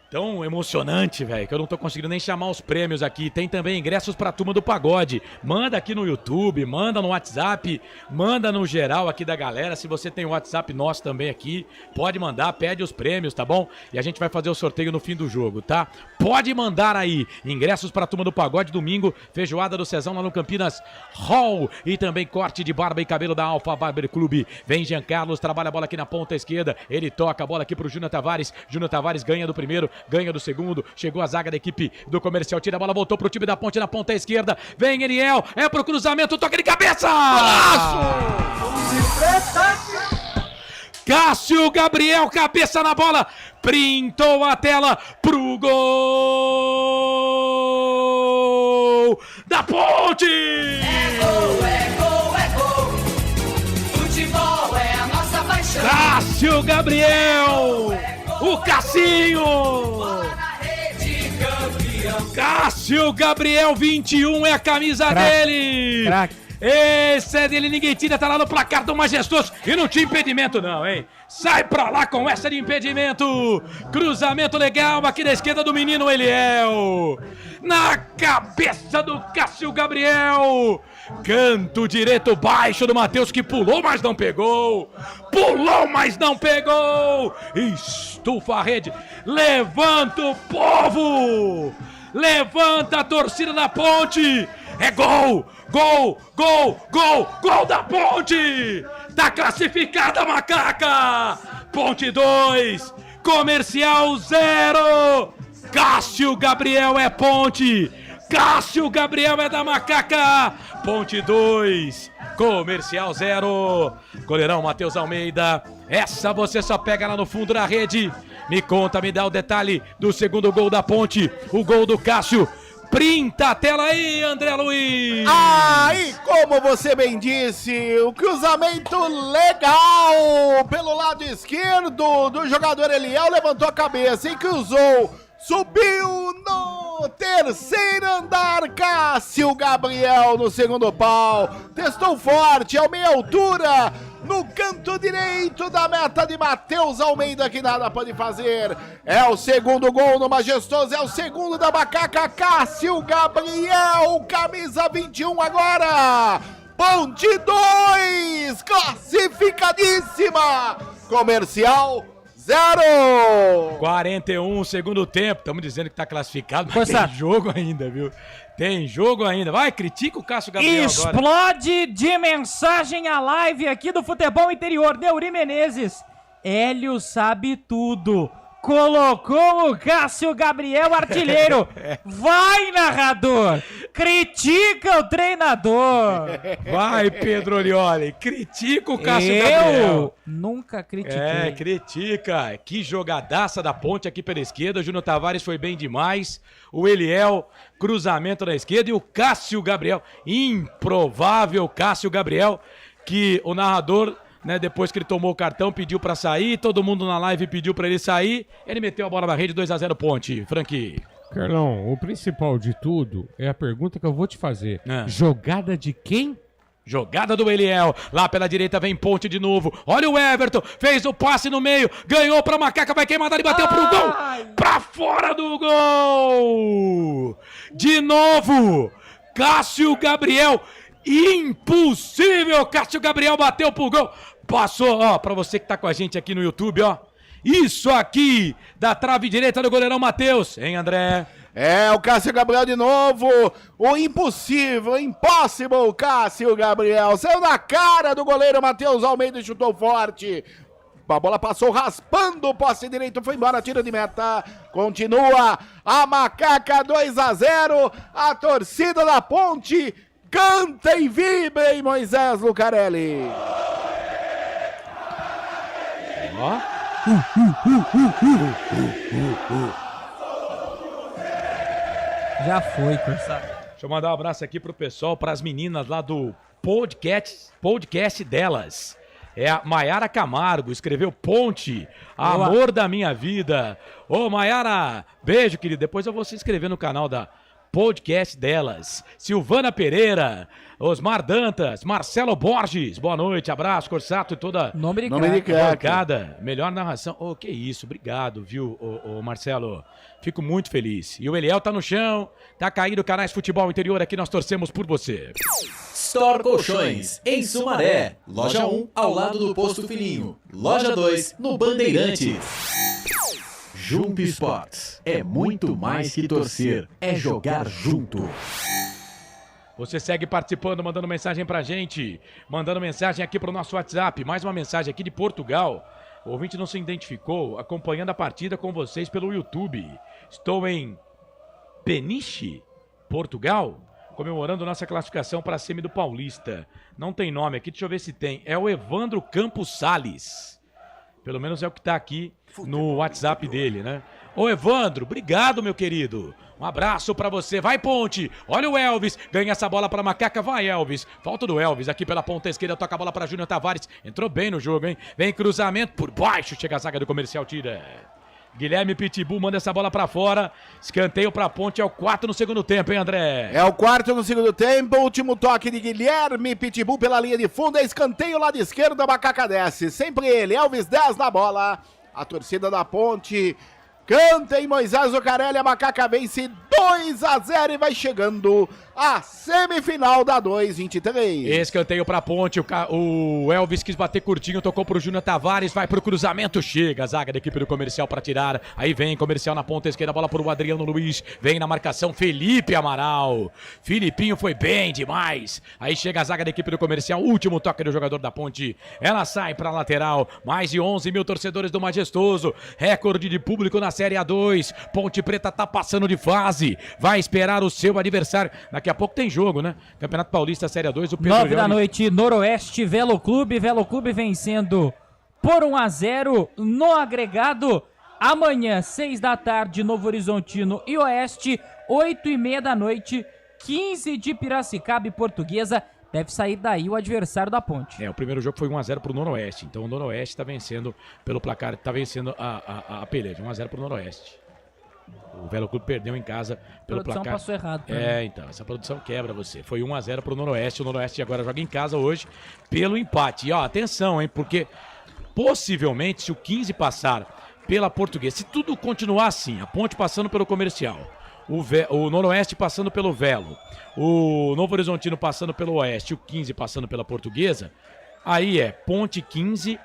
Speaker 12: tão emocionante, velho, que eu não tô conseguindo nem chamar os prêmios aqui. Tem também ingressos pra turma do pagode. Manda aqui no YouTube, manda no WhatsApp, manda no geral aqui da galera. Se você tem o WhatsApp nosso também aqui, pode mandar, pede os prêmios, tá bom? E a gente vai fazer o sorteio no fim do jogo, tá? Pode mandar aí. Ingressos pra turma do pagode, domingo, feijoada do Cezão lá no Campinas Hall. E também corte de barba e cabelo da Alfa Barber Club. Vem Jean Carlos, trabalha a bola aqui na ponta esquerda. Ele toca a bola aqui pro Júnior Tavares. Júnior Tavares ganha do primeiro. ganha do segundo, chegou a zaga da equipe do Comercial, tira a bola, voltou pro time da Ponte na ponta esquerda, vem Eliel, é pro cruzamento, toque de cabeça! Golaço! Cássio Gabriel, cabeça na bola, printou a tela pro gol da Ponte!
Speaker 3: É gol, é gol, é gol. Futebol é a nossa paixão.
Speaker 12: Cássio Gabriel, o Cassinho! Cássio Gabriel, 21 é a camisa dele! Esse é dele, ninguém tira, tá lá no placar do Majestoso. E não tinha impedimento não, hein? Sai pra lá com essa de impedimento. Cruzamento legal aqui da esquerda do menino Eliel. Na cabeça do Cássio Gabriel. Canto direito baixo do Matheus, que pulou, mas não pegou. Pulou, mas não pegou. Estufa a rede. Levanta o povo. Levanta a torcida da Ponte. É gol! Gol! Gol! Gol! Gol da Ponte! Tá classificada a Macaca! Ponte 2, Comercial 0! Cássio Gabriel é Ponte! Cássio Gabriel é da Macaca! Ponte 2, Comercial 0! Goleirão Matheus Almeida, essa você só pega lá no fundo da rede. Me conta, me dá o detalhe do segundo gol da Ponte, o gol do Cássio. Printa a tela aí, André Luiz!
Speaker 1: E como você bem disse, o cruzamento legal pelo lado esquerdo do jogador Eliel, levantou a cabeça e cruzou, subiu no terceiro andar, Cássio Gabriel no segundo pau, testou forte, ao meia altura, no canto direito da meta de Matheus Almeida, que nada pode fazer. É o segundo gol no Majestoso, é o segundo da Macaca, Cássio Gabriel, camisa 21 agora. Ponte 2, classificadíssima. Comercial 0.
Speaker 12: 41, segundo tempo. Estamos dizendo que tá classificado, mas tem jogo ainda, viu? Tem jogo ainda. Vai, critica o Cássio Gabriel
Speaker 9: Explode
Speaker 12: agora.
Speaker 9: de mensagem a live aqui do Futebol Interior. Neuri Menezes. Hélio sabe tudo. Colocou o Cássio Gabriel artilheiro. Vai, narrador. Critica o treinador.
Speaker 12: Vai, Pedro Olioli. Critica o Cássio Gabriel.
Speaker 9: Eu nunca critiquei.
Speaker 12: Critica. Que jogadaça da Ponte aqui pela esquerda. O Júnior Tavares foi bem demais. O Eliel, cruzamento na esquerda. E o Cássio Gabriel. Improvável Cássio Gabriel. Que o narrador, né, depois que ele tomou o cartão, pediu pra sair. Todo mundo na live pediu pra ele sair. Ele meteu a bola na rede, 2-0 Ponte. Franqui.
Speaker 11: Carlão, o principal de tudo é a pergunta que eu vou te fazer. Jogada de quem?
Speaker 12: Jogada do Eliel, lá pela direita vem Ponte de novo, olha o Everton, fez o passe no meio, ganhou pra Macaca, vai queimar dali, bateu pro gol, pra fora do gol, de novo, Cássio Gabriel, impossível, Cássio Gabriel bateu pro gol, passou, ó, pra você que tá com a gente aqui no YouTube, ó, isso aqui, da trave direita do goleirão Matheus, hein, André?
Speaker 1: É, o Cássio Gabriel de novo, o impossível, impossible Cássio Gabriel, saiu na cara do goleiro Matheus Almeida e chutou forte. A bola passou raspando o poste direito, foi embora, tira de meta, continua a Macaca 2-0, a torcida da Ponte canta e vibra em Moisés Lucarelli.
Speaker 12: Ó.
Speaker 9: Já foi, Corsar.
Speaker 12: Deixa eu mandar um abraço aqui pro pessoal, pras meninas lá do podcast delas. É a Maiara Camargo, escreveu Ponte, amor da minha vida. Ô, Maiara, beijo, querido. Depois eu vou se inscrever no canal da podcast delas. Silvana Pereira, Osmar Dantas, Marcelo Borges, boa noite, abraço, Corsato e toda a bancada. Melhor narração. Oh, que isso, obrigado, viu, Marcelo. Fico muito feliz. E o Eliel tá no chão, tá caindo Canais Futebol Interior, aqui nós torcemos por você.
Speaker 19: Store Colchões, em Sumaré. Loja 1, ao lado do Posto Fininho. Loja 2, no Bandeirantes. Jump Sports. É muito mais que torcer, é jogar junto.
Speaker 12: Você segue participando, mandando mensagem pra gente. Mandando mensagem aqui pro nosso WhatsApp. Mais uma mensagem aqui de Portugal. O ouvinte não se identificou, acompanhando a partida com vocês pelo YouTube. Estou em Peniche, Portugal, comemorando nossa classificação para a semi do Paulista. Não tem nome aqui, deixa eu ver se tem. É o Evandro Campos Salles. Pelo menos é o que está aqui no WhatsApp dele, né? Ô Evandro, obrigado, meu querido. Um abraço pra você. Vai, Ponte. Olha o Elvis. Ganha essa bola pra Macaca. Vai, Elvis. Falta do Elvis aqui pela ponta esquerda. Toca a bola pra Júnior Tavares. Entrou bem no jogo, hein? Vem cruzamento por baixo. Chega a zaga do Comercial, tira. Guilherme Pitbull manda essa bola pra fora. Escanteio pra Ponte. É o 4 no segundo tempo, hein, André?
Speaker 1: É o 4 no segundo tempo. Último toque de Guilherme Pitbull pela linha de fundo. É escanteio lado esquerdo. A Macaca desce. Sempre ele. Elvis 10 na bola. A torcida da Ponte canta em Moisés Zucarelli. A Macaca vence 2-0 e vai chegando a semifinal da 2-23.
Speaker 12: Escanteio pra Ponte, o Elvis quis bater curtinho, tocou pro Júnior Tavares, vai pro cruzamento, chega a zaga da equipe do Comercial pra tirar, aí vem Comercial na ponta esquerda, bola pro Adriano Luiz, vem na marcação Felipe Amaral, Filipinho foi bem demais, aí chega a zaga da equipe do Comercial, último toque do jogador da Ponte, ela sai pra lateral, mais de 11 mil torcedores do Majestoso, recorde de público na Série A2, Ponte Preta tá passando de fase, vai esperar o seu adversário. Daqui a pouco tem jogo, né? Campeonato Paulista Série A2, o Pedro
Speaker 9: 9 da noite, Noroeste, Velo Clube vencendo por 1-0 no agregado. Amanhã, 6 da tarde, Novo Horizontino e Oeste, 8h30 da noite, 15 de Piracicaba e Portuguesa. Deve sair daí o adversário da Ponte.
Speaker 12: O primeiro jogo foi 1-0 pro Noroeste, então o Noroeste tá vencendo pelo placar, tá vencendo a peleja, 1-0 pro Noroeste. O Velo Clube perdeu em casa pelo placar. A produção
Speaker 9: passou errado.
Speaker 12: Então, essa produção quebra você. Foi 1-0 pro Noroeste, o Noroeste agora joga em casa hoje pelo empate. E ó, atenção, hein, porque possivelmente se o 15 passar pela Portuguesa, se tudo continuar assim, a Ponte passando pelo Comercial, o Noroeste passando pelo Velo, o Novo Horizontino passando pelo Oeste, o 15 passando pela Portuguesa, aí é Ponte 15,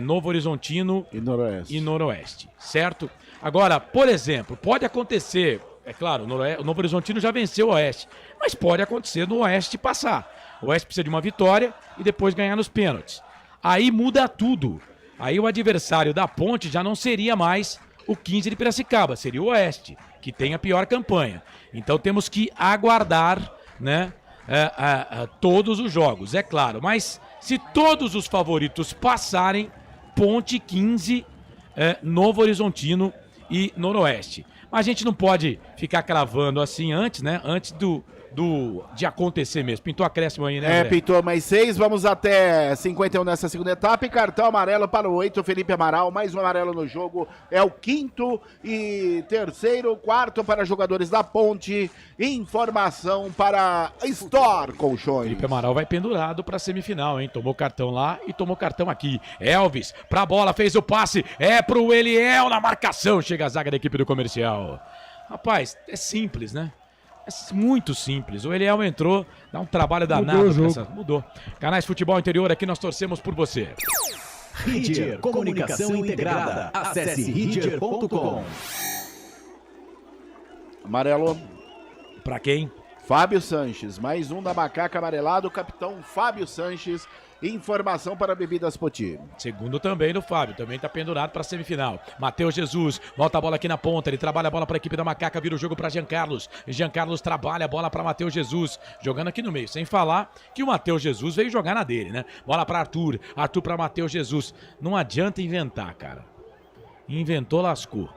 Speaker 12: Novo Horizontino e Noroeste, certo? Agora, por exemplo, pode acontecer, é claro, o Novo Horizontino já venceu o Oeste, mas pode acontecer no Oeste passar. O Oeste precisa de uma vitória e depois ganhar nos pênaltis. Aí muda tudo. Aí o adversário da Ponte já não seria mais o 15 de Piracicaba, seria o Oeste, que tem a pior campanha. Então temos que aguardar, né, todos os jogos, é claro. Mas se todos os favoritos passarem, Ponte 15, Novo Horizontino e Noroeste. Mas a gente não pode ficar cravando assim antes, né? Antes de acontecer mesmo. Pintou acréscimo aí, né, André?
Speaker 1: Pintou mais 6, vamos até 51 nessa segunda etapa e cartão amarelo para o 8, Felipe Amaral, mais um amarelo no jogo, é o 5º e 3º, 4º para jogadores da Ponte, informação para Store Colchões.
Speaker 12: Felipe Amaral vai pendurado para a semifinal, hein? Tomou cartão lá e tomou cartão aqui. Elvis, pra bola, fez o passe, pro Eliel na marcação, chega a zaga da equipe do Comercial. Rapaz, é simples, né? É muito simples. O Eliel entrou, dá um trabalho danado. Mudou. Canais Futebol Interior, aqui nós torcemos por você.
Speaker 19: Ridger Comunicação Integrada. Acesse ridger.com.
Speaker 1: Amarelo.
Speaker 12: Pra quem?
Speaker 1: Fábio Sanches, mais um da Macaca amarelado, capitão Fábio Sanches. Informação para Bebidas Poti.
Speaker 12: Segundo também do Fábio, também tá pendurado para a semifinal. Matheus Jesus, volta a bola aqui na ponta, ele trabalha a bola para a equipe da Macaca, vira o jogo para Jean Carlos. Jean Carlos trabalha a bola para Matheus Jesus, jogando aqui no meio, sem falar que o Matheus Jesus veio jogar na dele, né? Bola para Arthur, Arthur para Matheus Jesus. Não adianta inventar, cara. Inventou, lascou.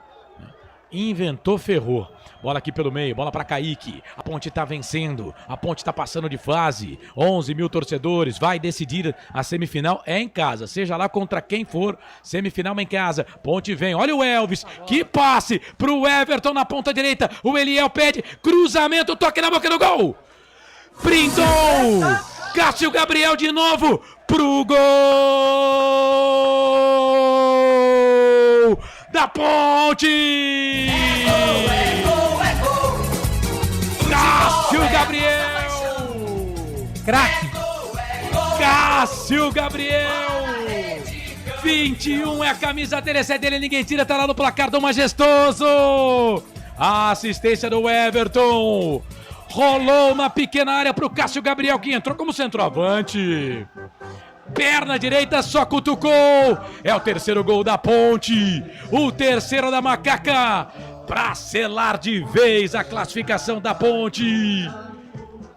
Speaker 12: Inventou, ferrou. Bola aqui pelo meio, bola pra Kaique. A Ponte tá vencendo, a Ponte tá passando de fase. 11 mil torcedores, vai decidir a semifinal, é em casa. Seja lá contra quem for, semifinal é em casa. Ponte vem, olha o Elvis, que passe pro Everton na ponta direita. O Eliel pede, cruzamento, toque na boca do gol. Brindou! Cássio Gabriel de novo pro gol da Ponte!
Speaker 3: É gol!
Speaker 12: Cássio Gabriel!
Speaker 9: Craque!
Speaker 12: Cássio Gabriel! 21 é a camisa dele, essa é dele, ninguém tira, tá lá no placar do Majestoso! A assistência do Everton! Rolou na pequena área pro Cássio Gabriel, que entrou como centroavante. perna direita, só cutucou. É o terceiro gol da Ponte. O terceiro da Macaca. Pra selar de vez a classificação da Ponte.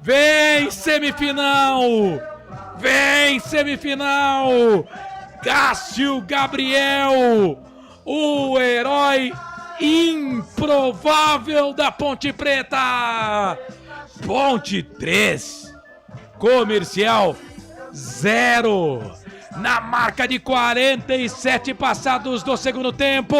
Speaker 12: Vem semifinal. Vem semifinal. Cássio Gabriel. O herói improvável da Ponte Preta. Ponte 3. Comercial 0. Na marca de 47 passados do segundo tempo.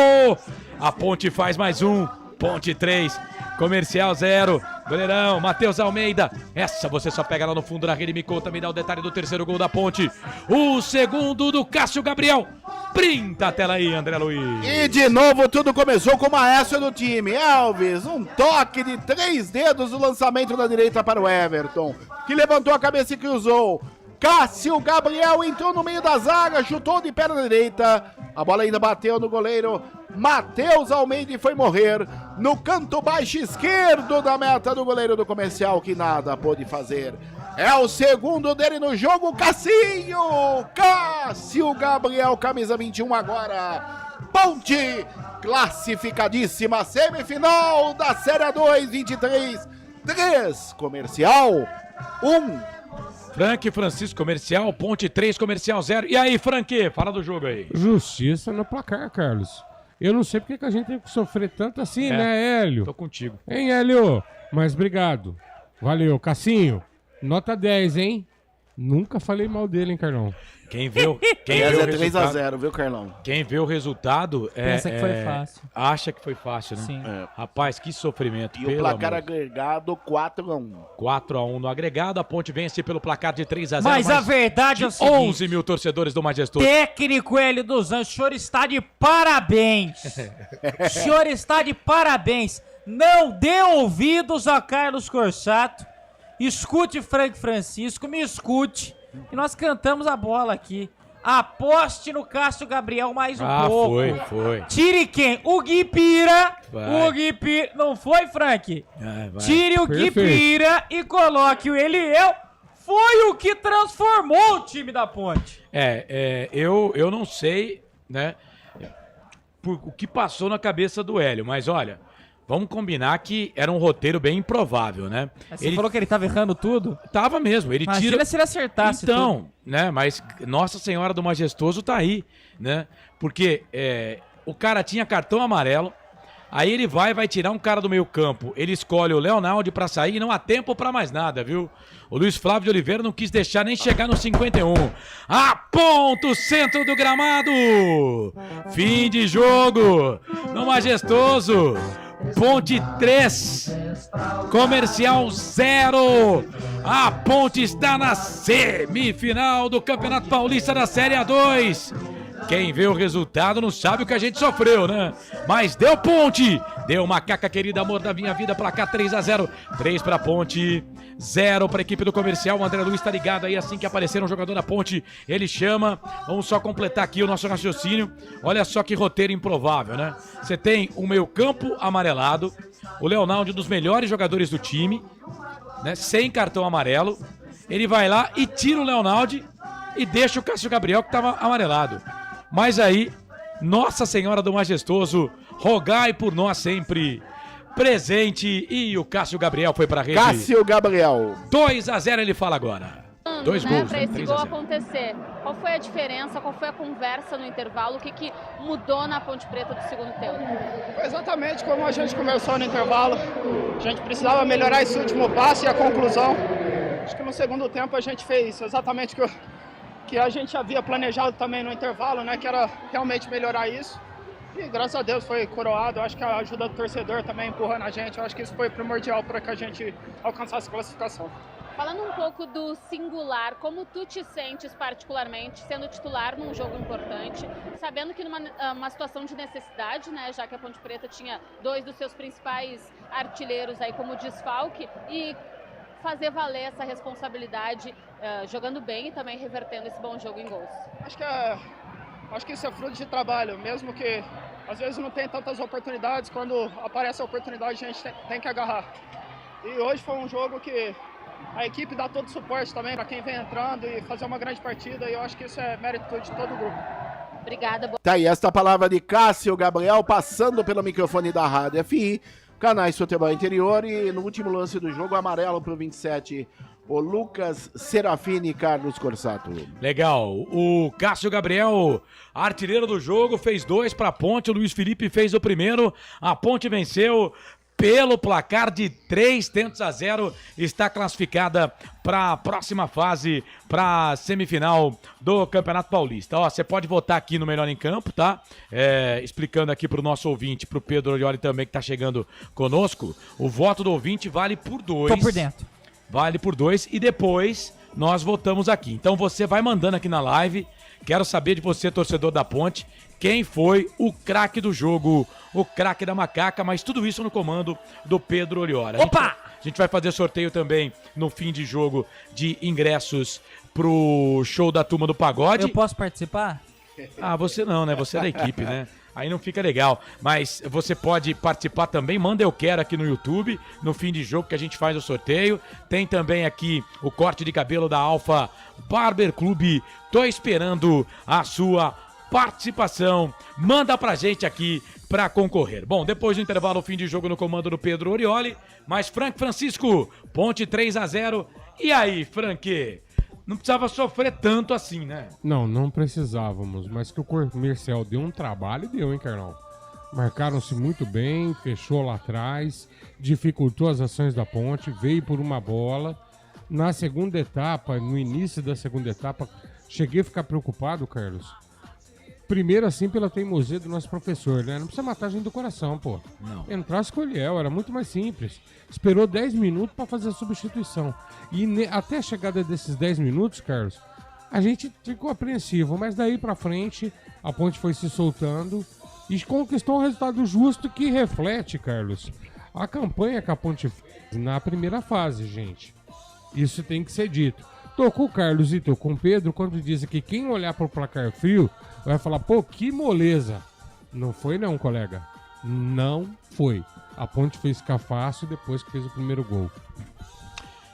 Speaker 12: A Ponte faz mais um. Ponte 3. Comercial 0. Goleirão, Matheus Almeida. Essa você só pega lá no fundo da rede. Me conta, me dá o detalhe do terceiro gol da Ponte. O segundo do Cássio Gabriel. Printa a tela aí, André Luiz.
Speaker 1: E de novo tudo começou com o maestro do time, Elvis. Um toque de 3 dedos no lançamento da direita para o Everton, que levantou a cabeça e cruzou. Cássio Gabriel entrou no meio da zaga, chutou de perna direita. A bola ainda bateu no goleiro Matheus Almeida e foi morrer no canto baixo esquerdo da meta do goleiro do Comercial, que nada pôde fazer. É o segundo dele no jogo, Cassinho! Cássio Gabriel, camisa 21 agora. Ponte, classificadíssima, semifinal da Série A2, 23. 3, Comercial, 1.
Speaker 12: Frank Francisco, Comercial, Ponte 3, Comercial 0. E aí, Frank, fala do jogo aí.
Speaker 11: Justiça no placar, Carlos. Eu não sei porque que a gente tem que sofrer tanto assim, né, Hélio?
Speaker 12: Tô contigo.
Speaker 11: Hein, Hélio? Mas obrigado. Valeu. Cassinho, nota 10, hein? Nunca falei mal dele, hein, Carlão?
Speaker 12: Quem vê o
Speaker 1: 3-0, viu, Carlão?
Speaker 12: Quem vê o resultado
Speaker 9: pensa que foi fácil.
Speaker 12: Acha que foi fácil, né?
Speaker 9: Sim.
Speaker 12: Rapaz, que sofrimento.
Speaker 1: E o placar agregado 4-1.
Speaker 12: 4-1 no agregado. A Ponte vence pelo placar de 3-0.
Speaker 9: Mas a verdade é o seguinte:
Speaker 12: 11 mil torcedores do Majestoso.
Speaker 9: Técnico Hélio dos Anjos, o senhor está de parabéns. O senhor está de parabéns. Não dê ouvidos a Carlos Corsato. Escute Frank Francisco, me escute. E nós cantamos a bola aqui. Aposte no Cássio Gabriel mais um pouco.
Speaker 12: Foi.
Speaker 9: Tire quem? O Gui Pira. O Gui Pira. Não foi, Frank? Tire o Gui Pira e coloque o Eliel. Foi o que transformou o time da Ponte.
Speaker 12: Eu não sei, né, o que passou na cabeça do Hélio, mas olha, vamos combinar que era um roteiro bem improvável, né?
Speaker 9: Você falou que ele tava errando tudo?
Speaker 12: Tava mesmo.
Speaker 9: Imagina se ele acertasse
Speaker 12: tudo. Né? Mas Nossa Senhora do Majestoso tá aí, né? Porque o cara tinha cartão amarelo, aí ele vai tirar um cara do meio campo. Ele escolhe o Leonardo pra sair e não há tempo pra mais nada, viu? O Luiz Flávio de Oliveira não quis deixar nem chegar no 51. Aponta o centro do gramado. Fim de jogo no Majestoso. Ponte 3, Comercial 0. A Ponte está na semifinal do Campeonato Paulista da Série A2. Quem vê o resultado não sabe o que a gente sofreu, né? Mas deu Ponte, deu Macaca querida, amor da minha vida, placar 3-0. 3 pra Ponte, 0 pra equipe do Comercial. O André Luiz tá ligado aí, assim que aparecer um jogador da Ponte, ele chama. Vamos só completar aqui o nosso raciocínio. Olha só que roteiro improvável, né? Você tem o meio campo amarelado, o Leonardo, um dos melhores jogadores do time, né? Sem cartão amarelo. Ele vai lá e tira o Leonardo e deixa o Cássio Gabriel, que tava amarelado. Mas aí, Nossa Senhora do Majestoso, rogai por nós sempre. Presente, e o Cássio Gabriel foi pra rede.
Speaker 1: Cássio Gabriel.
Speaker 12: 2-0 ele fala agora. 2 gols,
Speaker 10: pra
Speaker 12: né?
Speaker 10: esse gol acontecer. Qual foi a diferença, qual foi a conversa no intervalo, o que mudou na Ponte Preta do segundo tempo?
Speaker 22: Foi exatamente como a gente conversou no intervalo. A gente precisava melhorar esse último passe e a conclusão. Acho que no segundo tempo a gente fez exatamente o que a gente havia planejado também no intervalo, né? Que era realmente melhorar isso. E graças a Deus foi coroado. Eu acho que a ajuda do torcedor também empurrando a gente. Eu acho que isso foi primordial para que a gente alcançasse a classificação.
Speaker 10: Falando um pouco do singular, como tu te sentes particularmente sendo titular num jogo importante, sabendo que numa situação de necessidade, né, já que a Ponte Preta tinha 2 dos seus principais artilheiros aí como desfalque, e fazer valer essa responsabilidade, jogando bem e também revertendo esse bom jogo em gols?
Speaker 22: Acho que isso é fruto de trabalho, mesmo que às vezes não tem tantas oportunidades, quando aparece a oportunidade a gente tem que agarrar. E hoje foi um jogo que a equipe dá todo o suporte também para quem vem entrando e fazer uma grande partida, e eu acho que isso é mérito de todo o grupo.
Speaker 10: Obrigada.
Speaker 1: Tá aí esta palavra de Cássio Gabriel passando pelo microfone da Rádio FI, canais Futebol Interior, e no último lance do jogo, amarelo pro 27, o Lucas Serafini e Carlos Corsato.
Speaker 12: Legal, o Cássio Gabriel, artilheiro do jogo, fez 2 para a Ponte, o Luiz Felipe fez o primeiro, a Ponte venceu pelo placar de 3-0, está classificada para a próxima fase, para a semifinal do Campeonato Paulista. Ó, você pode votar aqui no Melhor em Campo, tá? Explicando aqui para o nosso ouvinte, para o Pedro Orioli também, que está chegando conosco, o voto do ouvinte vale por 2.
Speaker 9: Tô por dentro.
Speaker 12: Vale por 2 e depois nós votamos aqui. Então você vai mandando aqui na live. Quero saber de você, torcedor da Ponte, quem foi o craque do jogo, o craque da macaca, mas tudo isso no comando do Pedro Orioli.
Speaker 9: Opa!
Speaker 12: A gente vai fazer sorteio também no fim de jogo de ingressos pro show da Turma do Pagode.
Speaker 9: Eu posso participar?
Speaker 12: Ah, você não, né? Você é da equipe, né? Aí não fica legal, mas você pode participar também, manda eu quero aqui no YouTube, no fim de jogo que a gente faz o sorteio. Tem também aqui o corte de cabelo da Alfa Barber Clube. Tô esperando a sua participação. Manda pra gente aqui pra concorrer. Bom, depois do intervalo, fim de jogo no comando do Pedro Orioli, mas Francisco, Ponte 3-0. E aí, Frank? Não precisava sofrer tanto assim, né?
Speaker 11: Não precisávamos, mas que o comercial deu um trabalho, deu, hein, Carnal? Marcaram-se muito bem, fechou lá atrás, dificultou as ações da Ponte, veio por uma bola. Na segunda etapa, no início da segunda etapa, cheguei a ficar preocupado, Carlos. Primeiro, assim, pela teimosia do nosso professor, né? Não precisa matar a gente do coração, pô.
Speaker 12: Não.
Speaker 11: Entrasse com o Eliel, era muito mais simples. Esperou 10 minutos pra fazer a substituição. E até a chegada desses 10 minutos, Carlos, a gente ficou apreensivo. Mas daí pra frente, a Ponte foi se soltando e conquistou um resultado justo que reflete, Carlos, a campanha que a Ponte fez na primeira fase, gente. Isso tem que ser dito. Tocou o Carlos e tocou o Pedro quando dizem que quem olhar pro placar frio vai falar, pô, que moleza. Não foi não, colega. Não foi. A Ponte fez ficar fácil depois que fez o primeiro gol.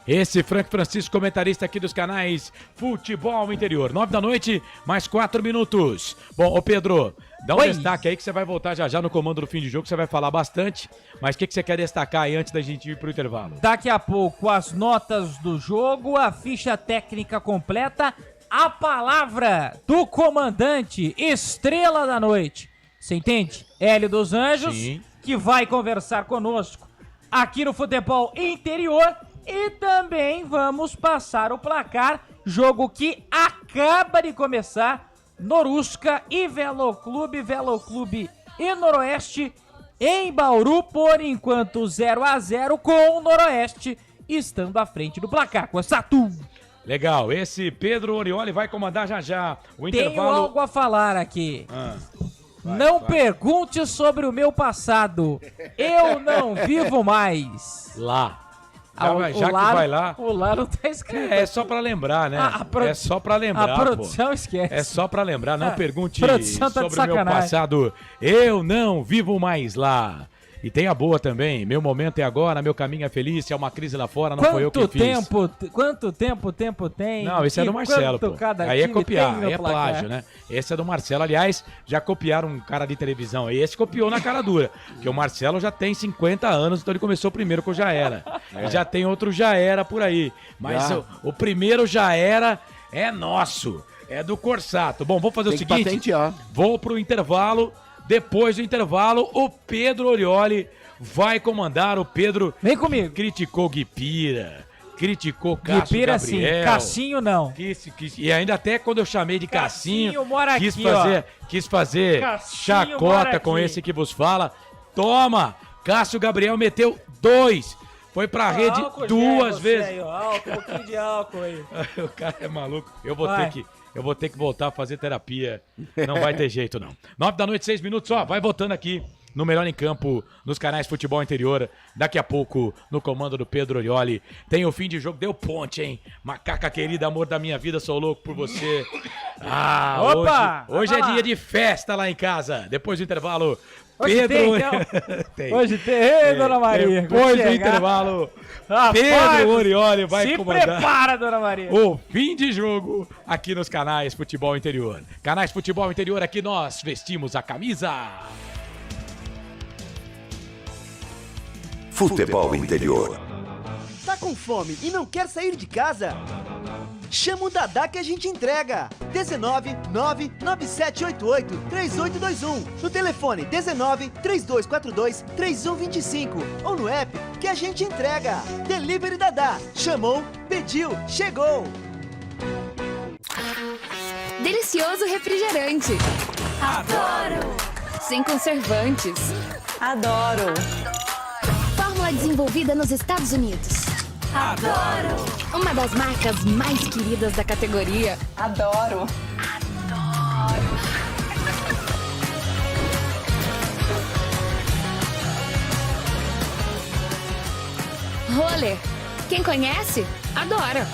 Speaker 12: Esse Francisco, comentarista aqui dos canais Futebol Interior. 9 da noite, mais 4 minutos. Bom, ô Pedro, dá um destaque aí que você vai voltar já no comando do fim de jogo, você vai falar bastante. Mas o que você quer destacar aí antes da gente ir pro intervalo?
Speaker 9: Daqui a pouco as notas do jogo, a ficha técnica completa, a palavra do comandante, estrela da noite. Você entende? Hélio dos Anjos, sim, que vai conversar conosco aqui no Futebol Interior. E também vamos passar o placar, jogo que acaba de começar, Norusca e Veloclube e Noroeste em Bauru, por enquanto 0-0 com o Noroeste estando à frente do placar, com essa
Speaker 12: Legal, esse Pedro Orioli vai comandar já o intervalo.
Speaker 9: Tenho algo a falar aqui. Não pergunte sobre o meu passado, eu não vivo mais.
Speaker 12: Lá. Já que vai lá.
Speaker 9: O lá não tá escrito.
Speaker 12: É só pra lembrar, né? É só pra lembrar.
Speaker 9: A produção esquece.
Speaker 12: É só pra lembrar. Não pergunte
Speaker 9: sobre
Speaker 12: o meu passado. Eu não vivo mais lá. E tem a boa também. Meu momento é agora, meu caminho é feliz. Se é uma crise lá fora, não foi eu que fiz.
Speaker 9: Quanto tempo tem?
Speaker 12: Não, esse é do Marcelo, pô. Aí é copiar, aí é plágio, né? Esse é do Marcelo. Aliás, já copiaram um cara de televisão aí. Esse copiou na cara dura. Porque o Marcelo já tem 50 anos, então ele começou primeiro com o Já Era. Já tem outro Já Era por aí. Mas o primeiro Já Era é nosso. É do Corsato. Bom, vamos fazer o seguinte.
Speaker 1: Patentear.
Speaker 12: Vou pro intervalo. Depois do intervalo, o Pedro Orioli vai comandar. O Pedro
Speaker 9: vem comigo.
Speaker 12: Criticou Guipira, criticou Cássio Gabriel.
Speaker 9: Sim, Cassinho não.
Speaker 12: E ainda até quando eu chamei de Cassinho
Speaker 9: mora
Speaker 12: quis fazer chacota com esse que vos fala. Toma, Cássio Gabriel meteu 2. Foi pra rede
Speaker 9: álcool
Speaker 12: 2 vezes.
Speaker 9: Aí, um pouquinho de álcool aí.
Speaker 12: O cara é maluco. Eu vou ter que voltar a fazer terapia. Não vai ter jeito, não. 9 da noite, 6 minutos, ó. Vai votando aqui
Speaker 4: no Melhor em Campo, nos canais Futebol Interior. Daqui a pouco, no comando do Pedro Orioli. Tem o fim de jogo. Deu ponte, hein? Macaca querida, amor da minha vida, sou louco por você. Ah,
Speaker 9: Opa!
Speaker 4: Hoje é dia de festa lá em casa. Depois do intervalo,
Speaker 9: Hoje
Speaker 4: Pedro...
Speaker 9: tem, então.
Speaker 4: Tem.
Speaker 9: Hoje tem, ei, Dona Maria.
Speaker 4: Depois do intervalo, Pedro Orioli vai
Speaker 9: se
Speaker 4: comandar.
Speaker 9: prepara, Dona Maria.
Speaker 4: O fim de jogo aqui nos canais Futebol Interior. Canais Futebol Interior, aqui nós vestimos a camisa.
Speaker 17: Futebol Interior.
Speaker 2: Tá com fome e não quer sair de casa? Chama o Dadá que a gente entrega. 19 99788 3821. No telefone 19 3242 3125. Ou no app que a gente entrega. Delivery Dadá. Chamou, pediu, chegou.
Speaker 14: Delicioso refrigerante. Adoro! Sem conservantes. Adoro! Fórmula desenvolvida nos Estados Unidos. Adoro! Uma das marcas mais queridas da categoria. Adoro! Adoro! Roller. Quem conhece, adora!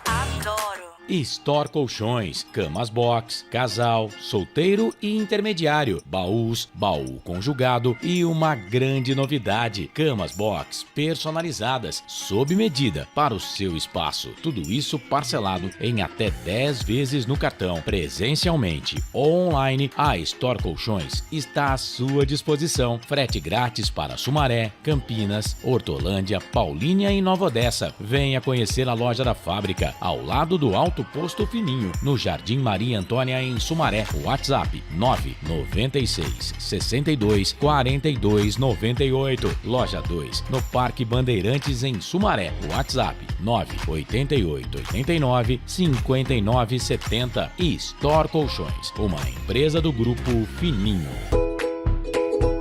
Speaker 14: Adoro!
Speaker 4: Store Colchões, camas box, casal, solteiro e intermediário, baús, baú conjugado e uma grande novidade, camas box personalizadas, sob medida para o seu espaço. Tudo isso parcelado em até 10 vezes no cartão. Presencialmente ou online, a Store Colchões está à sua disposição. Frete grátis para Sumaré, Campinas, Hortolândia, Paulínia e Nova Odessa. Venha conhecer a loja da fábrica, ao lado do Alto Posto Fininho, no Jardim Maria Antônia, em Sumaré. WhatsApp 996 62 42 98. Loja 2, no Parque Bandeirantes, em Sumaré. WhatsApp 988 89 59 70. E Store Colchões, uma empresa do Grupo Fininho.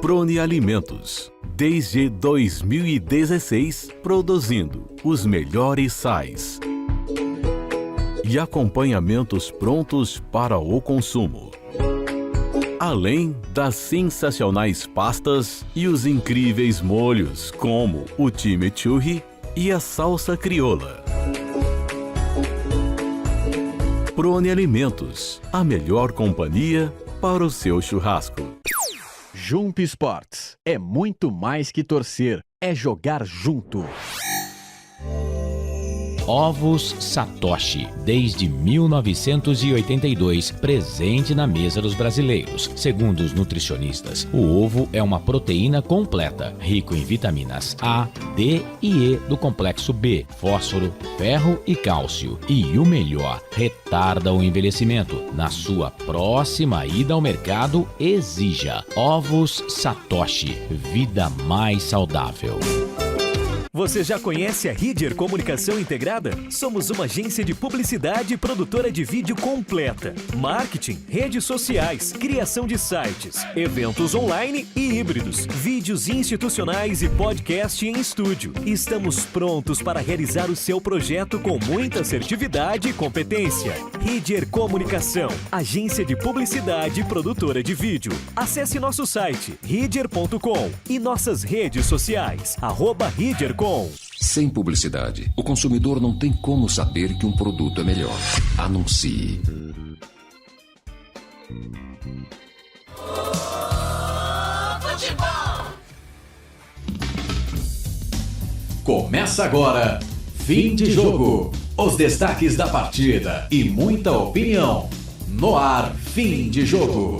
Speaker 5: Prone Alimentos. Desde 2016, produzindo os melhores sais e acompanhamentos prontos para o consumo. Além das sensacionais pastas e os incríveis molhos, como o chimichurri e a salsa crioula. Prone Alimentos, a melhor companhia para o seu churrasco.
Speaker 19: Jump Sports é muito mais que torcer, é jogar junto.
Speaker 4: Ovos Satoshi, desde 1982, presente na mesa dos brasileiros. Segundo os nutricionistas, o ovo é uma proteína completa, rico em vitaminas A, D e E do complexo B, fósforo, ferro e cálcio. E o melhor, retarda o envelhecimento. Na sua próxima ida ao mercado, exija Ovos Satoshi, vida mais saudável.
Speaker 7: Você já conhece a Ridger Comunicação Integrada? Somos uma agência de publicidade e produtora de vídeo completa. Marketing, redes sociais, criação de sites, eventos online e híbridos, vídeos institucionais e podcast em estúdio. Estamos prontos para realizar o seu projeto com muita assertividade e competência. Ridger Comunicação, agência de publicidade e produtora de vídeo. Acesse nosso site, ridger.com, e nossas redes sociais, @ridger.com.
Speaker 6: Sem publicidade, o consumidor não tem como saber que um produto é melhor. Anuncie.
Speaker 19: Começa agora, fim de jogo. Os destaques da partida e muita opinião. No ar, fim de jogo.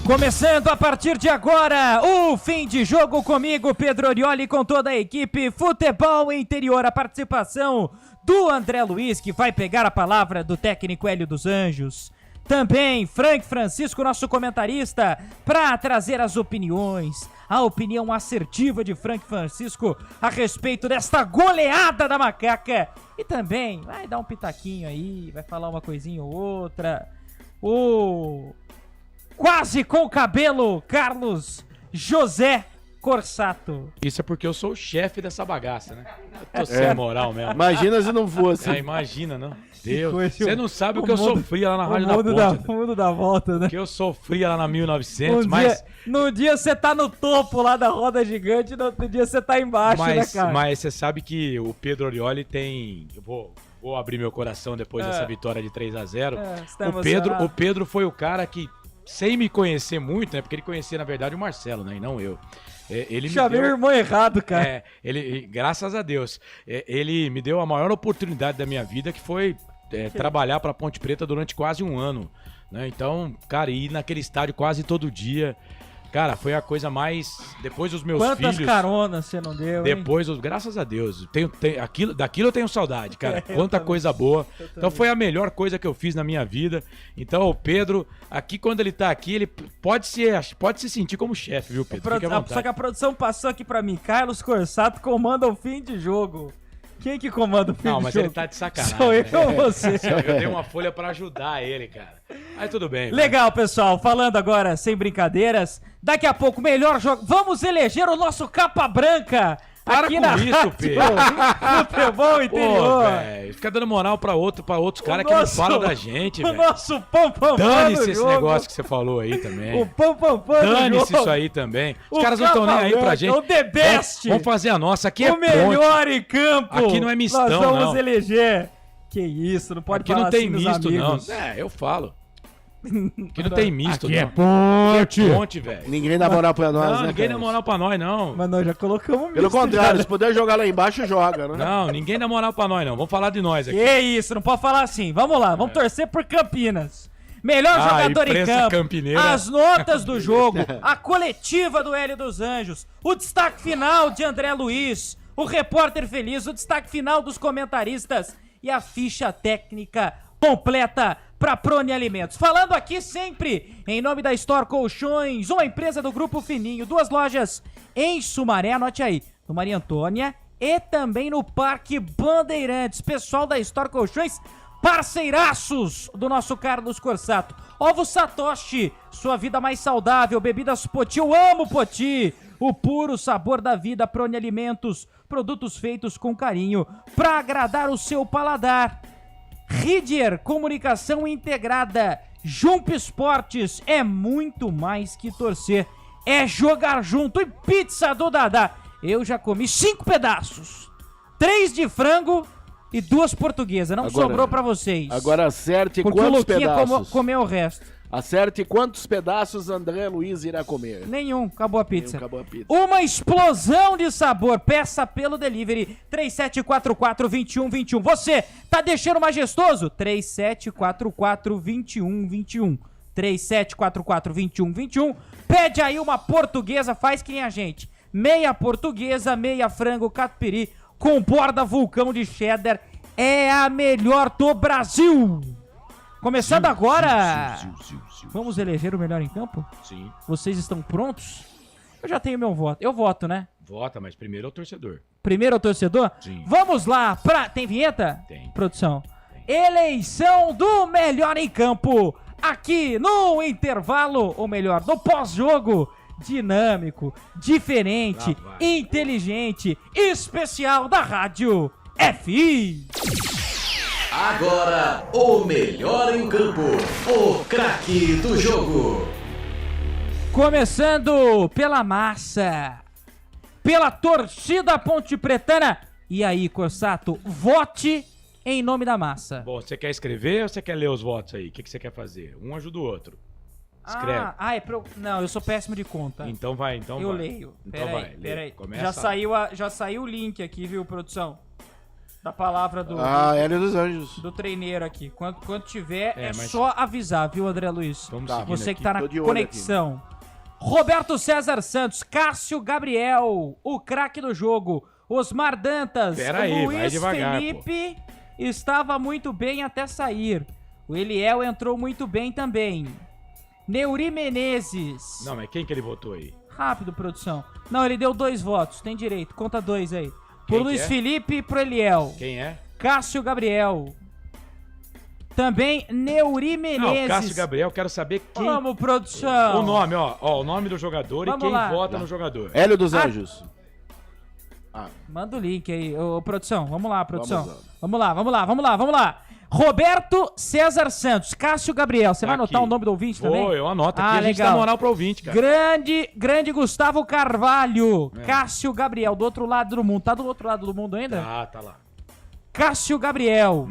Speaker 9: Começando a partir de agora, o fim de jogo comigo, Pedro Orioli, com toda a equipe Futebol Interior. A participação do André Luiz, que vai pegar a palavra do técnico Hélio dos Anjos. Também Frank Francisco, nosso comentarista, para trazer as opiniões, a opinião assertiva de Frank Francisco a respeito desta goleada da Macaca. E também vai dar um pitaquinho aí, vai falar uma coisinha ou outra. Quase com cabelo, Carlos José Corsato.
Speaker 12: Isso é porque eu sou o chefe dessa bagaça, né? Eu tô sem moral mesmo.
Speaker 1: Imagina se não fosse.
Speaker 12: Imagina, não. Deus.
Speaker 9: coisa,
Speaker 12: Você não sabe o que
Speaker 9: o
Speaker 12: eu
Speaker 9: mundo-
Speaker 12: sofria lá na
Speaker 9: o
Speaker 12: Rádio da
Speaker 9: mundo
Speaker 12: Ponte.
Speaker 9: O mundo dá volta, né?
Speaker 12: Que eu sofria lá na 1900, mas...
Speaker 9: Num dia você tá no topo lá da roda gigante, no outro dia você tá embaixo, né, cara?
Speaker 12: Mas você sabe que o Pedro Orioli tem... Eu vou abrir meu coração depois dessa vitória de 3-0.
Speaker 9: você tá
Speaker 12: O Pedro foi o cara que, sem me conhecer muito, né? Porque ele conhecia, na verdade, o Marcelo, né? E não eu. Ele
Speaker 9: Chamei o irmão errado, cara.
Speaker 12: Graças a Deus. Ele me deu a maior oportunidade da minha vida, que foi trabalhar para Ponte Preta durante quase um ano. Né? Então, cara, ir naquele estádio quase todo dia. Cara, foi a coisa mais... Depois dos meus filhos...
Speaker 9: Quantas caronas você não deu, hein?
Speaker 12: Graças a Deus. Daquilo eu tenho saudade, cara. Quanta coisa boa. Então foi a melhor coisa que eu fiz na minha vida. Então o Pedro, aqui quando ele tá aqui, ele pode se sentir como chefe, viu, Pedro? Fique à vontade.
Speaker 9: Só que a produção passou aqui pra mim. Carlos Corsato comanda o fim de jogo. Quem que comanda o fim de jogo?
Speaker 12: Não, mas ele tá de sacanagem.
Speaker 9: Sou eu ou você?
Speaker 12: Eu dei uma folha pra ajudar ele, cara. Aí tudo bem.
Speaker 9: Legal, pessoal. Falando agora, sem brincadeiras. Daqui a pouco, melhor jogo. Vamos eleger o nosso capa branca.
Speaker 12: Para
Speaker 9: aqui
Speaker 12: com
Speaker 9: na
Speaker 12: isso, Pedro.
Speaker 9: Futebol interior.
Speaker 12: Pô, velho, fica dando moral pra outros caras que não falam da gente, velho.
Speaker 9: O nosso pam-pam-pam.
Speaker 12: Dane-se esse negócio que você falou aí também.
Speaker 9: O pam-pam-pam.
Speaker 12: Dane-se isso aí também. Os caras não estão nem aí pra gente.
Speaker 9: O The Best.
Speaker 12: Vamos fazer a nossa. Aqui é
Speaker 9: o melhor em campo.
Speaker 12: Aqui não é mistão,
Speaker 9: Nós vamos
Speaker 12: não.
Speaker 9: eleger. Que isso, não pode
Speaker 12: aqui
Speaker 9: falar
Speaker 12: não tem
Speaker 9: assim
Speaker 12: misto, não.
Speaker 9: amigos.
Speaker 12: Eu falo. Aqui não tem misto,
Speaker 11: aqui
Speaker 12: não.
Speaker 11: é ponte.
Speaker 12: Aqui é ponte, velho.
Speaker 1: Ninguém dá moral pra nós,
Speaker 12: Não,
Speaker 1: né,
Speaker 12: ninguém dá
Speaker 1: Carlos?
Speaker 12: moral pra nós, não.
Speaker 9: Mas nós já colocamos
Speaker 1: Pelo
Speaker 9: misto,
Speaker 1: contrário,
Speaker 9: já.
Speaker 1: se puder jogar lá embaixo, joga, né?
Speaker 12: Não, ninguém dá moral pra nós, não. Vamos falar de nós aqui.
Speaker 9: Que isso, não pode falar assim. Vamos lá, vamos torcer por Campinas. Melhor jogador em
Speaker 12: imprensa
Speaker 9: campo,
Speaker 12: campineira.
Speaker 9: as notas do jogo, a coletiva do Hélio dos Anjos, o destaque final de André Luiz, o repórter feliz, o destaque final dos comentaristas e a ficha técnica completa para Prone Alimentos. Falando aqui sempre em nome da Store Colchões, uma empresa do Grupo Fininho, 2 lojas em Sumaré, anote aí, no Maria Antônia e também no Parque Bandeirantes. Pessoal da Store Colchões, parceiraços do nosso Carlos Corsato. Ovo Satoshi, sua vida mais saudável. Bebidas Poti, eu amo Poti. O puro sabor da vida. Prone Alimentos, produtos feitos com carinho para agradar o seu paladar. Ridger, comunicação integrada. Jump Esportes, é muito mais que torcer, é jogar junto. E pizza do Dadá, eu já comi 5 pedaços, 3 de frango e 2 portuguesas, não sobrou pra vocês.
Speaker 1: Agora acerte
Speaker 9: porque
Speaker 1: quantos
Speaker 9: o Luquinha
Speaker 1: pedaços.
Speaker 9: comeu o resto.
Speaker 1: Acerte quantos pedaços André Luiz irá comer.
Speaker 9: Nenhum, acabou a pizza.
Speaker 1: Acabou a pizza.
Speaker 9: Uma explosão de sabor. Peça pelo delivery 3744-2121. Você tá deixando majestoso? 3744-2121. 3744-2121. Pede aí uma portuguesa, faz que nem a gente. Meia portuguesa, meia frango catupiry com borda vulcão de cheddar. É a melhor do Brasil. Começando agora. Vamos eleger o melhor em campo?
Speaker 12: Sim.
Speaker 9: Vocês estão prontos? Eu já tenho meu voto. Eu voto, né?
Speaker 12: Vota, mas primeiro é o torcedor.
Speaker 9: Primeiro é o torcedor?
Speaker 12: Sim.
Speaker 9: Vamos lá. Tem vinheta?
Speaker 12: Tem.
Speaker 9: Produção. Eleição do melhor em campo. Aqui no intervalo, ou melhor, no pós-jogo. Dinâmico, diferente, inteligente, especial da Rádio FI.
Speaker 19: Agora, o melhor em campo, o craque do jogo.
Speaker 9: Começando pela massa, pela torcida pontepretana. E aí, Corsato, vote em nome da massa.
Speaker 12: Bom, você quer escrever ou você quer ler os votos aí? O que você quer fazer? Um ajuda o outro. Escreve.
Speaker 9: Não, eu sou péssimo de conta.
Speaker 12: Então vai.
Speaker 9: Eu leio.
Speaker 12: Então
Speaker 9: Peraí.
Speaker 12: Começa.
Speaker 9: Já saiu o link aqui, viu, produção? Da palavra do...
Speaker 1: Hélio dos Anjos.
Speaker 9: Do treineiro aqui. Quando tiver,
Speaker 12: mas...
Speaker 9: só avisar, viu, André Luiz?
Speaker 12: Vamos
Speaker 9: Você
Speaker 12: aqui.
Speaker 9: que tá na conexão. Aqui. Roberto César Santos, Cássio Gabriel, o craque do jogo. Osmar Dantas, Luiz
Speaker 12: devagar,
Speaker 9: Felipe estava muito bem até sair. O Eliel entrou muito bem também. Neuri Menezes.
Speaker 12: Não, mas quem que ele votou aí?
Speaker 9: Rápido, produção. Não, ele deu 2 votos, tem direito. Conta 2 aí. Pro Luiz Felipe e pro Eliel.
Speaker 12: Quem é?
Speaker 9: Cássio Gabriel. Também Neuri Menezes.
Speaker 12: Não, Cássio Gabriel, quero saber quem...
Speaker 9: Vamos, produção.
Speaker 12: O nome, ó, o nome do jogador
Speaker 9: Vamos
Speaker 12: e quem
Speaker 9: lá.
Speaker 12: vota no jogador.
Speaker 1: Hélio dos Anjos.
Speaker 9: Manda o link aí, ô, produção. Vamos lá, produção. Vamos lá. Roberto César Santos, Cássio Gabriel. Você vai anotar o nome do ouvinte também?
Speaker 12: Eu anoto aqui, a gente dá moral pro ouvinte, cara.
Speaker 9: Grande Gustavo Carvalho, Cássio Gabriel, do outro lado do mundo. Tá do outro lado do mundo ainda?
Speaker 12: Tá lá.
Speaker 9: Cássio Gabriel.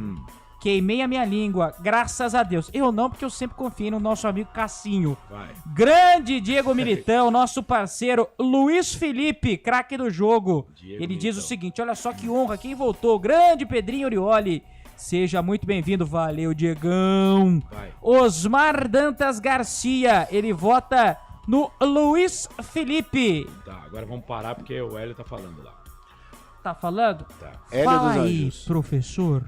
Speaker 9: Queimei a minha língua, graças a Deus. Eu não, porque eu sempre confiei no nosso amigo Cassinho.
Speaker 12: Vai.
Speaker 9: Grande Diego Militão, nosso parceiro Luiz Felipe, craque do jogo. Ele diz o seguinte, olha só que honra, quem voltou? Grande Pedrinho Orioli. Seja muito bem-vindo, valeu, Diegão.
Speaker 12: Vai.
Speaker 9: Osmar Dantas Garcia, ele vota no Luiz Felipe.
Speaker 12: Tá, agora vamos parar porque o Hélio tá falando lá.
Speaker 9: Tá falando?
Speaker 12: Tá.
Speaker 9: Fala aí, professor.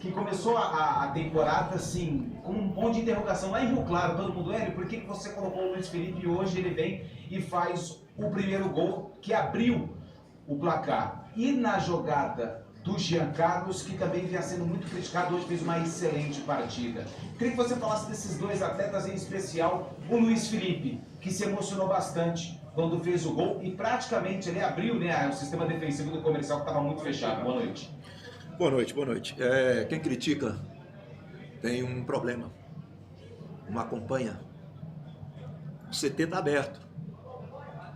Speaker 8: Que começou a temporada assim, com um ponto de interrogação lá em Rio Claro, todo mundo, Hélio, por que você colocou o Luiz Felipe e hoje ele vem e faz o primeiro gol que abriu o placar? E na jogada do Jean Carlos, que também vinha sendo muito criticado, hoje fez uma excelente partida. Queria que você falasse desses dois atletas, em especial o Luiz Felipe, que se emocionou bastante quando fez o gol e praticamente ele abriu, né, o sistema defensivo do Comercial que estava muito fechado. Boa noite.
Speaker 13: Boa noite. Quem critica tem um problema, não acompanha. O CT está aberto,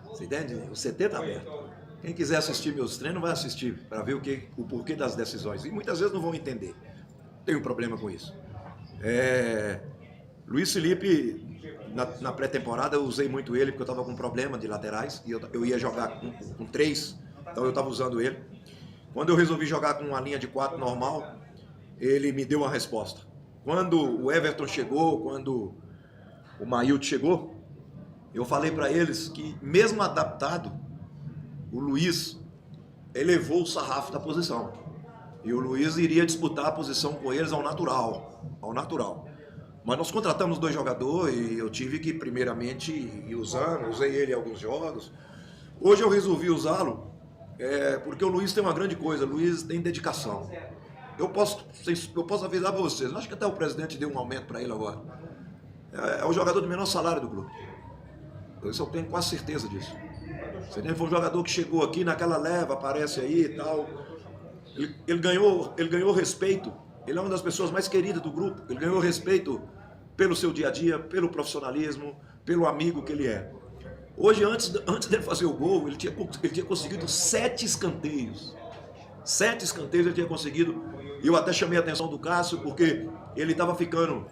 Speaker 13: você entende? O CT está aberto. Quem quiser assistir meus treinos vai assistir para ver o porquê das decisões. E muitas vezes não vão entender. Tenho um problema com isso. Luiz Felipe, na pré-temporada eu usei muito ele porque eu estava com problema de laterais e eu ia jogar com 3, então eu estava usando ele. Quando eu resolvi jogar com uma linha de 4 normal, ele me deu uma resposta. Quando o Everton chegou, quando o Maílton chegou, eu falei para eles que, mesmo adaptado, o Luiz elevou o sarrafo da posição. E o Luiz iria disputar a posição com eles ao natural. Mas nós contratamos 2 jogadores e eu tive que, primeiramente, ir usando. Usei ele em alguns jogos. Hoje eu resolvi usá-lo porque o Luiz tem uma grande coisa. O Luiz tem dedicação. Eu posso avisar para vocês. Acho que até o presidente deu um aumento para ele agora. É o jogador de menor salário do clube. Isso eu tenho quase certeza disso. Se ele foi um jogador que chegou aqui naquela leva, aparece aí e tal. Ele ganhou respeito. Ele é uma das pessoas mais queridas do grupo. Ele ganhou respeito pelo seu dia a dia, pelo profissionalismo, pelo amigo que ele é. Hoje, antes dele fazer o gol, ele tinha conseguido 7 escanteios. 7 escanteios ele tinha conseguido. E eu até chamei a atenção do Cássio, porque ele estava ficando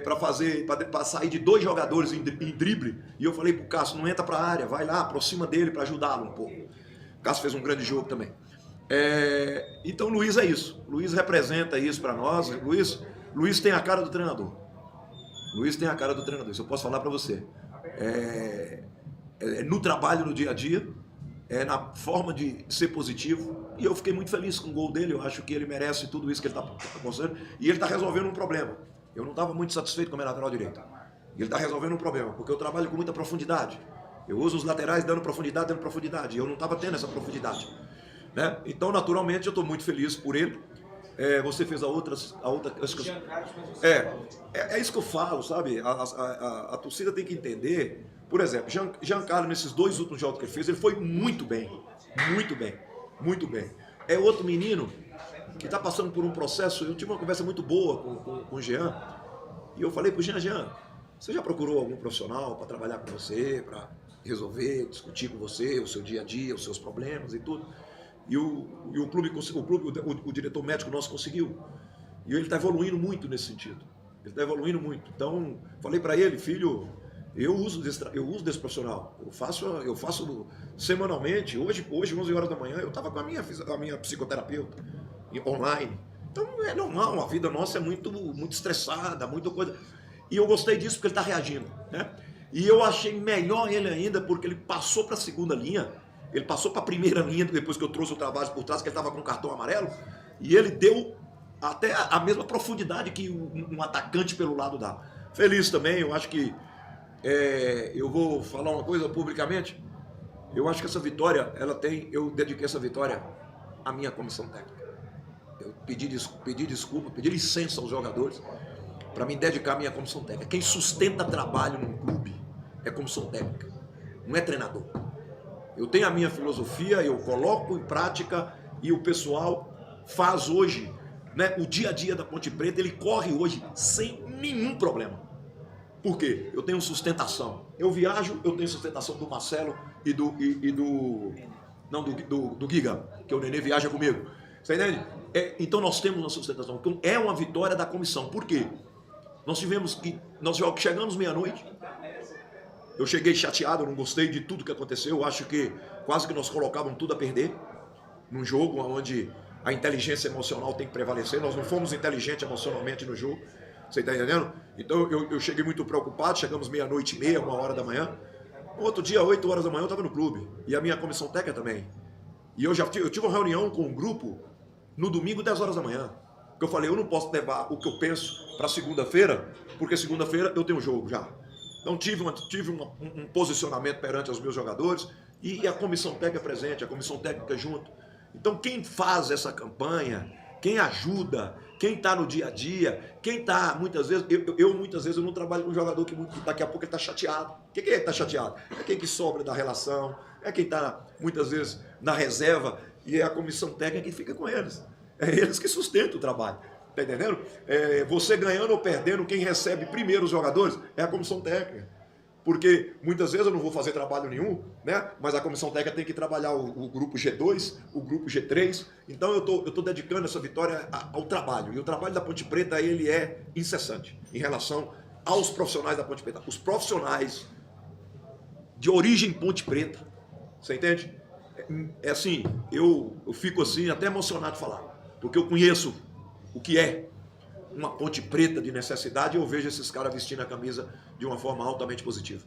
Speaker 13: para sair de 2 jogadores em drible. E eu falei pro Cássio, não entra para a área, vai lá, aproxima dele para ajudá-lo um pouco. O Cássio fez um grande jogo também. Então o Luiz é isso. O Luiz representa isso para nós. Luiz tem a cara do treinador. Luiz tem a cara do treinador, isso eu posso falar para você. No trabalho, no dia a dia, na forma de ser positivo. E eu fiquei muito feliz com o gol dele. Eu acho que ele merece tudo isso que ele está conseguindo. E ele está resolvendo um problema. Eu não estava muito satisfeito com o meu lateral direito. E ele está resolvendo um problema, porque eu trabalho com muita profundidade. Eu uso os laterais dando profundidade. E eu não estava tendo essa profundidade. Né? Então, naturalmente, eu estou muito feliz por ele. Você fez a outra. É isso que eu falo, sabe? A torcida tem que entender. Por exemplo, Jean Carlos, nesses 2 últimos jogos que ele fez, ele foi muito bem. Muito bem. É outro menino que está passando por um processo. Eu tive uma conversa muito boa com o Jean. E eu falei pro Jean, você já procurou algum profissional para trabalhar com você, para resolver, discutir com você o seu dia a dia, os seus problemas e tudo? E o clube, o diretor médico nosso conseguiu. E ele está evoluindo muito nesse sentido. Ele está evoluindo muito. Então, falei para ele, filho, eu uso desse profissional. Eu faço semanalmente. Hoje 11 horas da manhã, eu estava com a minha psicoterapeuta online. Então, é normal. A vida nossa é muito estressada, muita coisa. E eu gostei disso porque ele está reagindo. Né? E eu achei melhor ele ainda porque ele passou para a segunda linha. Ele passou para a primeira linha depois que eu trouxe o trabalho por trás, que ele estava com o cartão amarelo, e ele deu até a mesma profundidade que um atacante pelo lado dá. Feliz também, eu acho que eu vou falar uma coisa publicamente. Eu acho que essa vitória, eu dediquei essa vitória à minha comissão técnica. pedir desculpa, pedir licença aos jogadores para me dedicar à minha comissão técnica. Quem sustenta trabalho num clube é comissão técnica, não é treinador. Eu tenho a minha filosofia, eu coloco em prática e o pessoal faz hoje, né, o dia a dia da Ponte Preta, ele corre hoje sem nenhum problema. Por quê? Eu tenho sustentação. Eu viajo, eu tenho sustentação do Marcelo e do Giga, que o Nenê viaja comigo. Você entende? Então nós temos uma sustentação. Então é uma vitória da comissão. Por quê? Nós chegamos meia-noite. Eu cheguei chateado, eu não gostei de tudo que aconteceu. Eu acho que quase que nós colocávamos tudo a perder num jogo onde a inteligência emocional tem que prevalecer. Nós não fomos inteligentes emocionalmente no jogo. Você está entendendo? Então eu cheguei muito preocupado. Chegamos meia-noite e meia, 1h da manhã. No outro dia, 8 horas da manhã, eu estava no clube. E a minha comissão técnica também. E eu tive uma reunião com um grupo no domingo, 10 horas da manhã. Que eu falei, eu não posso levar o que eu penso para segunda-feira, porque segunda-feira eu tenho jogo já. Então tive um posicionamento perante os meus jogadores e a comissão técnica presente, a comissão técnica junto. Então quem faz essa campanha, quem ajuda, quem está no dia a dia, quem está, muitas vezes, muitas vezes eu não trabalho com um jogador que daqui a pouco ele está chateado. O que é que está chateado? É quem que sobra da relação, é quem está muitas vezes na reserva e é a comissão técnica que fica com eles. É eles que sustentam o trabalho. Tá entendendo? Você ganhando ou perdendo, quem recebe primeiro os jogadores é a comissão técnica. Porque muitas vezes eu não vou fazer trabalho nenhum, né? Mas a comissão técnica tem que trabalhar o grupo G2, o grupo G3. Então eu tô dedicando essa vitória ao trabalho. E o trabalho da Ponte Preta, ele é incessante em relação aos profissionais da Ponte Preta. Os profissionais de origem Ponte Preta, você entende? É assim, eu fico assim até emocionado de falar. Porque eu conheço o que é uma Ponte Preta de necessidade e eu vejo esses caras vestindo a camisa de uma forma altamente positiva.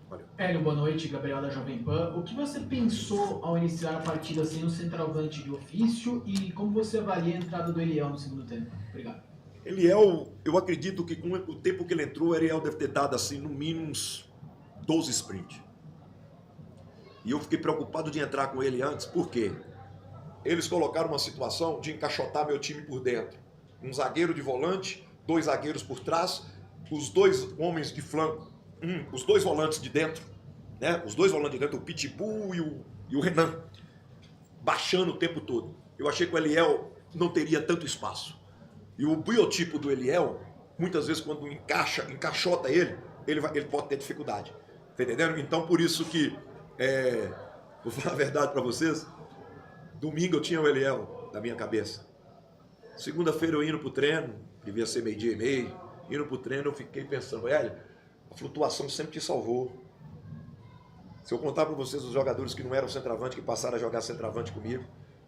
Speaker 13: Valeu.
Speaker 15: Hélio, boa noite. Gabriel da Jovem Pan. O que você pensou ao iniciar a partida sem o centroavante de ofício e como você avalia a entrada do Eliel no segundo tempo? Obrigado.
Speaker 13: Eliel, eu acredito que com o tempo que ele entrou, o Eliel deve ter dado assim, no mínimo uns 12 sprints. E eu fiquei preocupado de entrar com ele antes, por quê? Eles colocaram uma situação de encaixotar meu time por dentro. Um zagueiro de volante, 2 zagueiros por trás, os 2 homens de flanco, os 2 volantes de dentro, né? Os 2 volantes de dentro, o Pitbull e o Renan, baixando o tempo todo. Eu achei que o Eliel não teria tanto espaço. E o biotipo do Eliel, muitas vezes quando encaixota ele pode ter dificuldade. Tá entendendo? Então por isso que, vou falar a verdade para vocês, domingo eu tinha o Eliel na minha cabeça. Segunda-feira eu indo pro treino, devia ser 12h30, indo pro treino eu fiquei pensando, a flutuação sempre te salvou. Se eu contar para vocês os jogadores que não eram centroavante, que passaram a jogar centroavante comigo,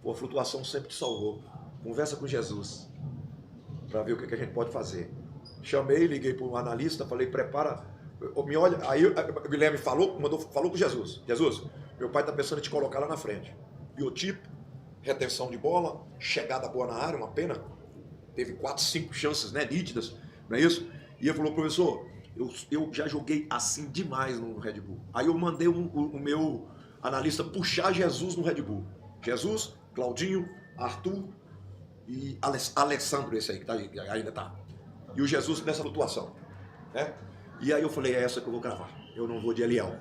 Speaker 13: a flutuação sempre te salvou. Conversa com Jesus, para ver o que a gente pode fazer. Chamei, liguei para um analista, falei, prepara, me olha, aí o Guilherme falou com Jesus. Jesus, meu pai está pensando em te colocar lá na frente. Biotipo, retenção de bola, chegada boa na área, uma pena. Teve 4, 5 chances, né, nítidas, não é isso? E ele falou, professor, eu já joguei assim demais no Red Bull. Aí eu mandei o meu analista puxar Jesus no Red Bull. Jesus, Claudinho, Arthur e Alessandro, esse aí que ainda tá. E o Jesus nessa flutuação, né? E aí eu falei, é essa que eu vou gravar. Eu não vou de Eliel.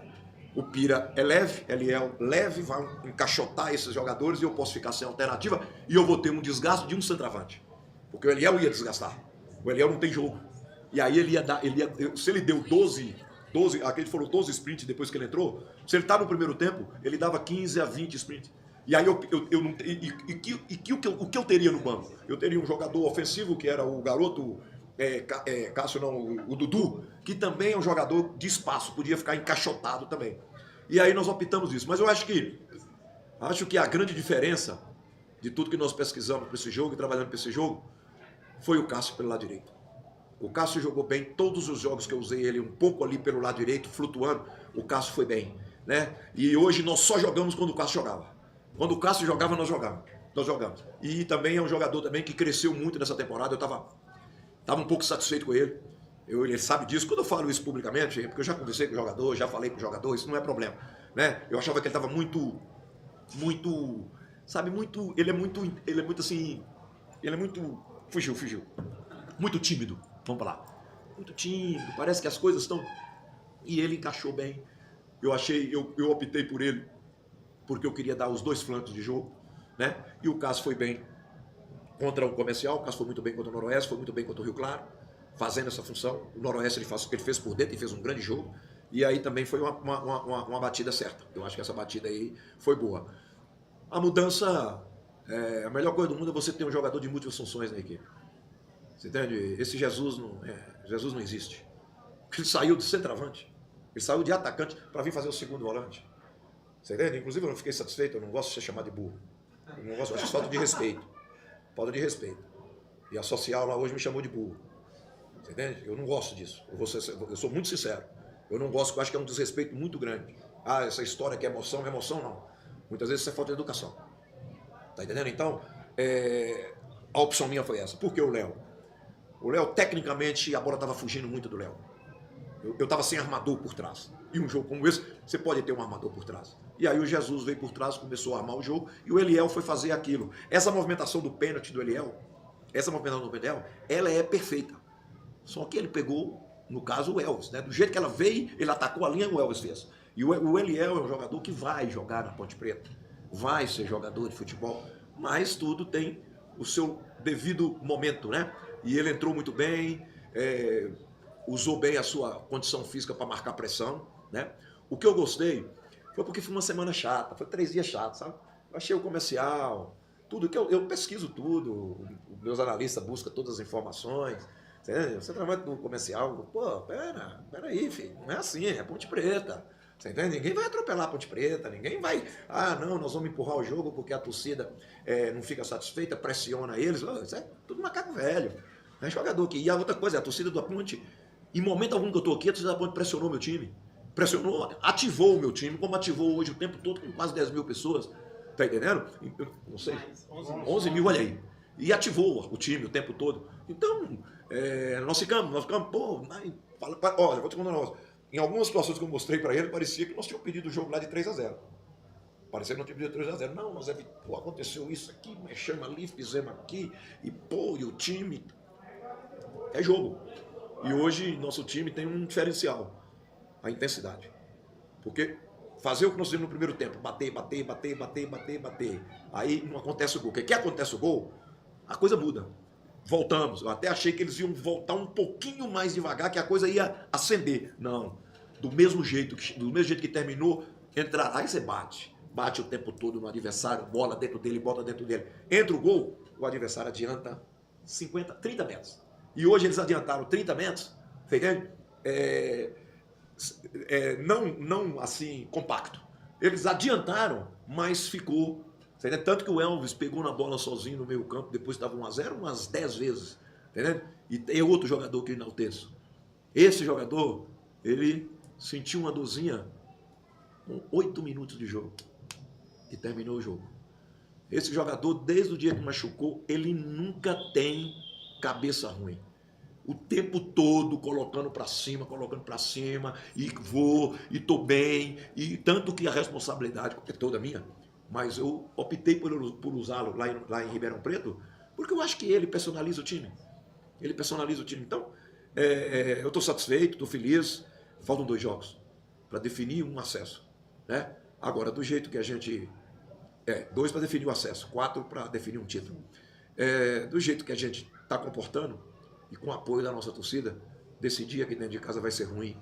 Speaker 13: O Pira é leve, Eliel leve, vai encaixotar esses jogadores e eu posso ficar sem alternativa e eu vou ter um desgaste de um centroavante. Porque o Eliel ia desgastar. O Eliel não tem jogo. E aí se ele deu 12, aquele falou 12 sprints depois que ele entrou, se ele tá no primeiro tempo, ele dava 15 a 20 sprints. E aí o que eu teria no banco? Eu teria um jogador ofensivo, que era o garoto, Cássio não, o Dudu, que também é um jogador de espaço, podia ficar encaixotado também. E aí nós optamos isso. Mas eu acho que a grande diferença de tudo que nós pesquisamos para esse jogo e trabalhando para esse jogo foi o Cássio pelo lado direito. O Cássio jogou bem todos os jogos que eu usei ele um pouco ali pelo lado direito, flutuando. O Cássio foi bem, né? E hoje nós só jogamos quando o Cássio jogava. Quando o Cássio jogava, nós jogamos. E também é um jogador também que cresceu muito nessa temporada. Eu estava um pouco satisfeito com ele. Ele sabe disso. Quando eu falo isso publicamente, porque eu já conversei com o jogador, já falei com o jogador, isso não é problema, né? Eu achava que ele estava muito, sabe, muito, ele é muito assim, Ele é muito... Fugiu. Muito tímido, vamos pra lá. Muito tímido, parece que as coisas estão... E ele encaixou bem. Eu optei por ele, porque eu queria dar os 2 flancos de jogo, né? E o Cássio foi bem contra o Comercial, o Cássio foi muito bem contra o Noroeste, foi muito bem contra o Rio Claro, fazendo essa função. O Noroeste ele fez por dentro e fez um grande jogo. E aí também foi uma batida certa. Eu acho que essa batida aí foi boa. A mudança, a melhor coisa do mundo é você ter um jogador de múltiplas funções na equipe. Você entende? Esse Jesus não existe. Ele saiu de centroavante. Ele saiu de atacante para vir fazer o segundo volante. Você entende? Inclusive eu não fiquei satisfeito, eu não gosto de ser chamado de burro. Eu não gosto, eu acho falta de respeito. Falta de respeito. E a social lá hoje me chamou de burro. Você entende? Eu não gosto disso. Eu sou muito sincero. Eu não gosto, porque eu acho que é um desrespeito muito grande. Ah, essa história que é emoção não. Muitas vezes isso é falta de educação. Tá entendendo? Então, a opção minha foi essa. Por que o Léo? O Léo, tecnicamente, a bola estava fugindo muito do Léo. Eu estava sem armador por trás. E um jogo como esse, você pode ter um armador por trás. E aí o Jesus veio por trás, começou a armar o jogo, e o Eliel foi fazer aquilo. Essa movimentação do pênalti do Eliel, ela é perfeita. Só que ele pegou, no caso, o Elvis, né? Do jeito que ela veio, ele atacou a linha, o Elvis fez. E o Eliel é um jogador que vai jogar na Ponte Preta, vai ser jogador de futebol, mas tudo tem o seu devido momento, né? E ele entrou muito bem, usou bem a sua condição física para marcar pressão, né? O que eu gostei foi porque foi uma semana chata, foi 3 dias chatos, sabe? Eu achei o Comercial, tudo que eu pesquiso tudo, meus analistas buscam todas as informações. Você trabalha no Comercial, pô, peraí, filho, não é assim, é Ponte Preta. Você entende? Ninguém vai atropelar a Ponte Preta, ninguém vai... Ah, não, nós vamos empurrar o jogo porque a torcida não fica satisfeita, pressiona eles. Isso é tudo macaco velho. É jogador aqui. E a outra coisa, a torcida da Ponte, em momento algum que eu estou aqui, a torcida da Ponte pressionou meu time. Pressionou, ativou o meu time, como ativou hoje o tempo todo, com quase 10 mil pessoas. Tá entendendo? Não sei. 11 mil, olha aí. E ativou o time o tempo todo. Então, nós ficamos, pô, olha, vou te contar um negócio. Em algumas situações que eu mostrei para ele, parecia que nós tínhamos pedido o jogo lá de 3-0. Parecia que não tínhamos pedido 3-0. Não, nós pô, aconteceu isso aqui, mexemos ali, fizemos aqui, e pô, e o time... É jogo. E hoje nosso time tem um diferencial, a intensidade. Porque fazer o que nós fizemos no primeiro tempo, bater. Aí não acontece o gol. Porque que acontece o gol, a coisa muda. Voltamos. Eu até achei que eles iam voltar um pouquinho mais devagar, que a coisa ia acender. Não. Do mesmo jeito que terminou, entrar. Aí você bate. Bate o tempo todo no adversário, bola dentro dele, bota dentro dele. Entra o gol, o adversário adianta 30 metros. E hoje eles adiantaram 30 metros, entende? Não assim, compacto. Eles adiantaram, mas ficou. Entendeu? Tanto que o Elvis pegou na bola sozinho no meio campo, depois estava 1-0 umas 10 vezes. Entendeu? E tem outro jogador que eu enalteço. Esse jogador, ele sentiu uma dorzinha com 8 minutos de jogo. E terminou o jogo. Esse jogador, desde o dia que machucou, ele nunca tem cabeça ruim. O tempo todo colocando para cima, e vou, e tô bem, e tanto que a responsabilidade é toda minha, mas eu optei por usá-lo lá em Ribeirão Preto, porque eu acho que ele personaliza o time. Então, eu estou satisfeito, estou feliz. Faltam 2 jogos para definir um acesso, né? Agora, do jeito que a gente... 2 para definir o acesso, 4 para definir um título. Do jeito que a gente está comportando, e com o apoio da nossa torcida, desse dia aqui dentro de casa vai ser ruim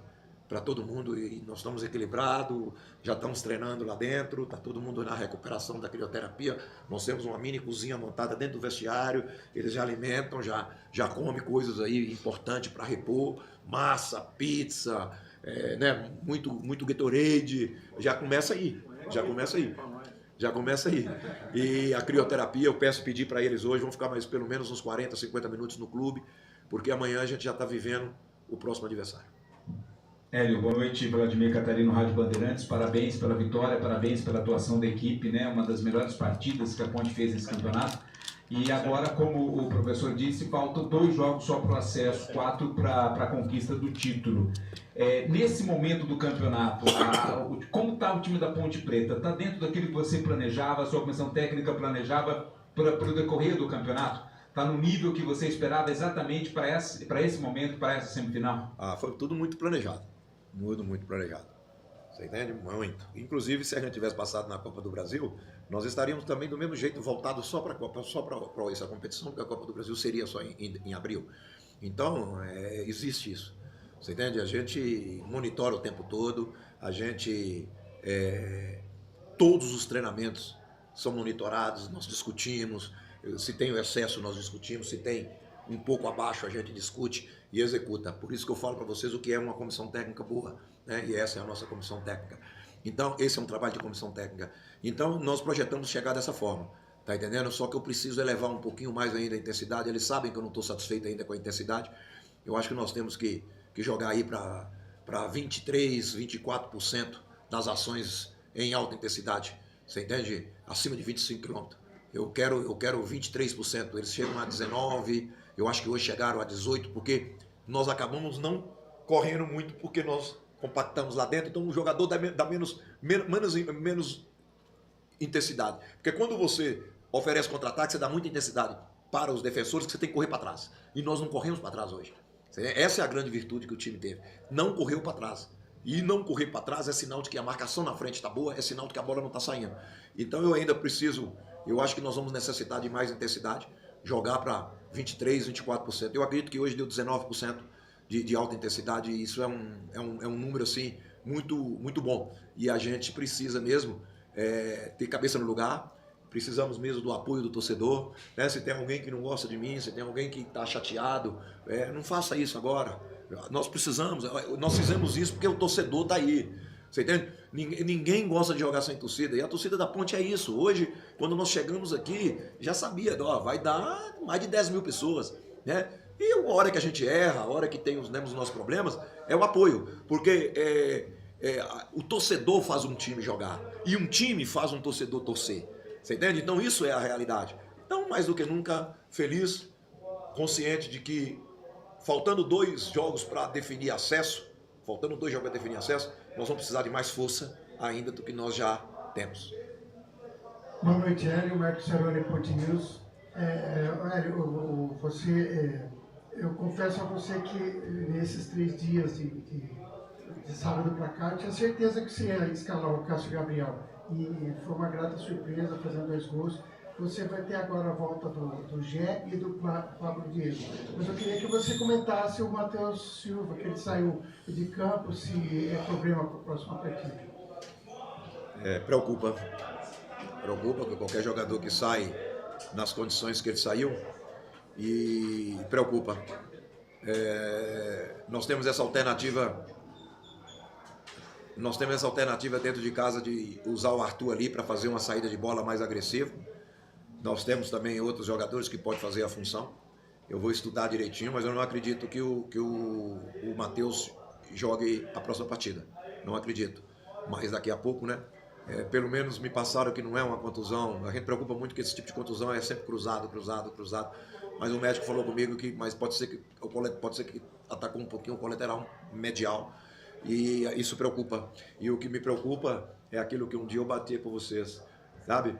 Speaker 13: para todo mundo, e nós estamos equilibrados, já estamos treinando lá dentro, está todo mundo na recuperação da crioterapia, nós temos uma mini cozinha montada dentro do vestiário, eles já alimentam, já comem coisas aí importantes para repor, massa, pizza, né, muito Gatorade, já começa aí. E a crioterapia, eu pedir para eles hoje, vão ficar mais pelo menos uns 40, 50 minutos no clube, porque amanhã a gente já está vivendo o próximo adversário.
Speaker 16: Hélio, boa noite, Vladimir Catarino, Rádio Bandeirantes, parabéns pela vitória, parabéns pela atuação da equipe, né? Uma das melhores partidas que a Ponte fez nesse campeonato. E agora, como o professor disse, faltam 2 jogos só para o acesso, 4 para a conquista do título. Nesse momento do campeonato, como está o time da Ponte Preta? Está dentro daquilo que você planejava, a sua comissão técnica planejava para o decorrer do campeonato? Tá no nível que você esperava exatamente para esse momento, para essa semifinal?
Speaker 13: Foi tudo muito planejado. Muito planejado. Você entende? Muito. Inclusive, se a gente tivesse passado na Copa do Brasil, nós estaríamos também do mesmo jeito voltados só para a Copa, só para essa competição, porque a Copa do Brasil seria só em abril. Então, existe isso. Você entende? A gente monitora o tempo todo, a gente... todos os treinamentos são monitorados, nós discutimos, se tem o excesso nós discutimos, se tem um pouco abaixo a gente discute e executa. Por isso que eu falo para vocês o que é uma comissão técnica boa, né? E essa é a nossa comissão técnica. Então, esse é um trabalho de comissão técnica. Então, nós projetamos chegar dessa forma, tá entendendo? Só que eu preciso elevar um pouquinho mais ainda a intensidade, eles sabem que eu não estou satisfeito ainda com a intensidade. Eu acho que nós temos que jogar aí para 23%, 24% das ações em alta intensidade, você entende? Acima de 25 km. Eu quero 23%, eles chegam a 19%, eu acho que hoje chegaram a 18%, porque nós acabamos não correndo muito, porque nós compactamos lá dentro, então o jogador dá menos intensidade. Porque quando você oferece contra-ataque, você dá muita intensidade para os defensores, que você tem que correr para trás. E nós não corremos para trás hoje. Essa é a grande virtude que o time teve. Não correu para trás. E não correr para trás é sinal de que a marcação na frente está boa, é sinal de que a bola não está saindo. Então eu ainda preciso, eu acho que nós vamos necessitar de mais intensidade, jogar para 23%, 24%. Eu acredito que hoje deu 19% de alta intensidade, e isso é um número assim muito bom. E a gente precisa mesmo ter cabeça no lugar, precisamos mesmo do apoio do torcedor, né? Se tem alguém que não gosta de mim, se tem alguém que está chateado, não faça isso agora. Nós fizemos isso porque o torcedor está aí. Você entende? Ninguém gosta de jogar sem torcida. E a torcida da Ponte é isso. Hoje, quando nós chegamos aqui, já sabia, vai dar mais de 10 mil pessoas, né? E a hora que a gente erra, a hora que temos os nossos problemas, é o apoio. Porque o torcedor faz um time jogar. E um time faz um torcedor torcer. Você entende? Então isso é a realidade. Então, mais do que nunca, feliz, consciente de que faltando 2 jogos para definir acesso, nós vamos precisar de mais força ainda do que nós já temos.
Speaker 18: Boa noite, Hélio. Marcos Saroni, Ponte News. Hélio, eu confesso a você que nesses 3 dias de sábado para cá, eu tinha certeza que você ia escalar o Cássio Gabriel. E foi uma grata surpresa, fazendo 2 gols. Você vai ter agora a volta do Gé e do Pablo Diego. Mas eu queria que você comentasse o Matheus Silva, que ele saiu de campo, se é problema para a próxima partida.
Speaker 13: Preocupa, porque qualquer jogador que sai nas condições que ele saiu, e preocupa. Nós temos essa alternativa dentro de casa de usar o Arthur ali para fazer uma saída de bola mais agressiva. Nós temos também outros jogadores que podem fazer a função. Eu vou estudar direitinho, mas eu não acredito que o Matheus jogue a próxima partida. Não acredito. Mas daqui a pouco, né? Pelo menos me passaram que não é uma contusão. A gente preocupa muito que esse tipo de contusão é sempre cruzado. Mas o médico falou comigo que pode ser que atacou um pouquinho o colateral medial. E isso preocupa. E o que me preocupa é aquilo que um dia eu bati por vocês, sabe?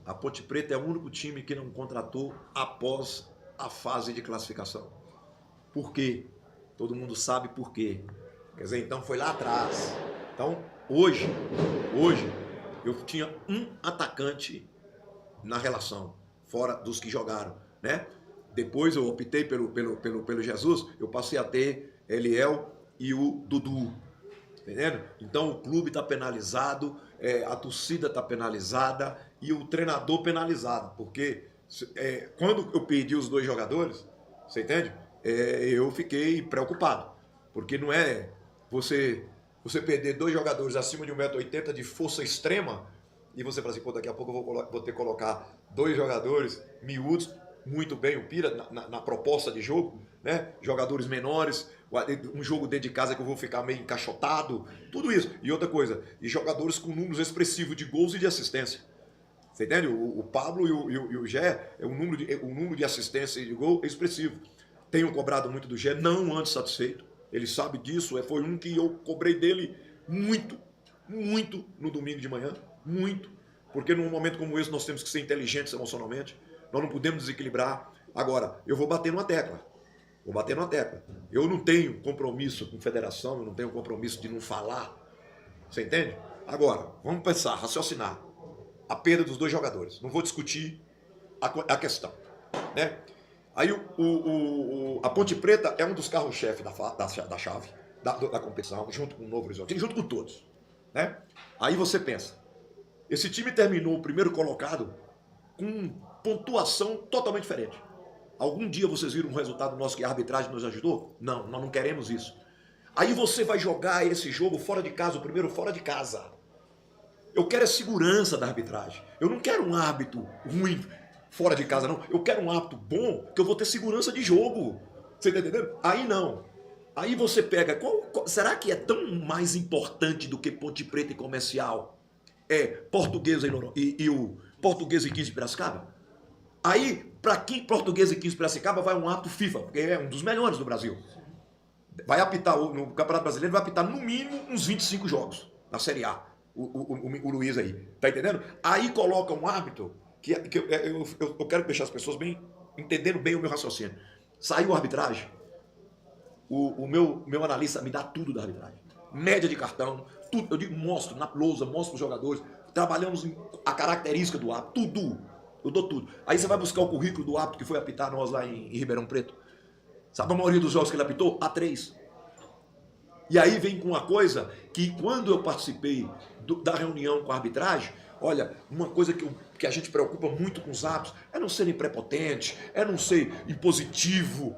Speaker 13: A Ponte Preta é o único time que não contratou após a fase de classificação. Por quê? Todo mundo sabe por quê. Quer dizer, então foi lá atrás. Então, hoje, eu tinha um atacante na relação, fora dos que jogaram, né? Depois eu optei pelo Jesus, eu passei a ter Eliel e o Dudu. Entendendo? Então o clube está penalizado, a torcida está penalizada e o treinador penalizado, porque quando eu perdi os 2 jogadores, você entende? Eu fiquei preocupado, porque não é você perder 2 jogadores acima de 1,80 m de força extrema e você fala assim, pô, daqui a pouco eu vou ter que colocar 2 jogadores miúdos, muito bem o Pira na proposta de jogo, né? Jogadores menores, um jogo dentro de casa que eu vou ficar meio encaixotado, tudo isso. E outra coisa, e jogadores com números expressivos de gols e de assistência. Você entende? O Pablo e o Gé, o número de assistência e de gol é expressivo. Tenho cobrado muito do Gé, não ando satisfeito. Ele sabe disso, foi um que eu cobrei dele muito no domingo de manhã, muito. Porque num momento como esse nós temos que ser inteligentes emocionalmente. Nós não podemos desequilibrar. Agora, eu vou bater numa tecla. Eu não tenho compromisso com federação, eu não tenho compromisso de não falar. Você entende? Agora, vamos pensar, raciocinar. A perda dos 2 jogadores. Não vou discutir a questão, né? Aí a Ponte Preta é um dos carros-chefe da chave, da competição, junto com o Novo Horizonte, junto com todos, né? Aí você pensa, esse time terminou o primeiro colocado com pontuação totalmente diferente. Algum dia vocês viram um resultado nosso que a arbitragem nos ajudou? Não, nós não queremos isso. Aí você vai jogar esse jogo fora de casa, o primeiro fora de casa. Eu quero a segurança da arbitragem. Eu não quero um árbitro ruim fora de casa, não. Eu quero um árbitro bom, que eu vou ter segurança de jogo. Você tá entendendo? Aí não. Aí você pega... será que é tão mais importante do que Ponte Preta e Comercial? Portuguesa e o Portuguesa e 15 de Piracicaba? Aí, para quem Portuguesa e 15 de Piracicaba, vai um árbitro FIFA, porque é um dos melhores do Brasil. Vai apitar, no Campeonato Brasileiro, vai apitar no mínimo uns 25 jogos na Série A. O Luiz aí, tá entendendo? Aí coloca um árbitro, que eu quero deixar as pessoas entendendo bem o meu raciocínio. Saiu a arbitragem, o meu analista me dá tudo da arbitragem. Média de cartão, tudo, eu digo, mostro na lousa, mostro para os jogadores, trabalhamos a característica do árbitro, tudo, eu dou tudo. Aí você vai buscar o currículo do árbitro que foi apitar nós lá em Ribeirão Preto. Sabe a maioria dos jogos que ele apitou? A3. E aí vem com uma coisa que quando eu participei da reunião com a arbitragem, olha, uma coisa que a gente preocupa muito com os árbitros é não serem prepotentes, é não ser impositivo.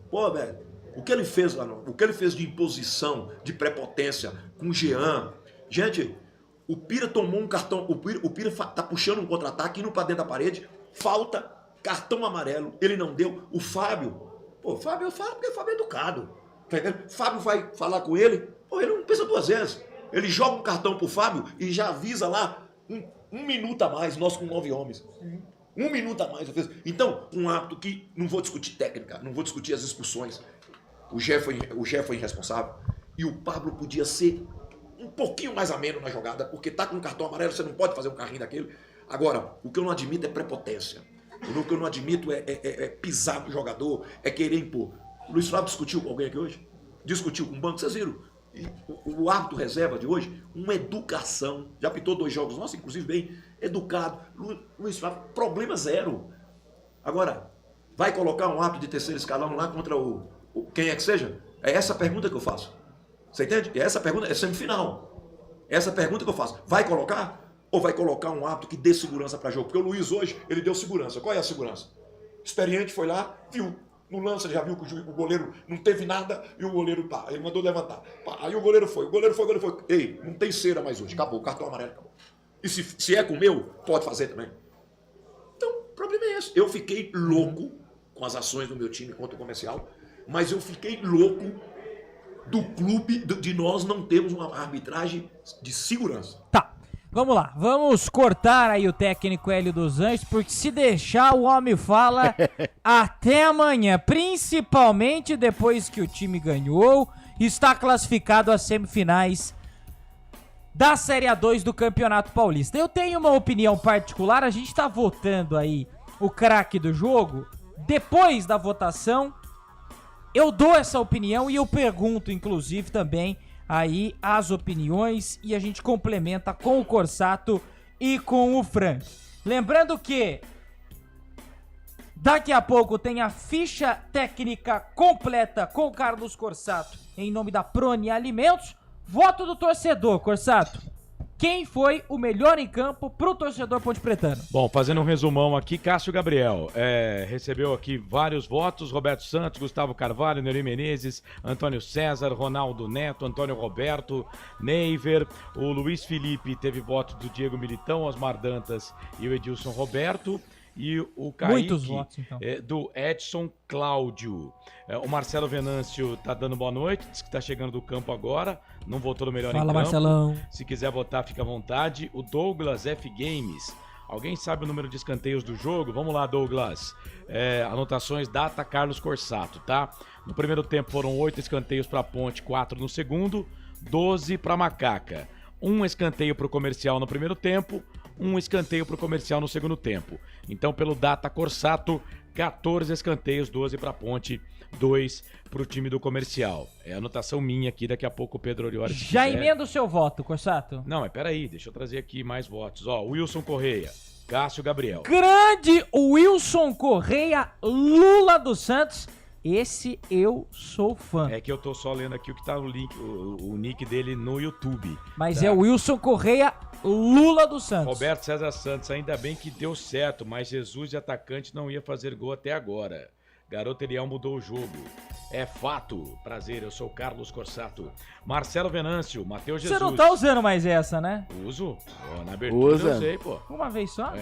Speaker 13: Pô, velho, o que ele fez lá, o que ele fez de imposição, de prepotência com o Jean. Gente, o Pira tomou um cartão, o Pira tá puxando um contra-ataque, indo pra dentro da parede, falta, cartão amarelo, ele não deu. O Fábio, pô, Fábio eu falo porque o Fábio é educado. Tá entendendo? Fábio vai falar com ele, pô, ele não pensa 2 vezes. Ele joga um cartão pro Fábio e já avisa lá um minuto a mais, nós com 9 homens. 1 minuto a mais. Então, um árbitro que não vou discutir técnica, não vou discutir as expulsões. O Gé foi irresponsável. E o Pablo podia ser um pouquinho mais ameno na jogada, porque tá com um cartão amarelo, você não pode fazer um carrinho daquele. Agora, o que eu não admito é prepotência. O que eu não admito é pisar no jogador, é querer impor. O Luiz Flávio discutiu com alguém aqui hoje? Discutiu com o banco, vocês viram? E o árbitro reserva de hoje, uma educação. Já apitou 2 jogos, nossa, inclusive bem educado. Luiz Flávio, problema zero. Agora, vai colocar um árbitro de terceiro escalão lá contra quem é que seja? É essa a pergunta que eu faço. Você entende? E essa pergunta é semifinal. Essa pergunta que eu faço. Vai colocar? Ou vai colocar um árbitro que dê segurança para jogo? Porque o Luiz hoje, ele deu segurança. Qual é a segurança? Experiente foi lá, viu. No lance, ele já viu que o goleiro não teve nada e o goleiro, pá, ele mandou levantar. Pá, aí o goleiro foi. Ei, não tem cera mais hoje. Acabou, o cartão amarelo acabou. E se é com o meu, pode fazer também. Então, o problema é esse. Eu fiquei louco com as ações do meu time contra o Comercial, mas eu fiquei louco do clube, de nós não termos uma arbitragem de segurança.
Speaker 9: Tá. Vamos lá, vamos cortar aí o técnico Hélio dos Anjos, porque se deixar o homem fala até amanhã, principalmente depois que o time ganhou, está classificado às semifinais da Série A2 do Campeonato Paulista. Eu tenho uma opinião particular, a gente está votando aí o craque do jogo, depois da votação, eu dou essa opinião e eu pergunto, inclusive, também aí as opiniões e a gente complementa com o Corsato e com o Frank. Lembrando que daqui a pouco tem a ficha técnica completa com o Carlos Corsato em nome da Proni Alimentos. Voto do torcedor, Corsato. Quem foi o melhor em campo pro torcedor pontepretano?
Speaker 12: Bom, fazendo um resumão aqui, Cássio Gabriel recebeu aqui vários votos, Roberto Santos, Gustavo Carvalho, Nery Menezes, Antônio César, Ronaldo Neto, Antônio Roberto, Neiver, o Luiz Felipe teve voto do Diego Militão, Osmar Dantas e o Edilson Roberto. E o Kaique, votos, então. Do Edson Cláudio. O Marcelo Venâncio tá dando boa noite, diz que tá chegando do campo agora, não votou no melhor em campo.
Speaker 9: Fala, Marcelão.
Speaker 12: Se quiser votar, fica à vontade. O Douglas F. Games. Alguém sabe o número de escanteios do jogo? Vamos lá, Douglas. Anotações, data, Carlos Corsato, tá? No primeiro tempo foram 8 escanteios para Ponte, 4 no segundo, 12 para Macaca. 1 escanteio para o Comercial no primeiro tempo, um escanteio pro Comercial no segundo tempo. Então, pelo Data Corsato, 14 escanteios, 12 pra Ponte, 2 pro time do Comercial. É a anotação minha aqui, daqui a pouco o Pedro Orioli...
Speaker 9: Já emenda o seu voto, Corsato.
Speaker 12: Não, mas peraí, deixa eu trazer aqui mais votos. Ó, Wilson Correia, Cássio Gabriel.
Speaker 9: Grande Wilson Correia, Lula dos Santos. Esse eu sou fã.
Speaker 12: É que eu tô só lendo aqui o que tá no link, o nick dele no YouTube.
Speaker 9: Mas
Speaker 12: tá?
Speaker 9: é o Wilson Correia, Lula dos Santos.
Speaker 12: Roberto César Santos, ainda bem que deu certo, mas Jesus de atacante não ia fazer gol até agora. Garoto Eliel mudou o jogo. É fato. Prazer, eu sou Carlos Corsato. Marcelo Venâncio, Matheus Jesus.
Speaker 9: Você não tá usando mais essa, né?
Speaker 12: Uso. Na abertura eu usei, pô.
Speaker 9: Uma vez só?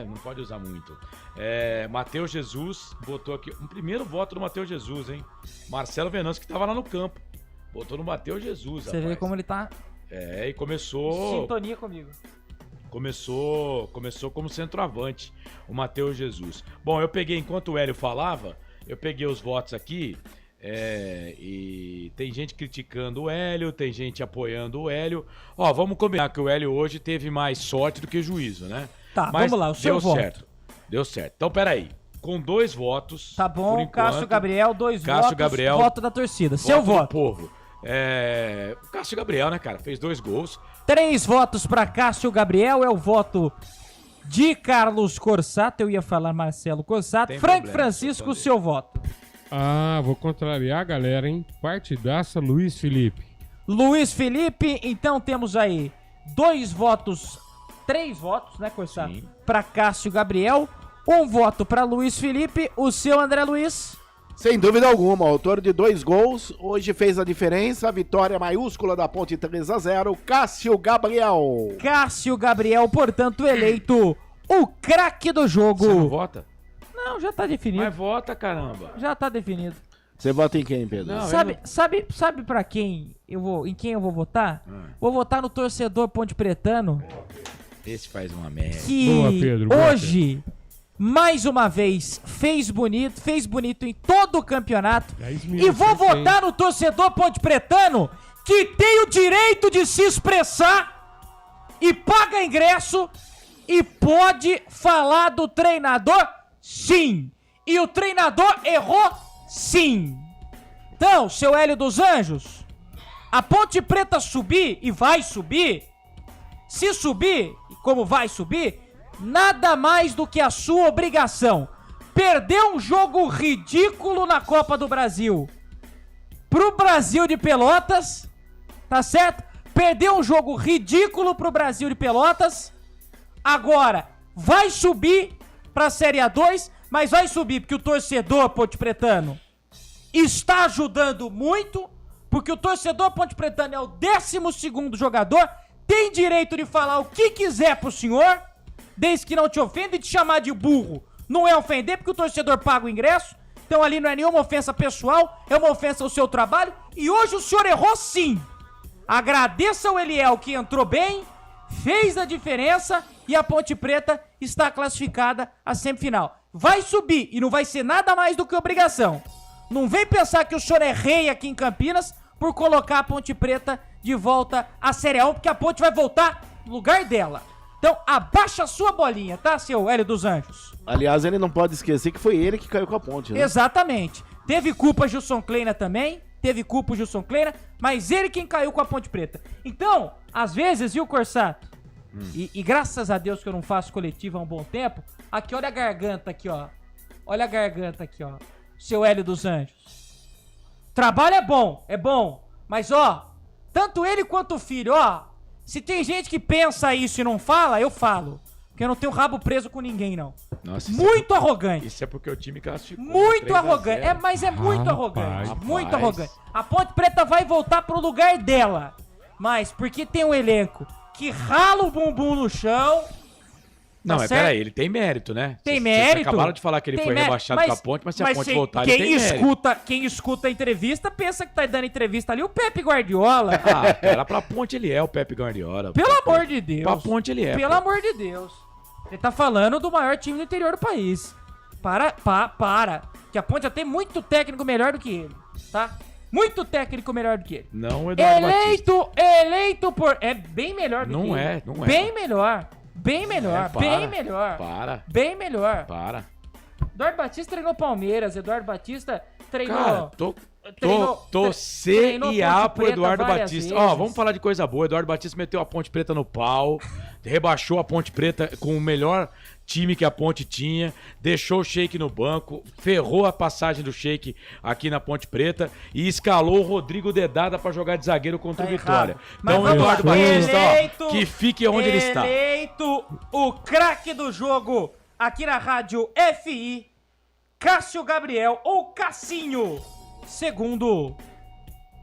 Speaker 12: Não pode usar muito. Matheus Jesus botou aqui. Um primeiro voto do Matheus Jesus, hein? Marcelo Venâncio, que tava lá no campo. Botou no Matheus Jesus,
Speaker 9: Você vê como ele tá...
Speaker 12: E começou...
Speaker 9: Sintonia comigo.
Speaker 12: Começou como centroavante, o Matheus Jesus. Bom, eu peguei, enquanto o Hélio falava, eu peguei os votos aqui, e tem gente criticando o Hélio, tem gente apoiando o Hélio. Ó, vamos combinar que o Hélio hoje teve mais sorte do que juízo, né?
Speaker 9: Tá,
Speaker 12: mas
Speaker 9: vamos lá, o seu voto.
Speaker 12: Deu certo. Então, peraí, com 2 votos...
Speaker 9: Tá bom,
Speaker 12: por enquanto,
Speaker 9: Cássio Gabriel, 2
Speaker 12: Cássio
Speaker 9: votos,
Speaker 12: Gabriel,
Speaker 9: voto da torcida. Seu
Speaker 12: do
Speaker 9: voto.
Speaker 12: Povo. O Cássio Gabriel, né, cara? Fez 2 gols.
Speaker 9: 3 votos para Cássio Gabriel, é o voto de Carlos Corsato. Eu ia falar Marcelo Corsato.
Speaker 12: Tem
Speaker 9: Frank
Speaker 12: problema,
Speaker 9: Francisco, seu voto.
Speaker 11: Vou contrariar a galera, hein? Partidaça, Luiz Felipe.
Speaker 9: Luiz Felipe, então temos aí 2 votos, 3 votos, né, Corsato? Para Cássio Gabriel, 1 voto para Luiz Felipe. O seu, André Luiz?
Speaker 1: Sem dúvida alguma, autor de 2 gols, hoje fez a diferença, vitória maiúscula da Ponte 3-0, Cássio Gabriel.
Speaker 9: Cássio Gabriel, portanto, eleito o craque do jogo.
Speaker 12: Você não vota?
Speaker 9: Não, já tá definido.
Speaker 12: Mas vota, caramba.
Speaker 9: Já tá definido.
Speaker 1: Você vota em quem, Pedro?
Speaker 12: Não,
Speaker 9: Sabe para quem eu vou, em quem eu vou votar? Vou votar no torcedor ponte pretano.
Speaker 12: Esse faz uma merda.
Speaker 9: Que
Speaker 11: Boa, Pedro,
Speaker 9: hoje... Mais uma vez, fez bonito em todo o campeonato. E vou votar no torcedor ponte pretano que tem o direito de se expressar e paga ingresso e pode falar do treinador, sim. E o treinador errou, sim. Então, seu Hélio dos Anjos, a Ponte Preta subir e vai subir, se subir, e como vai subir... Nada mais do que a sua obrigação. Perdeu um jogo ridículo na Copa do Brasil pro Brasil de Pelotas, tá certo? Perdeu um jogo ridículo pro Brasil de Pelotas. Agora, vai subir pra Série A2, mas vai subir porque o torcedor ponte pretano está ajudando muito, porque o torcedor ponte pretano é o 12º jogador, tem direito de falar o que quiser pro senhor, desde que não te ofenda, e te chamar de burro não é ofender, porque o torcedor paga o ingresso. Então ali não é nenhuma ofensa pessoal, é uma ofensa ao seu trabalho. E hoje o senhor errou sim. Agradeça ao Eliel, que entrou bem, fez a diferença, e a Ponte Preta está classificada à semifinal. Vai subir e não vai ser nada mais do que obrigação. Não vem pensar que o senhor é rei aqui em Campinas por colocar a Ponte Preta de volta à Série A1, porque a Ponte vai voltar no lugar dela. Então, abaixa a sua bolinha, tá, seu Hélio dos Anjos?
Speaker 1: Aliás, ele não pode esquecer que foi ele que caiu com a Ponte, né?
Speaker 9: Exatamente. Teve culpa Gilson Kleina também, mas ele quem caiu com a Ponte Preta. Então, às vezes, viu, Corsato? E graças a Deus que eu não faço coletiva há um bom tempo, aqui, olha a garganta aqui, ó. Olha a garganta aqui, ó. Seu Hélio dos Anjos. Trabalho é bom, mas, ó, tanto ele quanto o filho, ó, se tem gente que pensa isso e não fala, eu falo. Porque eu não tenho rabo preso com ninguém, não.
Speaker 12: Nossa,
Speaker 9: muito arrogante.
Speaker 12: Isso é porque o time classificou.
Speaker 9: Muito arrogante. Mas é muito arrogante. Muito arrogante. A Ponte Preta vai voltar pro lugar dela. Mas porque tem um elenco que rala o bumbum no chão.
Speaker 12: Não, mas peraí, ele tem mérito, né?
Speaker 9: Tem mérito.
Speaker 12: Vocês acabaram de falar que ele foi rebaixado com a Ponte, mas se a Ponte voltar, ele tem mérito.
Speaker 9: Quem escuta a entrevista pensa que tá dando entrevista ali o Pepe Guardiola.
Speaker 12: Ah, cara, pra Ponte ele é o Pepe Guardiola.
Speaker 9: Pelo amor de Deus.
Speaker 12: Pra Ponte ele é.
Speaker 9: Pelo amor de Deus. Ele tá falando do maior time do interior do país. Para. Que a Ponte já tem muito técnico melhor do que ele, tá? Muito técnico melhor do que ele.
Speaker 12: Não, Eduardo Batista.
Speaker 9: Eleito por... É bem melhor do que ele.
Speaker 12: Não é.
Speaker 9: Bem melhor. Bem melhor, bem melhor. Bem melhor. Eduardo Batista treinou Palmeiras, Eduardo Batista treinou...
Speaker 12: Cara, tô C e A pro Eduardo Batista. Ó, vamos falar de coisa boa. Eduardo Batista meteu a Ponte Preta no pau, rebaixou a Ponte Preta com o melhor time que a Ponte tinha, deixou o Sheik no banco, ferrou a passagem do Sheik aqui na Ponte Preta e escalou o Rodrigo Dedada pra jogar de zagueiro contra o Vitória. Então o Eduardo Batista, ó, que fique onde ele está.
Speaker 9: Eleito o craque do jogo aqui na Rádio FI, Cássio Gabriel, ou Cassinho, segundo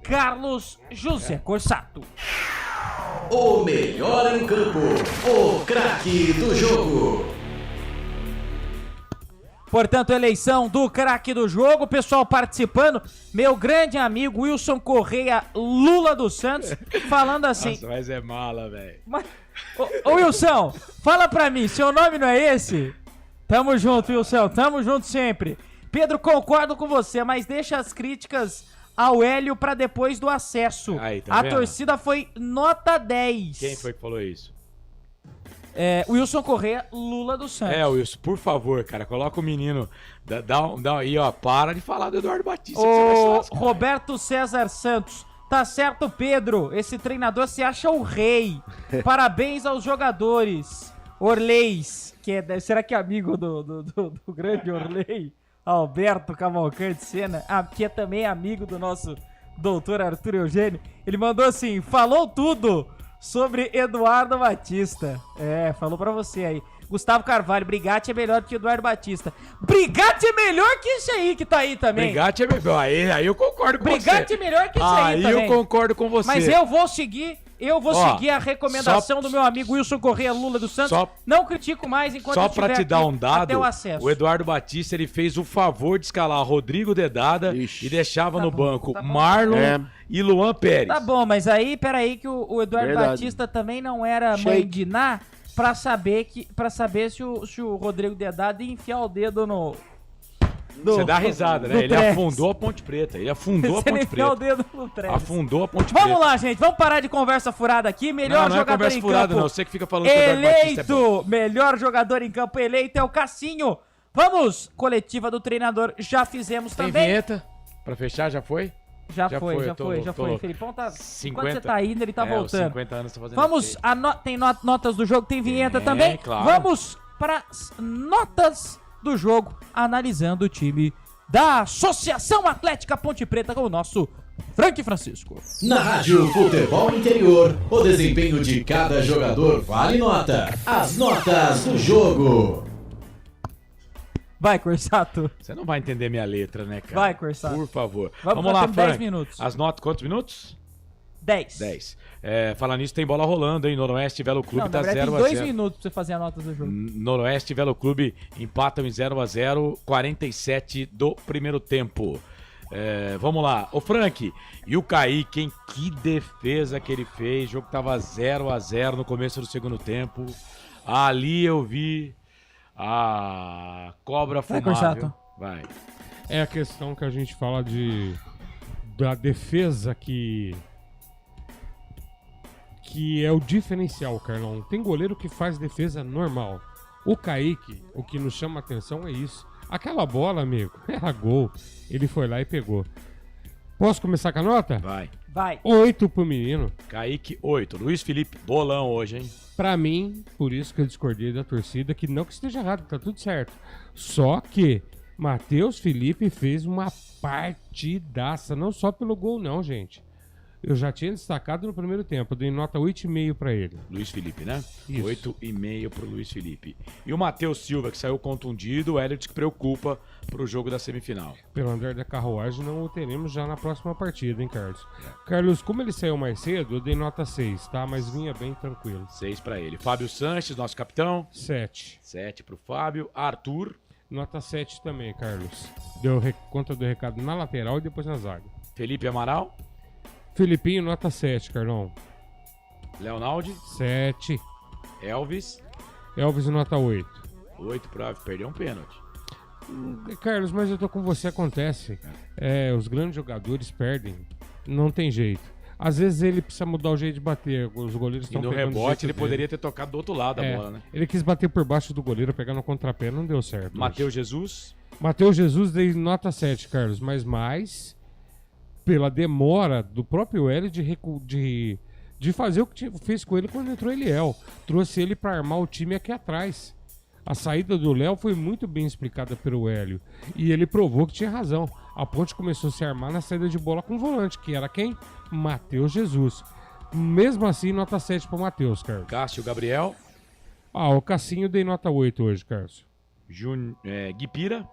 Speaker 9: Carlos José Corsato.
Speaker 19: O melhor em campo, o craque do jogo.
Speaker 9: Portanto, eleição do craque do jogo, pessoal participando. Meu grande amigo Wilson Correia Lula dos Santos, falando assim...
Speaker 12: Nossa, mas é mala, velho.
Speaker 9: Ô Wilson, fala pra mim, seu nome não é esse? Tamo junto, Wilson, tamo junto sempre. Pedro, concordo com você, mas deixa as críticas ao Hélio pra depois do acesso.
Speaker 12: Aí, tá
Speaker 9: a
Speaker 12: vendo?
Speaker 9: torcida foi nota 10.
Speaker 12: Quem foi que falou isso?
Speaker 9: Wilson Correia, Lula dos Santos.
Speaker 12: Wilson, por favor, cara, coloca o menino. Dá aí, ó, para de falar do Eduardo Batista.
Speaker 9: O Roberto César Santos. Tá certo, Pedro. Esse treinador se acha o rei. Parabéns aos jogadores. Orleis, será que é amigo do grande Orlei? Alberto Cavalcante Sena, que é também amigo do nosso doutor Arthur Eugênio. Ele mandou assim, falou tudo sobre Eduardo Batista. Falou pra você aí. Gustavo Carvalho, Brigatti é melhor do que Eduardo Batista. Brigatti é melhor que esse aí que tá aí também.
Speaker 12: Brigatti é melhor. Aí eu concordo com você.
Speaker 9: Brigatti é melhor que esse aí também.
Speaker 12: Aí eu concordo com você.
Speaker 9: Mas eu vou seguir a recomendação do meu amigo Wilson Correia Lula dos Santos. Não critico mais enquanto
Speaker 12: só pra te dar um dado,
Speaker 9: até o acesso.
Speaker 12: O Eduardo Batista ele fez o favor de escalar Rodrigo Dedada e deixava no banco Marlon e Luan Pérez.
Speaker 9: Tá bom, mas aí, peraí que o Eduardo Batista também não era mãe de Ná pra saber se o Rodrigo Dedada ia enfiar o dedo no...
Speaker 12: Você dá risada, né? Ele afundou a Ponte Preta. Ele afundou a Ponte Preta.
Speaker 9: O dedo no Trex.
Speaker 12: Afundou a Ponte Preta.
Speaker 9: Vamos lá, gente. Vamos parar de conversa furada aqui. Melhor
Speaker 12: não
Speaker 9: jogador
Speaker 12: é conversa
Speaker 9: em
Speaker 12: furada,
Speaker 9: campo.
Speaker 12: não. Você que fica falando que o Eduardo Batista é bom.
Speaker 9: Melhor jogador em campo eleito é o Cassinho. Vamos. Coletiva do treinador. Já fizemos
Speaker 12: Tem
Speaker 9: também.
Speaker 12: vinheta? Pra fechar, já foi?
Speaker 9: Já foi. Felipão tá...
Speaker 12: 50...
Speaker 9: Enquanto você tá indo, ele tá voltando.
Speaker 12: 50 anos tá fazendo
Speaker 9: Vamos. Tem notas do jogo. Tem vinheta também.
Speaker 12: Claro.
Speaker 9: Vamos para as notas do jogo. Analisando o time da Associação Atlética Ponte Preta com o nosso Frank Francisco.
Speaker 19: Na Rádio Futebol Interior, o desempenho de cada jogador vale nota. As notas do jogo.
Speaker 9: Vai, Corsato.
Speaker 12: Você não vai entender minha letra, né, cara?
Speaker 9: Vai, Corsato.
Speaker 12: Por favor.
Speaker 9: Vamos lá, Frank. 10 minutos.
Speaker 12: As notas, quantos minutos?
Speaker 9: 10.
Speaker 12: Falar nisso, tem bola rolando, hein? Noroeste e Velo Clube tá 0x0.
Speaker 9: Tem 2 minutos pra você fazer a nota do jogo.
Speaker 12: Noroeste e Velo Clube empatam em 0x0, 47 do primeiro tempo. Vamos lá. Ô, Frank, e o Kaique, hein? Que defesa que ele fez. O jogo tava 0x0 no começo do segundo tempo. Ali eu vi a cobra fumável.
Speaker 11: Vai. É a questão que a gente fala da defesa que é o diferencial, Carlão. Tem goleiro que faz defesa normal. O Kaique, o que nos chama a atenção é isso. Aquela bola, amigo, era gol. Ele foi lá e pegou. Posso começar com a nota?
Speaker 12: Vai.
Speaker 11: 8 pro menino.
Speaker 12: Kaique, 8. Luiz Felipe, bolão hoje, hein?
Speaker 11: Pra mim, por isso que eu discordei da torcida, que não que esteja errado, tá tudo certo. Só que Matheus Felipe fez uma partidaça, não só pelo gol não, gente. Eu já tinha destacado no primeiro tempo, eu dei nota 8,5 pra ele.
Speaker 12: Luiz Felipe, né?
Speaker 11: Isso.
Speaker 12: 8,5 pro Luiz Felipe. E o Matheus Silva, que saiu contundido, o Hélio que preocupa pro jogo da semifinal.
Speaker 11: Pelo andar da carruagem, não o teremos já na próxima partida, hein, Carlos? Carlos, como ele saiu mais cedo, eu dei nota 6, tá? Mas vinha bem tranquilo.
Speaker 12: 6 pra ele. Fábio Sanches, nosso capitão.
Speaker 11: 7.
Speaker 12: 7 pro Fábio. Arthur.
Speaker 11: Nota 7 também, Carlos. Deu conta do recado na lateral e depois na zaga.
Speaker 12: Felipe Amaral.
Speaker 11: Felipinho, nota 7, Carlão.
Speaker 12: Leonaldi.
Speaker 11: 7.
Speaker 12: Elvis,
Speaker 11: nota 8.
Speaker 12: 8 pro Elvis, perdeu um pênalti.
Speaker 11: Carlos, mas eu tô com você, acontece. Os grandes jogadores perdem, não tem jeito. Às vezes ele precisa mudar o jeito de bater. Os goleiros estão pegando.
Speaker 12: E no rebote ele poderia ter tocado do outro lado a bola, né?
Speaker 11: Ele quis bater por baixo do goleiro, pegar no contrapé, não deu certo.
Speaker 12: Matheus Jesus?
Speaker 11: Matheus Jesus dei nota 7, Carlos, mas mais pela demora do próprio Hélio de fazer o que fez com ele quando entrou Eliel. Trouxe ele para armar o time aqui atrás. A saída do Léo foi muito bem explicada pelo Hélio. E ele provou que tinha razão. A Ponte começou a se armar na saída de bola com o volante, que era quem? Matheus Jesus. Mesmo assim, nota 7 pro Matheus, Carlos.
Speaker 12: Cássio Gabriel?
Speaker 11: O Cassinho dei nota 8 hoje, Carlos.
Speaker 12: Guipira?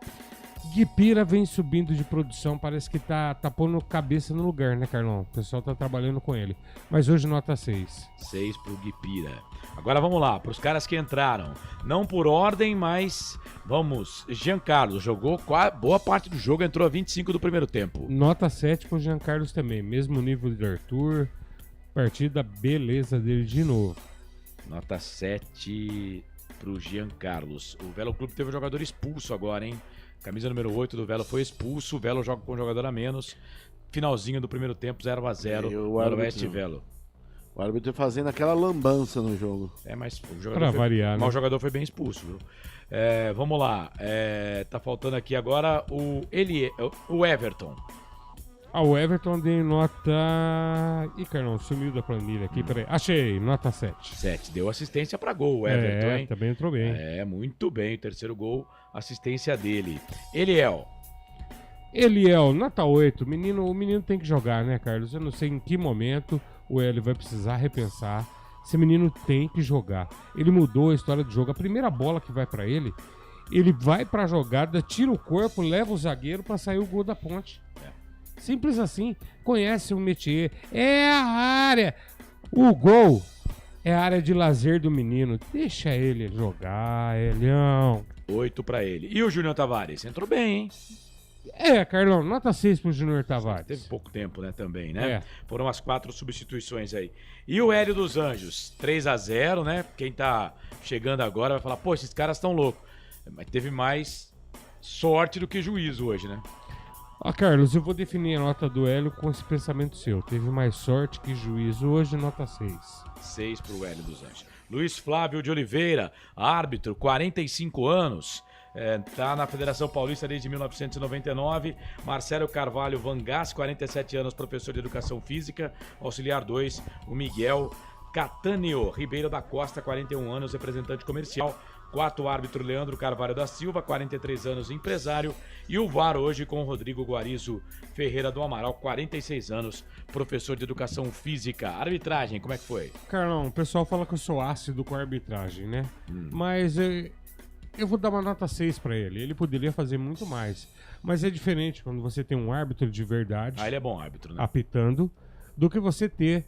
Speaker 11: Guipira vem subindo de produção, parece que tá pondo cabeça no lugar, né, Carlão? O pessoal tá trabalhando com ele. Mas hoje nota 6.
Speaker 12: 6 pro Guipira. Agora vamos lá, pros caras que entraram. Não por ordem, mas vamos. Giancarlo jogou boa parte do jogo, entrou a 25 do primeiro tempo.
Speaker 11: Nota 7 pro Giancarlo também, mesmo nível de Arthur. Partida beleza dele de novo.
Speaker 12: Nota 7 pro Giancarlo. O Velo Clube teve um jogador expulso agora, hein? Camisa número 8 do Velo foi expulso. O Velo joga com um jogador a menos. Finalzinho do primeiro tempo, 0-0. Noroeste Velo.
Speaker 1: O árbitro fazendo aquela lambança no jogo.
Speaker 12: Mas o
Speaker 11: jogador variar, né?
Speaker 12: O jogador foi bem expulso, viu? Vamos lá. Tá faltando aqui agora o Everton.
Speaker 11: O Everton deu nota... Ih, Carlão, sumiu da planilha aqui, peraí. Achei, nota 7.
Speaker 12: 7, deu assistência pra gol o Everton, hein?
Speaker 11: Também entrou bem.
Speaker 12: Muito bem, o terceiro gol, assistência dele.
Speaker 11: Eliel, nota 8. O menino tem que jogar, né, Carlos? Eu não sei em que momento o Hélio vai precisar repensar. Esse menino tem que jogar. Ele mudou a história do jogo. A primeira bola que vai pra ele vai pra jogada, tira o corpo, leva o zagueiro pra sair o gol da Ponte. Simples assim. Conhece o métier. É a área. O gol é a área de lazer do menino. Deixa ele jogar, Elião.
Speaker 12: 8 pra ele. E o Júnior Tavares? Entrou bem, hein?
Speaker 11: Carlão, nota 6 pro Júnior Tavares.
Speaker 12: Teve pouco tempo, né, também, né? Foram as 4 substituições aí. E o Hélio dos Anjos? 3-0, né? Quem tá chegando agora vai falar, pô, esses caras estão loucos. Mas teve mais sorte do que juízo hoje, né?
Speaker 11: Carlos, eu vou definir a nota do Hélio com esse pensamento seu. Teve mais sorte que juízo hoje, nota 6.
Speaker 12: 6 pro Hélio dos Anjos. Luiz Flávio de Oliveira, árbitro, 45 anos. Tá na Federação Paulista desde 1999. Marcelo Carvalho Vangas, 47 anos, professor de Educação Física. Auxiliar 2, o Miguel Catâneo Ribeiro da Costa, 41 anos, representante comercial. 4, árbitro Leandro Carvalho da Silva, 43 anos, empresário. E o VAR hoje com o Rodrigo Guarizo Ferreira do Amaral, 46 anos, professor de Educação Física. Arbitragem, como é que foi?
Speaker 11: Carlão, o pessoal fala que eu sou ácido com a arbitragem, né? Mas eu vou dar uma nota 6 pra ele. Ele poderia fazer muito mais. Mas é diferente quando você tem um árbitro de verdade...
Speaker 12: ele é bom árbitro, né?
Speaker 11: Apitando, do que você ter...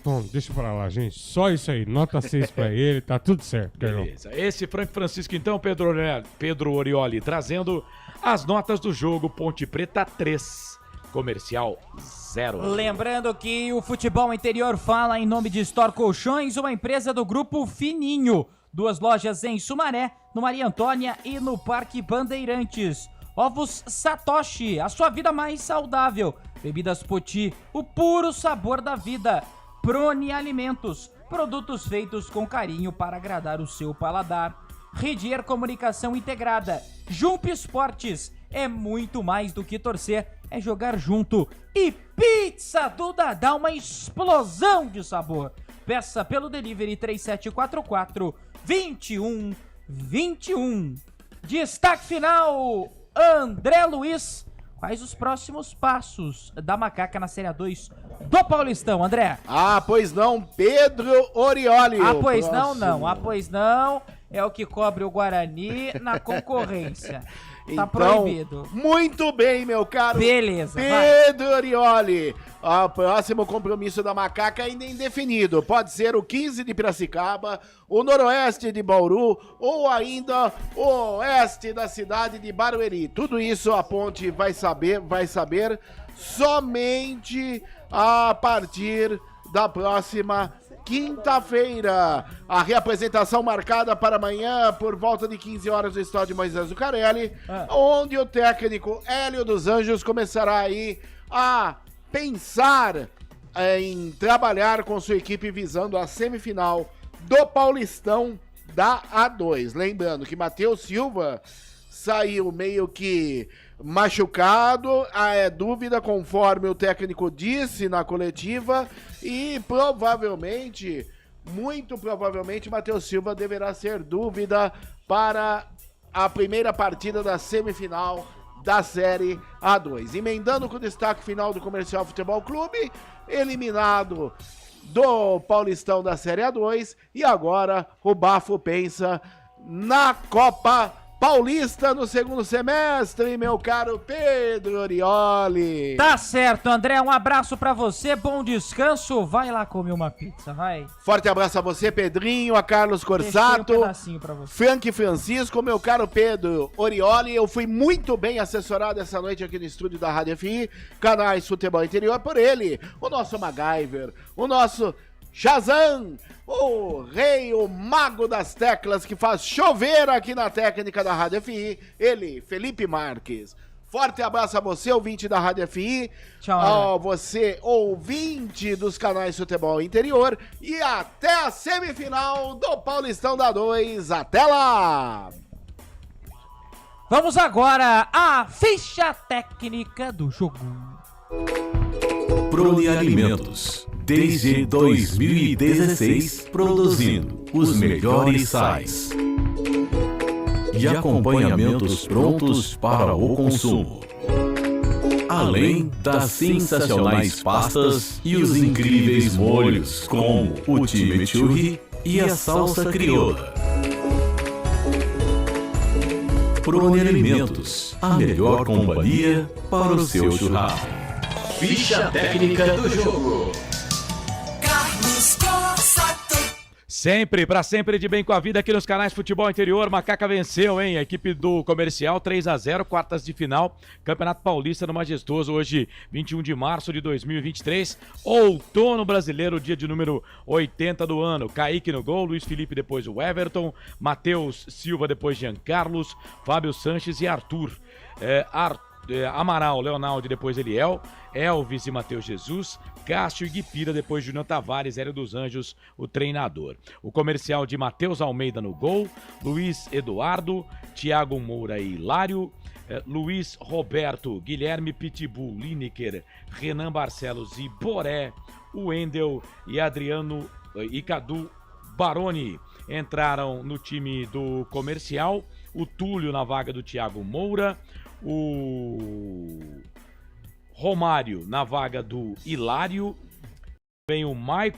Speaker 11: Bom, deixa pra lá, gente. Só isso aí. Nota 6 pra ele, tá tudo certo, Carlão.
Speaker 12: Beleza. Esse Frank Francisco, então, Pedro Orioli, trazendo as notas do jogo. Ponte Preta 3, Comercial 0.
Speaker 9: Lembrando que o Futebol Interior fala em nome de Store Colchões, uma empresa do Grupo Fininho. 2 lojas em Sumaré, no Maria Antônia e no Parque Bandeirantes. Ovos Satoshi, a sua vida mais saudável. Bebidas Poti, o puro sabor da vida. Prone Alimentos, produtos feitos com carinho para agradar o seu paladar. Ridier Comunicação Integrada. Jump Esportes, é muito mais do que torcer, é jogar junto. E Pizza do Dadá, uma explosão de sabor. Peça pelo delivery 3744-2121. Destaque final, André Luiz. Quais os próximos passos da Macaca na Série A2 do Paulistão, André?
Speaker 1: Pois não, Pedro Orioli.
Speaker 9: Pois não. Pois não, é o que cobre o Guarani na concorrência. Tá proibido.
Speaker 1: Muito bem, meu caro.
Speaker 9: Beleza,
Speaker 1: Pedro Orioli. O próximo compromisso da Macaca ainda é indefinido. Pode ser o 15 de Piracicaba, o Noroeste de Bauru ou ainda o Oeste da cidade de Barueri. Tudo isso a Ponte vai saber somente a partir da próxima quinta-feira. A reapresentação marcada para amanhã por volta de 15 horas no estádio Moisés Zucarelli, onde o técnico Hélio dos Anjos começará aí a pensar em trabalhar com sua equipe visando a semifinal do Paulistão da A2. Lembrando que Matheus Silva saiu meio que machucado, dúvida conforme o técnico disse na coletiva, e provavelmente, muito provavelmente, Matheus Silva deverá ser dúvida para a primeira partida da semifinal da Série A2. Emendando com o destaque final do Comercial Futebol Clube, eliminado do Paulistão da Série A2, e agora o Bafo pensa na Copa Paulista no segundo semestre, meu caro Pedro Orioli.
Speaker 9: Tá certo, André, um abraço pra você, bom descanso, vai lá comer uma pizza, vai.
Speaker 1: Forte abraço a você, Pedrinho, a Carlos Corsato,
Speaker 9: Pra você.
Speaker 1: Frank Francisco, meu caro Pedro Orioli. Eu fui muito bem assessorado essa noite aqui no estúdio da Rádio FI, Canais Futebol Interior, por ele, o nosso MacGyver, o nosso Shazam, o rei, o mago das teclas que faz chover aqui na técnica da Rádio FI, ele, Felipe Marques. Forte abraço a você, ouvinte da Rádio FI,
Speaker 9: tchau,
Speaker 1: você, ouvinte dos canais Futebol Interior, e até a semifinal do Paulistão da 2. Até lá!
Speaker 9: Vamos agora à ficha técnica do jogo.
Speaker 5: Prune Alimentos. Desde 2016, produzindo os melhores sais e acompanhamentos prontos para o consumo. Além das sensacionais pastas e os incríveis molhos, como o chimichurri e a salsa crioula. Prune Alimentos, a melhor companhia para o seu churrasco.
Speaker 19: Ficha técnica do jogo.
Speaker 12: Sempre, pra sempre de bem com a vida aqui nos canais Futebol Interior. Macaca venceu, hein? A equipe do Comercial 3-0, quartas de final, Campeonato Paulista no Majestoso, hoje 21 de março de 2023, outono brasileiro, dia de número 80 do ano. Kaique no gol, Luiz Felipe depois o Everton, Matheus Silva depois Jean Carlos, Fábio Sanches e Arthur. Amaral, Leonaldo depois Eliel, Elvis e Matheus Jesus, Cássio e Guipira, depois Júnior Tavares, Hélio dos Anjos, o treinador. O Comercial de Matheus Almeida no gol, Luiz Eduardo, Thiago Moura e Hilário, Luiz Roberto, Guilherme Pitbull, Lineker, Renan Barcelos e Boré, o Wendel e Adriano e Cadu Baroni entraram no time do Comercial, o Túlio na vaga do Thiago Moura, o Romário na vaga do Hilário, vem o Michael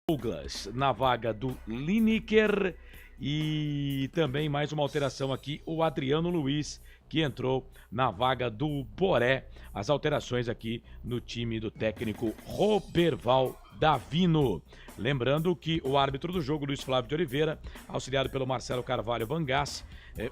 Speaker 12: Douglas na vaga do Lineker e também mais uma alteração aqui, o Adriano Luiz, que entrou na vaga do Boré. As alterações aqui no time do técnico Roberval Davino. Lembrando que o árbitro do jogo, Luiz Flávio de Oliveira, auxiliado pelo Marcelo Carvalho Vangassi,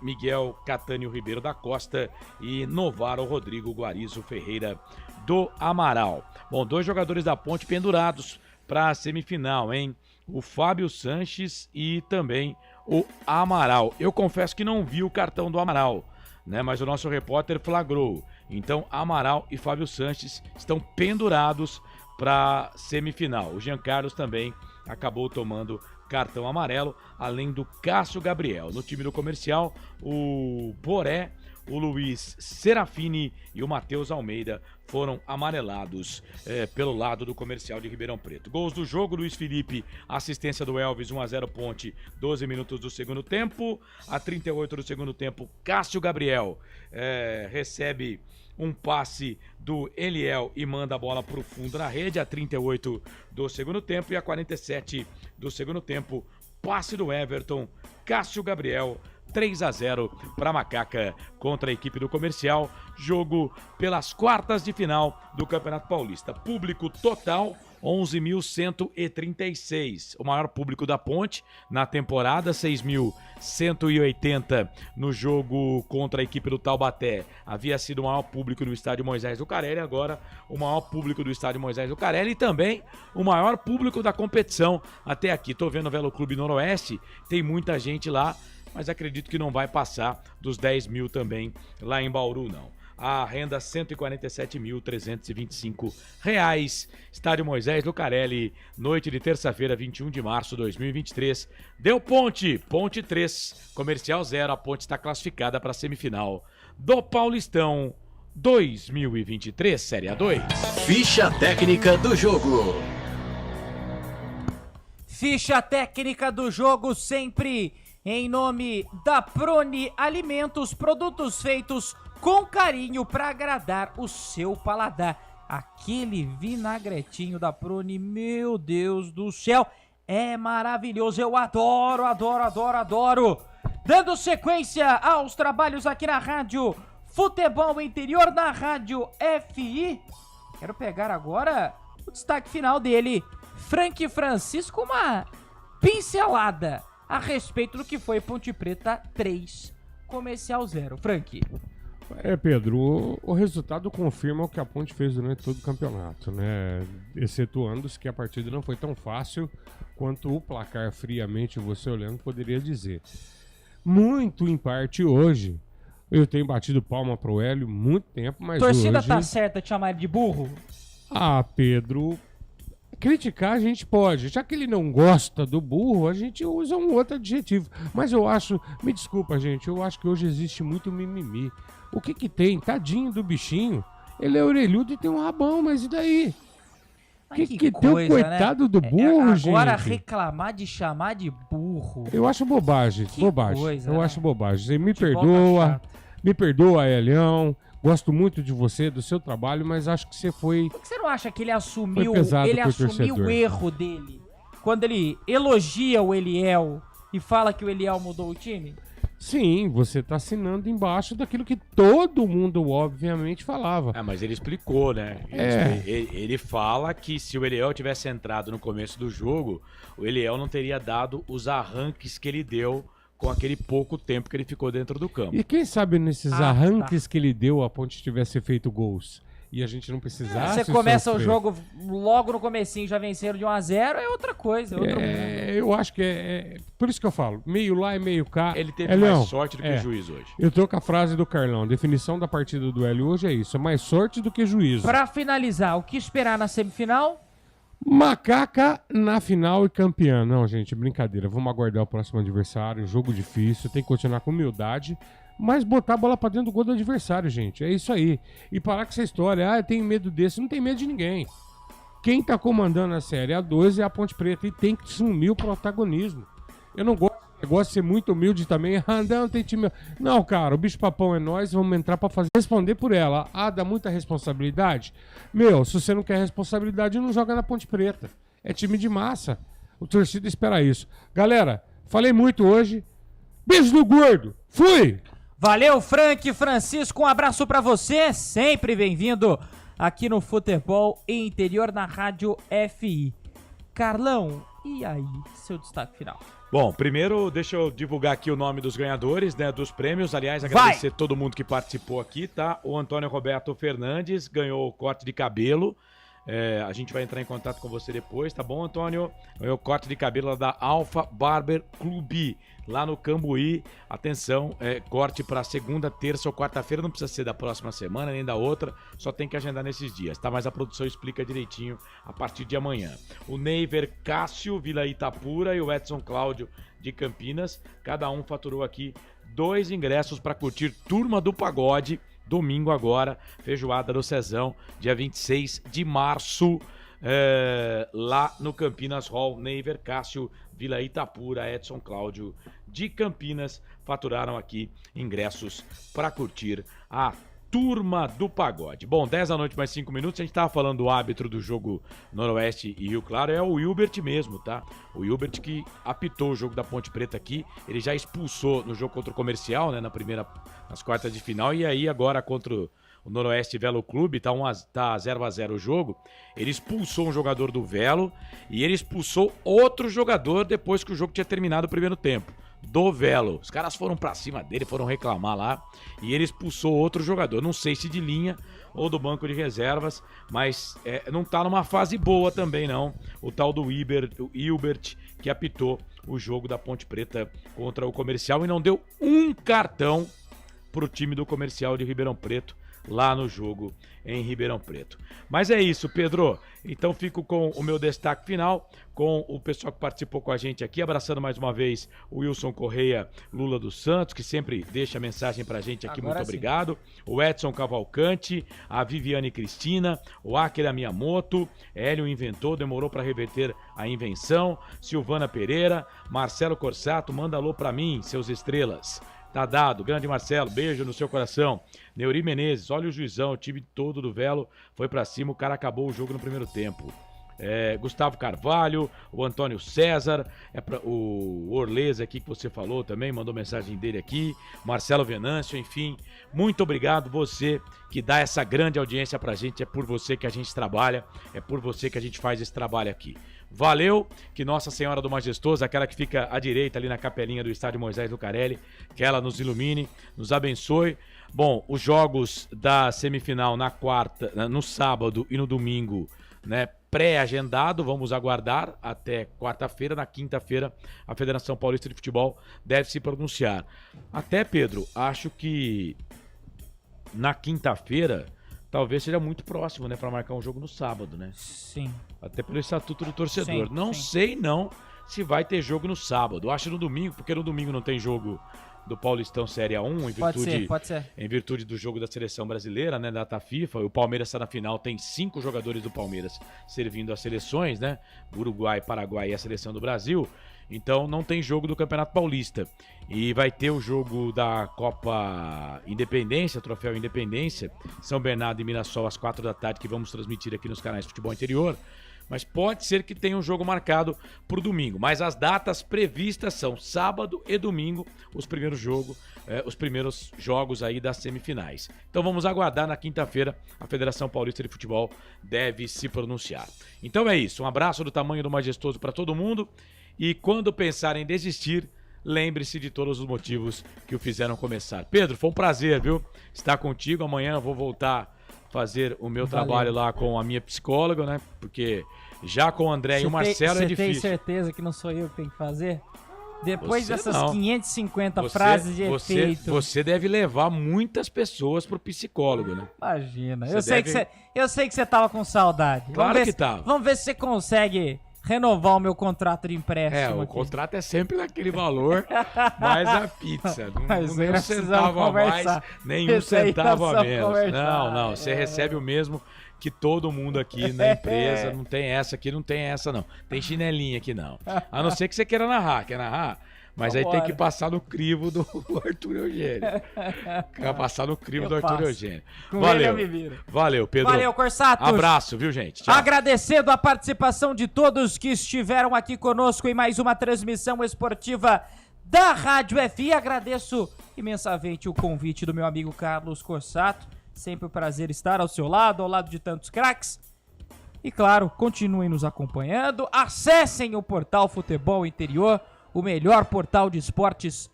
Speaker 12: Miguel Catânio Ribeiro da Costa e Novaro Rodrigo Guarizo Ferreira do Amaral. Bom, 2 jogadores da Ponte pendurados para a semifinal, hein? O Fábio Sanches e também o Amaral. Eu confesso que não vi o cartão do Amaral, né? Mas o nosso repórter flagrou. Então, Amaral e Fábio Sanches estão pendurados para semifinal. O Jean Carlos também acabou tomando cartão amarelo, além do Cássio Gabriel. No time do Comercial, o Boré, o Luiz Serafini e o Matheus Almeida foram amarelados pelo lado do Comercial de Ribeirão Preto. Gols do jogo, Luiz Felipe, assistência do Elvis, 1-0 Ponte, 12 minutos do segundo tempo. A 38 do segundo tempo, Cássio Gabriel recebe um passe do Eliel e manda a bola para o fundo na rede, a 38 do segundo tempo, e a 47 do segundo tempo, passe do Everton, Cássio Gabriel, 3-0 para Macaca contra a equipe do Comercial, jogo pelas quartas de final do Campeonato Paulista. Público total 11.136, o maior público da Ponte na temporada, 6.180 no jogo contra a equipe do Taubaté. Havia sido o maior público no estádio Moisés do Carelli, agora o maior público do estádio Moisés do Carelli e também o maior público da competição até aqui. Tô vendo o Velo Clube Noroeste, tem muita gente lá, mas acredito que não vai passar dos 10 mil também lá em Bauru, não. a renda R$ 147.325. Estádio Moisés Lucarelli, noite de terça-feira, 21 de março de 2023. Deu Ponte 3, Comercial 0, a Ponte está classificada para a semifinal do Paulistão 2023, Série A2.
Speaker 19: Ficha técnica do jogo.
Speaker 9: Ficha técnica do jogo sempre em nome da Prone Alimentos, produtos feitos com carinho para agradar o seu paladar. Aquele vinagretinho da Prone, meu Deus do céu, é maravilhoso. Eu adoro. Dando sequência aos trabalhos aqui na Rádio Futebol Interior, na Rádio FI. Quero pegar agora o destaque final dele, Frank Francisco, uma pincelada a respeito do que foi Ponte Preta 3, Comercial 0. Frank.
Speaker 11: Pedro, o resultado confirma o que a Ponte fez durante todo o campeonato, né? Excetuando-se que a partida não foi tão fácil quanto o placar, friamente você olhando, poderia dizer. Muito em parte hoje, eu tenho batido palma pro Hélio muito tempo, mas
Speaker 9: torcida
Speaker 11: hoje...
Speaker 9: tá certa de chamar ele de burro?
Speaker 11: Pedro... Criticar a gente pode, já que ele não gosta do burro, a gente usa um outro adjetivo. Mas eu acho, me desculpa gente, eu acho que hoje existe muito mimimi. O que tem? Tadinho do bichinho, ele é orelhudo e tem um rabão, mas e daí? Que tem o coitado, né? Do burro, gente?
Speaker 9: Agora reclamar de chamar de burro.
Speaker 11: Eu acho bobagem,
Speaker 9: coisa,
Speaker 11: eu
Speaker 9: né?
Speaker 11: acho bobagem. Você me
Speaker 9: Futebol
Speaker 11: me perdoa, Elião. Gosto muito de você, do seu trabalho, mas acho que você foi...
Speaker 9: Por que você não acha que ele assumiu o erro dele? Quando ele elogia o Eliel e fala que o Eliel mudou o time?
Speaker 11: Sim, você tá assinando embaixo daquilo que todo mundo, obviamente, falava.
Speaker 12: Mas ele explicou, né? Ele fala que se o Eliel tivesse entrado no começo do jogo, o Eliel não teria dado os arranques que ele deu com aquele pouco tempo que ele ficou dentro do campo.
Speaker 11: E quem sabe nesses arranques que ele deu, a Ponte tivesse feito gols e a gente não precisasse
Speaker 9: Você começa o jogo logo no comecinho, já venceram de 1-0, é outra coisa, é outro mundo.
Speaker 11: Eu acho que por isso que eu falo, meio lá e meio cá.
Speaker 12: Ele teve mais sorte do que juízo hoje.
Speaker 11: Eu tô com a frase do Carlão, a definição da partida do Hélio hoje é isso, é mais sorte do que juízo.
Speaker 9: Pra finalizar, o que esperar na semifinal?
Speaker 11: Macaca na final e campeã. Não, gente, brincadeira. Vamos aguardar o próximo adversário. Jogo difícil, tem que continuar com humildade, mas botar a bola pra dentro do gol do adversário, gente. É isso aí. E parar com essa história. Eu tenho medo desse. Não tem medo de ninguém. Quem tá comandando a Série A2 é a Ponte Preta e tem que assumir o protagonismo. Eu não gosto de ser muito humilde também. Não, tem time... Não, cara, o bicho papão é nós, vamos entrar pra responder por ela. Dá muita responsabilidade? Se você não quer responsabilidade, não joga na Ponte Preta. É time de massa. O torcida espera isso. Galera, falei muito hoje. Beijo do gordo. Fui!
Speaker 9: Valeu, Frank Francisco. Um abraço pra você. Sempre bem-vindo aqui no Futebol Interior na Rádio FI. Carlão, e aí, seu destaque final?
Speaker 12: Bom, primeiro deixa eu divulgar aqui o nome dos ganhadores, né, dos prêmios. Aliás, agradecer todo mundo que participou aqui, tá? O Antônio Roberto Fernandes ganhou o corte de cabelo. A gente vai entrar em contato com você depois, tá bom, Antônio? Ganhou o corte de cabelo da Alpha Barber Clube, lá no Cambuí. Atenção, corte para segunda, terça ou quarta-feira, não precisa ser da próxima semana, nem da outra, só tem que agendar nesses dias, tá? Mas a produção explica direitinho a partir de amanhã. O Neiver Cássio, Vila Itapura, e o Edson Cláudio de Campinas, cada um faturou aqui 2 ingressos para curtir Turma do Pagode, domingo agora, feijoada do Cezão, dia 26 de março, lá no Campinas Hall. Neiver Cássio, Vila Itapura, Edson Cláudio de Campinas faturaram aqui ingressos para curtir a Turma do Pagode. Bom, 10 da noite mais 5 minutos, a gente tava falando do árbitro do jogo Noroeste e Rio Claro, é o Wilbert mesmo, tá? O Wilbert que apitou o jogo da Ponte Preta aqui, ele já expulsou no jogo contra o Comercial, né, nas quartas de final, e aí agora contra o Noroeste Velo Clube, tá 0-0 o jogo, ele expulsou um jogador do Velo e ele expulsou outro jogador depois que o jogo tinha terminado o primeiro tempo. Do Velo. Os caras foram pra cima dele, foram reclamar lá e ele expulsou outro jogador. Não sei se de linha ou do banco de reservas, mas não tá numa fase boa também não. O tal do Hilbert, que apitou o jogo da Ponte Preta contra o Comercial e não deu um cartão pro time do Comercial de Ribeirão Preto. lá no jogo em Ribeirão Preto. Mas é isso, Pedro. Então fico com o meu destaque final, com o pessoal que participou com a gente aqui, abraçando mais uma vez o Wilson Correia Lula dos Santos, que sempre deixa mensagem pra gente aqui,
Speaker 9: Agora
Speaker 12: muito
Speaker 9: sim.
Speaker 12: obrigado. O Edson Cavalcante, a Viviane Cristina, o Akira Miyamoto, Hélio inventou, demorou para reverter a invenção, Silvana Pereira, Marcelo Corsato, manda alô pra mim, seus estrelas. Tá dado, grande Marcelo, beijo no seu coração. Neuri Menezes, olha o juizão, o time todo do Velo foi pra cima, o cara acabou o jogo no primeiro tempo. Gustavo Carvalho, o Antônio César, o Orleza aqui que você falou também, mandou mensagem dele aqui, Marcelo Venâncio, enfim, muito obrigado você que dá essa grande audiência pra gente, é por você que a gente trabalha, é por você que a gente faz esse trabalho aqui. Valeu, que Nossa Senhora do Majestoso, aquela que fica à direita ali na capelinha do estádio Moisés Lucarelli, que ela nos ilumine, nos abençoe. Bom, os jogos da semifinal na quarta, no sábado e no domingo, né, pré-agendado, vamos aguardar até quarta-feira. Na quinta-feira, a Federação Paulista de Futebol deve se pronunciar. Até, Pedro, acho que na quinta-feira talvez seja muito próximo, né, para marcar um jogo no sábado, né?
Speaker 9: Sim.
Speaker 12: Até pelo estatuto do torcedor.
Speaker 9: Sim,
Speaker 12: não
Speaker 9: sim.
Speaker 12: sei não se vai ter jogo no sábado. Acho no domingo, porque no domingo não tem jogo do Paulistão Série A1,
Speaker 9: Pode ser.
Speaker 12: em virtude do jogo da seleção brasileira, né, data FIFA. O Palmeiras está na final, tem 5 jogadores do Palmeiras servindo as seleções, né? Uruguai, Paraguai e a seleção do Brasil. Então não tem jogo do Campeonato Paulista. E vai ter o jogo da Copa Independência, Troféu Independência, São Bernardo e Mirassol às 4 da tarde, que vamos transmitir aqui nos canais de Futebol Interior. Mas pode ser que tenha um jogo marcado para o domingo. Mas as datas previstas são sábado e domingo, os primeiros jogos aí das semifinais. Então vamos aguardar. Na quinta-feira a Federação Paulista de Futebol deve se pronunciar. Então é isso, um abraço do tamanho do majestoso para todo mundo. E quando pensar em desistir, lembre-se de todos os motivos que o fizeram começar. Pedro, foi um prazer, viu? Estar contigo. Amanhã eu vou voltar fazer o meu trabalho lá com a minha psicóloga, né? Porque já com o André e o Marcelo é difícil.
Speaker 9: Você tem certeza que não sou eu que tenho que fazer? Depois
Speaker 12: Você
Speaker 9: dessas
Speaker 12: não.
Speaker 9: 550 frases de efeito.
Speaker 12: Você deve levar muitas pessoas pro psicólogo, né?
Speaker 9: Imagina.
Speaker 12: Você
Speaker 9: Eu sei que você tava com saudade.
Speaker 12: Claro que tava.
Speaker 9: Vamos ver se você consegue renovar o meu contrato de empréstimo.
Speaker 12: O
Speaker 9: aqui.
Speaker 12: contrato é sempre naquele valor, mais a pizza.
Speaker 9: Mas
Speaker 12: Nem
Speaker 9: aí
Speaker 12: um
Speaker 9: nós
Speaker 12: centavo a mais,
Speaker 9: conversar.
Speaker 12: nem um
Speaker 9: Isso aí
Speaker 12: centavo
Speaker 9: nós
Speaker 12: a
Speaker 9: vamos
Speaker 12: menos.
Speaker 9: conversar.
Speaker 12: Não, você recebe o mesmo que todo mundo aqui na empresa. Não tem essa aqui, não tem essa não. Tem chinelinha aqui não. A não ser que você queira narrar. Quer narrar? Mas aí tem que passar no crivo do Arthur Eugênio. Quer passar no crivo do Arthur Eugênio. Valeu. Valeu, Pedro.
Speaker 9: Valeu, Corsato.
Speaker 12: Abraço, viu, gente? Tchau.
Speaker 9: Agradecendo a participação de todos que estiveram aqui conosco em mais uma transmissão esportiva da Rádio FI. Agradeço imensamente o convite do meu amigo Carlos Corsato. Sempre um prazer estar ao seu lado, ao lado de tantos craques. E claro, continuem nos acompanhando. Acessem o portal Futebol Interior, o melhor portal de esportes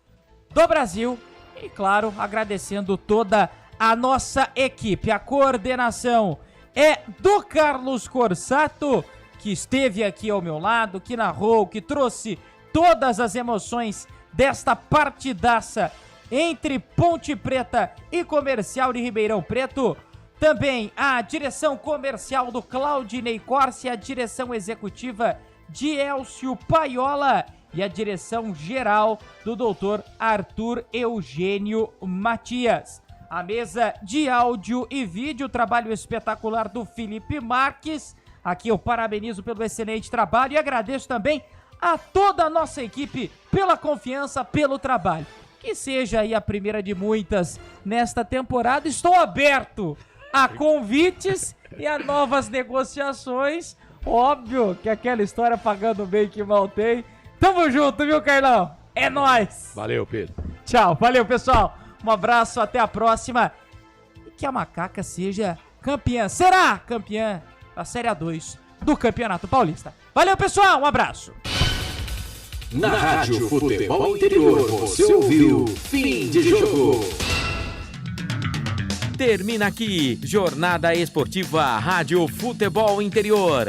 Speaker 9: do Brasil. E claro, agradecendo toda a nossa equipe. A coordenação é do Carlos Corsato, que esteve aqui ao meu lado, que narrou, que trouxe todas as emoções desta partidaça entre Ponte Preta e Comercial de Ribeirão Preto. Também a direção comercial do Claudinei Corsi, a direção executiva de Elcio Paiola e a direção geral do Dr. Arthur Eugênio Matias. A mesa de áudio e vídeo, trabalho espetacular do Felipe Marques. Aqui eu parabenizo pelo excelente trabalho e agradeço também a toda a nossa equipe pela confiança, pelo trabalho. Que seja aí a primeira de muitas nesta temporada. Estou aberto a convites e a novas negociações. Óbvio que aquela história pagando bem que mal tem. Tamo junto, viu, Carlão? É nóis!
Speaker 12: Valeu, Pedro.
Speaker 9: Tchau, valeu, pessoal. Um abraço, até a próxima. E que a Macaca seja campeã, será campeã da Série A2 do Campeonato Paulista. Valeu, pessoal, um abraço.
Speaker 19: Na Rádio Futebol Interior, você ouviu Fim de Jogo.
Speaker 4: Termina aqui, Jornada Esportiva Rádio Futebol Interior.